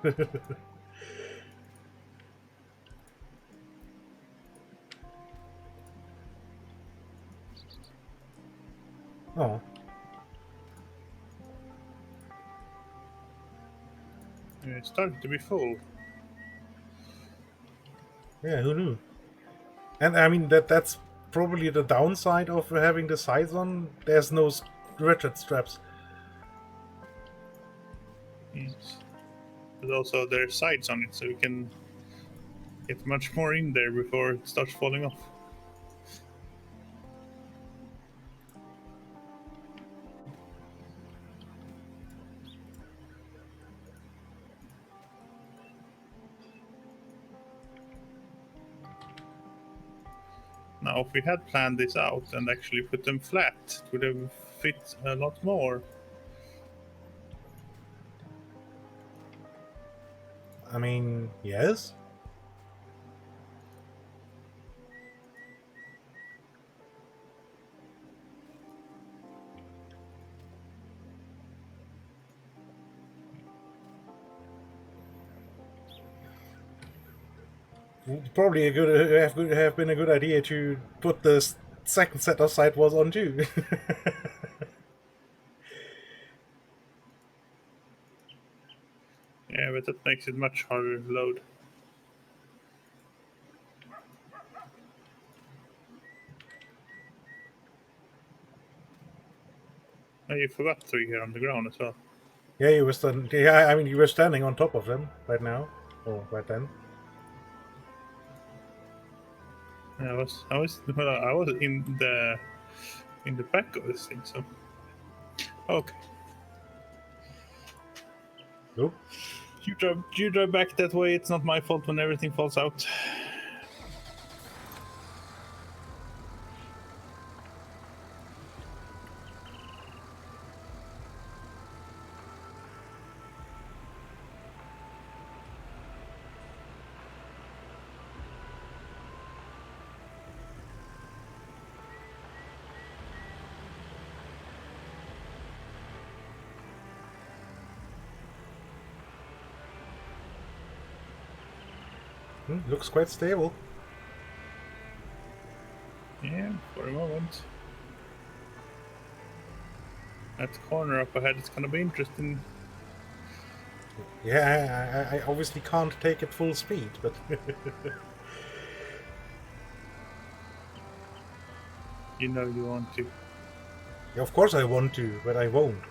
Oh. It's starting to be full. Yeah, who knew? And I mean, that's probably the downside of having the sides on. There's no rigid straps. Yes. But also there's sides on it, so we can get much more in there before it starts falling off. Now, if we had planned this out and actually put them flat, it would have fit a lot more. I mean, yes. Probably have been a good idea to put the second set of sidewalls on too. Yeah, but that makes it much harder to load. Oh, you forgot 3 here on the ground as well. Yeah, you were standing. Yeah, I mean, you were standing on top of them right now, or right then. I was in the back of this thing, so okay. Nope. You drive back that way. It's not my fault when everything falls out. Looks quite stable. Yeah, for a moment. That corner up ahead is gonna be interesting. Yeah, I obviously can't take it full speed, but You know you want to. yeah, of course I want to, but I won't.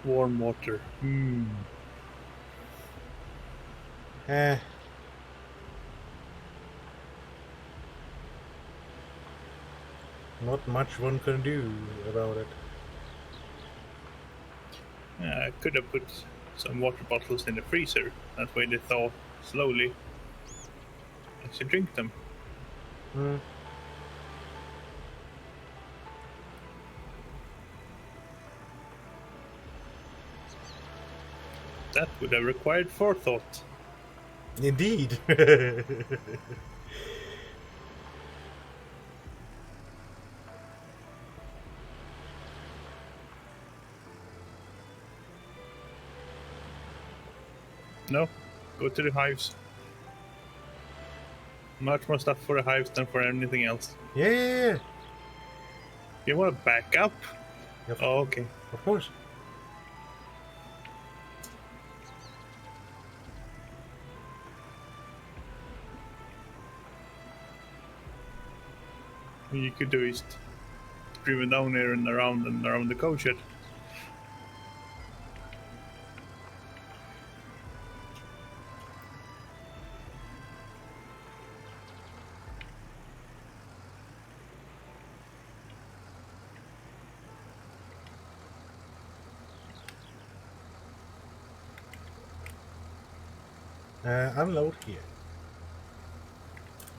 Warm water. Eh. Not much one can do about it. I could have put some water bottles in the freezer. That way they thaw slowly as you drink them. Hmm. That would have required forethought. Indeed. No, go to the hives. Much more stuff for the hives than for anything else. Yeah. You want to back up? Yep. Oh, okay. Of course. What you could do is driven down here and around the coach shed. Unload here.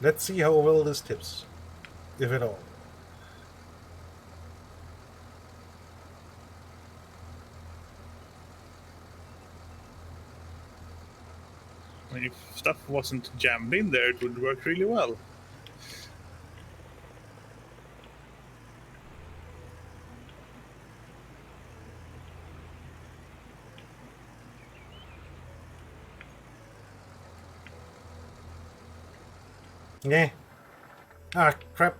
Let's see how well this tips, if at all. I mean, if stuff wasn't jammed in there, it would work really well. Yeah. Ah, crap.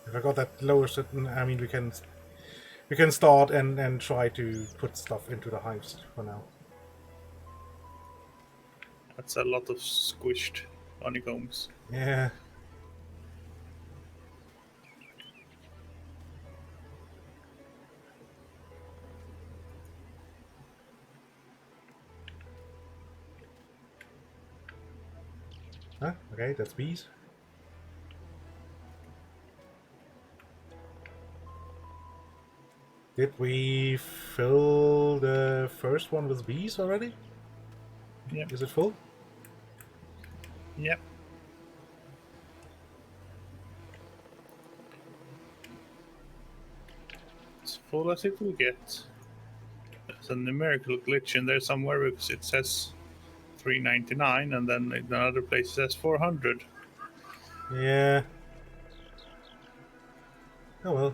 I forgot that lower certain. I mean, we can start and try to put stuff into the hives for now. That's a lot of squished honeycombs. Yeah. Huh? Okay, that's bees. Did we fill the first one with bees already? Yep. Is it full? Yep. As full as it will get. There's a numerical glitch in there somewhere because it says 399 and then in another place it says 400. Yeah. Oh well.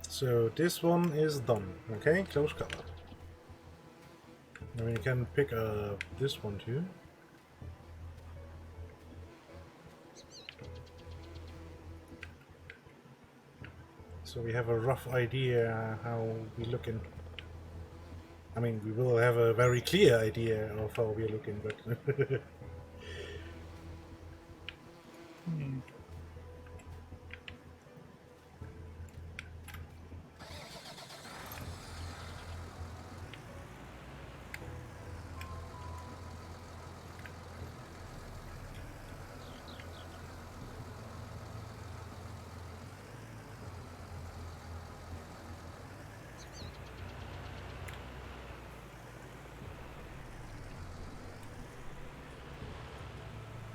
So this one is done. Okay, close color. And we can pick up this one too. So we have a rough idea how we looking. I mean, we will have a very clear idea of how we're looking, but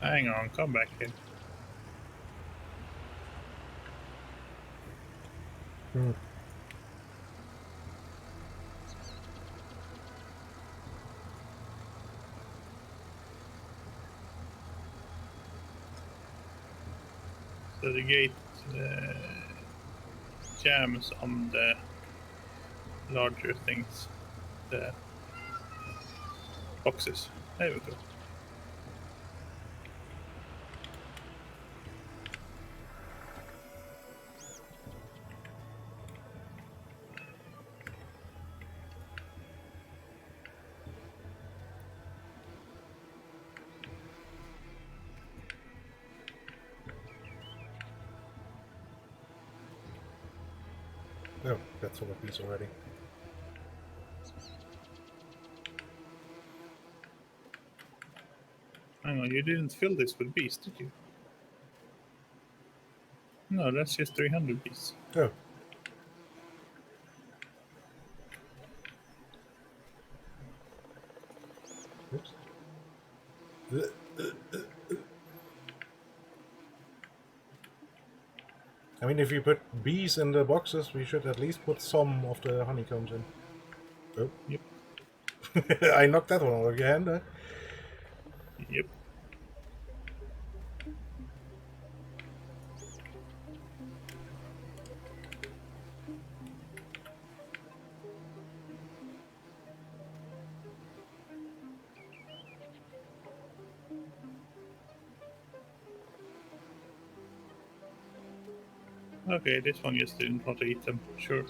Hang on, come back in. hmm. So the gate jams on the larger things, the boxes. There we go. Oh, that's all of these already. Hang on, you didn't fill this with bees, did you? No, that's just 300 bees. Oh. Oops. I mean, if you put bees in the boxes, we should at least put some of the honeycombs in. Oh. Yep. I knocked that one out of your hand, huh? Yep. Okay, this one just didn't want to eat them. Sure.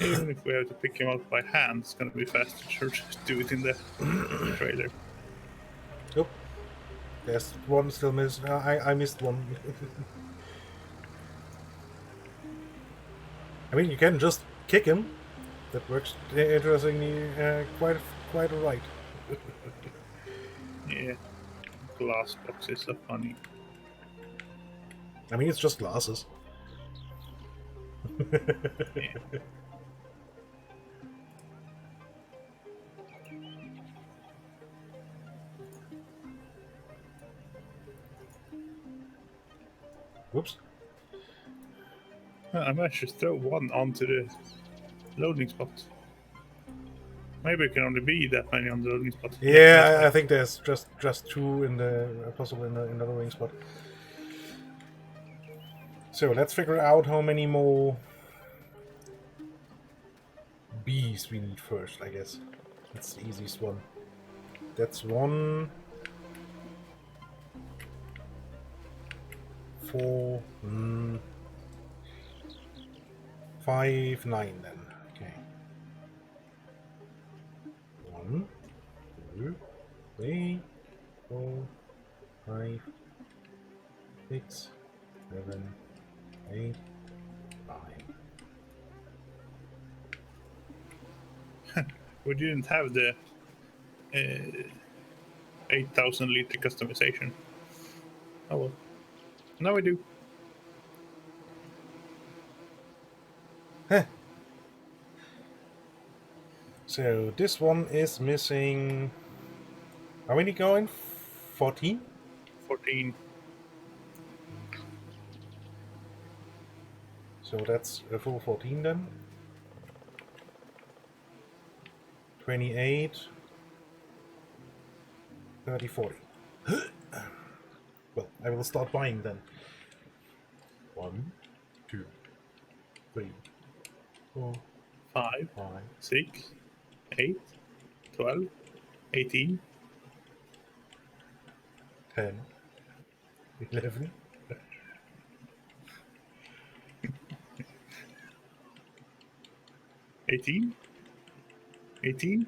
Even if we have to pick him up by hand, it's gonna be faster to just do it in the trailer. Oop. There's one still missing. I missed one. I mean, you can just kick him. That works interestingly quite alright. Yeah, glass boxes are funny. I mean, it's just glasses. Yeah. Whoops. I might just throw one onto the loading spot. Maybe it can only be that many on the loading spot. Yeah, I think there's just two in the possible in the loading spot. So let's figure out how many more bees we need first. I guess that's the easiest one. That's 1, 4, 5, 9 then. Okay. 1, 2, 3, 4, 5, 6, 7, 8, 9. We didn't have the 8,000 liter customization. Oh well. Now we do. Huh. So this one is missing. How many going? 14? 14. So that's a full 14 then. 28, 30, 40. Well, I will start buying then. 1, 2, 3, 4, 5, 5, 6, 8, 12, 18. 10, 11. 18, 18,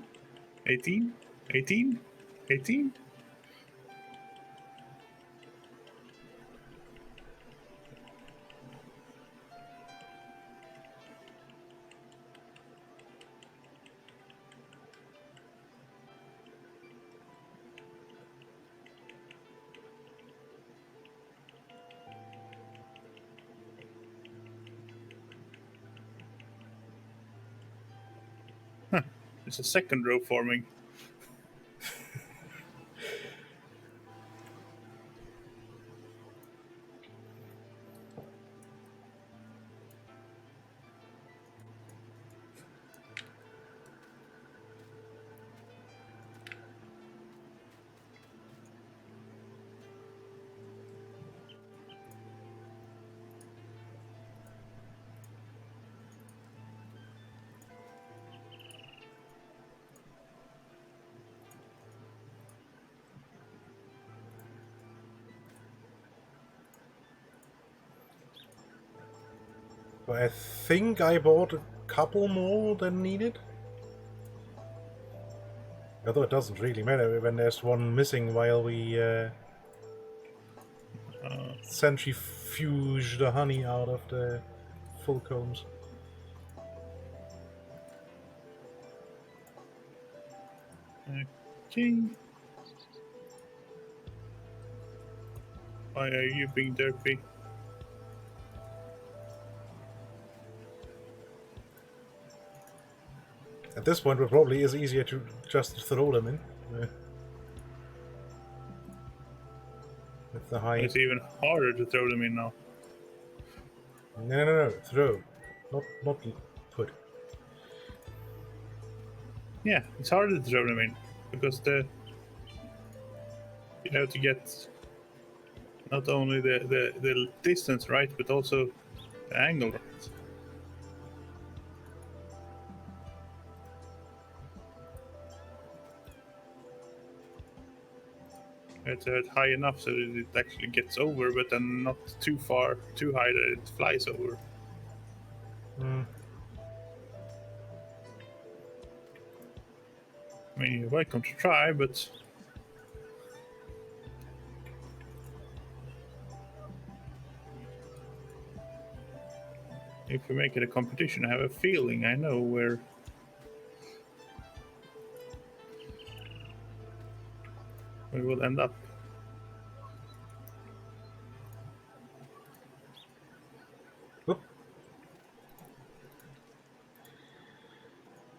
18, 18, 18. There's a second row forming. So I think I bought a couple more than needed. Although it doesn't really matter when there's one missing while we centrifuge the honey out of the full combs. Okay. Why are you being derpy? At this point, it probably is easier to just throw them in. With the high. It's even harder to throw them in now. No. Throw. Not put. Yeah, it's harder to throw them in because you have to get not only the distance right, but also the angle right. It's high enough so that it actually gets over, but then not too far, too high that it flies over. Hmm. I mean, you're welcome to try, but if we make it a competition, I have a feeling I know where we will end up. Oop.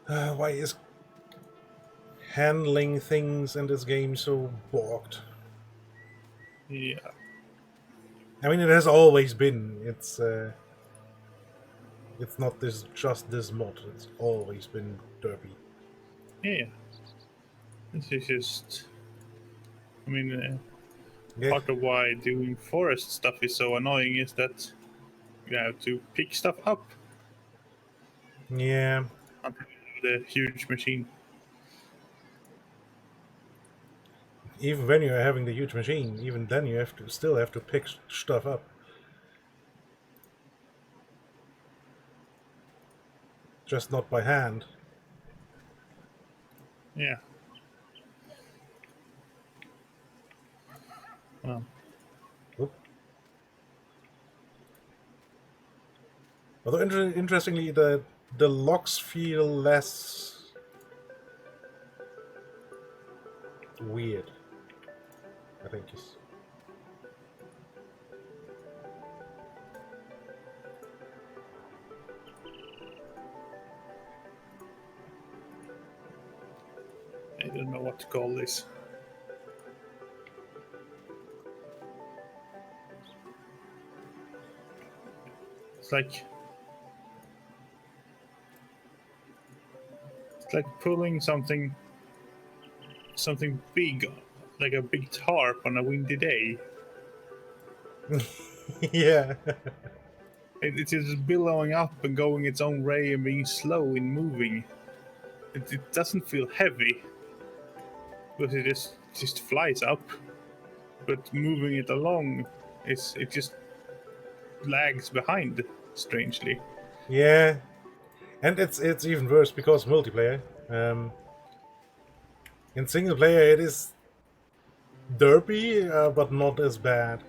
Why is handling things in this game so bogged? Yeah. I mean, it has always been. It's not just this mod. It's always been derpy. Yeah. This is just. I mean, Yeah. part of why doing forest stuff is so annoying is that you have to pick stuff up Yeah. until the huge machine. Even when you're having the huge machine, even then you still have to pick stuff up. Just not by hand. Yeah. Well, Oop. Although interestingly, the locks feel less weird. I think is. I don't know what to call this. It's like pulling something big, like a big tarp on a windy day. Yeah. It's just billowing up and going its own way and being slow in moving. It doesn't feel heavy, because it just flies up. But moving it along, it just lags behind, strangely. Yeah. And it's even worse because multiplayer. In single player, it is derpy, but not as bad.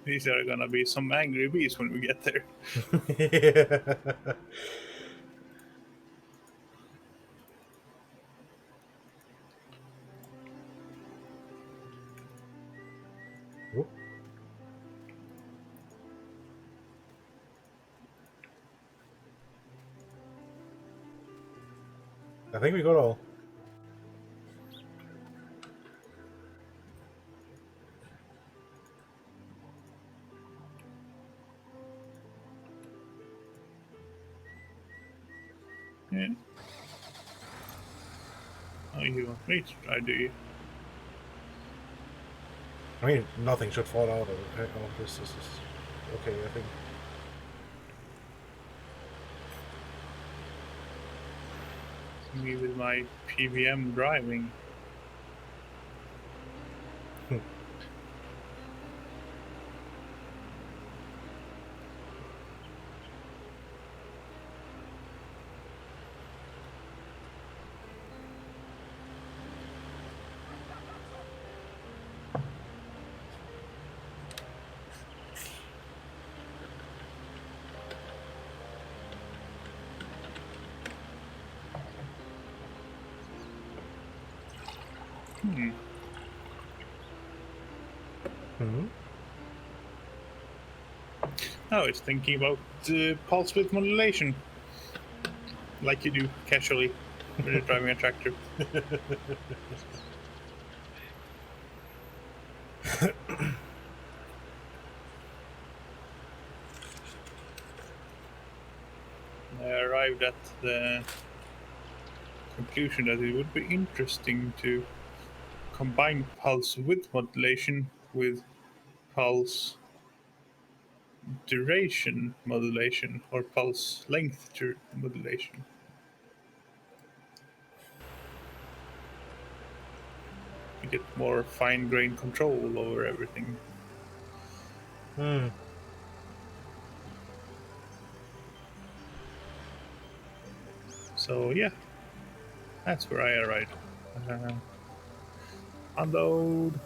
These are gonna be some angry bees when we get there. Yeah. Oop. I think we got all. Yeah. Oh, you want me to try, do you? I mean, nothing should fall out of this. This is okay, I think. Me with my PVM driving. I was thinking about pulse width modulation, like you do casually when you're driving a tractor. I arrived at the conclusion that it would be interesting to combine pulse width modulation with pulse duration modulation or pulse length modulation. You get more fine-grained control over everything. So yeah, that's where I arrived. Unload.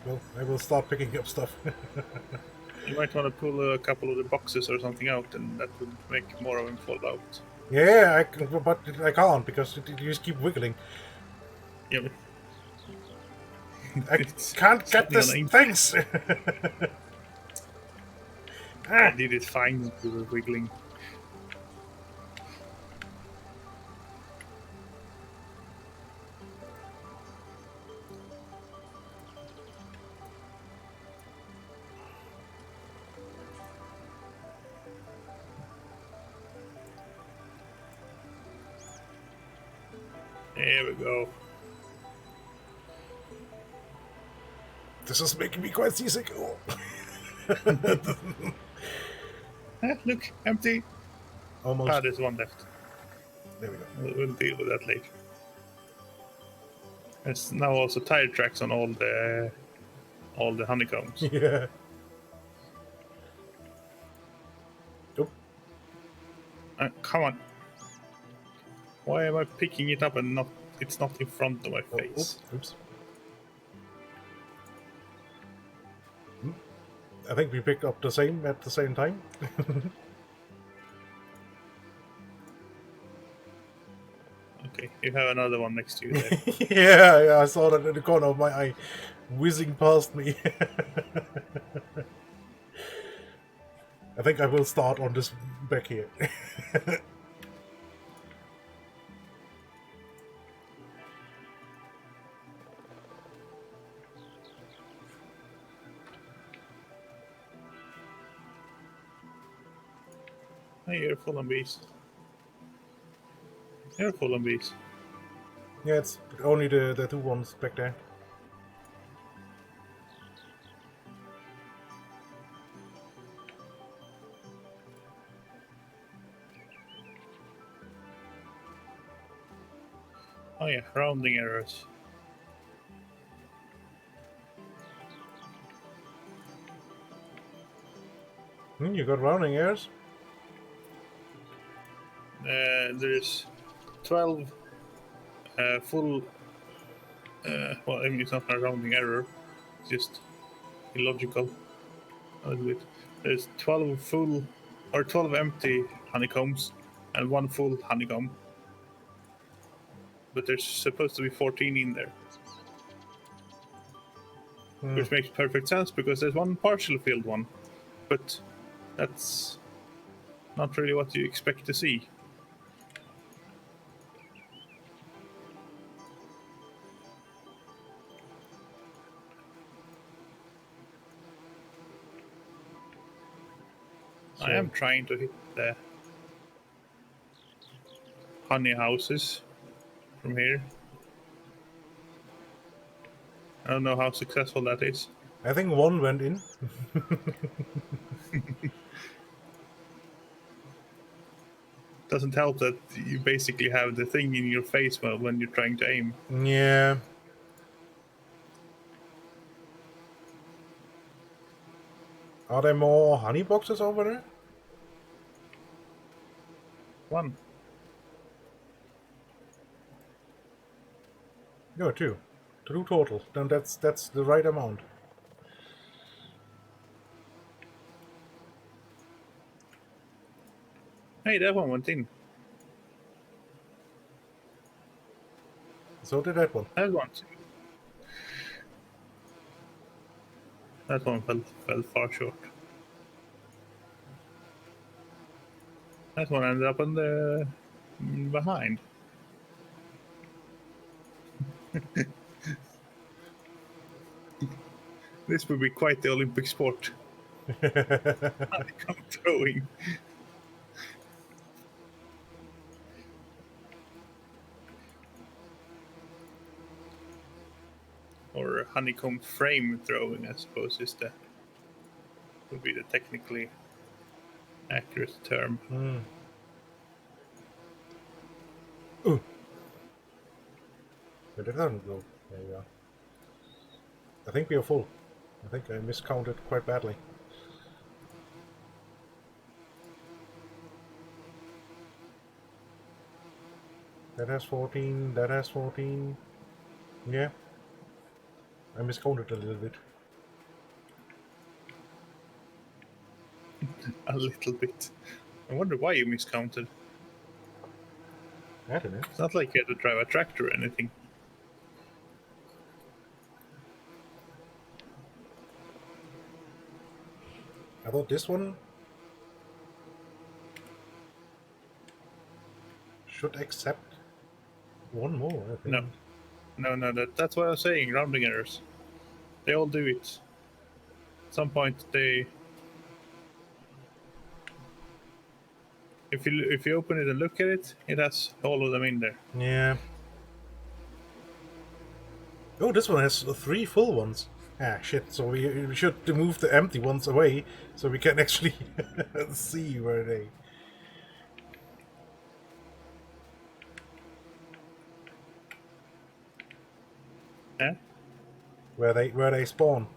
Well, I will start picking up stuff. You might want to pull a couple of the boxes or something out, and that would make more of them fall out. Yeah, but I can't because you just keep wiggling. Yeah, but I can't get this. Thanks. I did it fine with the wiggling. There we go. This is making me quite seasick. Oh. Look, empty. Almost. Ah, there's one left. There we go. We'll deal with that later. There's now also tire tracks on all the honeycombs. Yeah. Oop. Come on. Why am I picking it up and it's not in front of my face? Oops. I think we picked up the same at the same time. Okay, you have another one next to you there. yeah, I saw that in the corner of my eye, whizzing past me. I think I will start on this back here. Hey, you're full on bees. You're full on bees. Yeah, it's only the two ones back there. Oh yeah, rounding errors. You got rounding errors? There's 12 full. Well, I mean, it's not a rounding error. It's just illogical. A little bit. There's 12 full or 12 empty honeycombs and one full honeycomb. But there's supposed to be 14 in there. Which makes perfect sense because there's one partially filled one. But that's not really what you expect to see. I am trying to hit the honey houses from here. I don't know how successful that is. I think one went in. Doesn't help that you basically have the thing in your face when you're trying to aim. Yeah. Are there more honey boxes over there? One. No, two. Two total. Then that's the right amount. Hey, that one went in. So did that one. That one. That one fell far short. That one ended up on the behind. This would be quite the Olympic sport. Honeycomb throwing. Or honeycomb frame throwing, I suppose, would be the technically accurate term. Ooh. But it doesn't go. There we are. I think we are full. I think I miscounted quite badly. That has 14, that has 14. Yeah. I miscounted a little bit. A little bit. I wonder why you miscounted. I don't know. It's not like you had to drive a tractor or anything. I thought this one should accept one more, I think. No, that's what I was saying, rounding errors. They all do it. At some point they... If you open it and look at it, it has all of them in there. Yeah. Oh, this one has 3 full ones. Ah, shit. So we should move the empty ones away so we can actually see where they... Yeah? Where they spawn.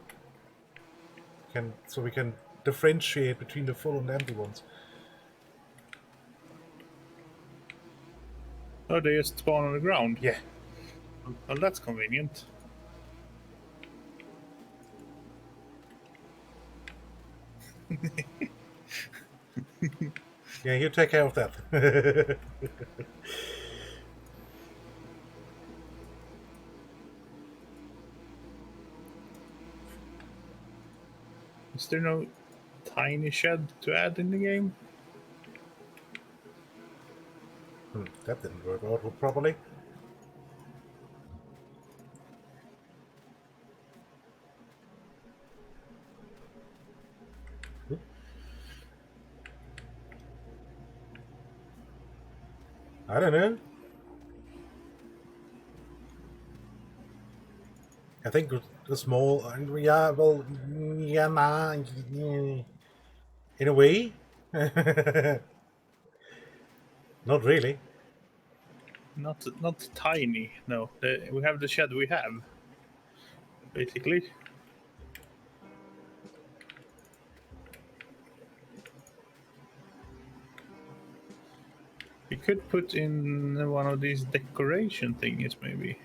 So we can differentiate between the full and empty ones. Oh, they just spawn on the ground? Yeah. Well, that's convenient. Yeah, you take care of that. Is there no tiny shed to add in the game? That didn't work out properly. I don't know. I think the small, yeah, well, yeah, nah, in a way. Not really. Not tiny, no. We have the shed we have, basically. We could put in one of these decoration thingies, maybe.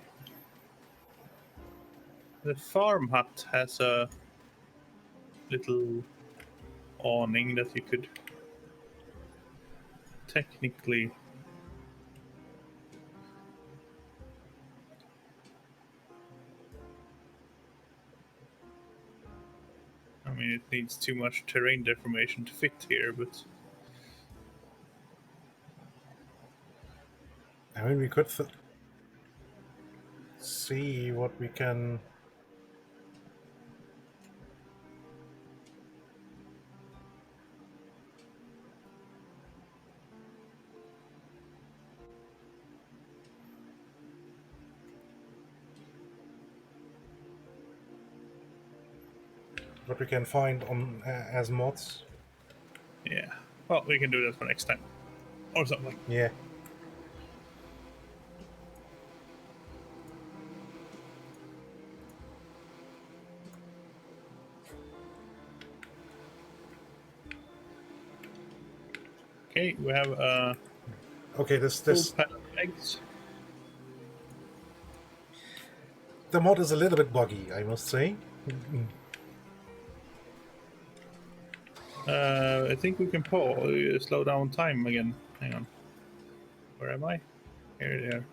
The farm hut has a little awning that you could technically... I mean, it needs too much terrain deformation to fit here, but... I mean, we could see what we can... What we can find on as mods. Yeah. Well, we can do that for next time. Or something. Yeah. Okay, we have Okay, this full pan of eggs. the mod is a little bit buggy, I must say. I think we can slow down time again. Hang on. Where am I? Here they are.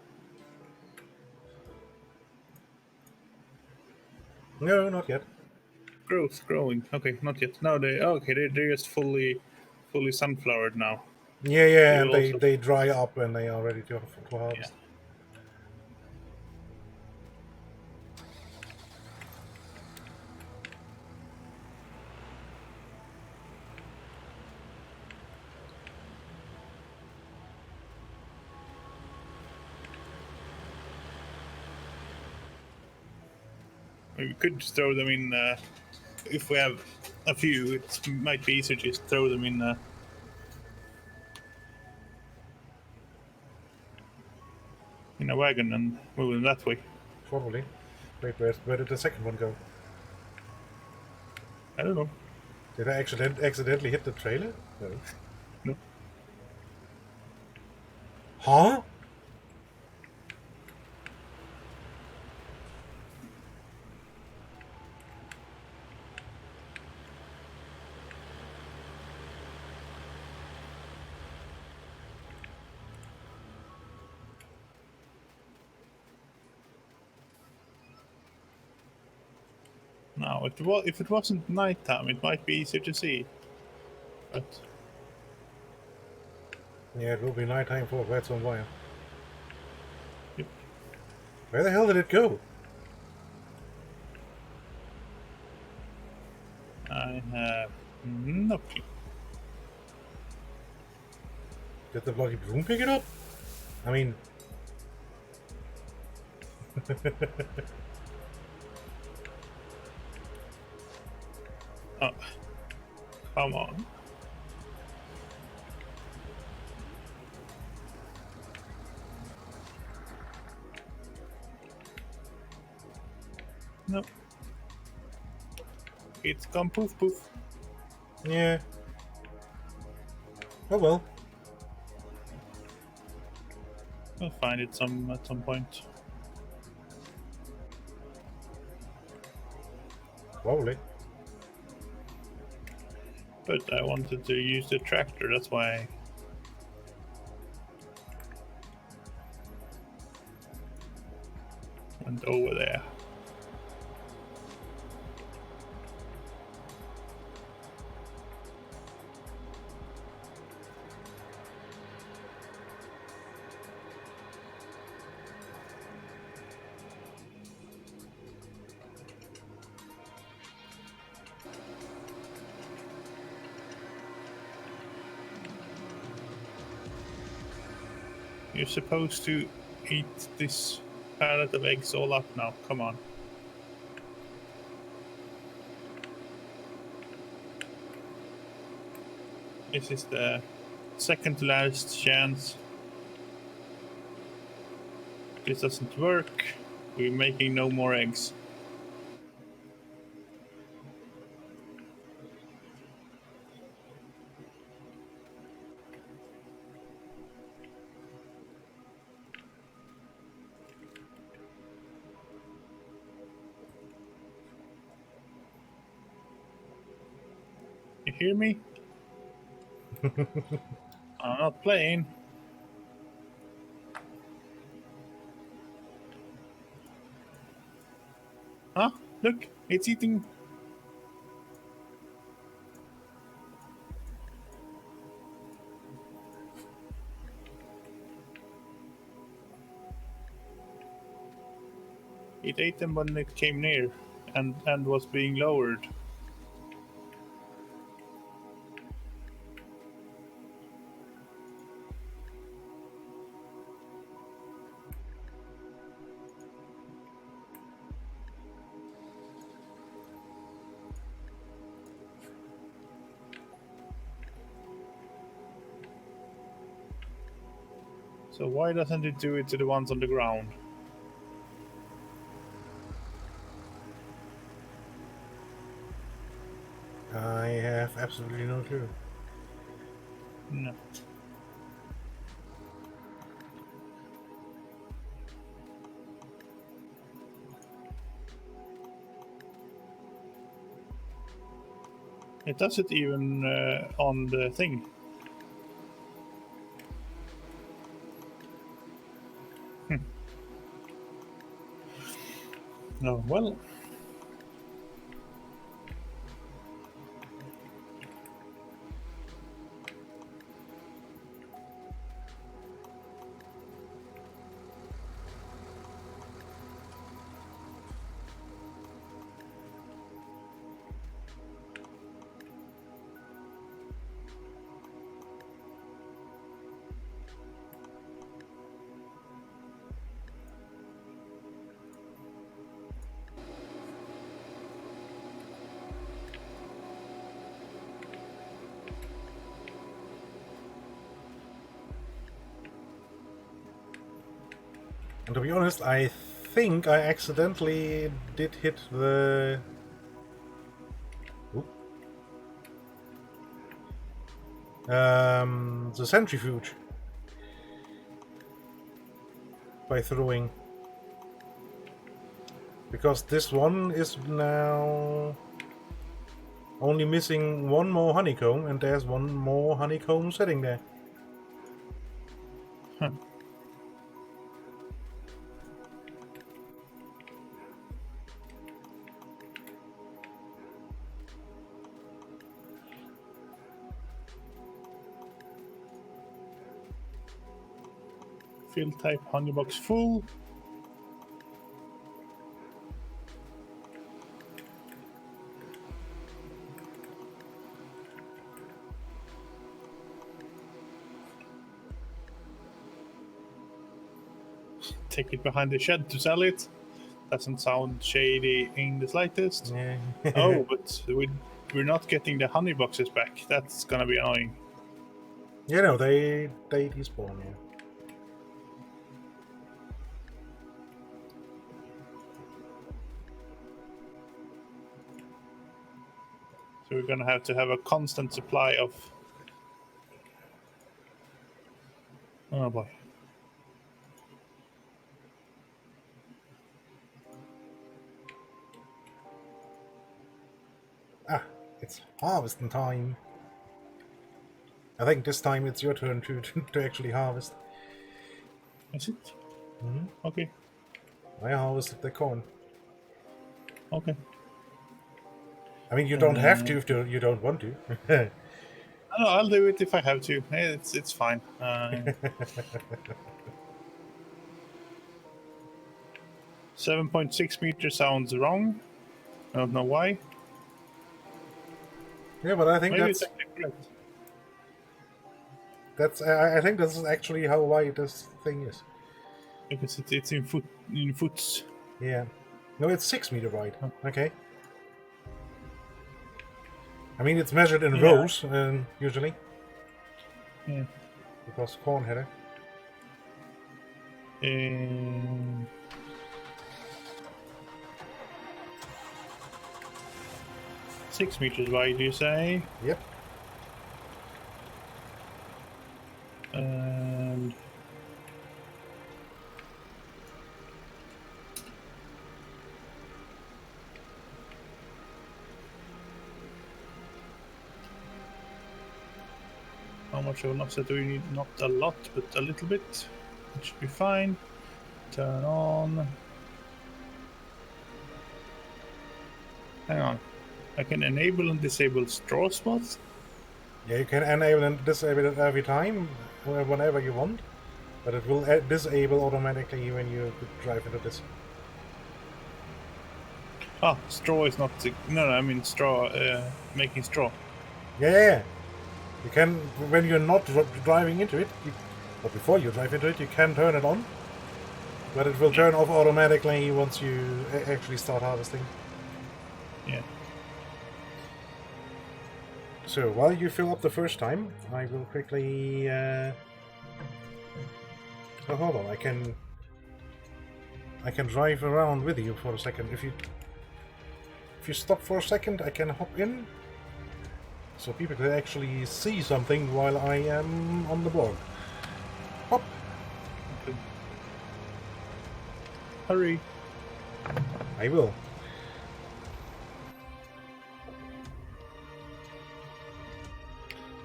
No, not yet. Growing. Okay, not yet. No, they're just fully sunflowered now. Yeah, and will also, they dry up and they are ready to harvest. we could just throw them in. If we have a few, it might be easier to just throw them in a wagon and move them that way. Probably. Wait, where did the second one go? I don't know. Did I accidentally hit the trailer? No. No. Huh? No, if it wasn't nighttime, it might be easier to see. But Yeah, it will be nighttime for quite some while. yep. Where the hell did it go? I have no clue. Did the bloody broom pick it up? I mean... Oh, come on. No. It's gone poof poof. Yeah. Oh well. We'll find it at some point. Probably. But I wanted to use the tractor, that's why I went over there. You're supposed to eat this pallet of eggs all up now. Come on. This is the second to last chance. If this doesn't work, we're making no more eggs. You hear me? I'm not playing. Huh? Look, it's eating. It ate them when it came near and was being lowered. So why doesn't it do it to the ones on the ground? I have absolutely no clue. No. It does it even on the thing. Oh, well. And to be honest, I think I accidentally did hit the... Oop. The centrifuge by throwing. Because this one is now only missing one more honeycomb, and there's one more honeycomb sitting there. Huh. Field type honeybox full. Take it behind the shed to sell it. Doesn't sound shady in the slightest. Yeah. Oh, but we're not getting the honey boxes back. That's gonna be annoying. You know, they despawn, yeah. So we're gonna have to have a constant supply of... Oh boy. Ah, it's harvesting time. I think this time it's your turn to actually harvest. Is it? Mm-hmm. Okay. I harvested the corn. Okay. I mean, you don't have to if you don't want to. No, I'll do it if I have to. It's fine. 7.6 meters sounds wrong. I don't know why. Yeah, but I think Maybe that's it's actually correct. I think this is actually how wide this thing is. Because it's in foots. Yeah. No, it's 6 meter wide. Huh. Okay. I mean, it's measured in Yeah. rows, usually. Yeah. Because corn header. 6 meters wide, you say? Yep. And how much of an offset do we need? Not a lot, but a little bit. It should be fine. Turn on. Hang on. I can enable and disable straw spots. Yeah, you can enable and disable it every time, whenever you want. But it will disable automatically when you drive into this. Ah, straw is not... No, I mean straw, making straw. Yeah. You can, when you're not driving into it, or before you drive into it, you can turn it on. But it will turn off automatically once you actually start harvesting. Yeah. So, while you fill up the first time, I will quickly... Oh, hold on, I can drive around with you for a second. If you stop for a second, I can hop in. So people can actually see something while I am on the blog. Hop! Okay. Hurry. I will.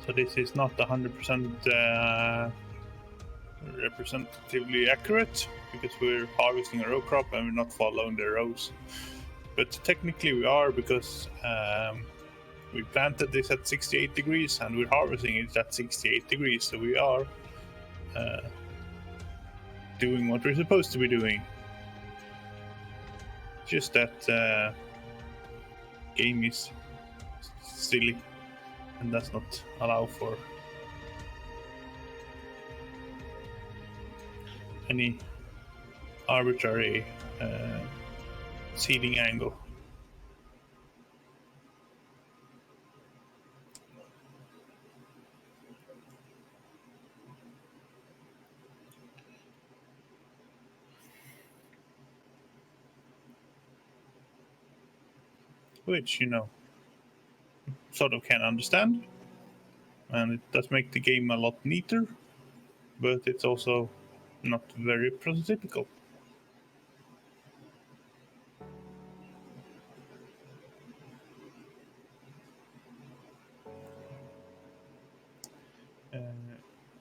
So this is not 100% representatively accurate because we're harvesting a row crop and we're not following the rows. But technically we are because we planted this at 68 degrees and we're harvesting it at 68 degrees. So we are doing what we're supposed to be doing. Just that game is silly and does not allow for any arbitrary seeding angle. which, sort of can understand. And it does make the game a lot neater, but it's also not very prototypical.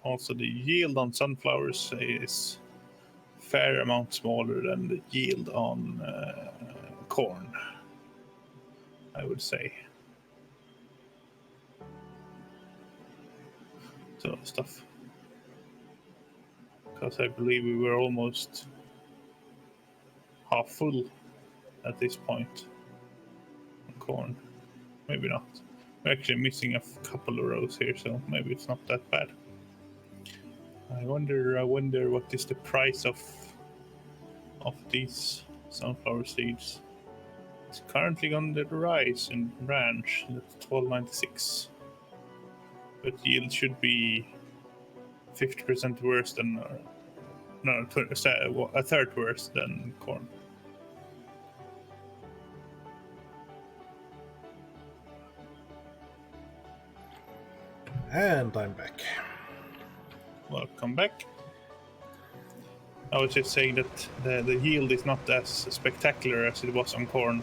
Also, the yield on sunflowers is fair amount smaller than the yield on corn, I would say. So stuff. Because I believe we were almost half full at this point on corn. Maybe not. We're actually missing a couple of rows here, so maybe it's not that bad. I wonder what is the price of these sunflower seeds. It's currently on the rise in ranch. That's 12.96, but yield should be 50% worse than a third worse than corn. And I'm back. Welcome back. I was just saying that the yield is not as spectacular as it was on corn.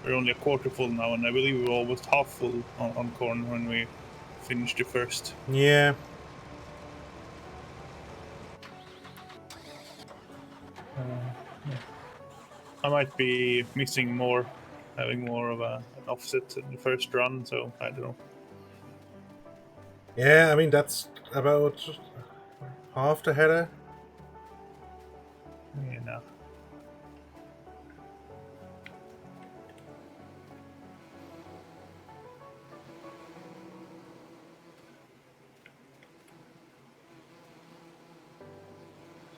We're only a quarter full now, and I believe we were almost half full on corn when we finished the first. Yeah. I might be missing more, having more of an offset in the first run, so I don't know. Yeah, I mean, that's about half the header. Yeah, no.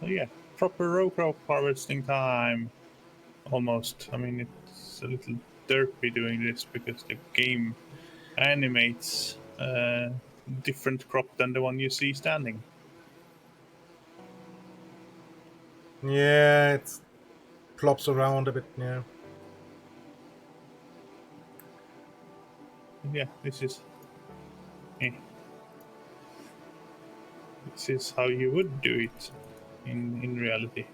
So yeah, proper row crop harvesting time. Almost. I mean, it's a little derpy doing this because the game animates different crop than the one you see standing. Yeah, it plops around a bit, yeah. Yeah, this is how you would do it in reality.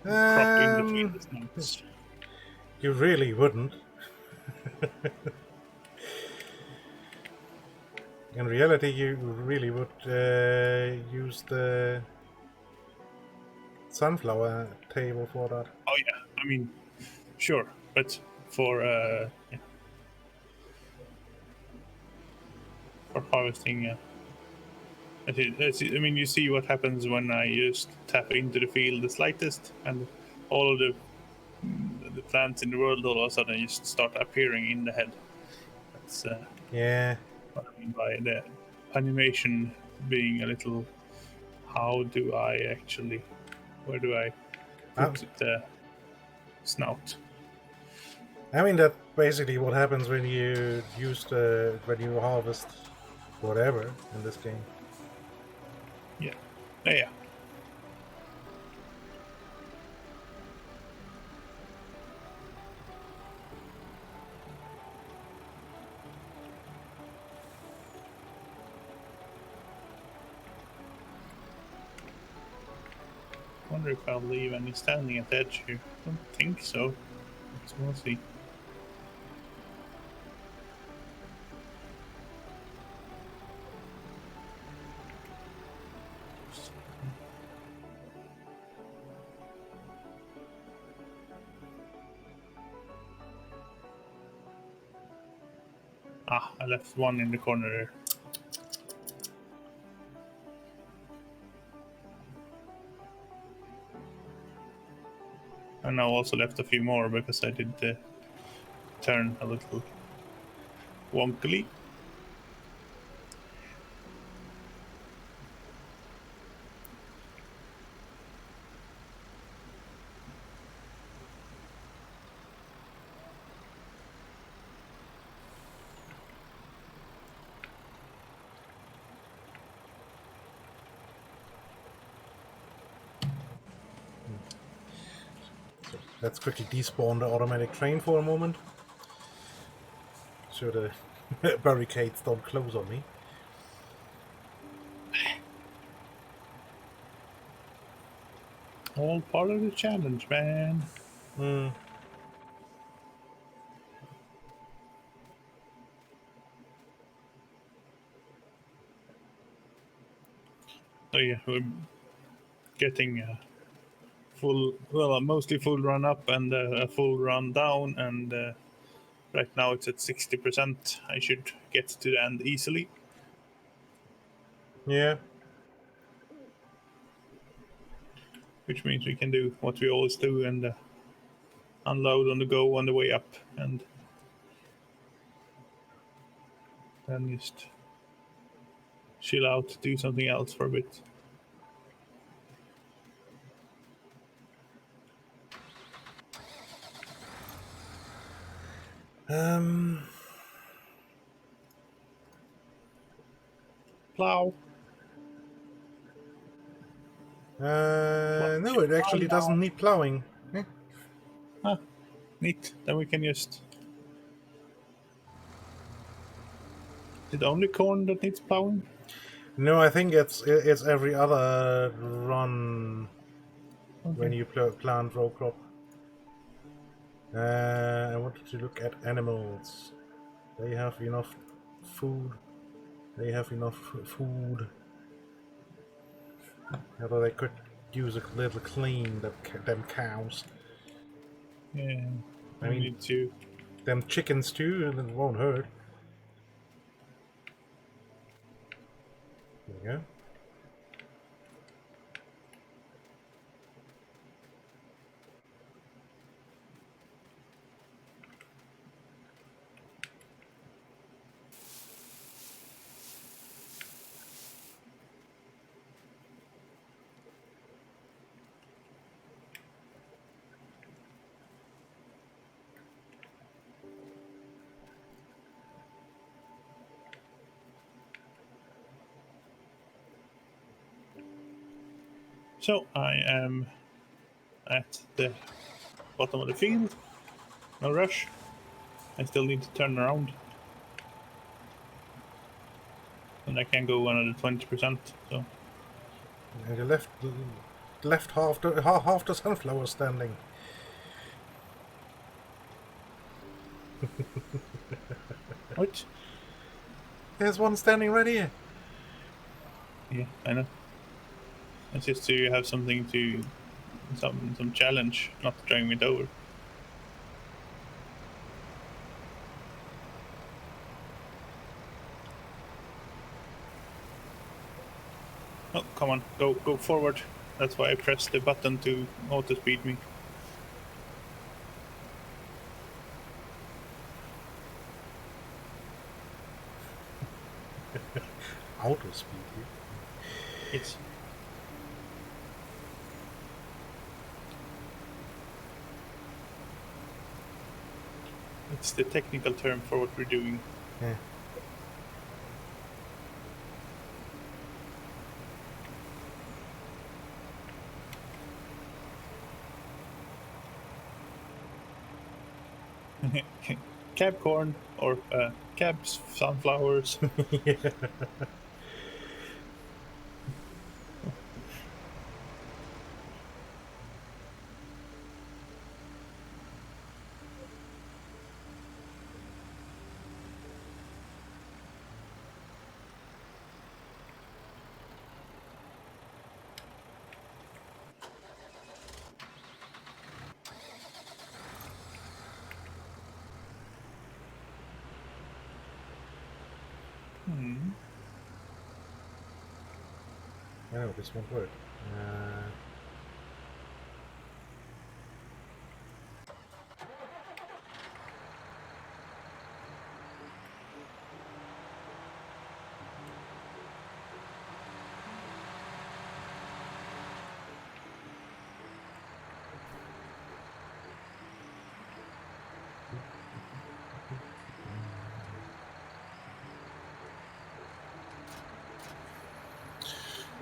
Crop in between the snakes. You really wouldn't. In reality, you really would use the sunflower table for that. Oh yeah, I mean, sure, but for harvesting. I mean, you see what happens when I just tap into the field the slightest, and all of the plants in the world all of a sudden just start appearing in the head. That's Yeah. what I mean by the animation being a little. How do I actually? Where do I put the snout? I mean, that's basically what happens when you when you harvest whatever in this game. Yeah, yeah. I wonder if I'll leave any standing at the edge here. I don't think so. So we'll see. I left one in the corner there. And I also left a few more because I did turn a little wonkily. Let's quickly despawn the automatic train for a moment. So the barricades don't close on me. All part of the challenge, man. Hmm. So yeah, we're getting a full, well, mostly full run up and a full run down, and right now it's at 60%. I should get to the end easily. Yeah. Which means we can do what we always do and unload on the go on the way up, and then just chill out, do something else for a bit. Plow. No, it actually doesn't need plowing. Eh. Ah, neat. Then we can just. Is it only corn that needs plowing? No, I think it's every other run when you plant row crop. I wanted to look at animals. They have enough food. They have enough food. Although they could use a little clean, them cows. Yeah. I We mean, need to. them chickens too, and it won't hurt. There you go. So I am at the bottom of the field. No rush. I still need to turn around. And I can go another 20%. So And you left half the sunflower standing. what? There's one standing right here. Yeah, I know. It's just so you have something to some challenge, not driving it over. Oh, come on, go forward. That's why I pressed the button to auto speed me. Auto speed here. It's the technical term for what we're doing. Yeah. Cab corn or cab sunflowers. Yeah. I know this won't work.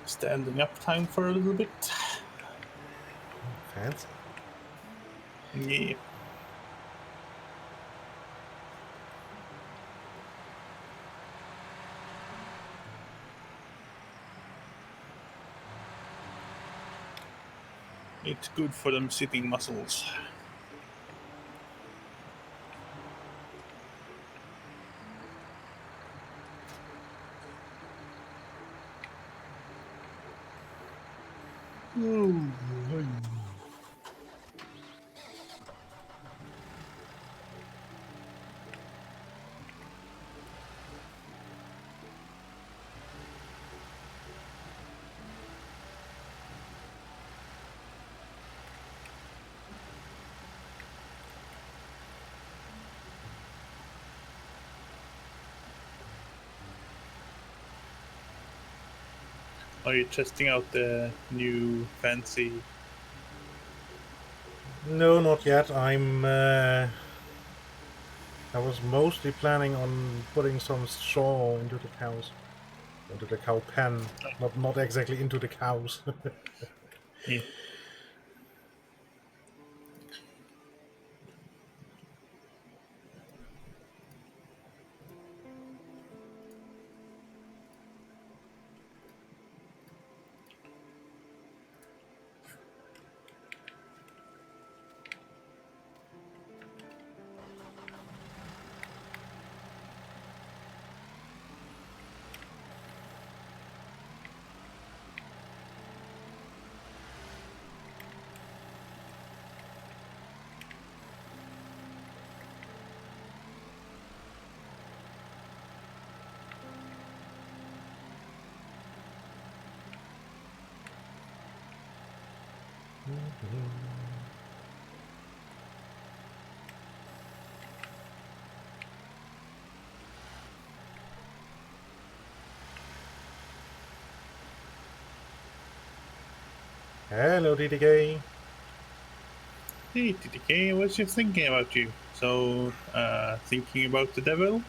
Standing up time for a little bit. Fancy. Yeah. It's good for them sitting muscles. Are you testing out the new fancy? No, not yet. I was mostly planning on putting some straw into the cows, into the cow pen. Not exactly into the cows. Yeah. Hello, DDK. Hey, TTK, I was just thinking about you. So, thinking about the devil?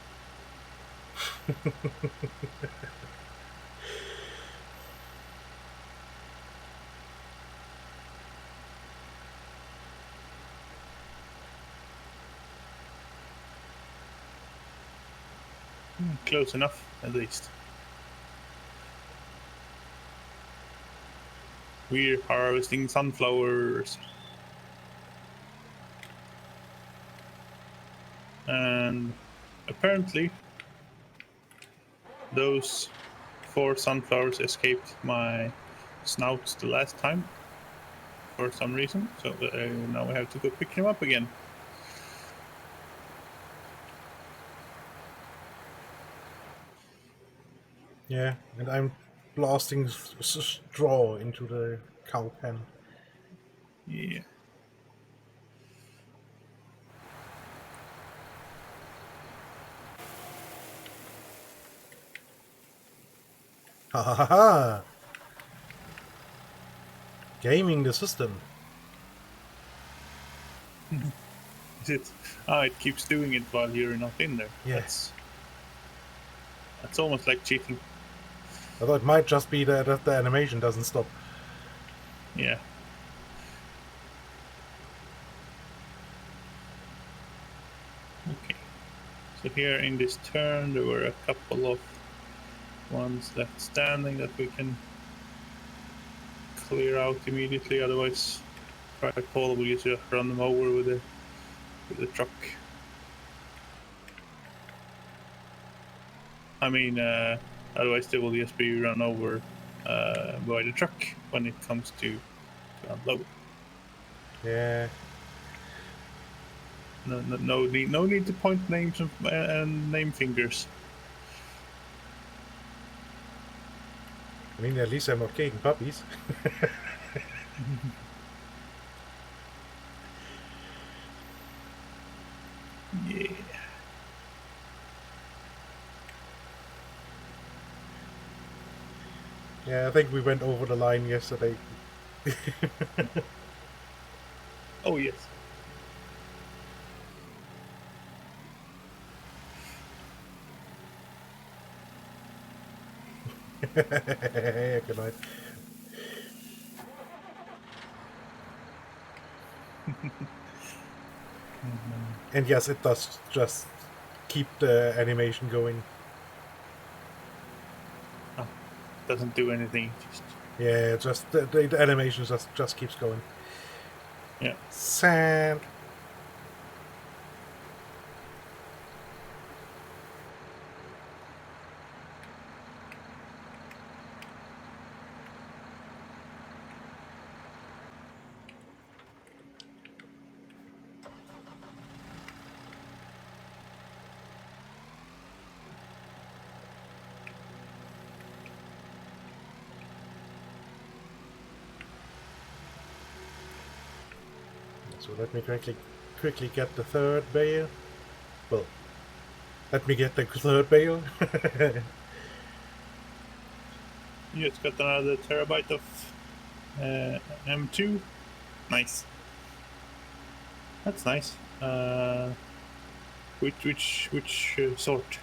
Close enough, at least. We're harvesting sunflowers. And apparently, those 4 sunflowers escaped my snouts the last time for some reason. So now I have to go pick them up again. Yeah, and I'm blasting straw into the cow pen. Yeah. Ha ha ha ha! Gaming the system. Is it? Ah, it keeps doing it while you're not in there. Yeah. That's almost like cheating. Although it might just be that the animation doesn't stop. Yeah. Okay. So here in this turn, there were a couple of ones left standing that we can clear out immediately. Otherwise, Paul will just run them over with the truck. I mean, otherwise they will just be run over by the truck when it comes to unload. Yeah. No need to point names and name fingers. I mean, at least I'm not kicking puppies. Yeah. Yeah, I think we went over the line yesterday. Oh yes. Good night. And yes, it does just keep the animation going. Oh, doesn't do anything. Just Yeah, just the animation just keeps going. yeah. Sand. So let me quickly get the third bale. Well, let me get the third bale. You just got another terabyte of M2. Nice. That's nice. Which sort?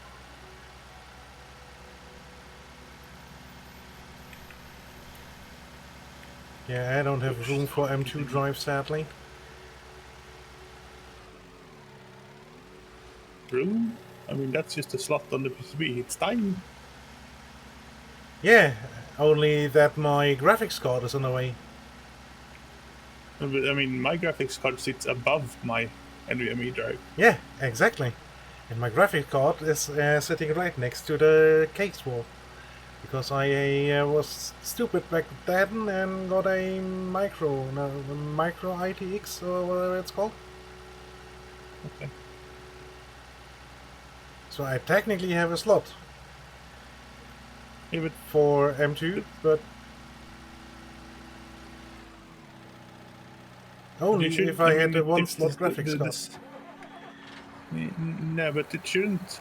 Yeah, I don't have room for M2 drive, sadly. Room? I mean, that's just a slot on the PCB. It's tiny. Yeah, only that my graphics card is in the way. But, I mean, my graphics card sits above my NVMe drive. Yeah, exactly. And my graphics card is sitting right next to the case wall. Because I was stupid back then and got a micro ITX or whatever it's called. Okay. So I technically have a slot Yeah, for M2, but only if I had a one-slot graphics card. No, but it shouldn't.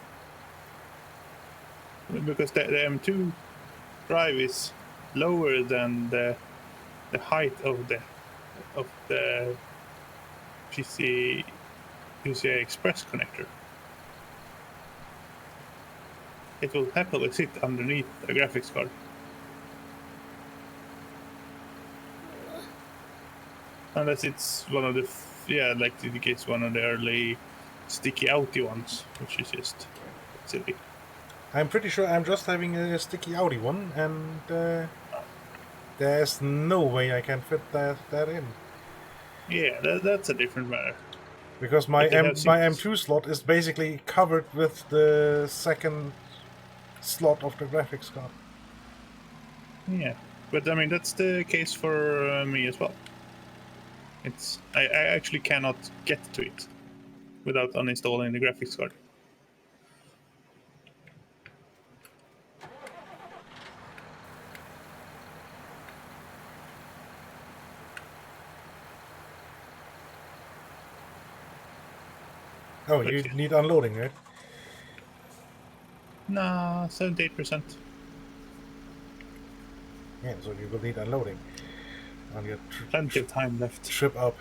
Because the M2 drive is lower than the height of the PCI Express connector. It will happily sit underneath a graphics card. Unless it's one of the, like it's one of the early sticky outy ones, which is just silly. I'm pretty sure I'm just having a sticky Audi one, and there's no way I can fit that in. Yeah, that's a different matter. Because my my M2 slot is basically covered with the second slot of the graphics card. Yeah, but I mean that's the case for me as well. I actually cannot get to it without uninstalling the graphics card. Oh, you need unloading, right? Nah, 78%. Yeah, so you will need unloading on your Plenty of time left. trip up.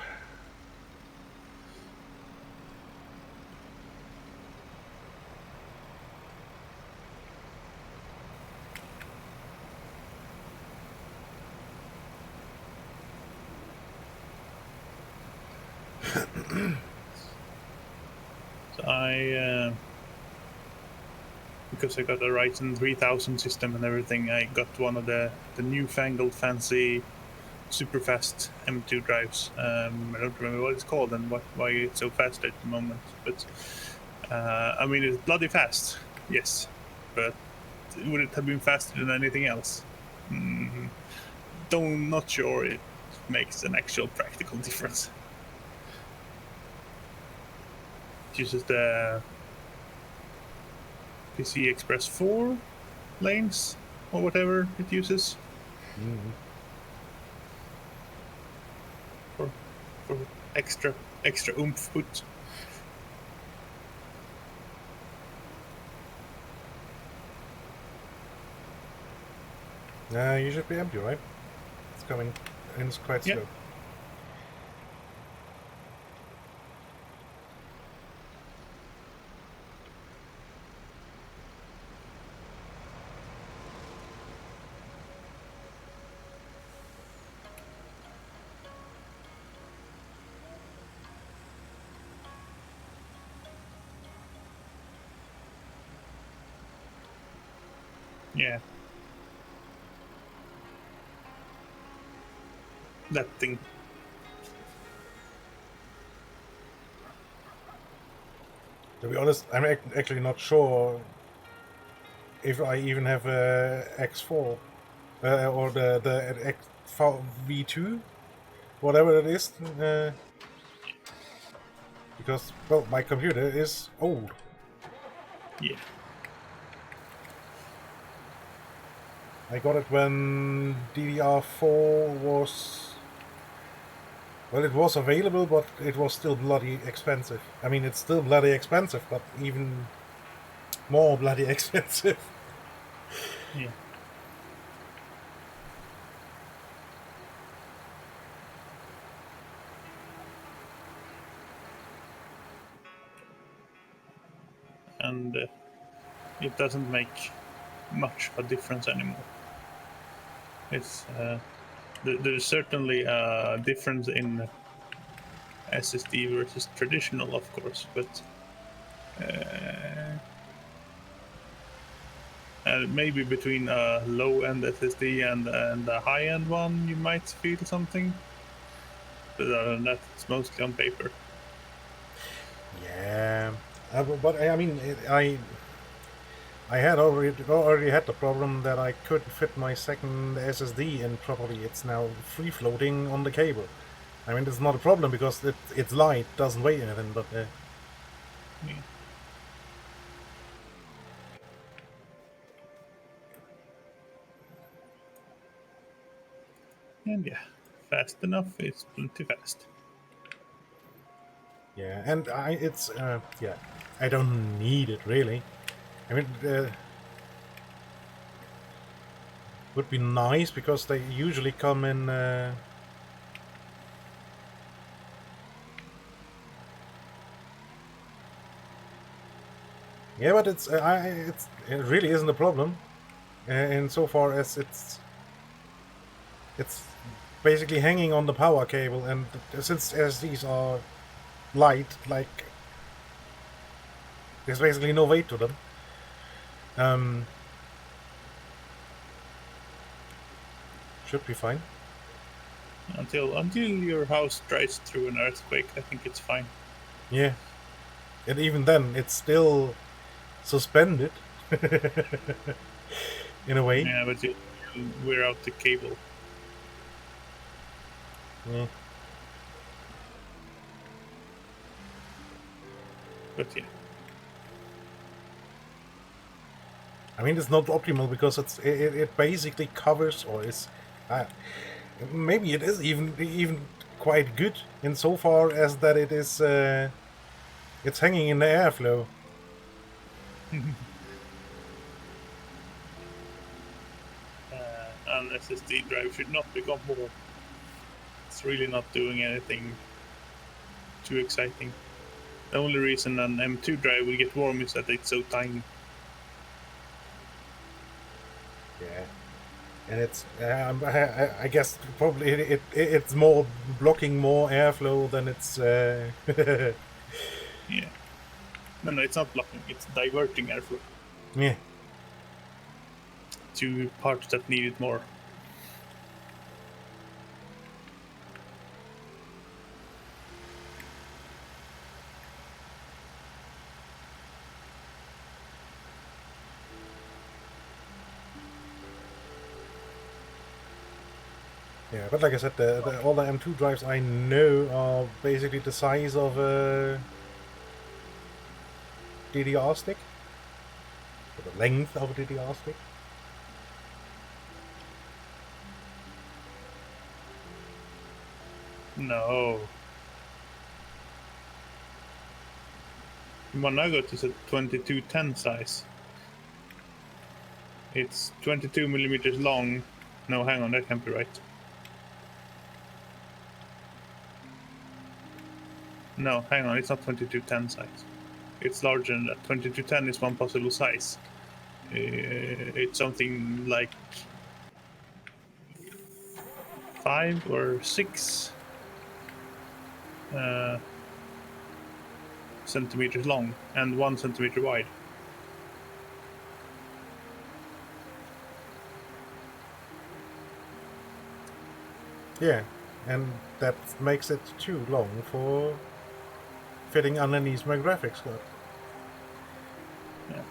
So because I got a Ryzen 3000 system and everything, I got one of the newfangled fancy super fast M2 drives. I don't remember what it's called and why it's so fast at the moment, but I mean it's bloody fast, yes, but would it have been faster than anything else? Not sure it makes an actual practical difference. It uses the PC Express 4 lanes or whatever it uses. For extra oomph put. You should be empty, right? It's coming in quite slow. Yeah. That thing. To be honest, I'm actually not sure if I even have a X4 or the V2, whatever it is, because well, my computer is old. Yeah. I got it when DDR4 was, well, it was available, but it was still bloody expensive. I mean, it's still bloody expensive, but even more bloody expensive. Yeah. And it doesn't make much of a difference anymore. It's there's certainly a difference in SSD versus traditional, of course, but maybe between a low-end SSD and a high-end one, you might feel something. But other than that, it's mostly on paper. Yeah, but I mean, I had already had the problem that I couldn't fit my second SSD in properly. It's now free floating on the cable. I mean, it's not a problem because it's light, doesn't weigh anything. But Yeah. And yeah, fast enough. It's plenty fast. yeah, and it's yeah, I don't need it really. I mean, would be nice because they usually come in. Yeah, but it really isn't a problem, insofar as it's basically hanging on the power cable, and since SSDs are light, like there's basically no weight to them. Should be fine. Until your house drives through an earthquake, I think it's fine. Yeah, and even then, it's still suspended in a way. Yeah, but you wear out the cable. Yeah. But yeah. I mean, it's not optimal because it basically covers, or is maybe it is even quite good insofar as that it is it's hanging in the airflow. An SSD drive should not become warm. It's really not doing anything too exciting. The only reason an M2 drive will get warm is that it's so tiny. Yeah, and it's I guess probably it's more blocking more airflow than it's. Yeah. No, it's not blocking. It's diverting airflow Yeah. to parts that need it more. Yeah, but like I said, all the M2 drives I know are basically the size of a DDR stick, or the length of a DDR stick. No. The one I got is a 2210 size. It's 22 millimeters long. No, hang on, that can't be right. No, hang on, it's not 2210 size. It's larger than that. 2210 is one possible size. It's something like 5 or 6 centimeters long and 1 centimeter wide. Yeah, and that makes it too long for fitting underneath my graphics card. Yeah.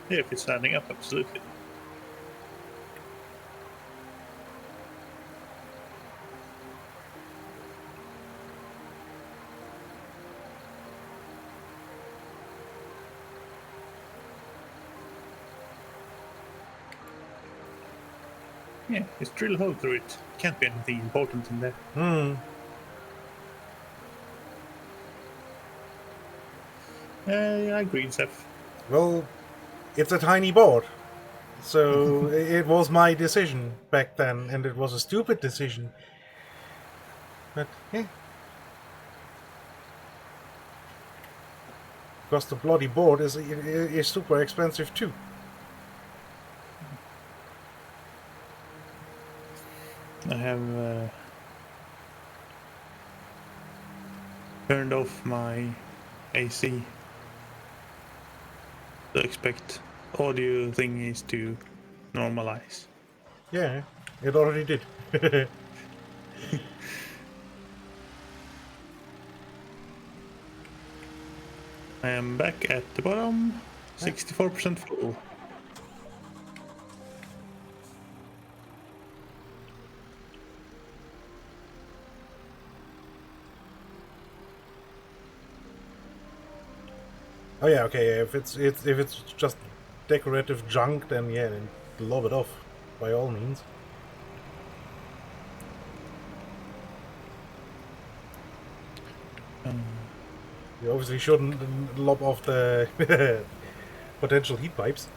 Yeah, if it's standing up, absolutely. Yeah, it's drill hole through it. Can't be anything important in there. I agree, Seth. Well, it's a tiny board. So it was my decision back then, and it was a stupid decision. But yeah. Because the bloody board is super expensive too. I have turned off my AC to expect audio thingies to normalize. Yeah, it already did. I am back at the bottom, 64% full. Oh yeah, okay. If it's just decorative junk, then yeah, then lob it off by all means. You obviously shouldn't lob off the potential heat pipes.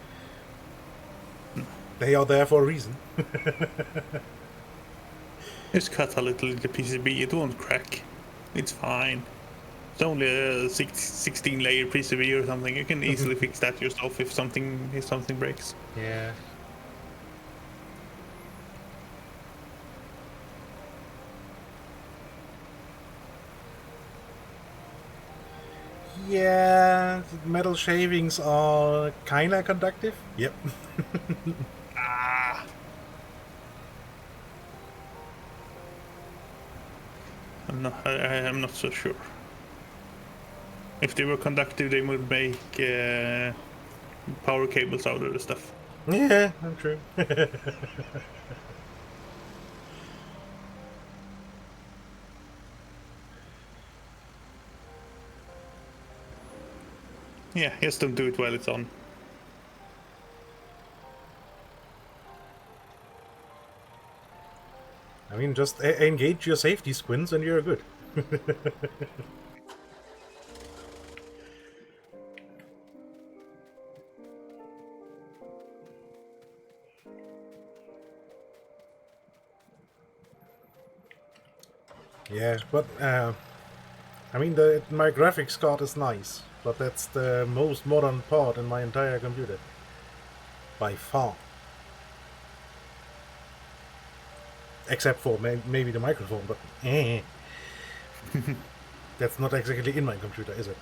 They are there for a reason. Just cut a little in the PCB, it won't crack. It's fine. It's only a 16 layer PCB or something. You can easily fix that yourself if something breaks. Yeah. Yeah, metal shavings are kinda conductive. Yep. I'm not so sure. If they were conductive, they would make power cables out of the stuff. Yeah, I'm true. Yeah, just don't do it while it's on. I mean, just engage your safety squints and you're good. Yeah, but I mean, my graphics card is nice, but that's the most modern part in my entire computer. By far. Except for maybe the microphone, but that's not exactly in my computer, is it?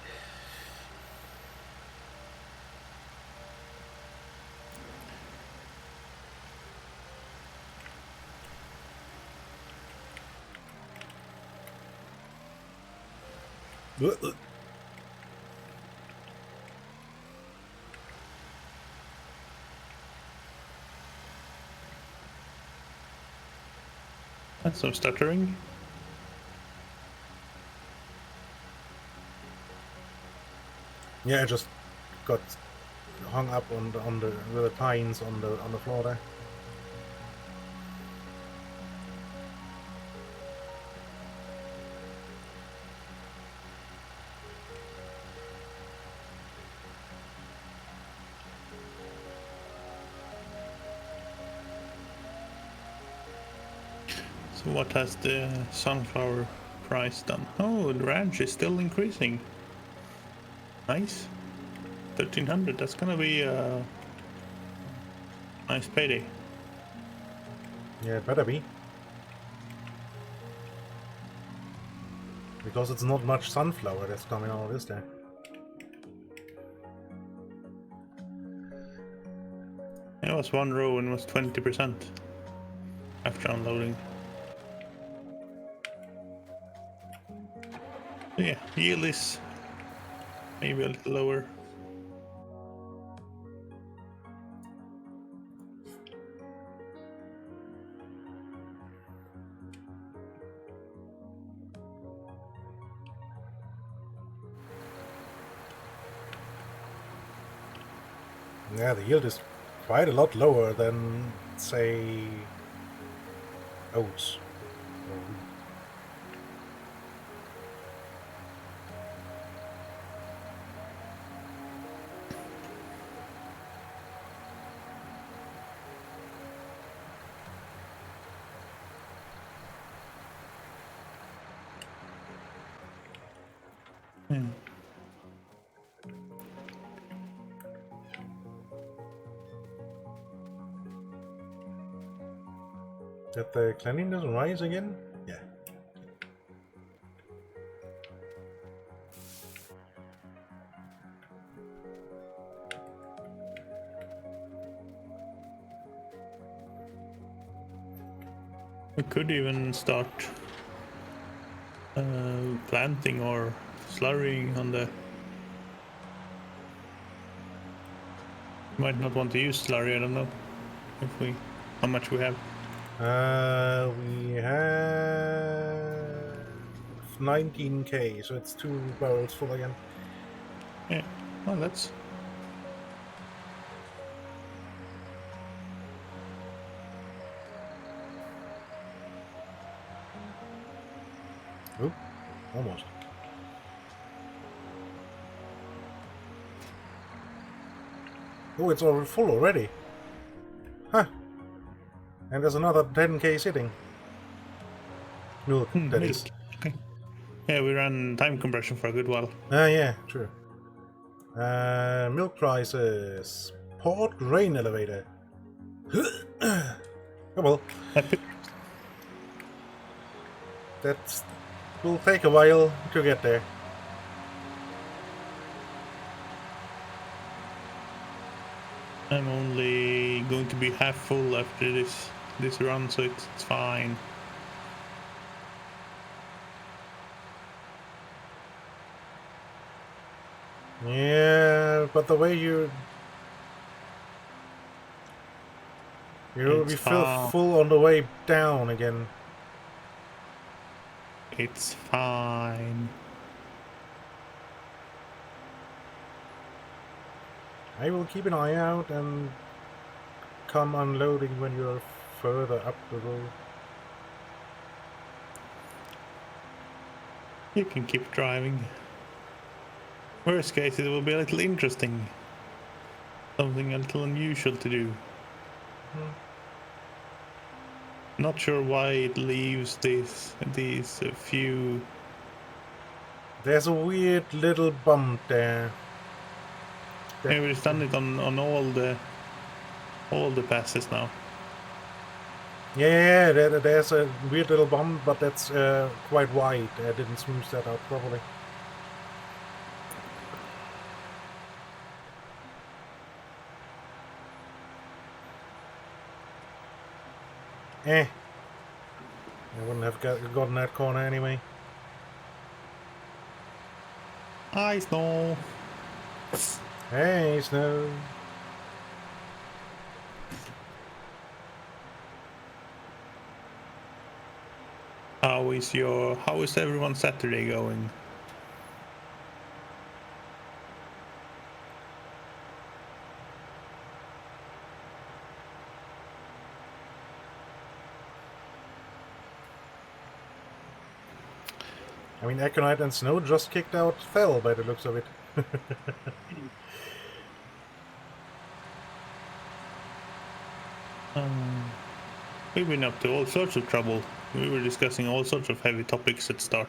That's some stuttering. Yeah, I just got hung up on the with the pines on the floor there. So what has the sunflower price done? Oh, the ranch is still increasing. Nice. 1300, that's gonna be a nice payday. Yeah, it better be. Because it's not much sunflower that's coming out of this there. It was one row and was 20% after after unloading. Yeah, yield is maybe a little lower. Yeah, the yield is quite a lot lower than, say, oats. Or wheat. Hmm. Did the cleanliness rise again? Yeah. We could even start planting or slurrying on the. Might not want to use slurry. I don't know if we how much we have. We have 19k, so it's 2 barrels full again. Yeah, well that's. Oop, almost. Oh, it's all full already. Huh. And there's another 10k sitting. Milk, that is. Okay. Yeah, we ran time compression for a good while. Yeah, true. Milk prices. Port grain elevator. Oh well, that will take a while to get there. I'm only going to be half full after this run, so it's fine. Yeah, but the way you'll be full on the way down again. It's fine. I will keep an eye out and come unloading when you're further up the road. You can keep driving. Worst case, it will be a little interesting. Something a little unusual to do. Not sure why it leaves these few. There's a weird little bump there. Yeah, we've done it on all the passes now. Yeah, there's a weird little bump, but that's quite wide. I didn't smooth that out properly. I wouldn't have gotten that corner anyway. Hi, Snow. Hey, Snow. How is everyone's Saturday going? I mean, Aconite and Snow just kicked out Fell by the looks of it. We've been up to all sorts of trouble. We were discussing all sorts of heavy topics at start.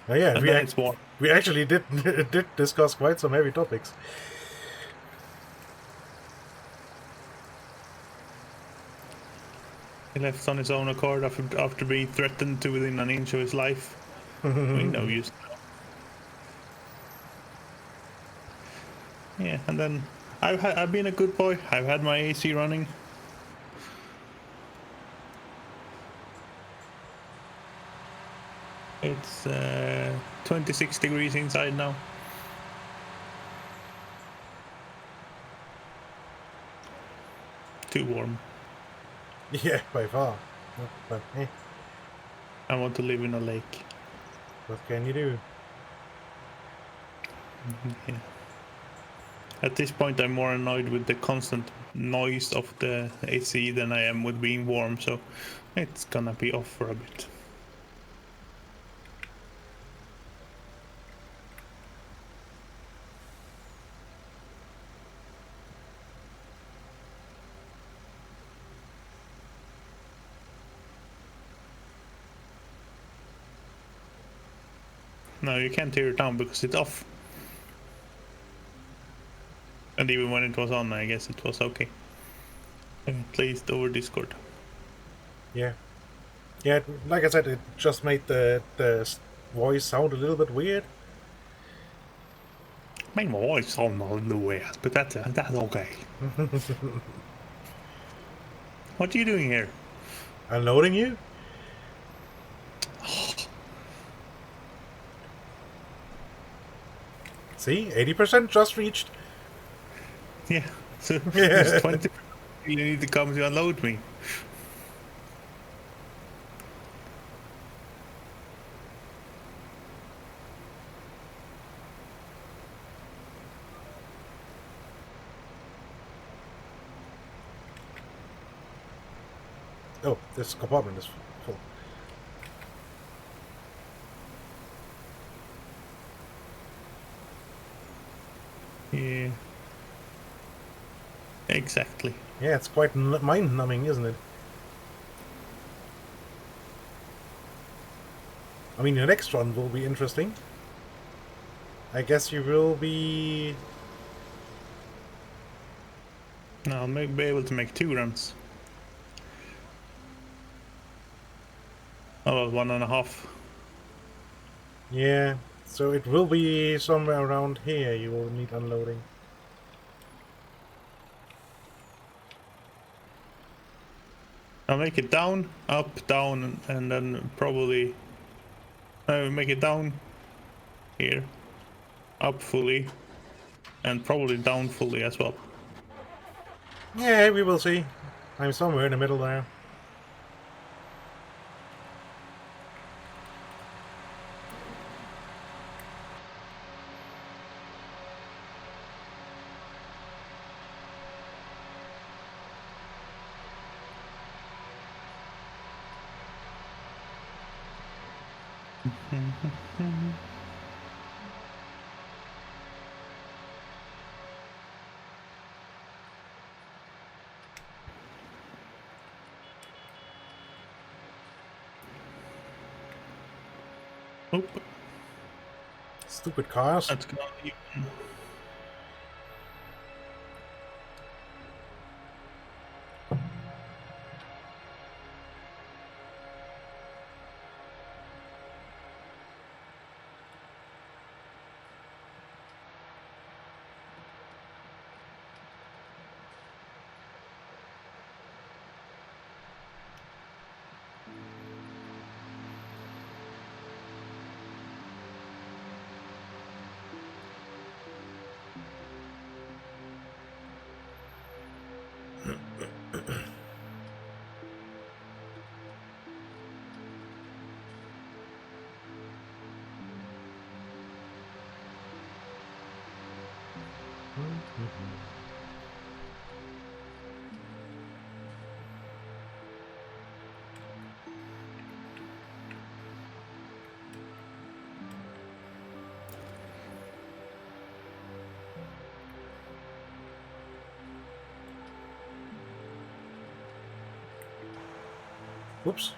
Oh yeah, And then it's warm. we actually did discuss quite some heavy topics. He left on his own accord after being threatened to within an inch of his life. We know you. Yeah, and then I've been a good boy. I've had my AC running. It's 26 degrees inside now. Too warm. Yeah, by far. But I want to live in a lake. what can you do? Yeah. At this point, I'm more annoyed with the constant noise of the AC than I am with being warm, so it's gonna be off for a bit. No, you can't tear it down because it's off. And even when it was on, I guess it was okay. At least over Discord. Yeah. Yeah, like I said, it just made the voice sound a little bit weird. Made my voice sound a little weird, but that's okay. What are you doing here? Unloading you? See, 80% just reached. Yeah, so there's 20 you need to come to unload me. Oh, this compartment is full. Yeah. Exactly. Yeah, it's quite mind-numbing, isn't it? I mean, your next run will be interesting. I guess you will be... No, I'll be able to make 2 runs. Oh, well, 1.5. Yeah, so it will be somewhere around here you will need unloading. I'll make it down, up, down, and then probably make it down here, up fully, and probably down fully as well. Yeah, we will see. I'm somewhere in the middle there. Oop, Stupid cars. that's gonna be... Whoops.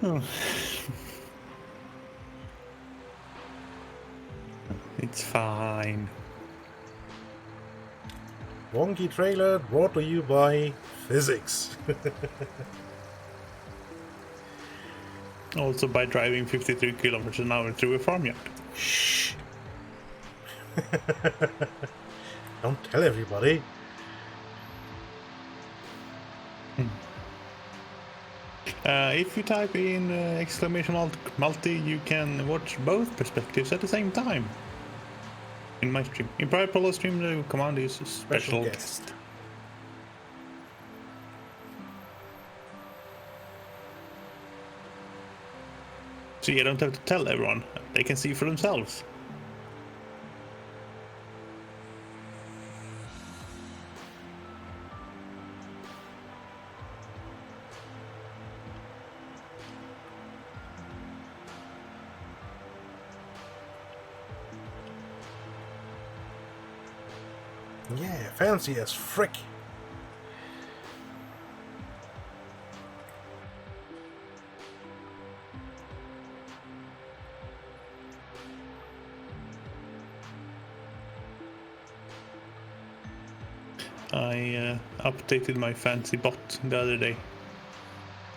Oh. It's fine. Wonky trailer brought to you by physics. Also by driving 53 kilometers an hour through a farmyard. Shh. Don't tell everybody. If you type in exclamation multi, you can watch both perspectives at the same time. In my stream. In Private Polo stream, the command is special guest. So you don't have to tell everyone. They can see for themselves. Yeah, fancy as frick. I updated my fancy bot the other day,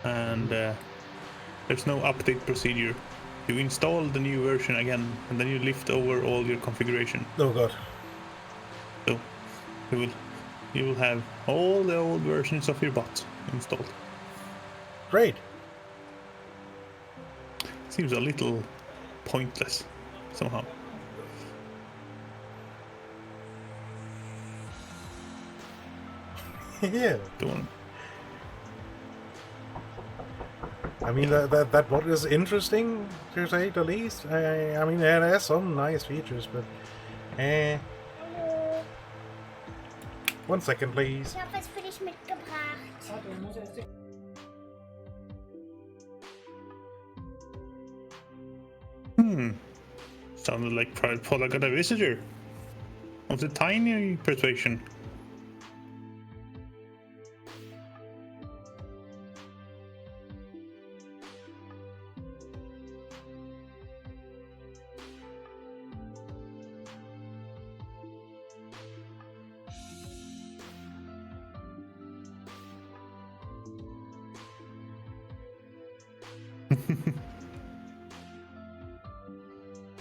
and there's no update procedure. You install the new version again, and then you lift over all your configuration. Oh god. So you will have all the old versions of your bot installed. Great. Seems a little pointless somehow. Yeah. Don't. I mean, that what is interesting, to say the least. I mean, it has some nice features, but... One second, please. Ich habe was für dich mitgebracht. Sounded like Private Paula got a visitor. Of the tiny persuasion.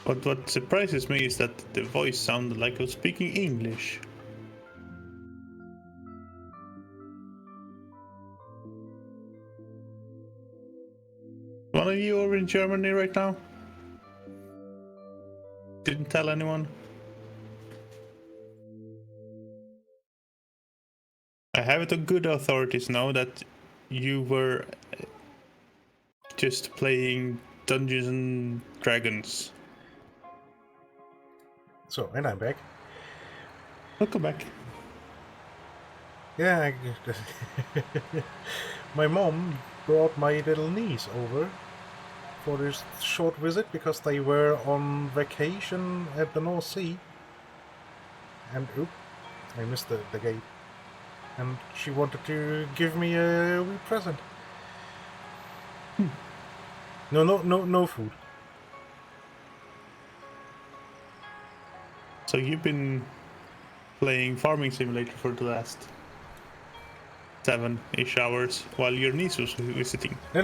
But what surprises me is that the voice sounded like I was speaking English. One of you over in Germany right now? Didn't tell anyone? I have it on good authorities now that you were just playing Dungeons and Dragons. So, and I'm back. Welcome back. Yeah, my mom brought my little niece over for this short visit because they were on vacation at the North Sea. And oop, I missed the gate. And she wanted to give me a wee present. No food. So you've been playing Farming Simulator for the last 7-ish hours while your niece was visiting. No.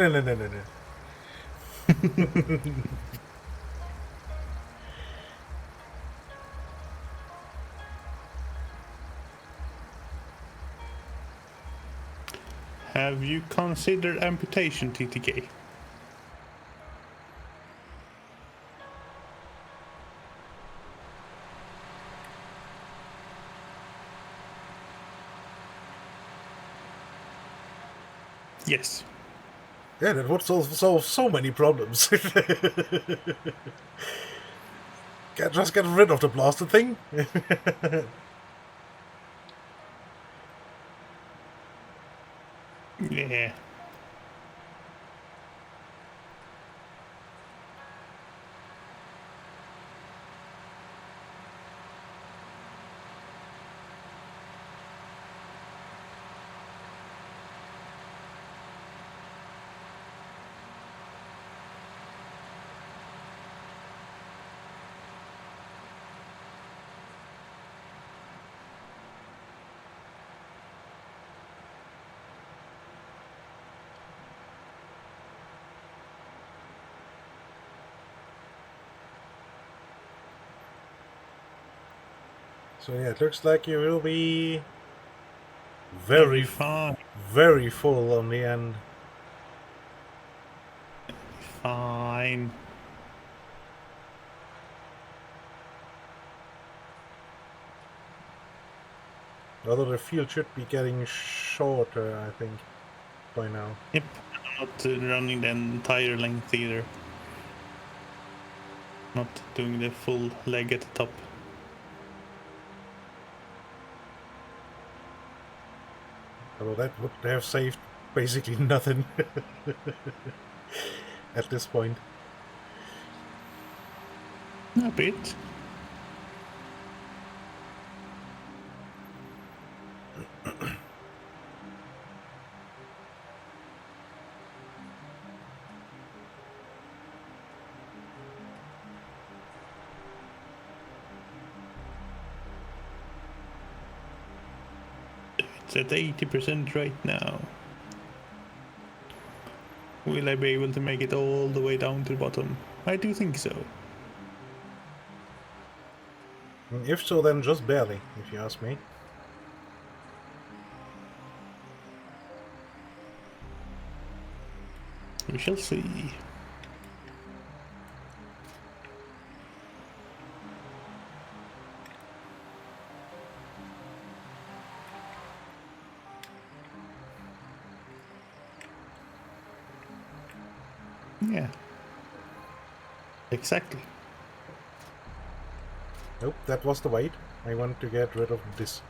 Have you considered amputation, TTK? Yes. Yeah, that would solve so many problems. Just get rid of the blasted thing. Yeah. So yeah, it looks like you will be very fine. very full on the end. Fine. Although the field should be getting shorter, I think, by now. Yep. I'm not running the entire length either. Not doing the full leg at the top. Although that would have saved basically nothing at this point. A bit. It's at 80% right now. Will I be able to make it all the way down to the bottom? I do think so. If so, then just barely, if you ask me. We shall see. Yeah. Exactly. Nope, that was the weight. I want to get rid of this.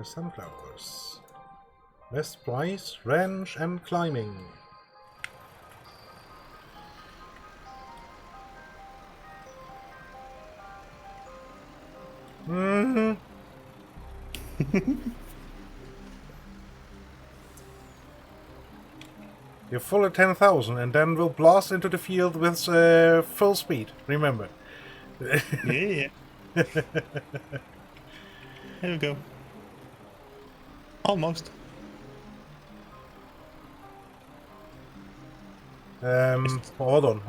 Sunflowers. Best price, ranch, and climbing. Mm-hmm. You're full at 10,000 and then we'll blast into the field with full speed, remember. Yeah. There we go. Almost. Hold on.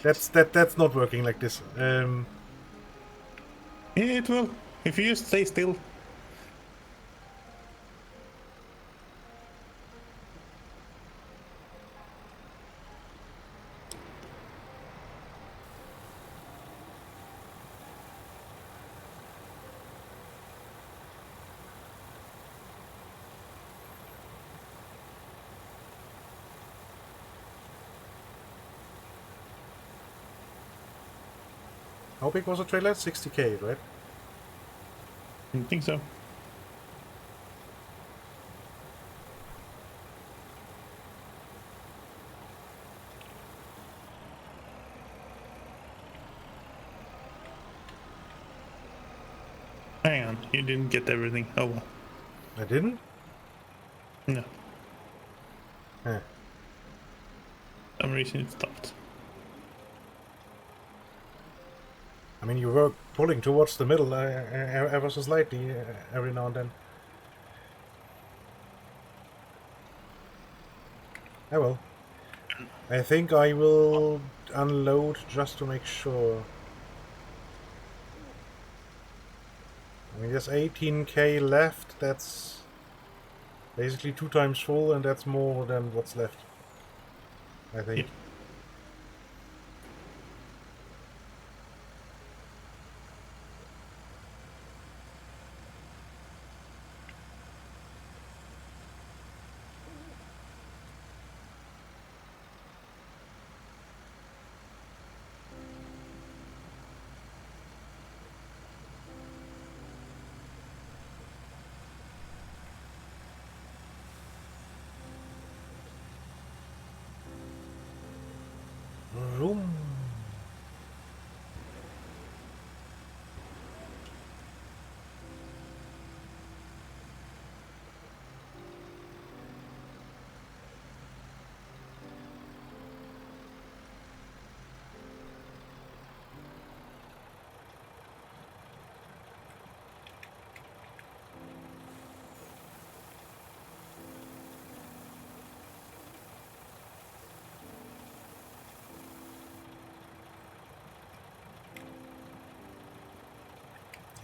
That's not working like this. Yeah, it will. If you just stay still. How big was the trailer? 60k, right? I think so. Hang on, you didn't get everything. Oh well. I didn't? No. Huh. For some reason it stopped. I mean, you were pulling towards the middle ever so slightly every now and then. Oh well. I think I will unload just to make sure. I mean, there's 18k left. That's basically 2 times full, and that's more than what's left, I think. Yep.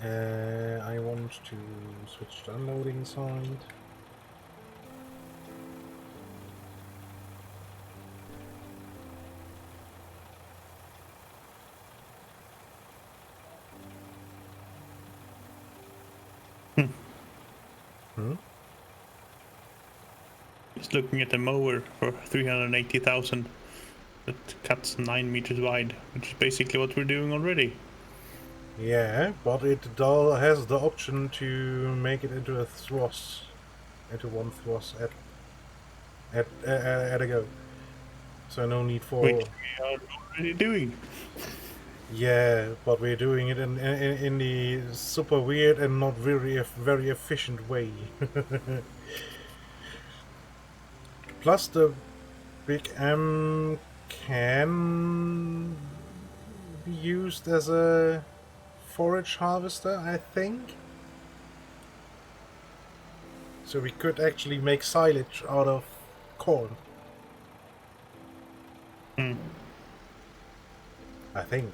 I want to switch to unloading side. Just looking at the mower for 380,000 that cuts 9 meters wide, which is basically what we're doing already. Yeah, but it has the option to make it into a thrust, into one thrust at a go. So no need for. Which we are already doing. Yeah, but we're doing it in the super weird and not very efficient way. Plus the big M can be used as a forage harvester, I think. So we could actually make silage out of corn. I think.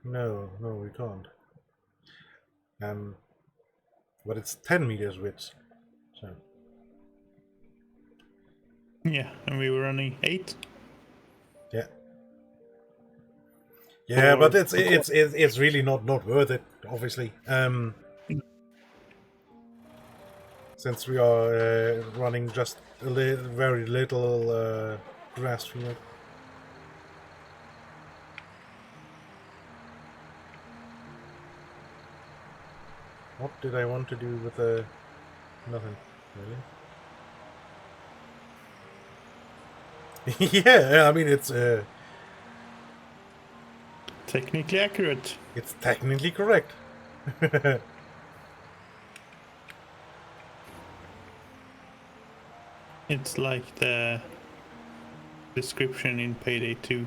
No, we can't. But it's 10 meters width. So. Yeah, and we were running 8. Yeah. Yeah, Or- but it's really not worth it, obviously. Since we are running just very little grass field. What did I want to do with the... Nothing, really. Yeah, I mean, it's Technically accurate. it's technically correct. It's like the description in Payday 2.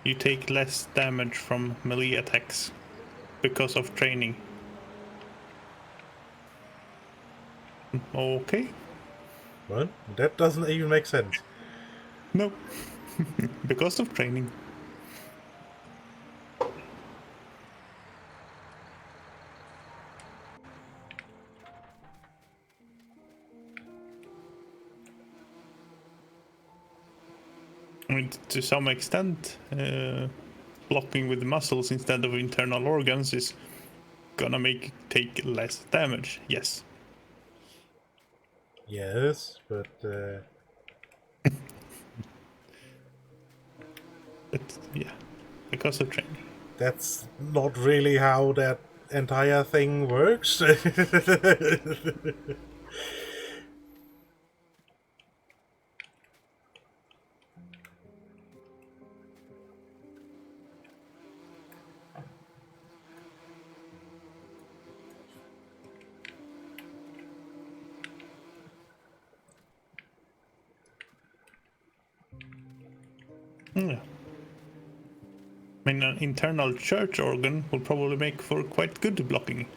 You take less damage from melee attacks because of training. Okay. What? That doesn't even make sense. No. Because of training. I mean, to some extent, blocking with muscles instead of internal organs is gonna make you take less damage, yes. Yes, but But yeah, because of training. that's not really how that entire thing works. Yeah. I mean, an internal church organ will probably make for quite good blocking.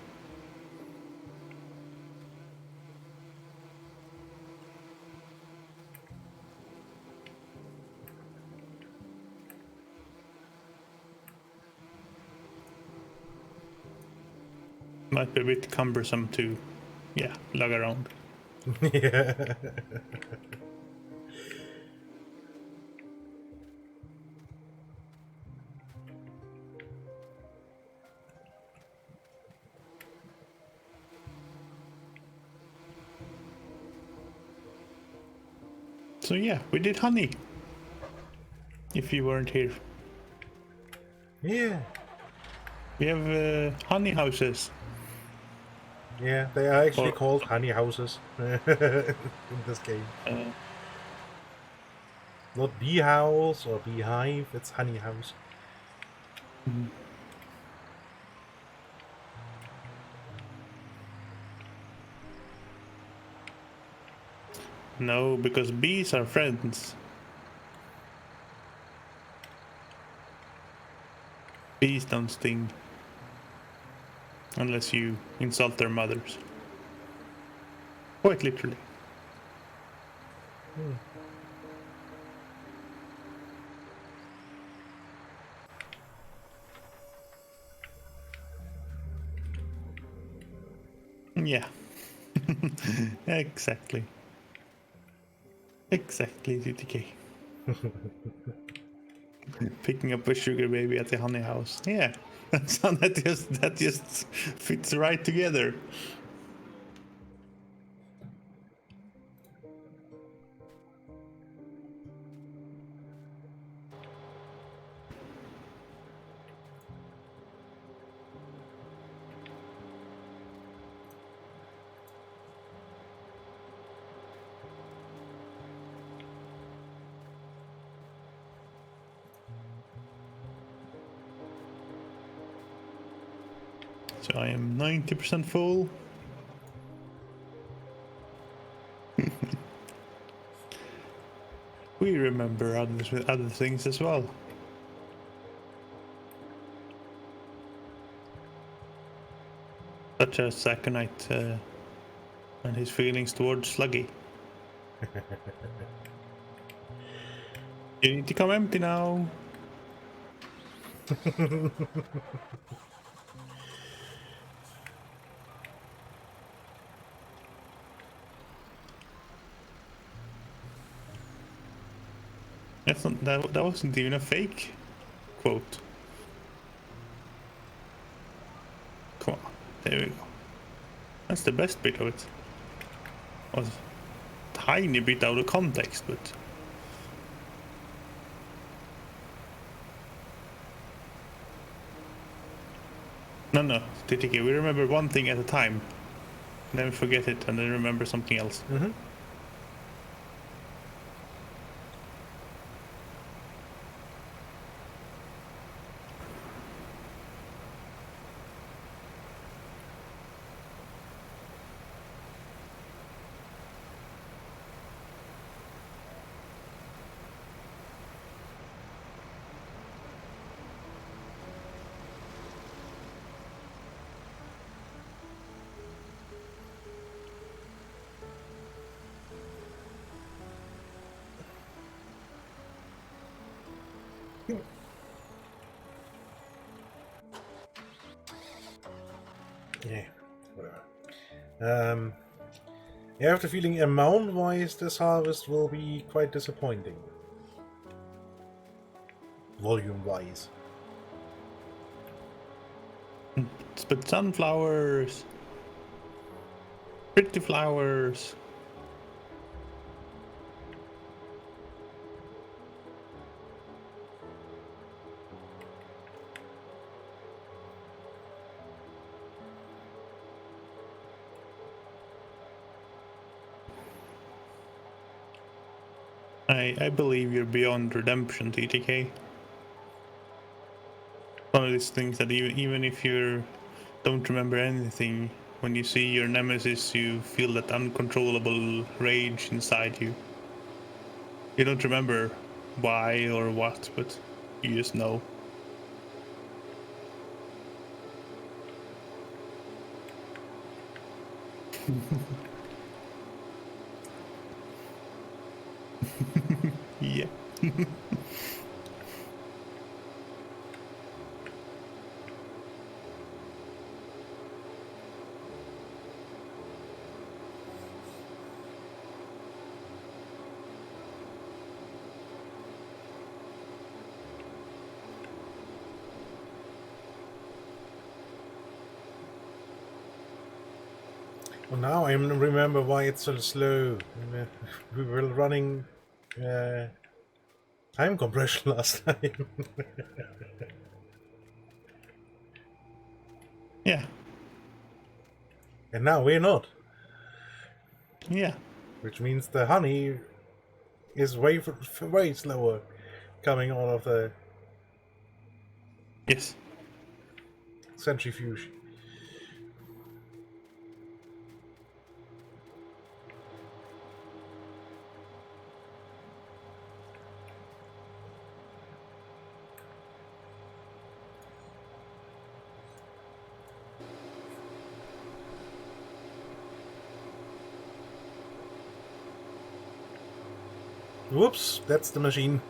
Might be a bit cumbersome to, yeah, lug around. Yeah. So yeah, we did honey. If you weren't here. Yeah. We have honey houses. Yeah, they are actually Or- called honey houses in this game. Not bee house or beehive, it's honey house. No, because bees are friends. Bees don't sting. Unless you insult their mothers. Quite literally. Yeah. Exactly. Exactly, TTK. Picking up a sugar baby at the honey house. Yeah. So that just fits right together. So I am 90% full. We remember other things as well. Such as Sakonite and his feelings towards Sluggy. You need to come empty now. That's not, that wasn't even a fake quote. Come on, there we go. That's the best bit of it. Was a tiny bit out of context, but no, TTK. We remember one thing at a time, then we forget it, and then remember something else. Mm-hmm. Yeah, whatever. I have the feeling amount-wise this harvest will be quite disappointing. Volume-wise. But sunflowers, pretty flowers. I believe you're beyond redemption, TTK. One of these things that even if you don't remember anything, when you see your nemesis, you feel that uncontrollable rage inside you. You don't remember why or what, but you just know. Yeah. Well, now I remember why it's so slow. We were running time compression last time. Yeah. And now we're not. Yeah. Which means the honey is way slower coming out of the Yes. centrifuge. Whoops, that's the machine.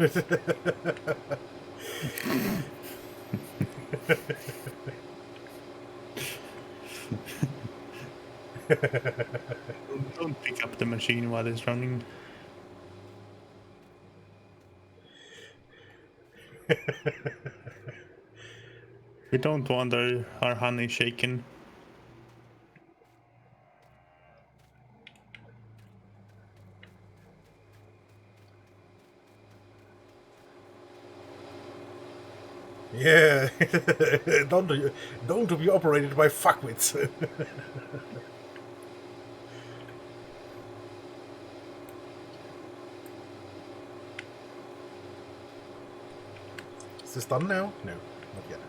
Don't pick up the machine while it's running. We don't want our honey shaken. Yeah, don't to be operated by fuckwits. Is this done now? No, not yet.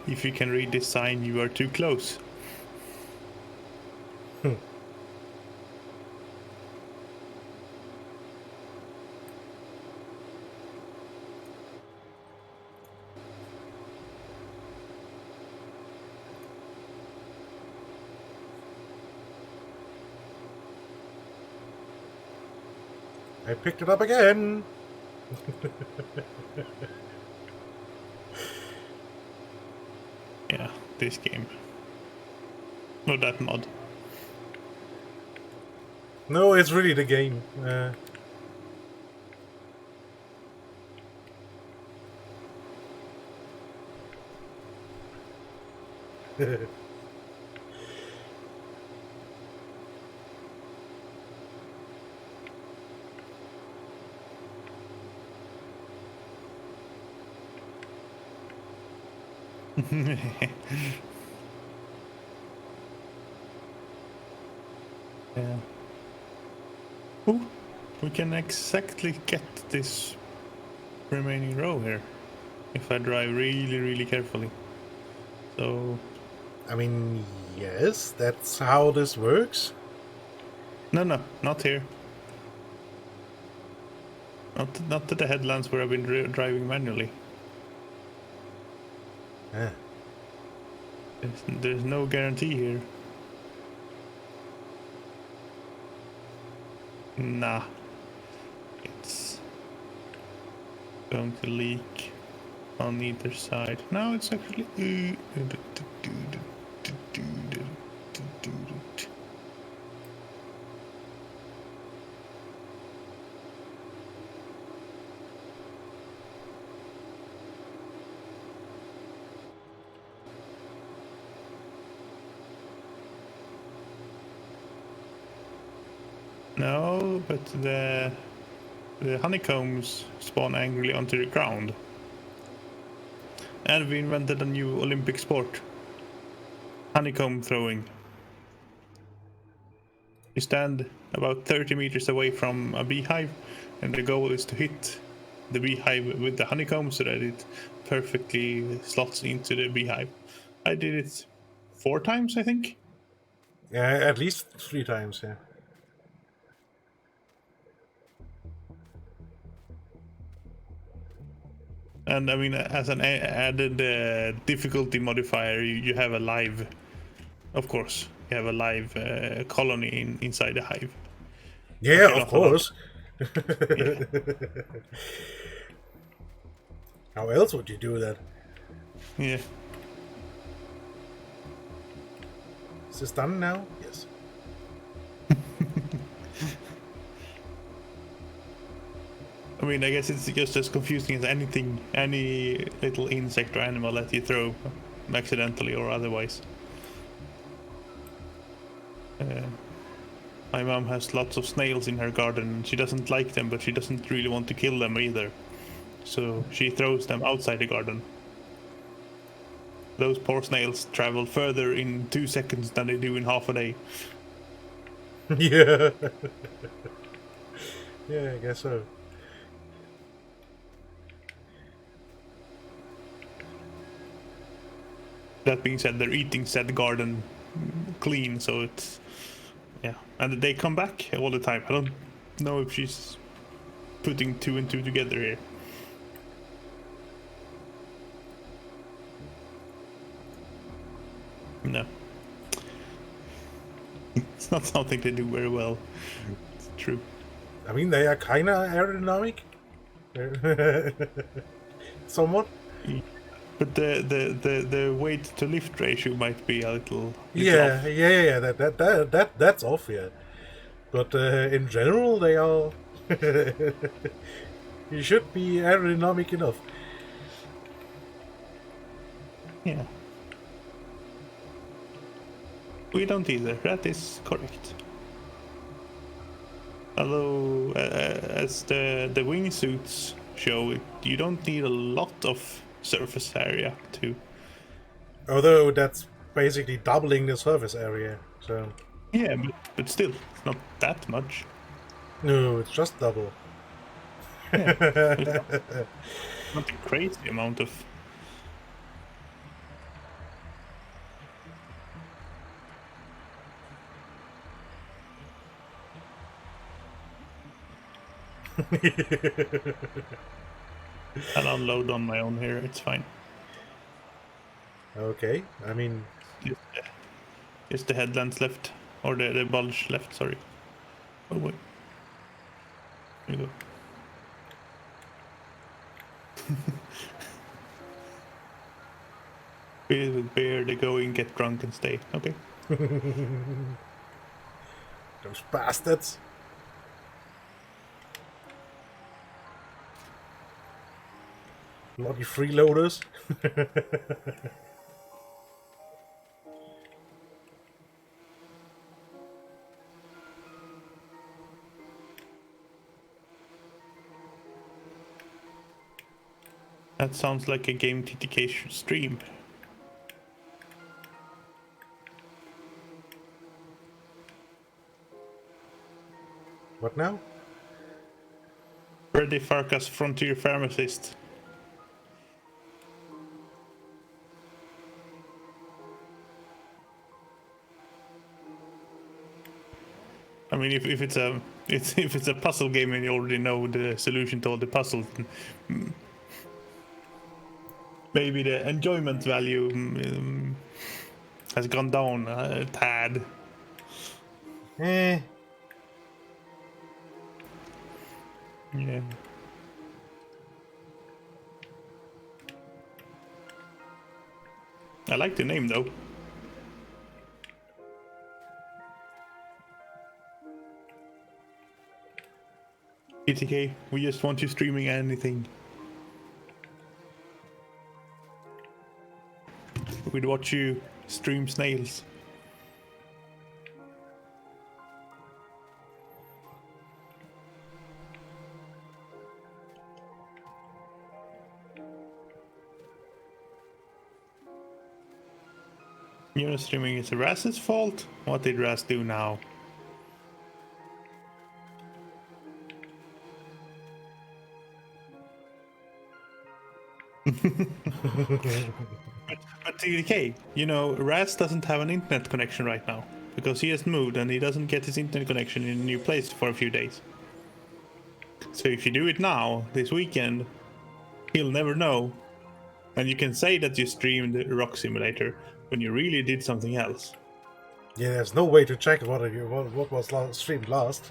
If you can read this sign, you are too close. I picked it up again. Yeah, this game. Not that mod. No, it's really the game. Yeah. Ooh, we can exactly get this remaining row here if I drive really, really carefully. So, I mean, yes, that's how this works. no, not here. Not to the headlands where I've been driving manually. Ah. There's no guarantee here. Nah. It's going to leak on either side. No, it's actually... No, but the honeycombs spawn angrily onto the ground. And we invented a new Olympic sport. Honeycomb throwing. You stand about 30 meters away from a beehive, and the goal is to hit the beehive with the honeycomb so that it perfectly slots into the beehive. I did it 4 times, I think. Yeah, at least 3 times, yeah. And I mean, as an added difficulty modifier, you have a live, of course, you have a live colony inside the hive. Yeah, Okay, of course. Yeah. How else would you do that? Yeah. Is this done now? Yes. I mean, I guess it's just as confusing as anything, any little insect or animal that you throw accidentally or otherwise. My mom has lots of snails in her garden. She doesn't like them, but she doesn't really want to kill them either. So she throws them outside the garden. Those poor snails travel further in 2 seconds than they do in half a day. Yeah. Yeah, I guess so. That being said, they're eating said garden clean, so it's... Yeah, and they come back all the time. I don't know if she's putting 2 and 2 together here. No. It's not something they do very well. It's true. I mean, they are kind of aerodynamic. Somewhat. But the weight to lift ratio might be a little Yeah, off. yeah. That's off, yeah. But in general, they are. You should be aerodynamic enough. Yeah. We don't either. That is correct. Although, as the wingsuits show, you don't need a lot of surface area to. Although that's basically doubling the surface area, so. Yeah, but still, it's not that much. No, it's just double. It's not a crazy amount of. I'll unload on my own here, it's fine. Okay, I mean... Just the headlands left, or the bulge left, sorry. Oh wait. There you go. Beer with beer, they go in, get drunk and stay. Okay. Those bastards. Bloody freeloaders. That sounds like a game TTK stream. What now? Freddy Farkas, Frontier Pharmacist. I mean, if it's a if it's a puzzle game and you already know the solution to all the puzzles, maybe the enjoyment value has gone down a tad. Eh. Yeah. I like the name though. TTK, we just want you streaming anything. We'd watch you stream snails. You're not streaming, it's Raz's fault? What did Raz do now? But TDK, you know, Raz doesn't have an internet connection right now because he has moved and he doesn't get his internet connection in a new place for a few days. So if you do it now, this weekend, he'll never know. And you can say that you streamed Rock Simulator when you really did something else. Yeah, there's no way to check what was streamed last.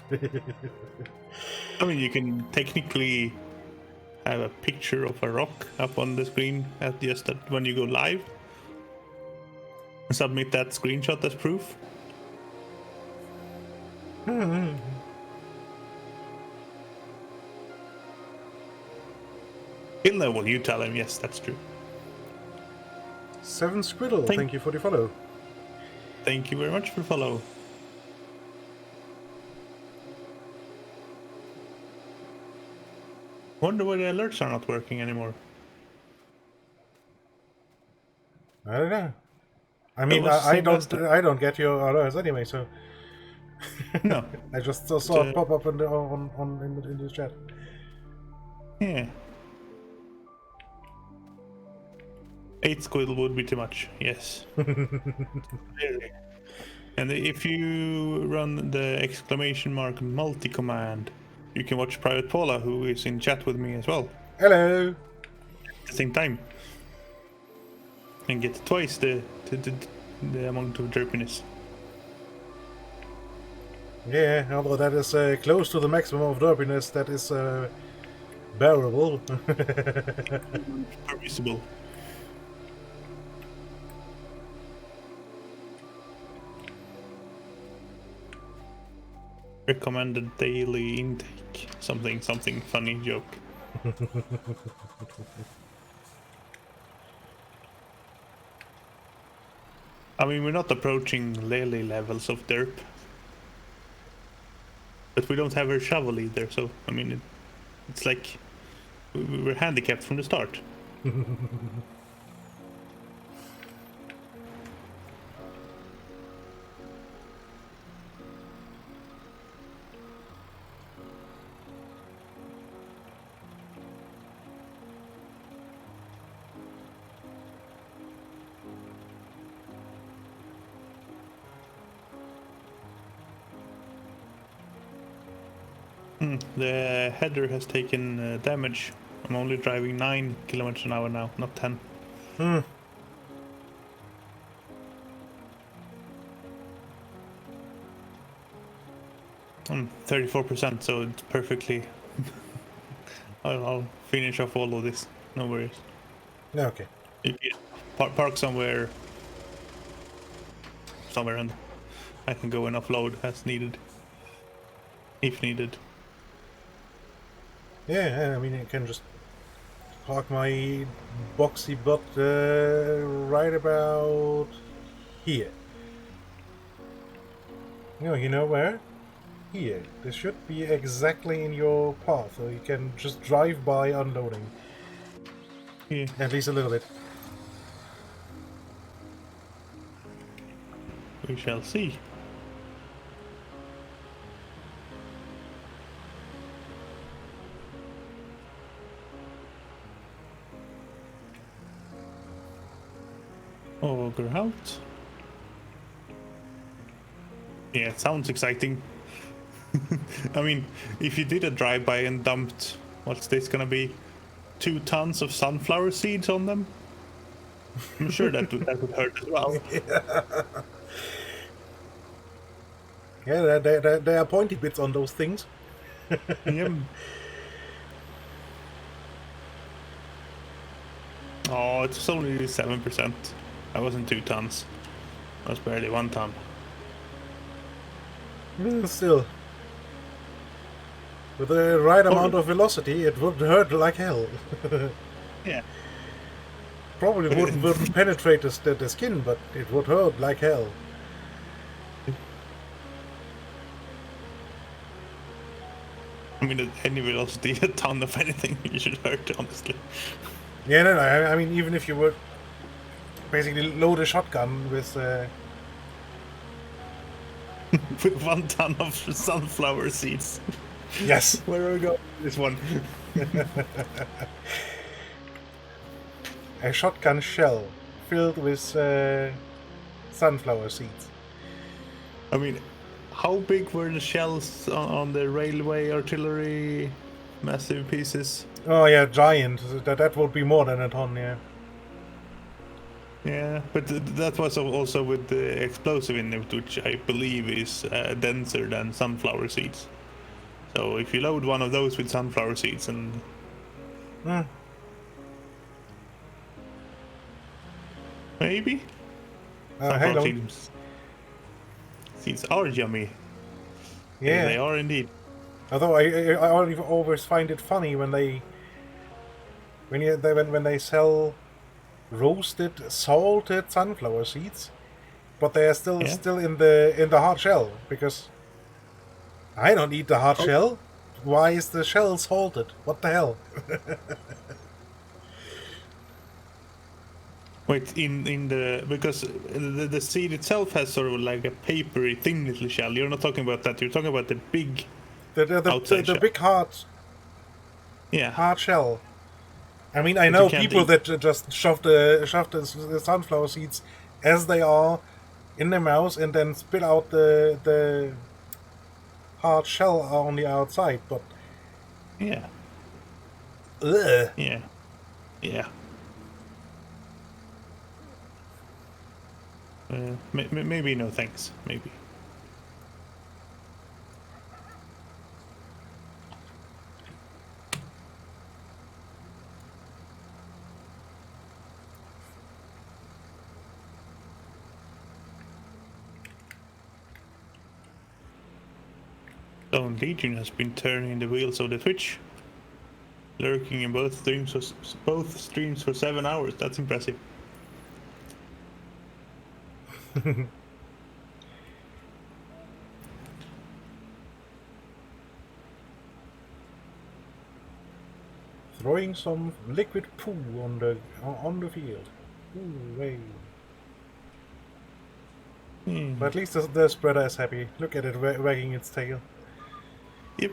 I mean, you can technically have a picture of a rock up on the screen at just that when you go live. Submit that screenshot as proof. He'll know when you tell him, yes, that's true. Seven Squiddle, thank you for the follow. Thank you very much for the follow. Wonder why the alerts are not working anymore. I don't know. I mean, I don't get your alerts anyway, so No. I just saw it pop up in the chat. Yeah. 8 squid would be too much, yes. Clearly. And if you run the ! multi-command, you can watch Private Paula, who is in chat with me as well, Hello. at the same time. And get twice the amount of derpiness. Yeah, although that is close to the maximum of derpiness, that is bearable. Permissible. Recommended daily intake. Something funny joke. I mean, we're not approaching Lily levels of derp. But we don't have her shovel either, so, I mean, it's like we're handicapped from the start. The header has taken damage. I'm only driving 9 kilometers an hour now, not 10. I'm 34%, so it's perfectly. I'll finish off all of this. No worries. Okay. If you park somewhere, and I can go and offload as needed, if needed. Yeah, I mean, I can just park my boxy butt right about here. No, you know where? Here. This should be exactly in your path, so you can just drive by unloading. Yeah. At least a little bit. We shall see. Ogre out. Yeah, it sounds exciting. I mean, if you did a drive-by and dumped, what's this gonna be? 2 tons of sunflower seeds on them? I'm sure that would hurt as well. Yeah, there are pointy bits on those things. Yep. Oh, it's only 7%. That wasn't 2 tons. That was barely 1 ton. Still. With the right amount of velocity, it would hurt like hell. Yeah. Probably wouldn't penetrate the skin, but it would hurt like hell. I mean, at any velocity, a ton of anything you should hurt, honestly. Yeah, no, I mean, even if you would basically load a shotgun with... With 1 ton of sunflower seeds. Yes! Where are we going? This one. A shotgun shell filled with sunflower seeds. I mean, how big were the shells on the railway artillery massive pieces? Oh yeah, giant. That would be more than a ton, yeah. Yeah, but that was also with the explosive in it, which I believe is denser than sunflower seeds. So if you load one of those with sunflower seeds and... Maybe? Hang on. Seeds are yummy. Yeah. They are indeed. Although I always find it funny when they sell roasted, salted sunflower seeds, but they are still in the hard shell, because I don't eat the hard shell. Why is the shell salted? What the hell? Wait, because the seed itself has sort of like a papery, thin little shell. You're not talking about that. You're talking about the big the big hard shell. I mean, I know people that just shove the sunflower seeds as they are in their mouths and then spit out the hard shell on the outside. But Yeah. ugh. Yeah. Yeah. Maybe no thanks. Maybe. Stone Legion has been turning the wheels of the Twitch, lurking in both streams for 7 hours. That's impressive. Throwing some liquid poo on the field. Ooh, way. But at least the spreader is happy. Look at it wagging its tail. Yep.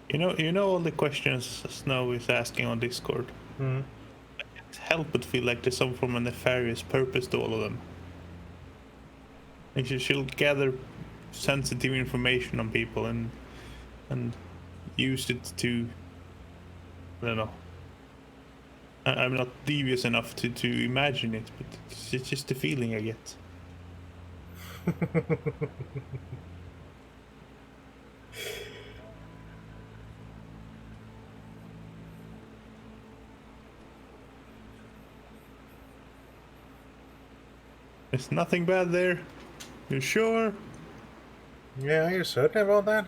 You know all the questions Snow is asking on Discord. Hmm. I can't help but feel like there's some form of nefarious purpose to all of them. And she'll gather sensitive information on people and use it to, I don't know. I'm not devious enough to imagine it, but it's just the feeling I get. There's nothing bad there. You sure? Yeah, are you certain about that?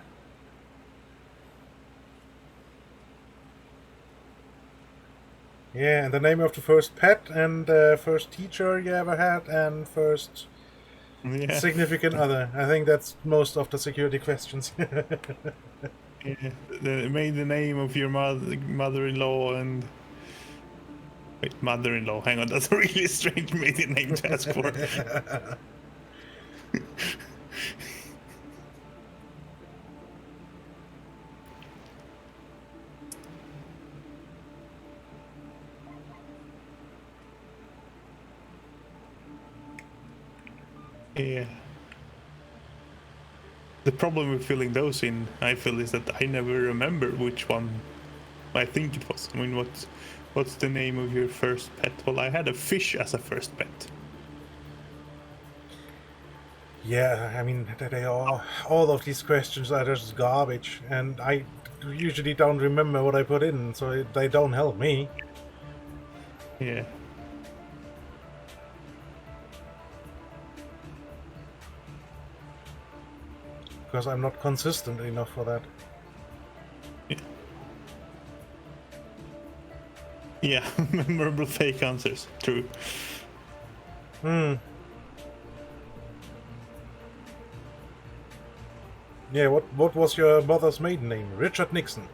Yeah, and the name of the first pet and first teacher you ever had and first significant other. I think that's most of the security questions. Yeah, made the name of your mother-in-law and... Wait, mother-in-law, hang on, that's a really strange maiden name to ask for. Yeah. The problem with filling those in, I feel, is that I never remember which one I think it was. I mean, what's the name of your first pet? Well, I had a fish as a first pet. Yeah, I mean, they are, all of these questions are just garbage, and I usually don't remember what I put in, so they don't help me. Yeah. Because I'm not consistent enough for that. Yeah, memorable fake answers. True. Yeah, what was your mother's maiden name? Richard Nixon.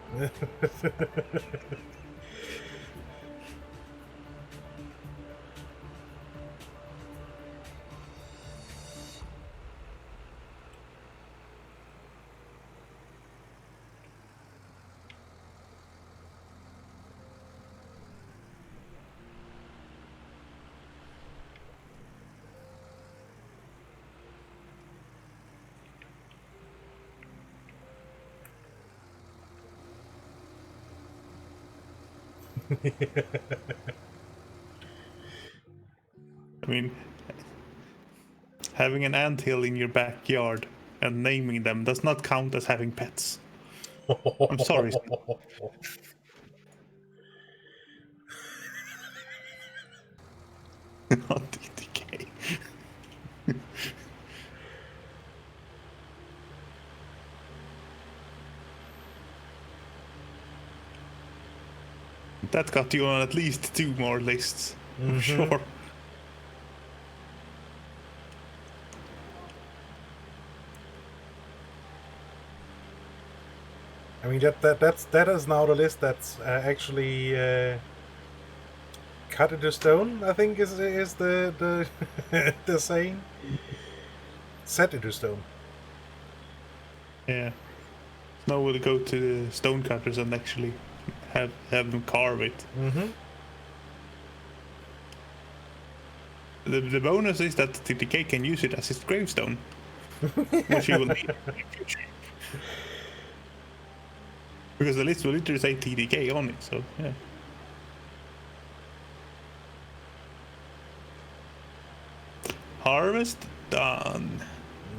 I mean, having an anthill in your backyard and naming them does not count as having pets. I'm sorry. Not DTK. That got you on at least 2 more lists, for sure. I mean that is now the list that's actually cut into stone. I think is the the saying. Set into stone. Yeah. Now we'll go to the stonecutters and actually have them carve it. Mm-hmm. The bonus is that TTK can use it as his gravestone, which he will need in the future. Because the list will literally say TTK on it, so yeah. Harvest done.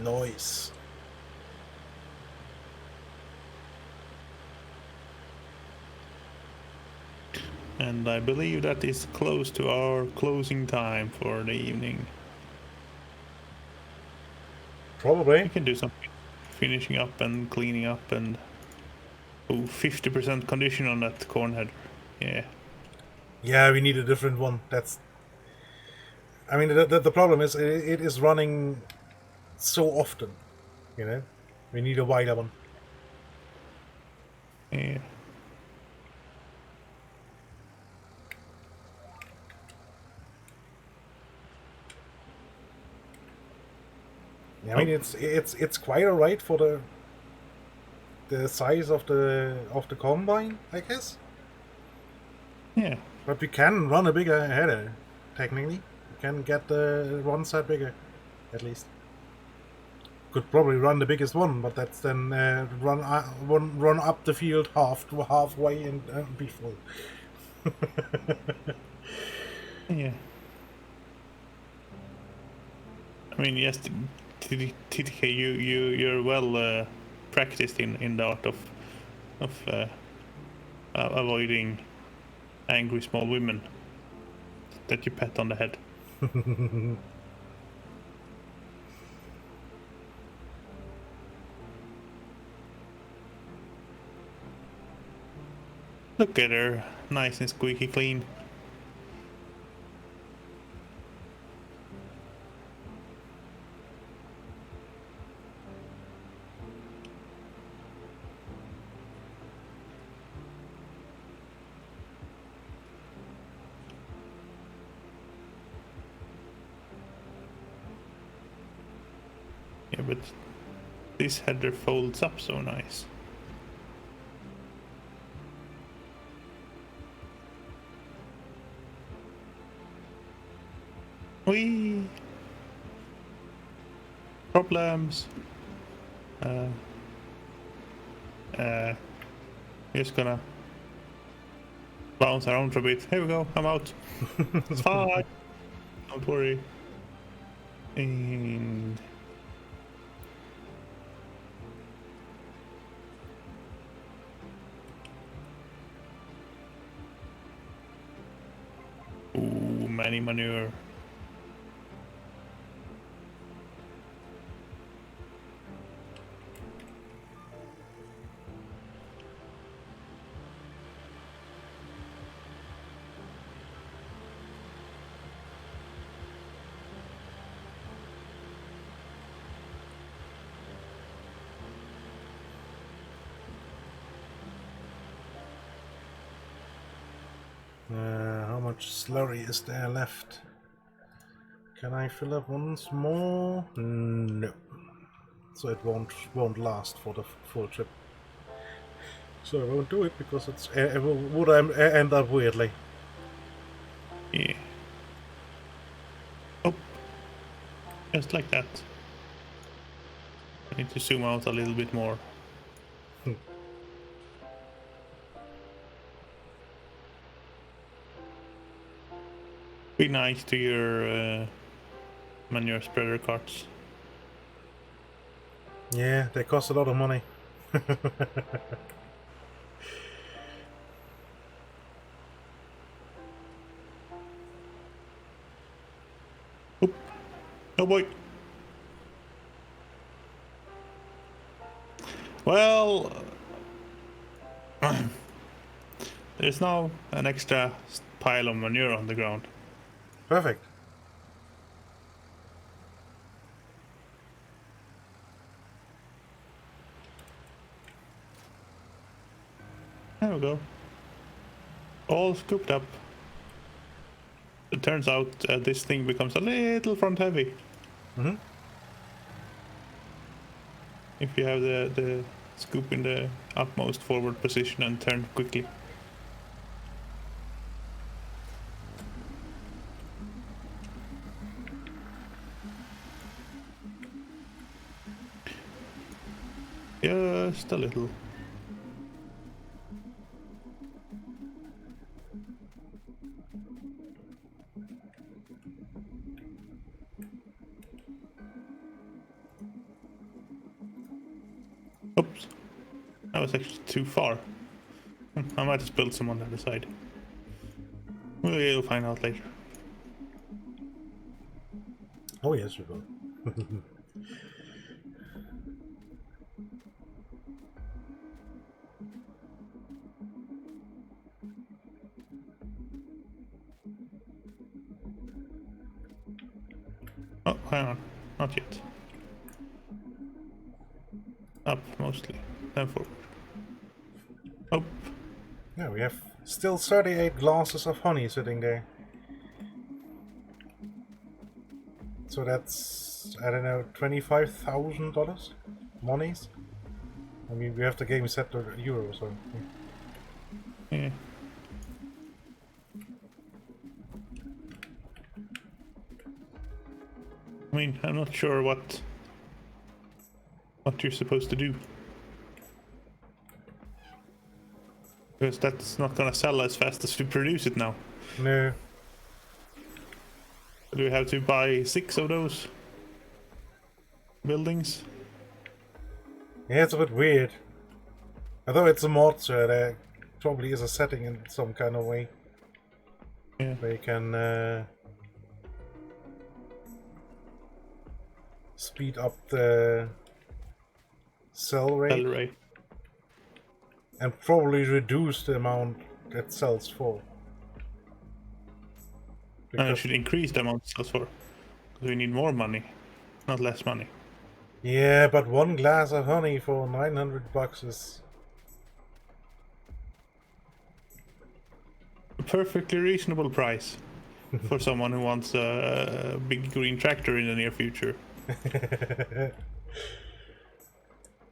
Nice. And I believe that is close to our closing time for the evening. Probably. We can do some finishing up and cleaning up and 50% condition on that corn header. Yeah. Yeah, we need a different one. I mean, the problem is it is running so often. You know, we need a wider one. Yeah. I mean, it's quite alright for the size of the combine, I guess. Yeah. But we can run a bigger header, technically. We can get the one side bigger, at least. Could probably run the biggest one, but that's then run up the field halfway and be full. Yeah. I mean, yes, TTK, you're well practiced in the art of avoiding angry small women that you pat on the head. Look at her, nice and squeaky clean. Yeah, but this header folds up so nice. Whee! Problems. Just gonna bounce around for a bit. Here we go, I'm out. It's fine. Don't worry. And ooh, many manure. How much slurry is there left? Can I fill up once more? No. So it won't last for the full trip. So I won't do it because it would end up weirdly. Yeah. Oh, just like that. I need to zoom out a little bit more. Be nice to your manure spreader carts. Yeah, they cost a lot of money. Oop. Oh boy. Well, there's now an extra pile of manure on the ground. Perfect. There we go. All scooped up. It turns out this thing becomes a little front heavy. Mm-hmm. If you have the scoop in the utmost forward position and turn quickly. Just a little. Oops. That was actually too far. I might just build some on the other side. We'll find out later. Oh yes, we will. Oh, hang on. Not yet. Up, mostly. Then forward. Up. Yeah, we have still 38 glasses of honey sitting there. So that's, I don't know, $25,000 monies? I mean, we have the game set to euro, so... Yeah. I mean, I'm not sure what you're supposed to do. Because that's not gonna sell as fast as we produce it now. No. Do we have to buy 6 of those buildings? Yeah, it's a bit weird. Although it's a mod, so there probably is a setting in some kind of way. Yeah. Where you can speed up the sell rate. Sell rate. And probably reduce the amount it sells for. And it should increase the amount it sells for. Because we need more money, not less money. Yeah, but one glass of honey for $900 is... A perfectly reasonable price for someone who wants a big green tractor in the near future.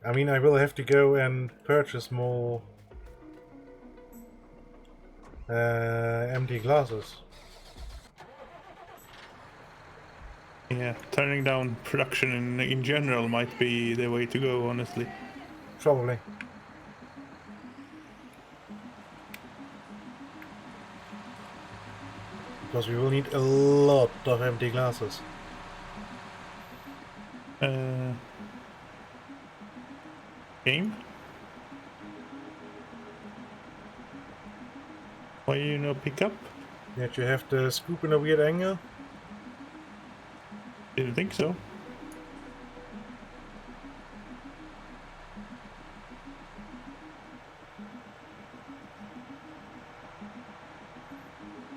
I mean, I will have to go and purchase more empty glasses. Yeah, turning down production in general might be the way to go, honestly. Probably. Because we will need a lot of empty glasses. Game? Why you no pick up? Yet you have the scoop in a weird angle. Didn't think so.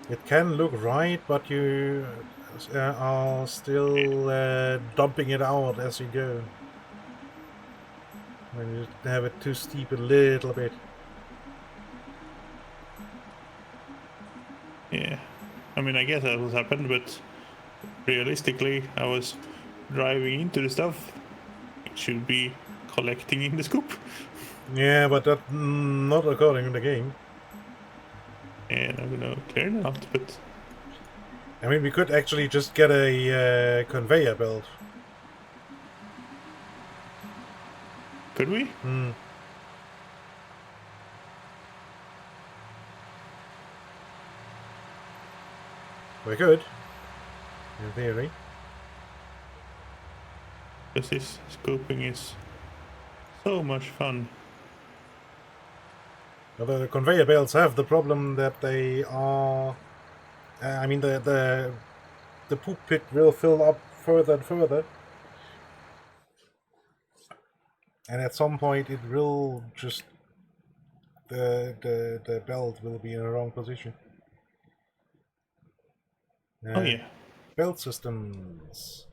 It can look right, but you are still dumping it out as you go. When you have it too steep a little bit. Yeah. I mean, I guess that was happened, but realistically, I was driving into the stuff. It should be collecting in the scoop. Yeah, but that's not according to the game. And I'm gonna clear it out, but... I mean, we could actually just get a conveyor belt. Could we? Hmm. We could. In theory. Because this scooping is so much fun. Although the conveyor belts have the problem that they are... I mean, the poop pit will fill up further and further. And at some point it will just... The belt will be in the wrong position. Oh yeah. Belt systems.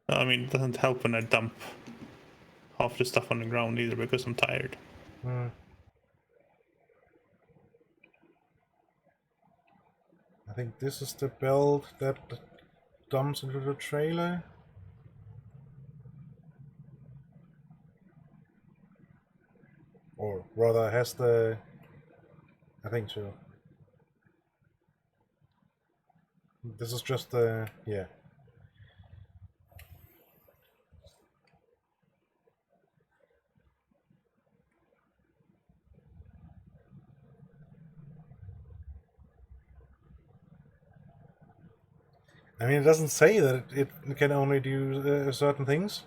I mean, it doesn't help when I dump half the stuff on the ground either because I'm tired. I think this is the belt that dumps into the trailer. Or rather has the... I think so. This is just yeah. I mean, it doesn't say that it can only do certain things.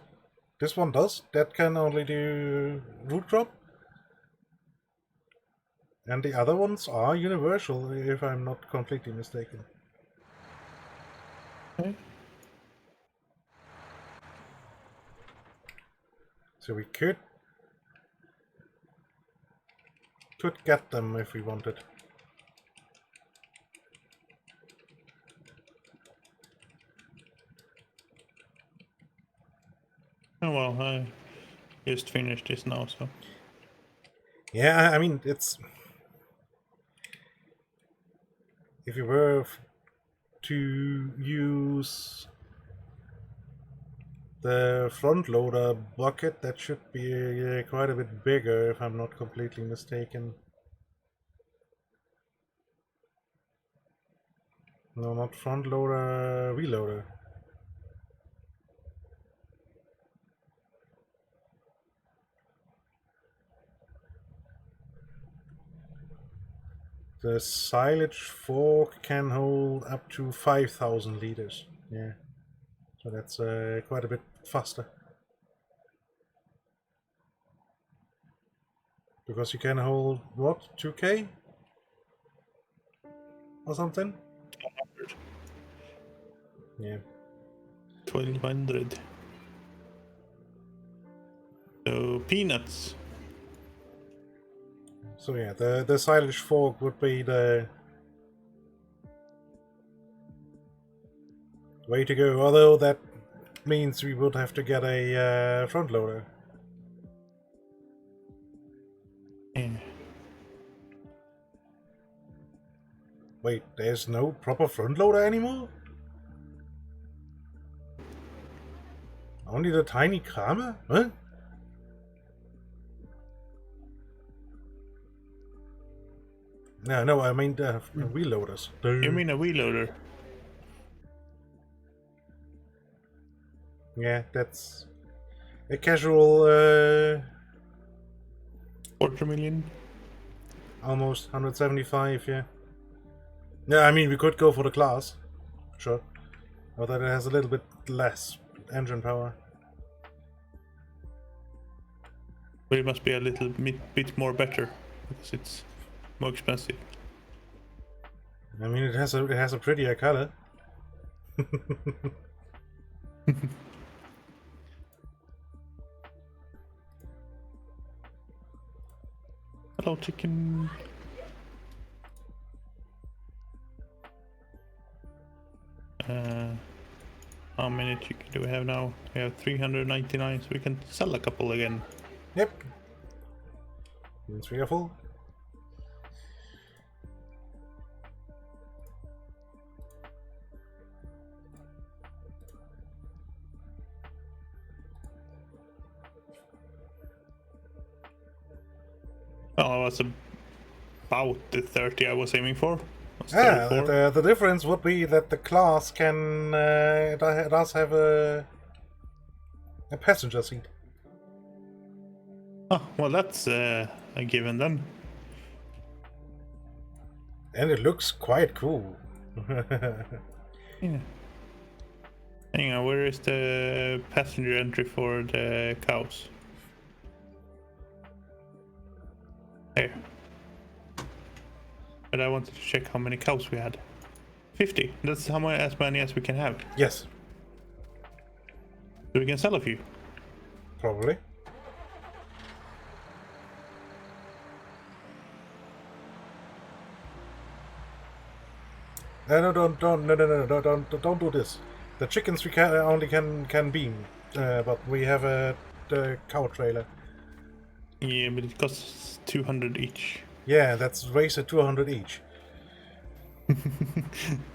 This one does. That can only do root drop. And the other ones are universal, if I'm not completely mistaken. Okay. So we could get them if we wanted. Oh well, I just finished this now, so. Yeah, I mean, it's... If you were to use the front loader bucket, that should be quite a bit bigger, if I'm not completely mistaken. No, not front loader, reloader. The silage fork can hold up to 5,000 liters. Yeah, so that's quite a bit faster. Because you can hold, what, 2K? Or something? 100. Yeah. 1200. So, peanuts. So yeah, the silage fork would be the way to go, although that means we would have to get a front loader. Yeah. Wait, there's no proper front loader anymore? Only the tiny Kramer? Huh? No, I mean the wheel loaders. You mean a wheel loader? Yeah, that's a casual, 250,000? almost 175, yeah. Yeah, I mean, we could go for the class, sure. Although it has a little bit less engine power. But it must be a little bit more better, because it's more expensive. I mean, it has a prettier color. Hello, chicken. How many chicken do we have now? We have 399, so we can sell a couple again. Yep. Means we are full. Well, it was about the 30 I was aiming for. Yeah, the difference would be that the class can does have a passenger seat. Oh, well, that's a given then. And it looks quite cool. Yeah. Hang on, where is the passenger entry for the cows? Here. But I wanted to check how many cows we had. 50. That's how many, as many as we can have. Yes, So we can sell a few. probably. No, don't do this. The chickens we can only can beam, but we have the cow trailer. Yeah, but it costs 200 each. Yeah, that's raised at 200 each.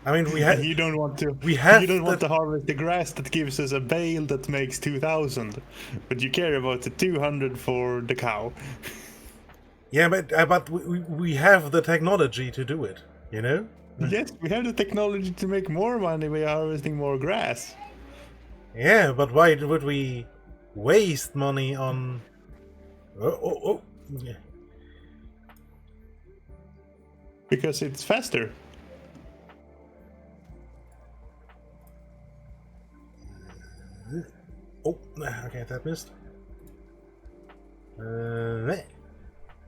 I mean, we have. You don't want to. We have You don't want the- to harvest the grass that gives us a bale that makes 2,000, but you care about the 200 for the cow. Yeah, but we have the technology to do it. You know. Yes, we have the technology to make more money by harvesting more grass. Yeah, but why would we waste money on... Oh. Yeah. Because it's faster. Oh, okay, that missed.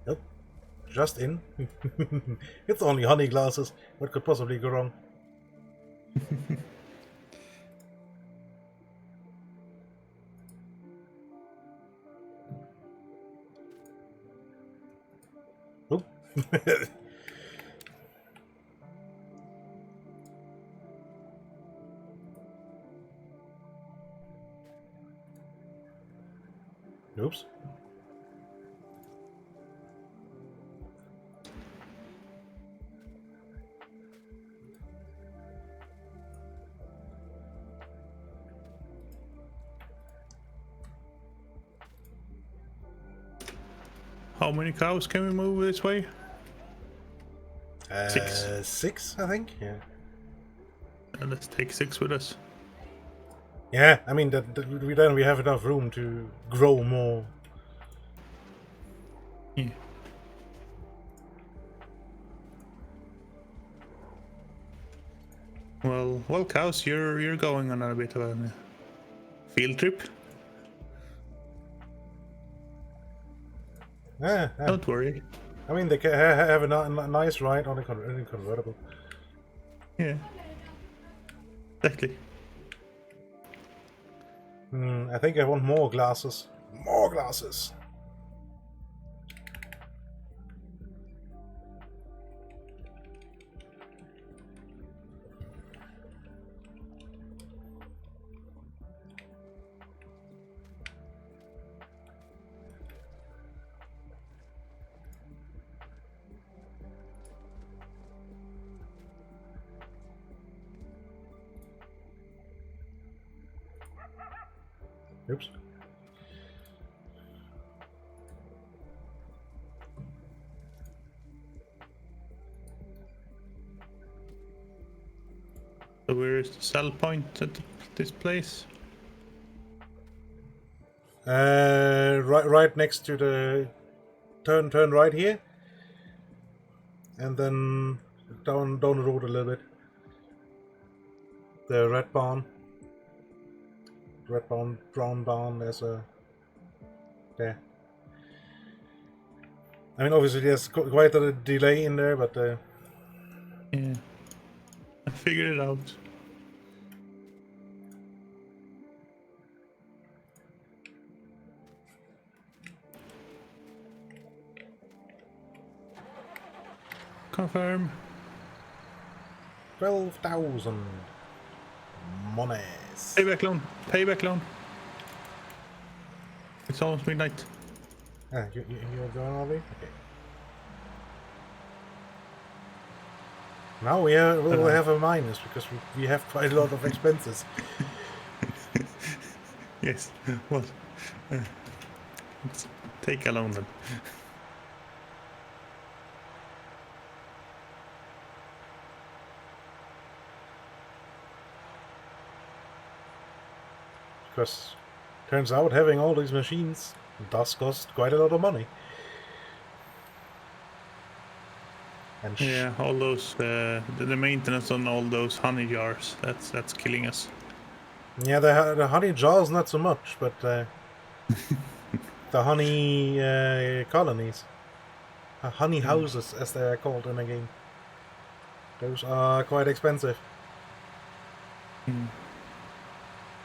Nope. Just in. It's only honey glasses. What could possibly go wrong? Oop. Oops. How many cows can we move this way? 6. 6, I think. Yeah. Let's take 6 with us. Yeah, I mean we have enough room to grow more. Yeah. Well, cows, you're going on a bit of a field trip. Don't worry. I mean, they can have a nice ride on a convertible. Yeah. Exactly. I think I want more glasses. More glasses. Oops. So where is the sell point at this place? Right next to the turn right here, and then down the road a little bit. The red barn, brown barn. There's a there. I mean, obviously there's quite a delay in there, but Yeah, I figured it out. Confirm. 12,000 monies. Payback loan. Payback loan. It's almost midnight. You're going already? Okay. Now we'll have a minus because we have quite a lot of expenses. Yes. Well, let's take a loan then. Because turns out having all these machines does cost quite a lot of money. And Yeah, all those the maintenance on all those honey jars. That's killing us. yeah, the honey jars not so much, but the honey colonies, honey houses as they are called in the game. Those are quite expensive.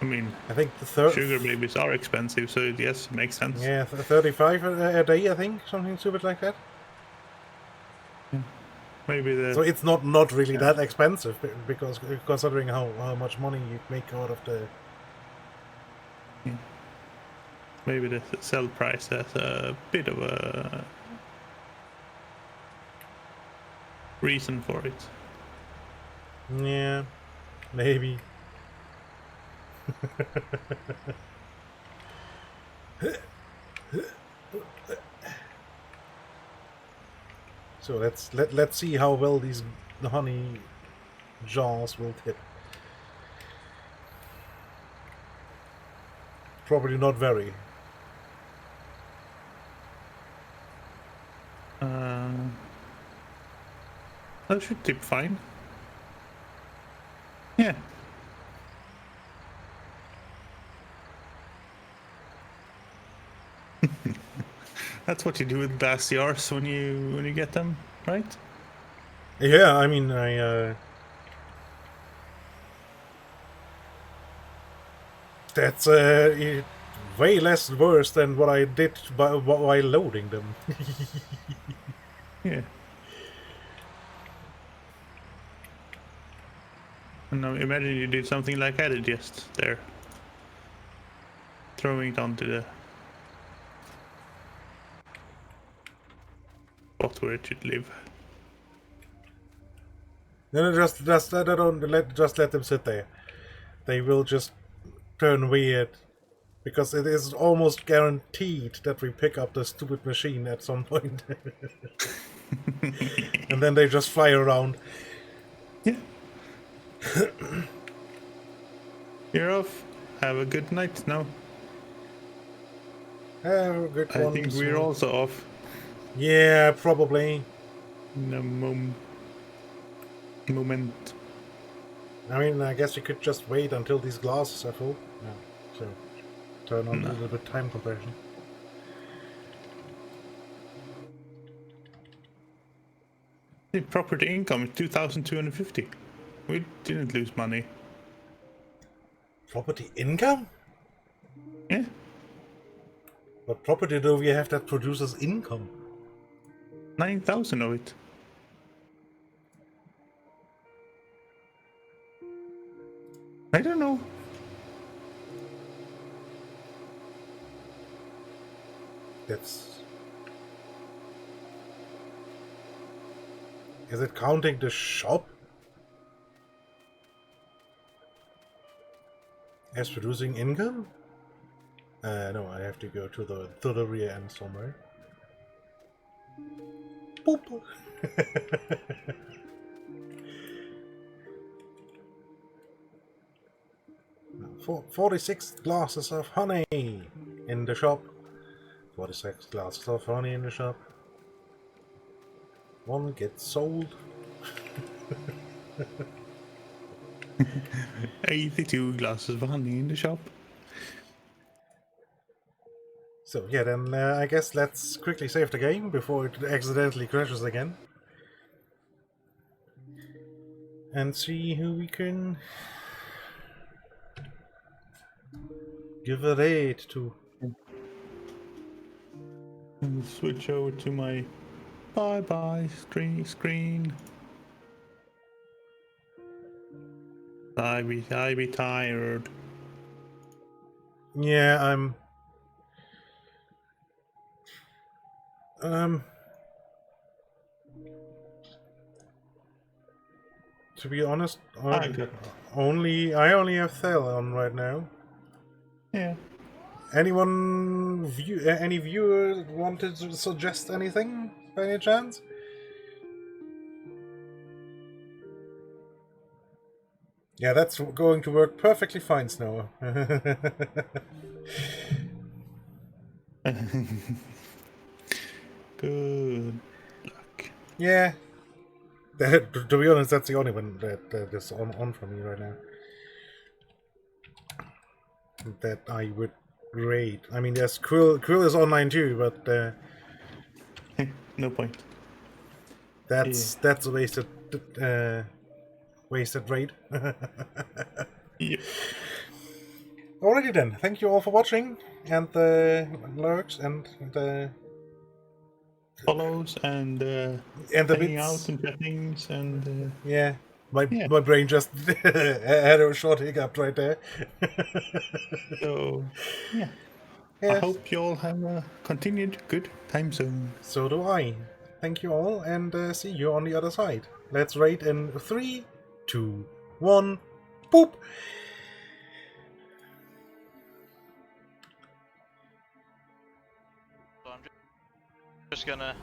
I mean, I think the sugar babies are expensive, so yes, it makes sense. Yeah, 35 a day, I think, something stupid like that. Maybe the So it's not really that expensive because considering how much money you make out of the. maybe the sell price has a bit of a reason for it. Yeah, maybe. So let's see how well these honey jaws will hit. Probably not very. That should tip fine. Yeah. That's what you do with glaciers when you get them, right? Yeah, I mean, that's way less worse than what I did while loading them. Yeah. And now imagine you did something like I did just there. Throwing it onto the spot where it should live. No, just let them sit there. They will just turn weird, because it is almost guaranteed that we pick up the stupid machine at some point. And then they just fly around. Yeah. You're off. Have a good night now. Have a good one. I think we're also off. Yeah, probably. In a moment. I mean, I guess we could just wait until these glasses are full. Yeah. So turn on a little bit time compression. The property income is 2,250. We didn't lose money. Property income? Yeah. What property do we have that produces income? 9,000 of it. I don't know. That's... Is it counting the shop as producing income? No, I have to go to the rear end somewhere. Boop. 46 glasses of honey in the shop. 46 glasses of honey in the shop. One gets sold. 82 glasses of honey in the shop. So yeah, then I guess let's quickly save the game before it accidentally crashes again. And see who we can give a raid to. And switch over to my bye-bye screen. I be tired. Yeah, I'm... To be honest, I only have Thel on right now. Yeah. Anyone any viewer wanted to suggest anything by any chance? Yeah, that's going to work perfectly fine, Snow. Good luck. Yeah. To be honest, that's the only one that is on for me right now. That I would rate. I mean, yes, Krill is online too, but No point. that's a wasted raid. Yep. Alrighty then. Thank you all for watching, and the lurks and the Follows and the hanging bits. out and things and Yeah. My brain just had a short hiccup right there. so yeah. Yes. I hope you all have a continued good time zone. So do I. Thank you all, and see you on the other side. Let's raid in 3, 2, 1, boop! So I'm just gonna